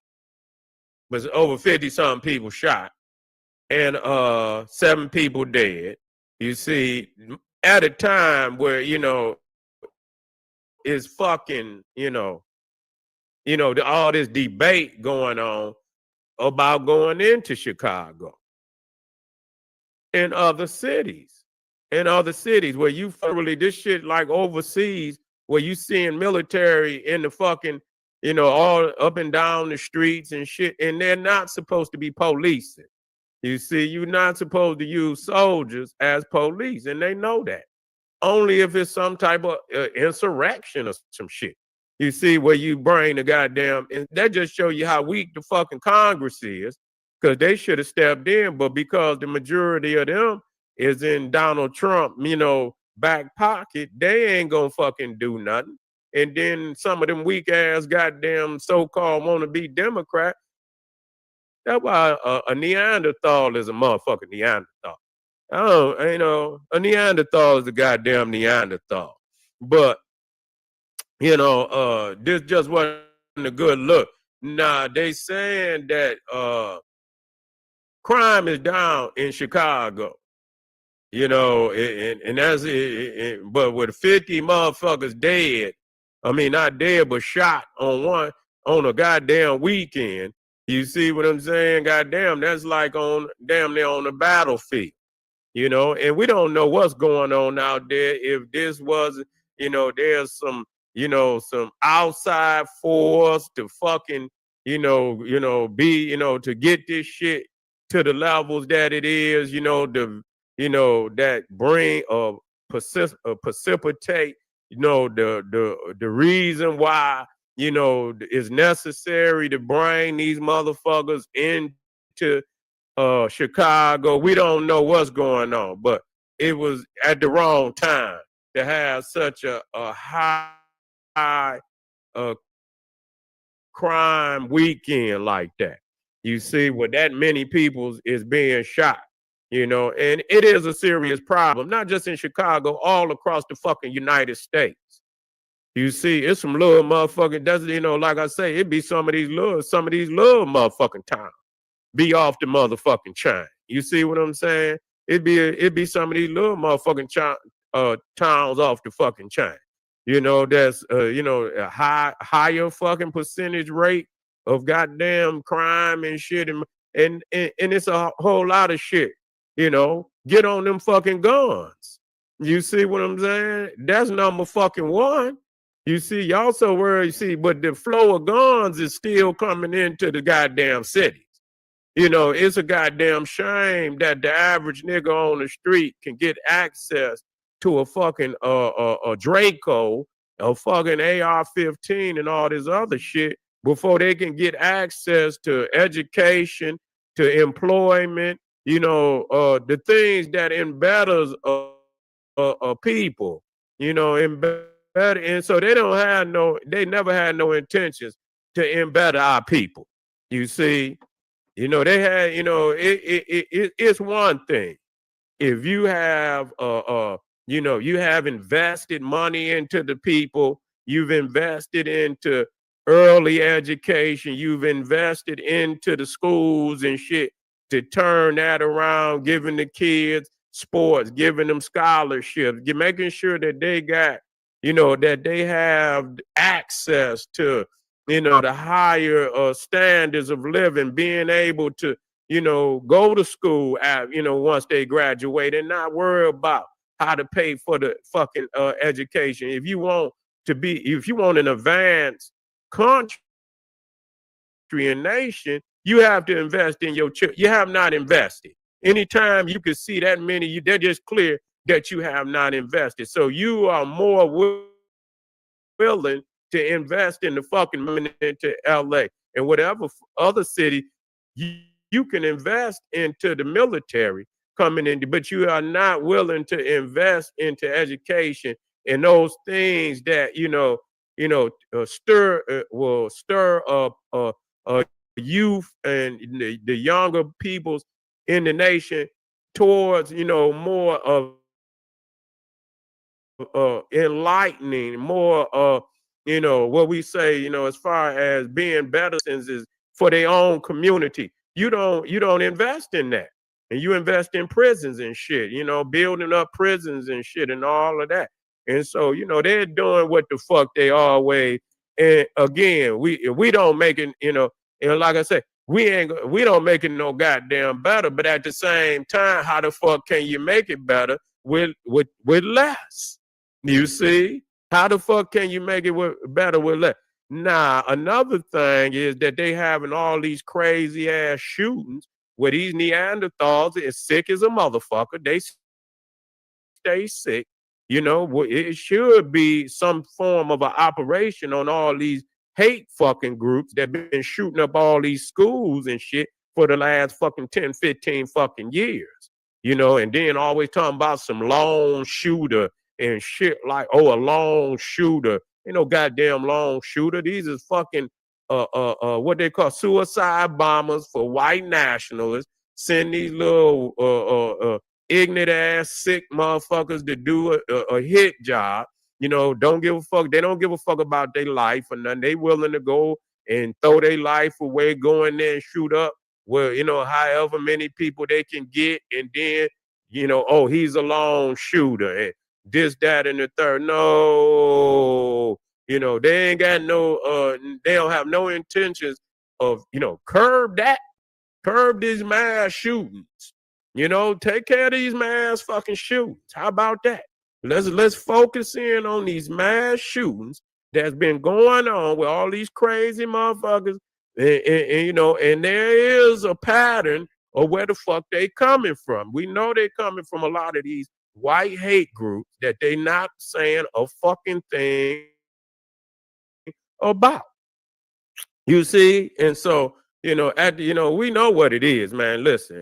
Was over 50-something people shot and 7 people dead. You see, at a time where, is fucking, all this debate going on about going into Chicago and other cities. Where you thoroughly, this shit like overseas, where you seeing military in the fucking, all up and down the streets and shit, and they're not supposed to be policing. You see, you're not supposed to use soldiers as police, and they know that. Only if it's some type of insurrection or some shit. You see, where you bring the goddamn, and that just show you how weak the fucking Congress is, because they should have stepped in, but because the majority of them is in Donald Trump, back pocket, they ain't gonna fucking do nothing. And then some of them weak ass goddamn so-called wanna be Democrat. That's why a Neanderthal is a motherfucking Neanderthal. A Neanderthal is a goddamn Neanderthal. But, this just wasn't a good look. Nah, they saying that crime is down in Chicago. And that's it. But with 50 motherfuckers dead, I mean, not dead, but shot on a goddamn weekend. You see what I'm saying? Goddamn, that's like damn near on the battlefield. And we don't know what's going on out there. If this was, there's some, some outside force to fucking, to get this shit to the levels that it is, that bring precipitate, the reason why, it's necessary to bring these motherfuckers into Chicago. We don't know what's going on, but it was at the wrong time to have such a high a crime weekend like that. You see, where that many people is being shot, and it is a serious problem, not just in Chicago, all across the fucking United States. You see, it's some little motherfucking, like I say, it be some of these little motherfucking towns be off the motherfucking chain. You see what I'm saying? It'd be some of these little motherfucking towns off the fucking chain. That's a higher fucking percentage rate of goddamn crime and shit, and it's a whole lot of shit. Get on them fucking guns. You see what I'm saying? That's number fucking one. You see, y'all so worried, but the flow of guns is still coming into the goddamn cities. It's a goddamn shame that the average nigga on the street can get access to a fucking a Draco, a fucking AR-15 and all this other shit before they can get access to education, to employment, the things that embetters people, embed, and so they never had no intentions to embed our people. You see, they had, it's one thing if you have, you have invested money into the people, you've invested into early education, you've invested into the schools and shit to turn that around, giving the kids sports, giving them scholarships, making sure that they got, that they have access to, the higher standards of living, being able to, go to school at, once they graduate and not worry about how to pay for the fucking education. If you want an advanced country and nation, you have to invest in your children. You have not invested. Anytime you can see that many, they're just clear that you have not invested. So you are more willing to invest in the fucking money into LA and whatever other city you can invest into the military coming in, but you are not willing to invest into education and those things that will stir up youth and the younger peoples in the nation towards more of enlightening, more what we say, as far as being better citizens for their own community. You don't invest in that. And you invest in prisons and shit, building up prisons and shit and all of that. And so, they're doing what the fuck they always, and again, we don't make it, and like I said, we don't make it no goddamn better, but at the same time, how the fuck can you make it better with less? You see? How the fuck can you make it better with less? Nah, another thing is that they having all these crazy ass shootings where these Neanderthals is sick as a motherfucker. They stay sick. It should be some form of an operation on all these hate fucking groups that been shooting up all these schools and shit for the last fucking 10, 15 fucking years. And then always talking about some lone shooter and shit like, a lone shooter. Ain't no goddamn lone shooter. These is fucking what they call suicide bombers for white nationalists. Send these little ignorant ass sick motherfuckers to do a hit job. Don't give a fuck. They don't give a fuck about their life or nothing. They willing to go and throw their life away, go in there and shoot up. Well, however many people they can get, and then, he's a lone shooter and this, that, and the third. No, they ain't got no, they don't have no intentions of, curb these mass shootings. Take care of these mass fucking shootings. How about that? Let's focus in on these mass shootings that's been going on with all these crazy motherfuckers. And there is a pattern of where the fuck they coming from. We know they coming from a lot of these white hate groups that they not saying a fucking thing about. You see? And so, we know what it is, man. Listen,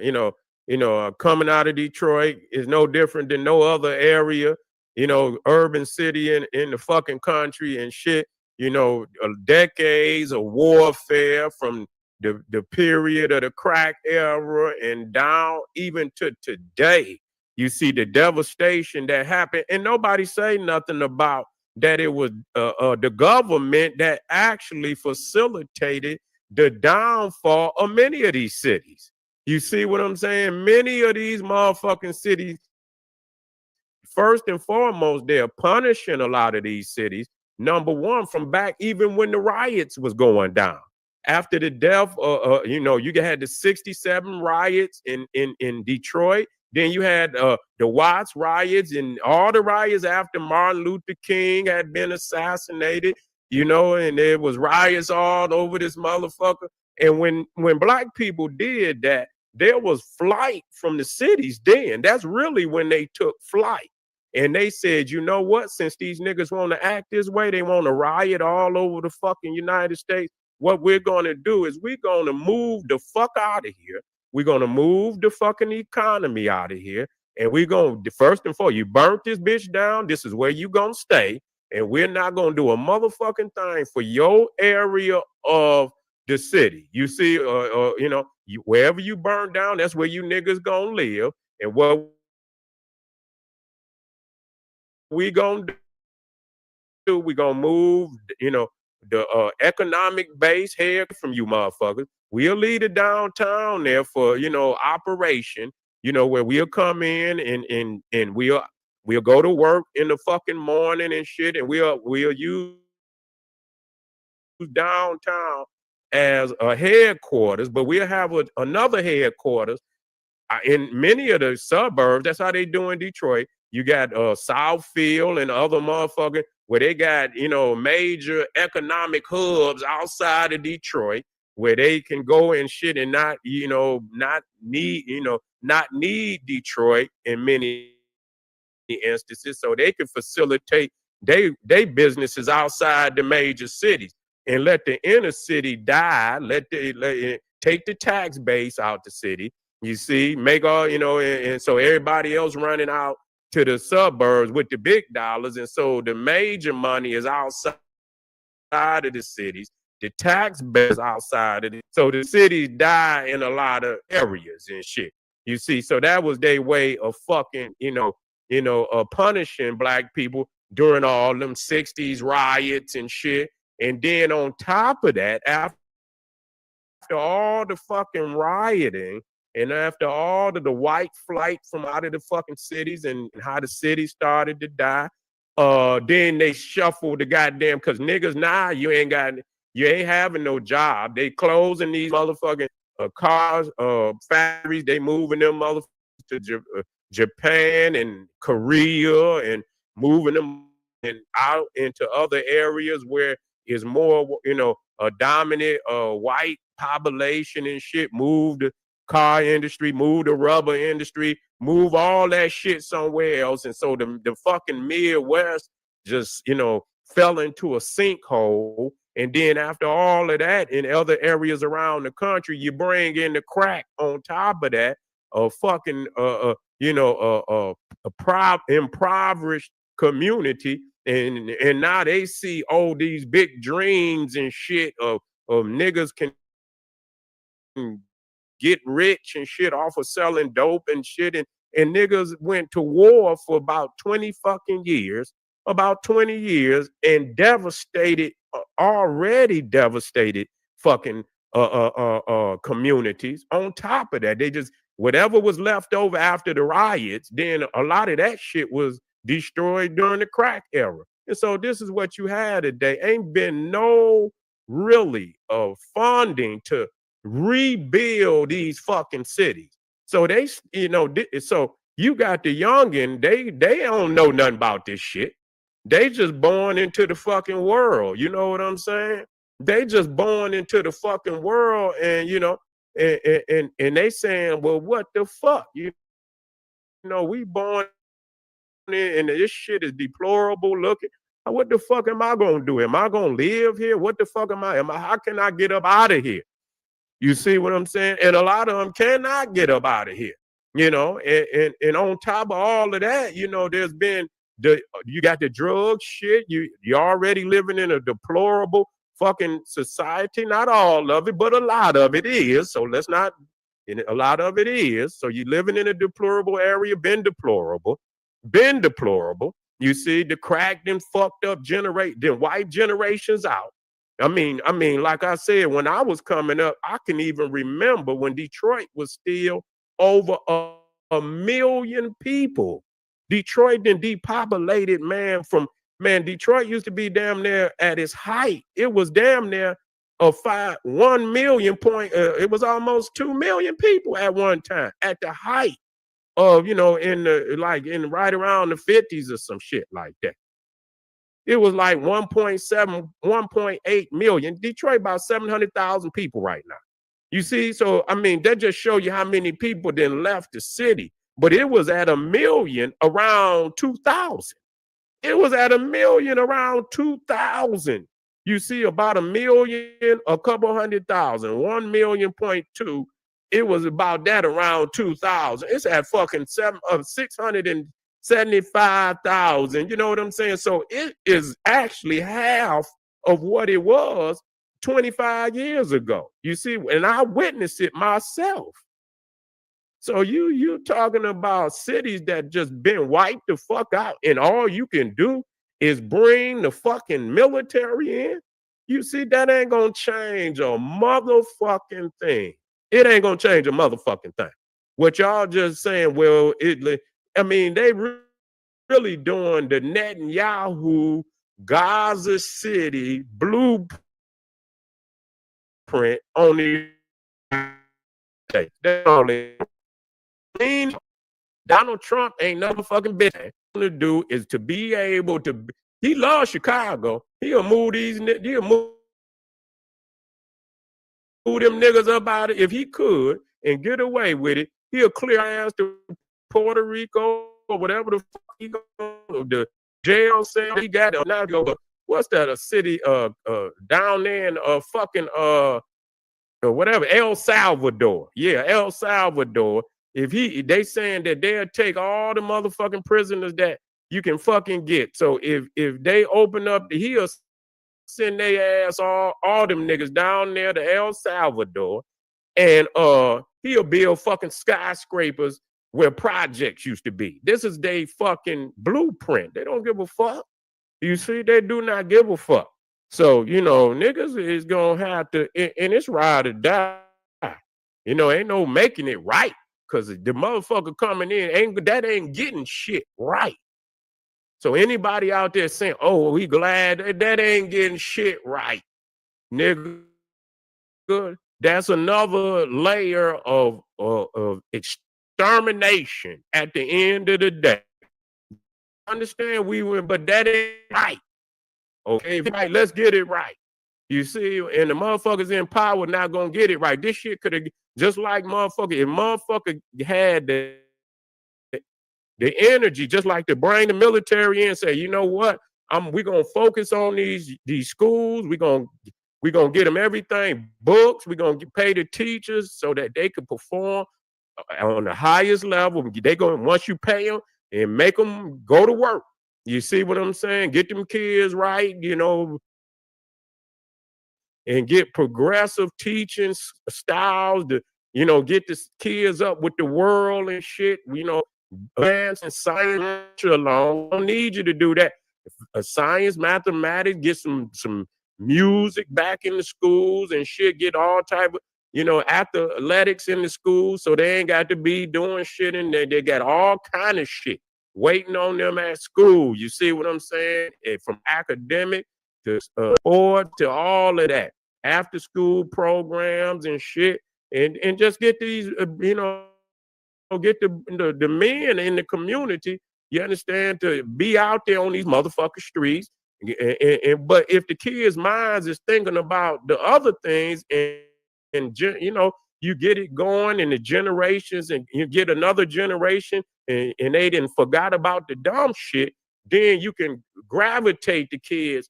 coming out of Detroit is no different than no other area. urban city in the fucking country and shit, decades of warfare from the period of the crack era and down even to today. You see the devastation that happened, and nobody say nothing about that. It was the government that actually facilitated the downfall of many of these cities. You see what I'm saying? Many of these motherfucking cities, first and foremost, they're punishing a lot of these cities. Number one, from back even when the riots was going down. After the death, you had the 67 riots in Detroit. Then you had the Watts riots and all the riots after Martin Luther King had been assassinated, and there was riots all over this motherfucker. And when black people did that, there was flight from the cities then. That's really when they took flight. And they said, you know what? Since these niggas want to act this way, they want to riot all over the fucking United States. What we're going to do is we're going to move the fuck out of here. We're going to move the fucking economy out of here. And we're going to, first and foremost, you burnt this bitch down. This is where you're going to stay. And we're not going to do a motherfucking thing for your area of the city. You see, wherever you burn down, that's where you niggas going to live. And what we going to do, we going to move, the economic base here from you motherfuckers. We'll leave the downtown there for, operation, where we'll come in and we'll go to work in the fucking morning and shit, and we'll use downtown as a headquarters, but we'll have another headquarters in many of the suburbs. That's how they do in Detroit. You got Southfield and other motherfuckers where they got, major economic hubs outside of Detroit where they can go and shit and not need Detroit in many instances, so they can facilitate they businesses outside the major cities and let the inner city die, take the tax base out the city. You see, make all, and so everybody else running out to the suburbs with the big dollars. And so the major money is outside of the cities. The tax base is outside of it. So the cities die in a lot of areas and shit. You see, so that was their way of fucking, punishing black people during all them 60s riots and shit. And then on top of that, after all the fucking rioting, and after all of the white flight from out of the fucking cities and how the city started to die, then they shuffled the goddamn, because niggas now you ain't having no job. They closing these motherfucking cars, factories. They moving them motherfuckers to Japan and Korea and moving them out into other areas where is more, a dominant white population and shit. Move the car industry, move the rubber industry, move all that shit somewhere else. And so the fucking Midwest just, fell into a sinkhole. And then after all of that, in other areas around the country, you bring in the crack on top of that, a fucking, impoverished community. And now they see all these big dreams and shit of niggas can get rich and shit off of selling dope and shit. And niggas went to war for about 20 fucking years, and devastated, already devastated fucking communities. On top of that, they just, whatever was left over after the riots, then a lot of that shit was destroyed during the crack era. And so this is what you had today. Ain't been no really funding to rebuild these fucking cities. So they, so you got the youngin, they don't know nothing about this shit. They just born into the fucking world. You know what I'm saying? They just born into the fucking world, and and they saying, well, what the fuck? We born in, and this shit is deplorable looking. What the fuck am I gonna do? Am I gonna live here? What the fuck am I? How can I get up out of here? You see what I'm saying? And a lot of them cannot get up out of here. And on top of all of that, there's been You got the drug shit. You're already living in a deplorable fucking society. Not all of it, but a lot of it is. So let's not. A lot of it is. So you're living in a deplorable area. Been deplorable. You see, the cracked and fucked up then white generations out. I mean, like I said, when I was coming up, I can even remember when Detroit was still over a million people. Detroit then depopulated, man. Detroit used to be damn near at its height. It was damn near 1 million point. It was almost 2 million people at one time at the height of, in right around the 50s or some shit like that. It was like 1.7, 1.8 million. Detroit about 700,000 people right now. You see, so I mean, that just show you how many people then left the city. But it was at a million around 2000. It was at a million around 2000. You see, about a million, a couple 100,000, 1.2 million. It was about that around 2000. It's at fucking 675,000. You know what I'm saying? So it is actually half of what it was 25 years ago. You see, and I witnessed it myself. So you talking about cities that just been wiped the fuck out, and all you can do is bring the fucking military in? You see, that ain't gonna change a motherfucking thing. It ain't gonna change a motherfucking thing. What y'all just saying, well, they really doing the Netanyahu Gaza City blueprint on the day. That's all they Donald Trump ain't never fucking bitch. What to do is to be able to. He loves Chicago. He'll move them niggas up out of it if he could and get away with it. He'll clear ass to Puerto Rico or whatever the fuck he go, the jail cell he got. Now go, but what's that? A city down there in fucking whatever, El Salvador. Yeah, El Salvador. If they saying that they'll take all the motherfucking prisoners that you can fucking get. So if they open up, he'll send their ass all them niggas down there to El Salvador, and he'll build fucking skyscrapers where projects used to be. This is their fucking blueprint. They don't give a fuck. You see, they do not give a fuck. So, niggas is gonna have to, and it's ride or die. Ain't no making it right. Cause the motherfucker coming in ain't getting shit right. So anybody out there saying, "Oh, we glad," that ain't getting shit right, nigga. Good. That's another layer of extermination at the end of the day. Understand we win, but that ain't right. Okay, right, let's get it right. You see, and the motherfuckers in power not gonna get it right. This shit could have, just like motherfucker, if motherfucker had the energy, just like to bring the military in and say, you know what, we're gonna focus on these schools, we're gonna get them everything, books, we're gonna pay the teachers so that they can perform on the highest level. They going, once you pay them and make them go to work. You see what I'm saying? Get them kids right, and get progressive teaching styles to, get the kids up with the world and shit, advance and science alone. Don't need you to do that. Science, mathematics, get some music back in the schools and shit, get all type of, athletics in the schools, so they ain't got to be doing shit in there. They got all kind of shit waiting on them at school. You see what I'm saying? From academic to sport to all of that. After school programs and shit. And just get these, get the men in the community, you understand, to be out there on these motherfucking streets. But if the kids' minds is thinking about the other things and you get it going in the generations, and you get another generation and they didn't forgot about the dumb shit, then you can gravitate the kids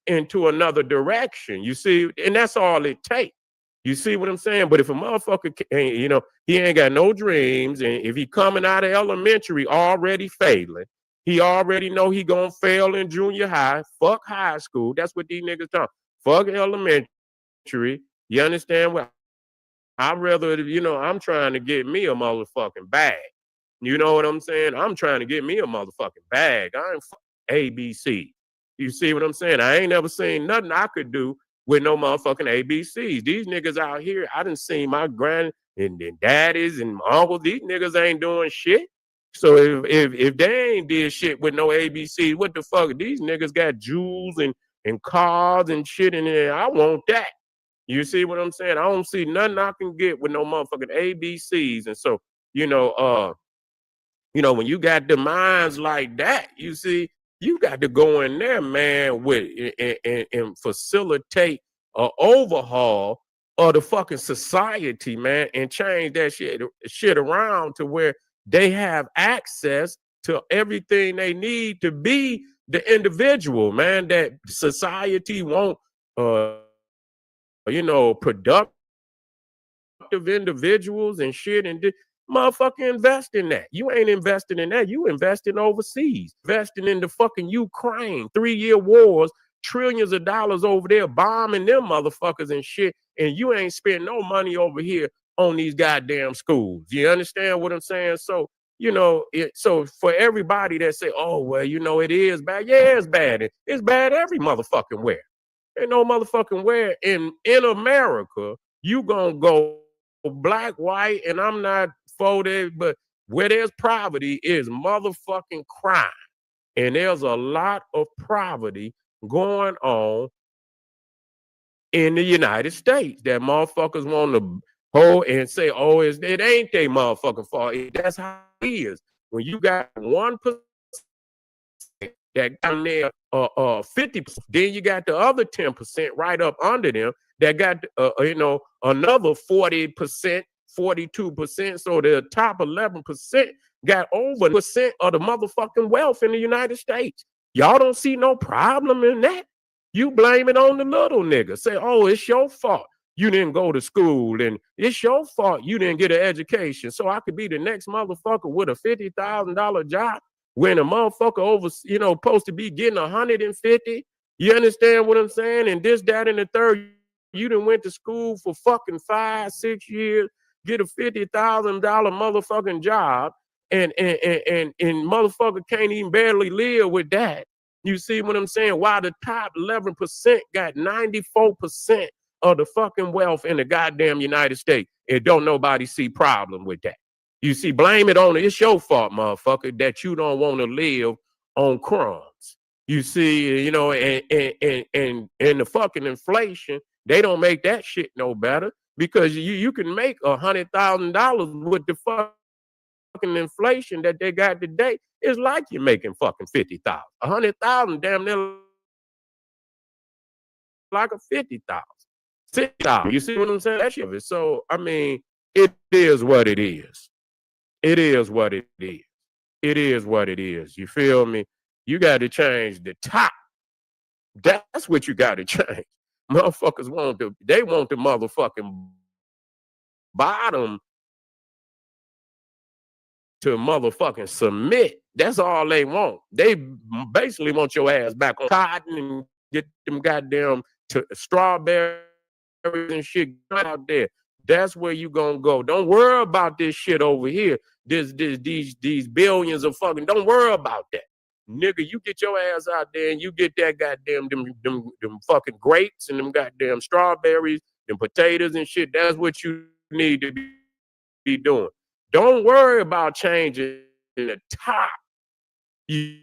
into another direction. You see, and that's all it takes. You see what I'm saying? But if a motherfucker, he ain't got no dreams, and if he coming out of elementary already failing, He already know he gonna fail in junior high. Fuck high school. That's what these niggas talk. Fuck elementary. You understand what? I'd rather, I'm trying to get me a motherfucking bag. You know what I'm saying? I'm trying to get me a motherfucking bag. I ain't ABC. You see what I'm saying? I ain't never seen nothing I could do with no motherfucking ABCs. These niggas out here, I done seen my grand and daddies and uncles. These niggas ain't doing shit. So if they ain't did shit with no ABCs, what the fuck? These niggas got jewels and cars and shit in there. I want that. You see what I'm saying? I don't see nothing I can get with no motherfucking ABCs. And so, when you got the minds like that, you see, you got to go in there, man, with and facilitate an overhaul of the fucking society, man, and change that shit around to where they have access to everything they need to be the individual, man, that society won't productive individuals and shit, and motherfucker invest in that. You ain't investing in that. You investing overseas, investing in the fucking Ukraine, 3-year wars, trillions of dollars over there bombing them motherfuckers and shit, and you ain't spend no money over here on these goddamn schools. You understand what I'm saying? So, so for everybody that say, oh, well, it is bad. Yeah, it's bad. It's bad every motherfucking where. Ain't no motherfucking where in America you gonna go black, white, and I'm not for that, but where there's poverty is motherfucking crime. And there's a lot of poverty going on in the United States that motherfuckers want to hold and say, oh, it ain't they motherfucking fault. That's how it is. When you got 1% that got there 50%, then you got the other 10% right up under them that got another 40%, 42%. So the top 11% got over percent of the motherfucking wealth in the United States. Y'all don't see no problem in that. You blame it on the little nigga. Say, oh, it's your fault you didn't go to school, and it's your fault you didn't get an education. So I could be the next motherfucker with a $50,000 job when a motherfucker over, supposed to be getting 150. You understand what I'm saying? And this, that, and the third. You done went to school for fucking 5-6 years, get a $50,000 motherfucking job, and motherfucker can't even barely live with that. You see what I'm saying? While the top 11% got 94% of the fucking wealth in the goddamn United States, and don't nobody see problem with that. You see, blame it on it. It's your fault, motherfucker, that you don't want to live on crumbs. You see, and the fucking inflation, they don't make that shit no better, because you can make $100,000 with the fucking inflation that they got today. It's like you're making fucking 50,000. 100,000 damn near like a 50,000. 6,000. You see what I'm saying? That shit. So I mean, it is what it is. It is what it is. It is what it is. You feel me? You got to change the top. That's what you got to change. Motherfuckers want the motherfucking bottom to motherfucking submit. That's all they want. They basically want your ass back on cotton and get them goddamn strawberries and shit out there. That's where you gonna go. Don't worry about this shit over here. These billions of fucking. Don't worry about that. Nigga, you get your ass out there and you get that goddamn them fucking grapes and them goddamn strawberries, them potatoes and shit. That's what you need to be doing. Don't worry about changing the top. You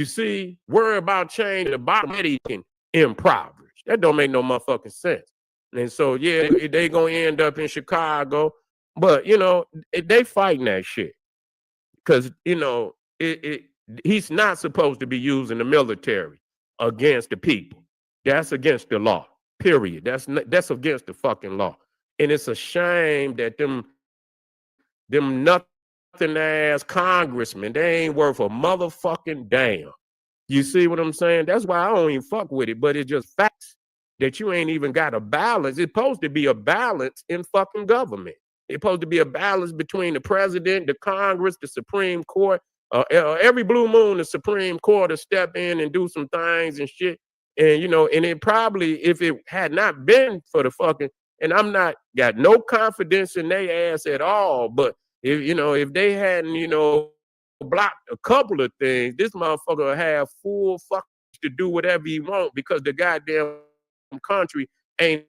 see, worry about changing the bottom that he can impoverish. That don't make no motherfucking sense. And so, yeah, they gonna end up in Chicago, but they fighting that shit because he's not supposed to be using the military against the people. That's against the law. Period. That's against the fucking law. And it's a shame that them nothing ass congressmen, they ain't worth a motherfucking damn. You see what I'm saying? That's why I don't even fuck with it. But it's just facts that you ain't even got a balance. It's supposed to be a balance in fucking government. It's supposed to be a balance between the president, the Congress, the Supreme Court, Every blue moon, the Supreme Court will step in and do some things and shit. And and it probably, if it had not been for the fucking, and I'm not got no confidence in their ass at all, but if they hadn't, blocked a couple of things, this motherfucker will have full fuck to do whatever he want because the goddamn country ain't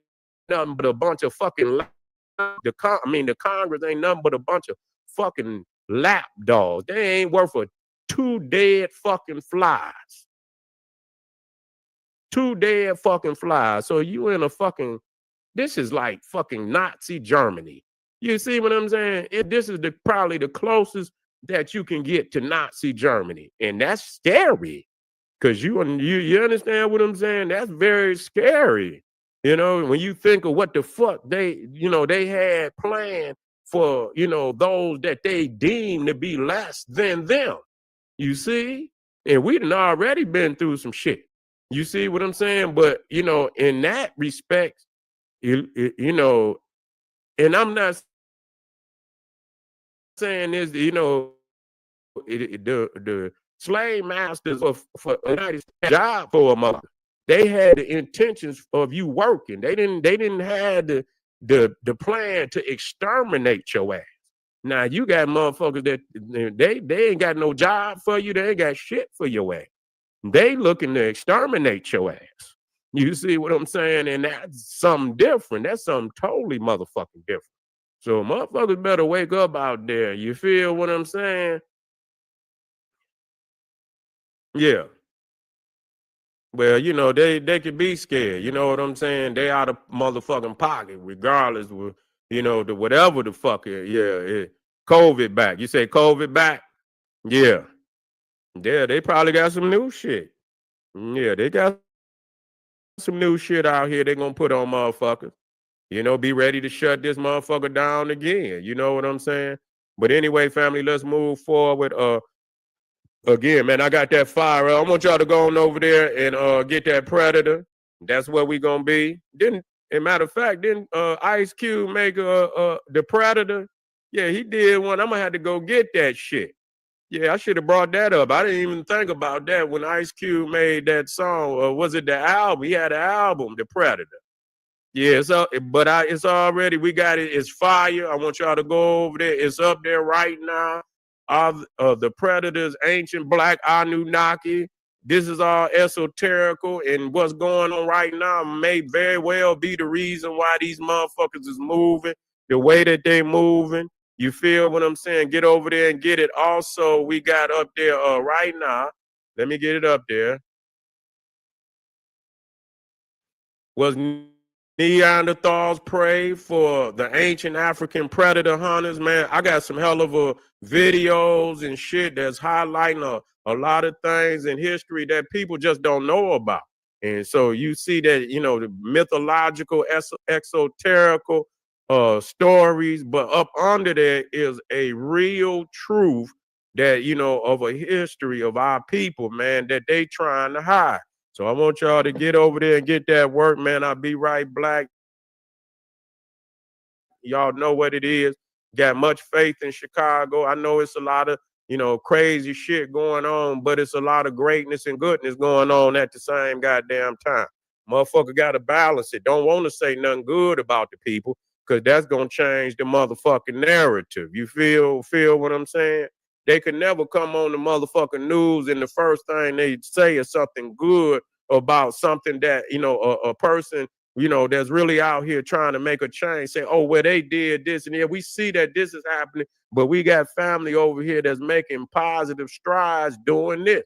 nothing but a bunch of fucking the Congress ain't nothing but a bunch of fucking lap dogs. They ain't worth a 2 dead fucking flies. 2 dead fucking flies. So you in a fucking, this is like fucking Nazi Germany. You see what I'm saying? This is probably the closest that you can get to Nazi Germany. And that's scary. Cause you understand what I'm saying? That's very scary. When you think of what the fuck they had planned for, those that they deem to be less than them. You see? And we done already been through some shit. You see what I'm saying? But, in that respect, and I'm not saying this, the slave masters for United States job for a mother. They had the intentions of you working. They didn't have the plan to exterminate your ass. Now you got motherfuckers that they ain't got no job for you. They ain't got shit for your ass. They looking to exterminate your ass. You see what I'm saying? And that's something different. That's something totally motherfucking different. So motherfuckers better wake up out there. You feel what I'm saying? Yeah. Well, they could be scared. You know what I'm saying? They out of motherfucking pocket, regardless of, the whatever the fuck it. Yeah, COVID back. You say COVID back? Yeah. Yeah, they probably got some new shit. Yeah, they got some new shit out here they gonna put on motherfuckers. Be ready to shut this motherfucker down again. You know what I'm saying? But anyway, family, let's move forward. Again, man, I got that fire. I want y'all to go on over there and get that Predator. That's where we gonna be. As a matter of fact, didn't Ice Cube make the Predator? Yeah, he did one. I'm gonna have to go get that shit. Yeah, I should have brought that up. I didn't even think about that when Ice Cube made that song. Was it the album? He had an album, The Predator. Yeah, it's already, we got it. It's fire. I want y'all to go over there. It's up there right now. The Predators, Ancient Black Anunnaki. This is all esoterical, and what's going on right now may very well be the reason why these motherfuckers is moving the way that they moving. You feel what I'm saying? Get over there and get it. Also, we got up there right now. Let me get it up there. Was Neanderthals prey for the ancient African predator hunters, man. I got some hell of a videos and shit that's highlighting a lot of things in history that people just don't know about. And so you see that, the mythological, exoterical stories, but up under there is a real truth that, of a history of our people, man, that they trying to hide. So I want y'all to get over there and get that work, man. I'll be right back. Y'all know what it is. Got much faith in Chicago. I know it's a lot of, crazy shit going on, but it's a lot of greatness and goodness going on at the same goddamn time. Motherfucker got to balance it. Don't want to say nothing good about the people because that's going to change the motherfucking narrative. You feel what I'm saying? They could never come on the motherfucking news and the first thing they say is something good about something that, a person, that's really out here trying to make a change, say, oh, well, they did this. And yeah, we see that this is happening, but we got family over here that's making positive strides doing this.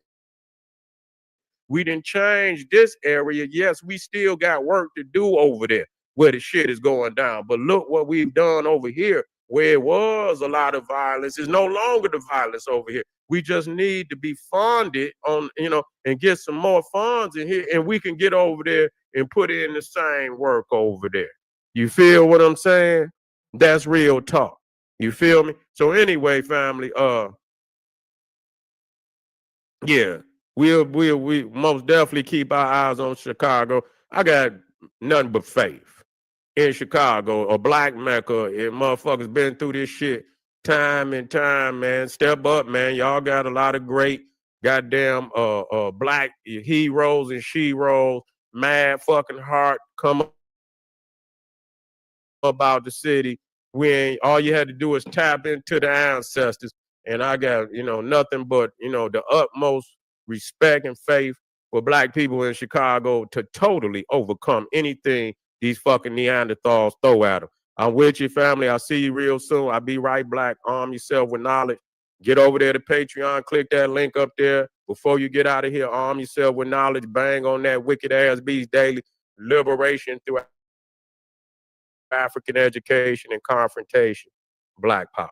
We didn't change this area. Yes, we still got work to do over there where the shit is going down. But look what we've done over here where it was a lot of violence. It's no longer the violence over here. We just need to be funded on, and get some more funds in here, and we can get over there and put in the same work over there. You feel what I'm saying? That's real talk. You feel me? So anyway, family, yeah, we most definitely keep our eyes on Chicago. I got nothing but faith in Chicago, a black Mecca, and motherfuckers been through this shit time and time, man. Step up, man. Y'all got a lot of great goddamn black heroes and sheroes. Mad fucking heart come about the city when all you had to do is tap into the ancestors. And I got, nothing but, the utmost respect and faith for black people in Chicago to totally overcome anything these fucking Neanderthals throw at them. I'm with you, family. I'll see you real soon. I'll be right back. Arm yourself with knowledge. Get over there to Patreon. Click that link up there. Before you get out of here, arm yourself with knowledge. Bang on that wicked ass beast daily. Liberation through African education and confrontation. Black power.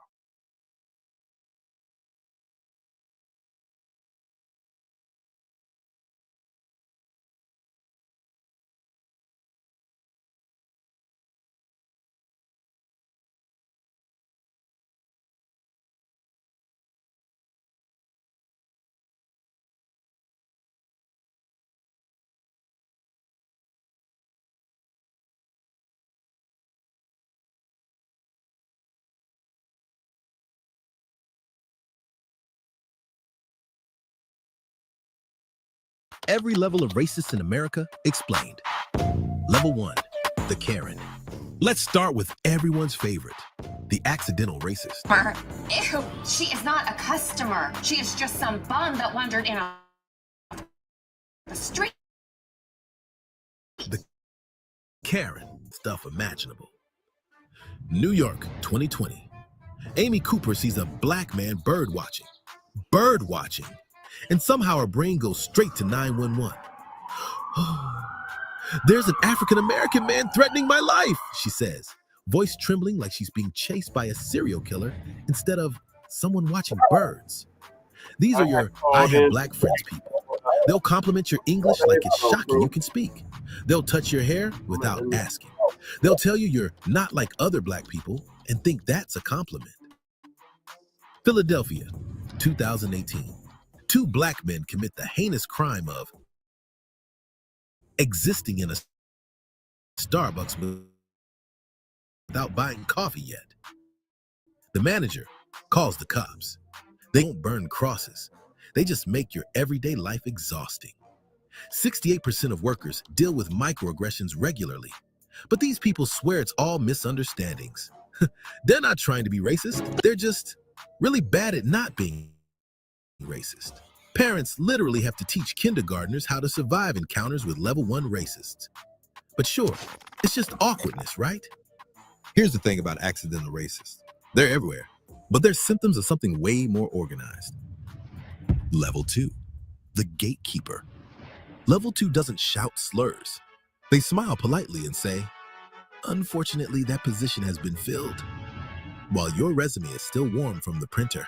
Every level of racist in America explained. Level 1, the Karen. Let's start with everyone's favorite, the accidental racist. Ew, she is not a customer. She is just some bum that wandered in on the street. The Karen stuff imaginable. New York, 2020. Amy Cooper sees a black man bird watching. Bird watching. And somehow her brain goes straight to 911. There's an African-American man threatening my life, she says, voice trembling like she's being chased by a serial killer instead of someone watching birds. These are your I have black friends people. They'll compliment your English like it's shocking you can speak. They'll touch your hair without asking. They'll tell you you're not like other black people and think that's a compliment. Philadelphia, 2018. 2 black men commit the heinous crime of existing in a Starbucks without buying coffee yet. The manager calls the cops. They don't burn crosses. They just make your everyday life exhausting. 68% of workers deal with microaggressions regularly, but these people swear it's all misunderstandings. They're not trying to be racist. They're just really bad at not being racist. Parents literally have to teach kindergartners how to survive encounters with level 1 racists. But sure, it's just awkwardness, right? Here's the thing about accidental racists. They're everywhere, but they're symptoms of something way more organized. Level 2, the gatekeeper. Level 2 doesn't shout slurs. They smile politely and say, unfortunately, that position has been filled, while your resume is still warm from the printer.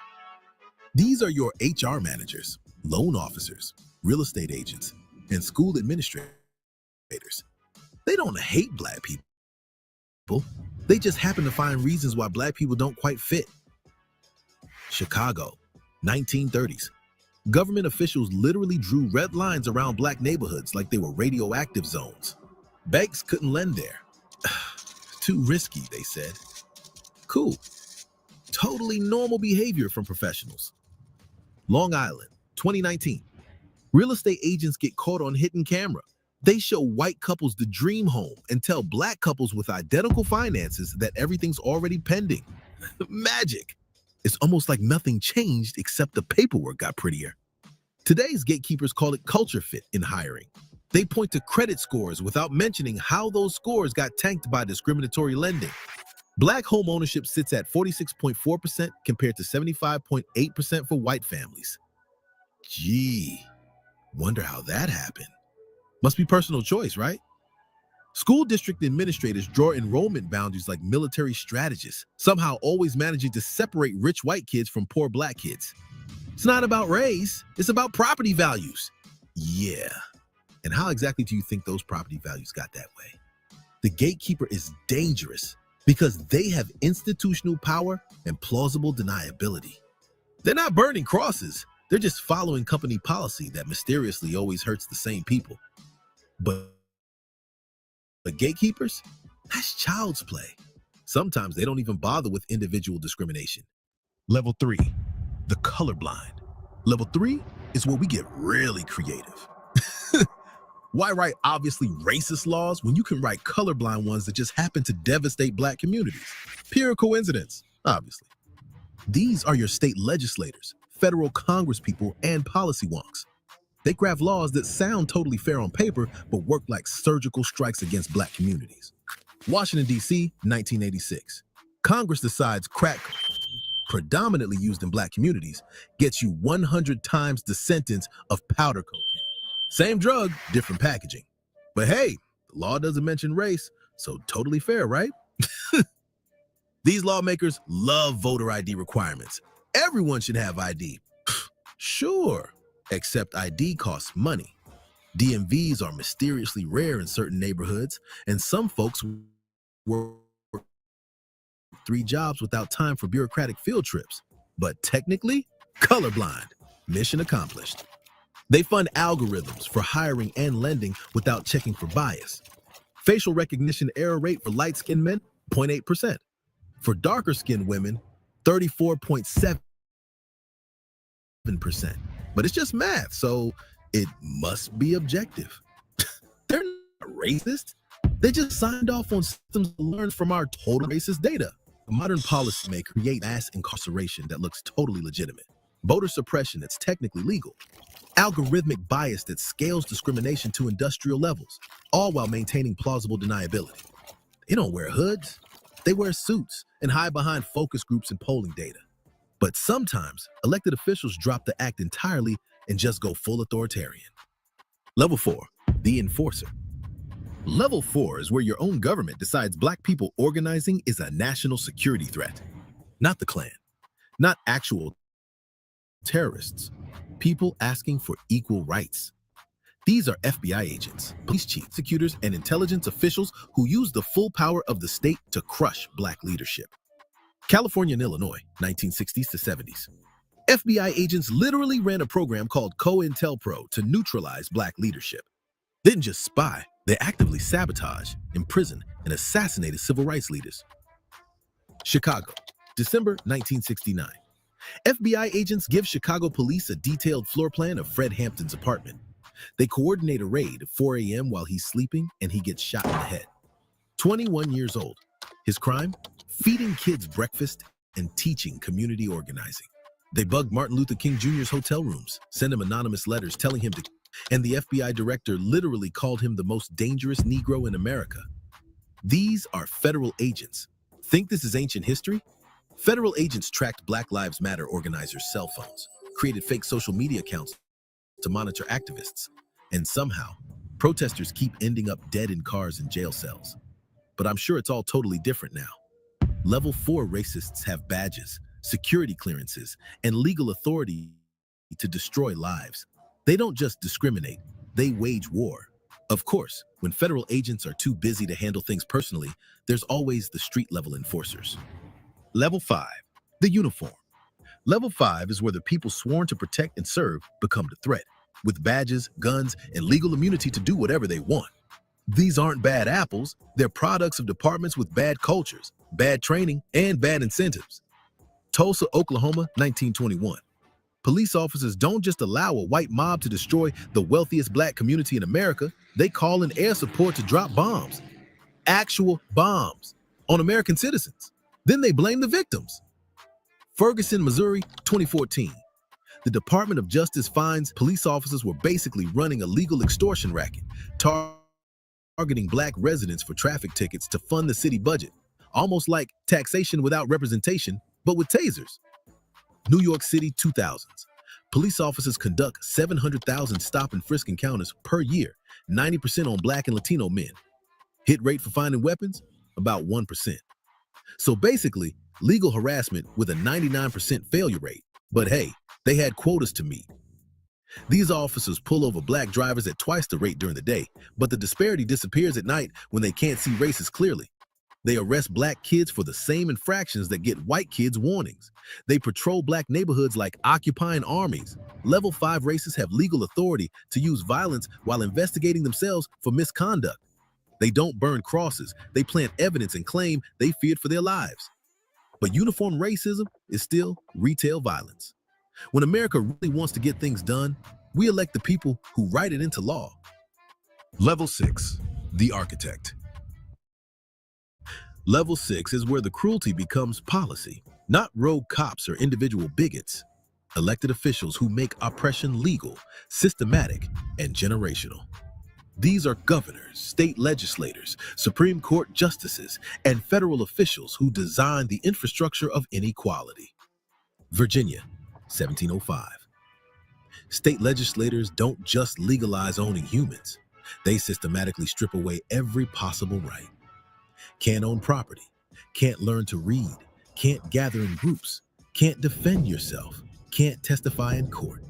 These are your HR managers, loan officers, real estate agents, and school administrators. They don't hate black people. They just happen to find reasons why black people don't quite fit. Chicago, 1930s. Government officials literally drew red lines around black neighborhoods like they were radioactive zones. Banks couldn't lend there. Too risky, they said. Cool. Totally normal behavior from professionals. Long Island, 2019. Real estate agents get caught on hidden camera. They show white couples the dream home and tell black couples with identical finances that everything's already pending. Magic. It's almost like nothing changed except the paperwork got prettier. Today's gatekeepers call it culture fit in hiring. They point to credit scores without mentioning how those scores got tanked by discriminatory lending. Black home ownership sits at 46.4% compared to 75.8% for white families. Gee, wonder how that happened. Must be personal choice, right? School district administrators draw enrollment boundaries like military strategists, somehow always managing to separate rich white kids from poor black kids. It's not about race, it's about property values. Yeah. And how exactly do you think those property values got that way? The gatekeeper is dangerous because they have institutional power and plausible deniability. They're not burning crosses. They're just following company policy that mysteriously always hurts the same people. But the gatekeepers, that's child's play. Sometimes they don't even bother with individual discrimination. Level 3, the colorblind. Level 3 is where we get really creative. Why write obviously racist laws when you can write colorblind ones that just happen to devastate Black communities? Pure coincidence, obviously. These are your state legislators, federal congresspeople, and policy wonks. They craft laws that sound totally fair on paper, but work like surgical strikes against Black communities. Washington, D.C., 1986. Congress decides crack, predominantly used in Black communities, gets you 100 times the sentence of powder cocaine. Same drug, different packaging. But hey, the law doesn't mention race, so totally fair, right? These lawmakers love voter ID requirements. Everyone should have ID. Sure, except ID costs money. DMVs are mysteriously rare in certain neighborhoods, and some folks work 3 jobs without time for bureaucratic field trips. But technically, colorblind. Mission accomplished. They fund algorithms for hiring and lending without checking for bias. Facial recognition error rate for light-skinned men, 0.8%. For darker-skinned women, 34.7%. But it's just math, so it must be objective. They're not racist. They just signed off on systems learned from our total racist data. A modern policy may create mass incarceration that looks totally legitimate. Voter suppression that's technically legal. Algorithmic bias that scales discrimination to industrial levels, all while maintaining plausible deniability. They don't wear hoods. They wear suits and hide behind focus groups and polling data. But sometimes, elected officials drop the act entirely and just go full authoritarian. Level 4, the enforcer. Level 4 is where your own government decides Black people organizing is a national security threat. Not the Klan, not actual terrorists, people asking for equal rights. These are FBI agents, police chiefs, prosecutors, and intelligence officials who use the full power of the state to crush Black leadership. California and Illinois, 1960s to 70s. FBI agents literally ran a program called COINTELPRO to neutralize Black leadership. They didn't just spy, they actively sabotaged, imprisoned, and assassinated civil rights leaders. Chicago, December 1969. FBI agents give Chicago police a detailed floor plan of Fred Hampton's apartment. They coordinate a raid at 4 a.m. while he's sleeping, and he gets shot in the head. 21 years old. His crime? Feeding kids breakfast and teaching community organizing. They bug Martin Luther King Jr.'s hotel rooms, send him anonymous letters telling him to, and the FBI director literally called him the most dangerous Negro in America. These are federal agents. Think this is ancient history? Federal agents tracked Black Lives Matter organizers' cell phones, created fake social media accounts to monitor activists, and somehow, protesters keep ending up dead in cars and jail cells. But I'm sure it's all totally different now. Level 4 racists have badges, security clearances, and legal authority to destroy lives. They don't just discriminate, they wage war. Of course, when federal agents are too busy to handle things personally, there's always the street-level enforcers. Level 5, the uniform. Level 5 is where the people sworn to protect and serve become the threat, with badges, guns, and legal immunity to do whatever they want. These aren't bad apples, they're products of departments with bad cultures, bad training, and bad incentives. Tulsa, Oklahoma, 1921. Police officers don't just allow a white mob to destroy the wealthiest Black community in America, they call in air support to drop bombs. Actual bombs on American citizens. Then they blame the victims. Ferguson, Missouri, 2014. The Department of Justice finds police officers were basically running a legal extortion racket, targeting Black residents for traffic tickets to fund the city budget, almost like taxation without representation, but with tasers. New York City, 2000s. Police officers conduct 700,000 stop and frisk encounters per year, 90% on Black and Latino men. Hit rate for finding weapons? About 1%. So basically, legal harassment with a 99% failure rate. But hey, they had quotas to meet. These officers pull over Black drivers at twice the rate during the day, but the disparity disappears at night when they can't see races clearly. They arrest Black kids for the same infractions that get white kids warnings. They patrol Black neighborhoods like occupying armies. Level 5 racists have legal authority to use violence while investigating themselves for misconduct. They don't burn crosses. They plant evidence and claim they feared for their lives. But uniform racism is still retail violence. When America really wants to get things done, we elect the people who write it into law. Level 6, the architect. Level 6 is where the cruelty becomes policy, not rogue cops or individual bigots. Elected officials who make oppression legal, systematic, and generational. These are governors, state legislators, Supreme Court justices, and federal officials who design the infrastructure of inequality. Virginia, 1705. State legislators don't just legalize owning humans. They systematically strip away every possible right. Can't own property, can't learn to read, can't gather in groups, can't defend yourself, can't testify in court.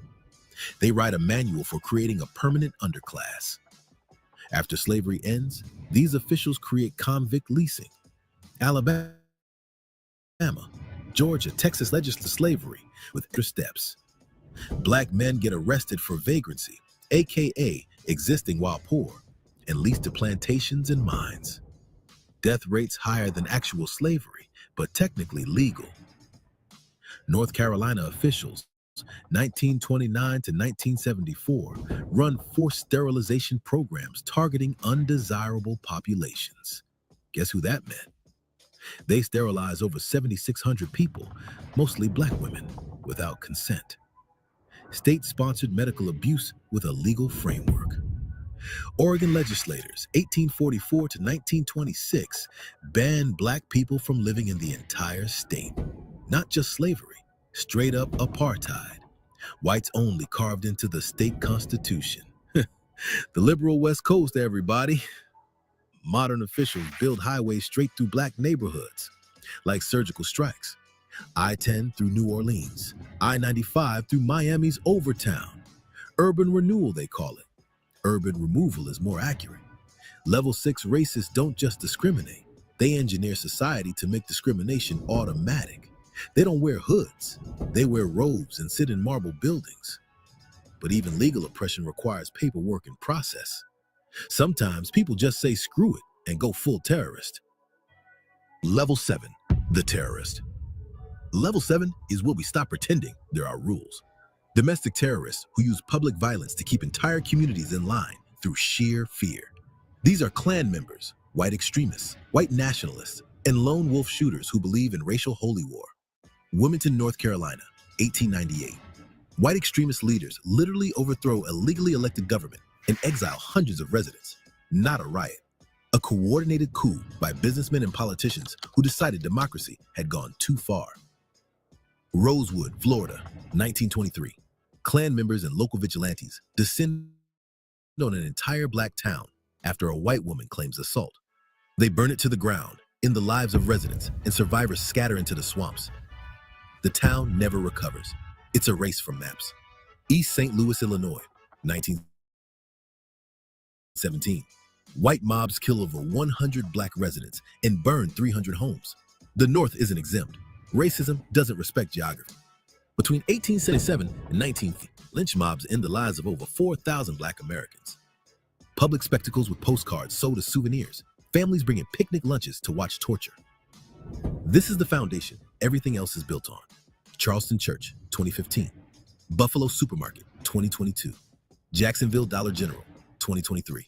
They write a manual for creating a permanent underclass. After slavery ends, these officials create convict leasing. Alabama, Georgia, Texas legislates slavery with extra steps. Black men get arrested for vagrancy, aka existing while poor, and leased to plantations and mines. Death rates higher than actual slavery, but technically legal. North Carolina officials, 1929 to 1974, run forced sterilization programs targeting undesirable populations. Guess who that meant? They sterilized over 7,600 people, mostly black women, without consent. State-sponsored medical abuse with a legal framework. Oregon legislators, 1844 to 1926, banned black people from living in the entire state. Not just slavery, straight up apartheid. Whites only carved into the state constitution. The liberal West Coast, everybody. Modern officials build highways straight through black neighborhoods, like surgical strikes. I-10 through New Orleans, I-95 through Miami's Overtown. Urban renewal, they call it. Urban removal is more accurate. Level 6 racists don't just discriminate. They engineer society to make discrimination automatic. They don't wear hoods. They wear robes and sit in marble buildings. But even legal oppression requires paperwork and process. Sometimes people just say screw it and go full terrorist. Level 7, the terrorist. Level 7 is where we stop pretending there are rules. Domestic terrorists who use public violence to keep entire communities in line through sheer fear. These are Klan members, white extremists, white nationalists, and lone wolf shooters who believe in racial holy war. Wilmington, North Carolina, 1898. White extremist leaders literally overthrow a legally elected government and exile hundreds of residents. Not a riot. A coordinated coup by businessmen and politicians who decided democracy had gone too far. Rosewood, Florida, 1923. Klan members and local vigilantes descend on an entire black town after a white woman claims assault. They burn it to the ground, end the lives of residents, and survivors scatter into the swamps. The town never recovers. It's erased from maps. East St. Louis, Illinois, 1917. White mobs kill over 100 black residents and burn 300 homes. The North isn't exempt. Racism doesn't respect geography. Between 1877 and 1950, lynch mobs end the lives of over 4,000 black Americans. Public spectacles with postcards sold as souvenirs. Families bringing picnic lunches to watch torture. This is the foundation everything else is built on. Charleston Church, 2015. Buffalo Supermarket, 2022. Jacksonville Dollar General, 2023.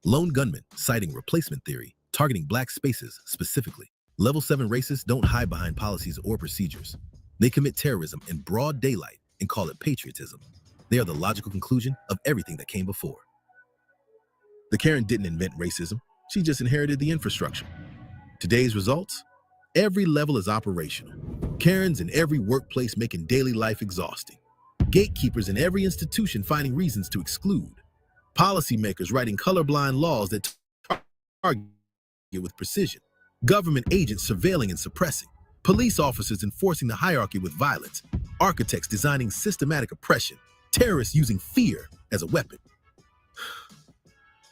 Lone gunman citing replacement theory, targeting black spaces specifically. Level 7 racists don't hide behind policies or procedures. They commit terrorism in broad daylight and call it patriotism. They are the logical conclusion of everything that came before. The Karen didn't invent racism. She just inherited the infrastructure. Today's results? Every level is operational. Karens in every workplace making daily life exhausting. Gatekeepers in every institution finding reasons to exclude. Policymakers writing colorblind laws that target with precision. Government agents surveilling and suppressing. Police officers enforcing the hierarchy with violence. Architects designing systematic oppression. Terrorists using fear as a weapon.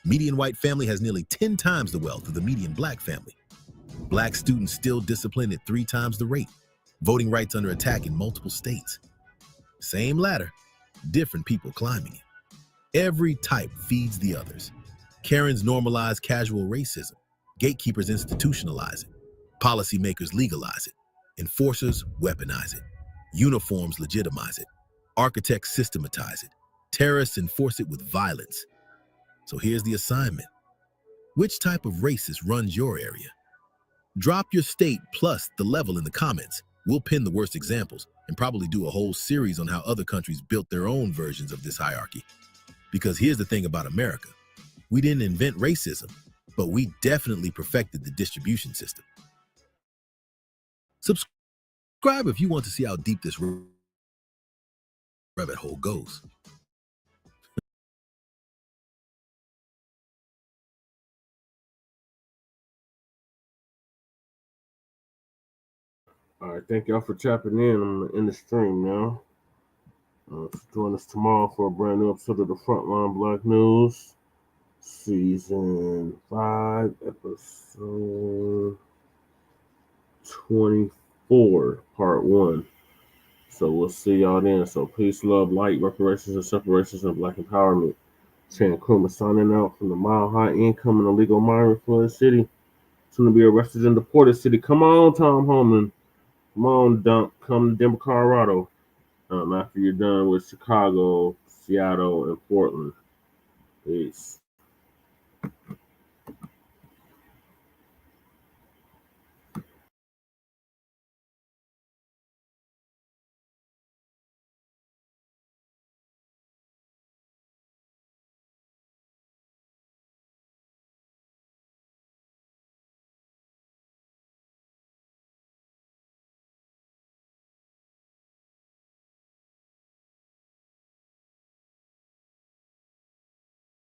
Median white family has nearly 10 times the wealth of the median black family. Black students still disciplined at 3 times the rate. Voting rights under attack in multiple states. Same ladder, different people climbing it. Every type feeds the others. Karens normalize casual racism. Gatekeepers institutionalize it. Policymakers legalize it. Enforcers weaponize it. Uniforms legitimize it. Architects systematize it. Terrorists enforce it with violence. So here's the assignment. Which type of racist runs your area? Drop your state plus the level in the comments. We'll pin the worst examples and probably do a whole series on how other countries built their own versions of this hierarchy. Because here's the thing about America. We didn't invent racism, but we definitely perfected the distribution system. Subscribe if you want to see how deep this rabbit hole goes. All right, thank y'all for tapping in. I'm in the stream now. Join us tomorrow for a brand new episode of the Frontline Black News, Season 5, Episode 24, Part 1. So we'll see y'all then. So peace, love, light, reparations, and separations, and Black empowerment. Chan Kuma signing out from the Mile High Income and Illegal Migrant Flood City. Soon to be arrested and deported city. Come on, Tom Holman. Come on, Dump. Come to Denver, Colorado. After you're done with Chicago, Seattle, and Portland. Peace.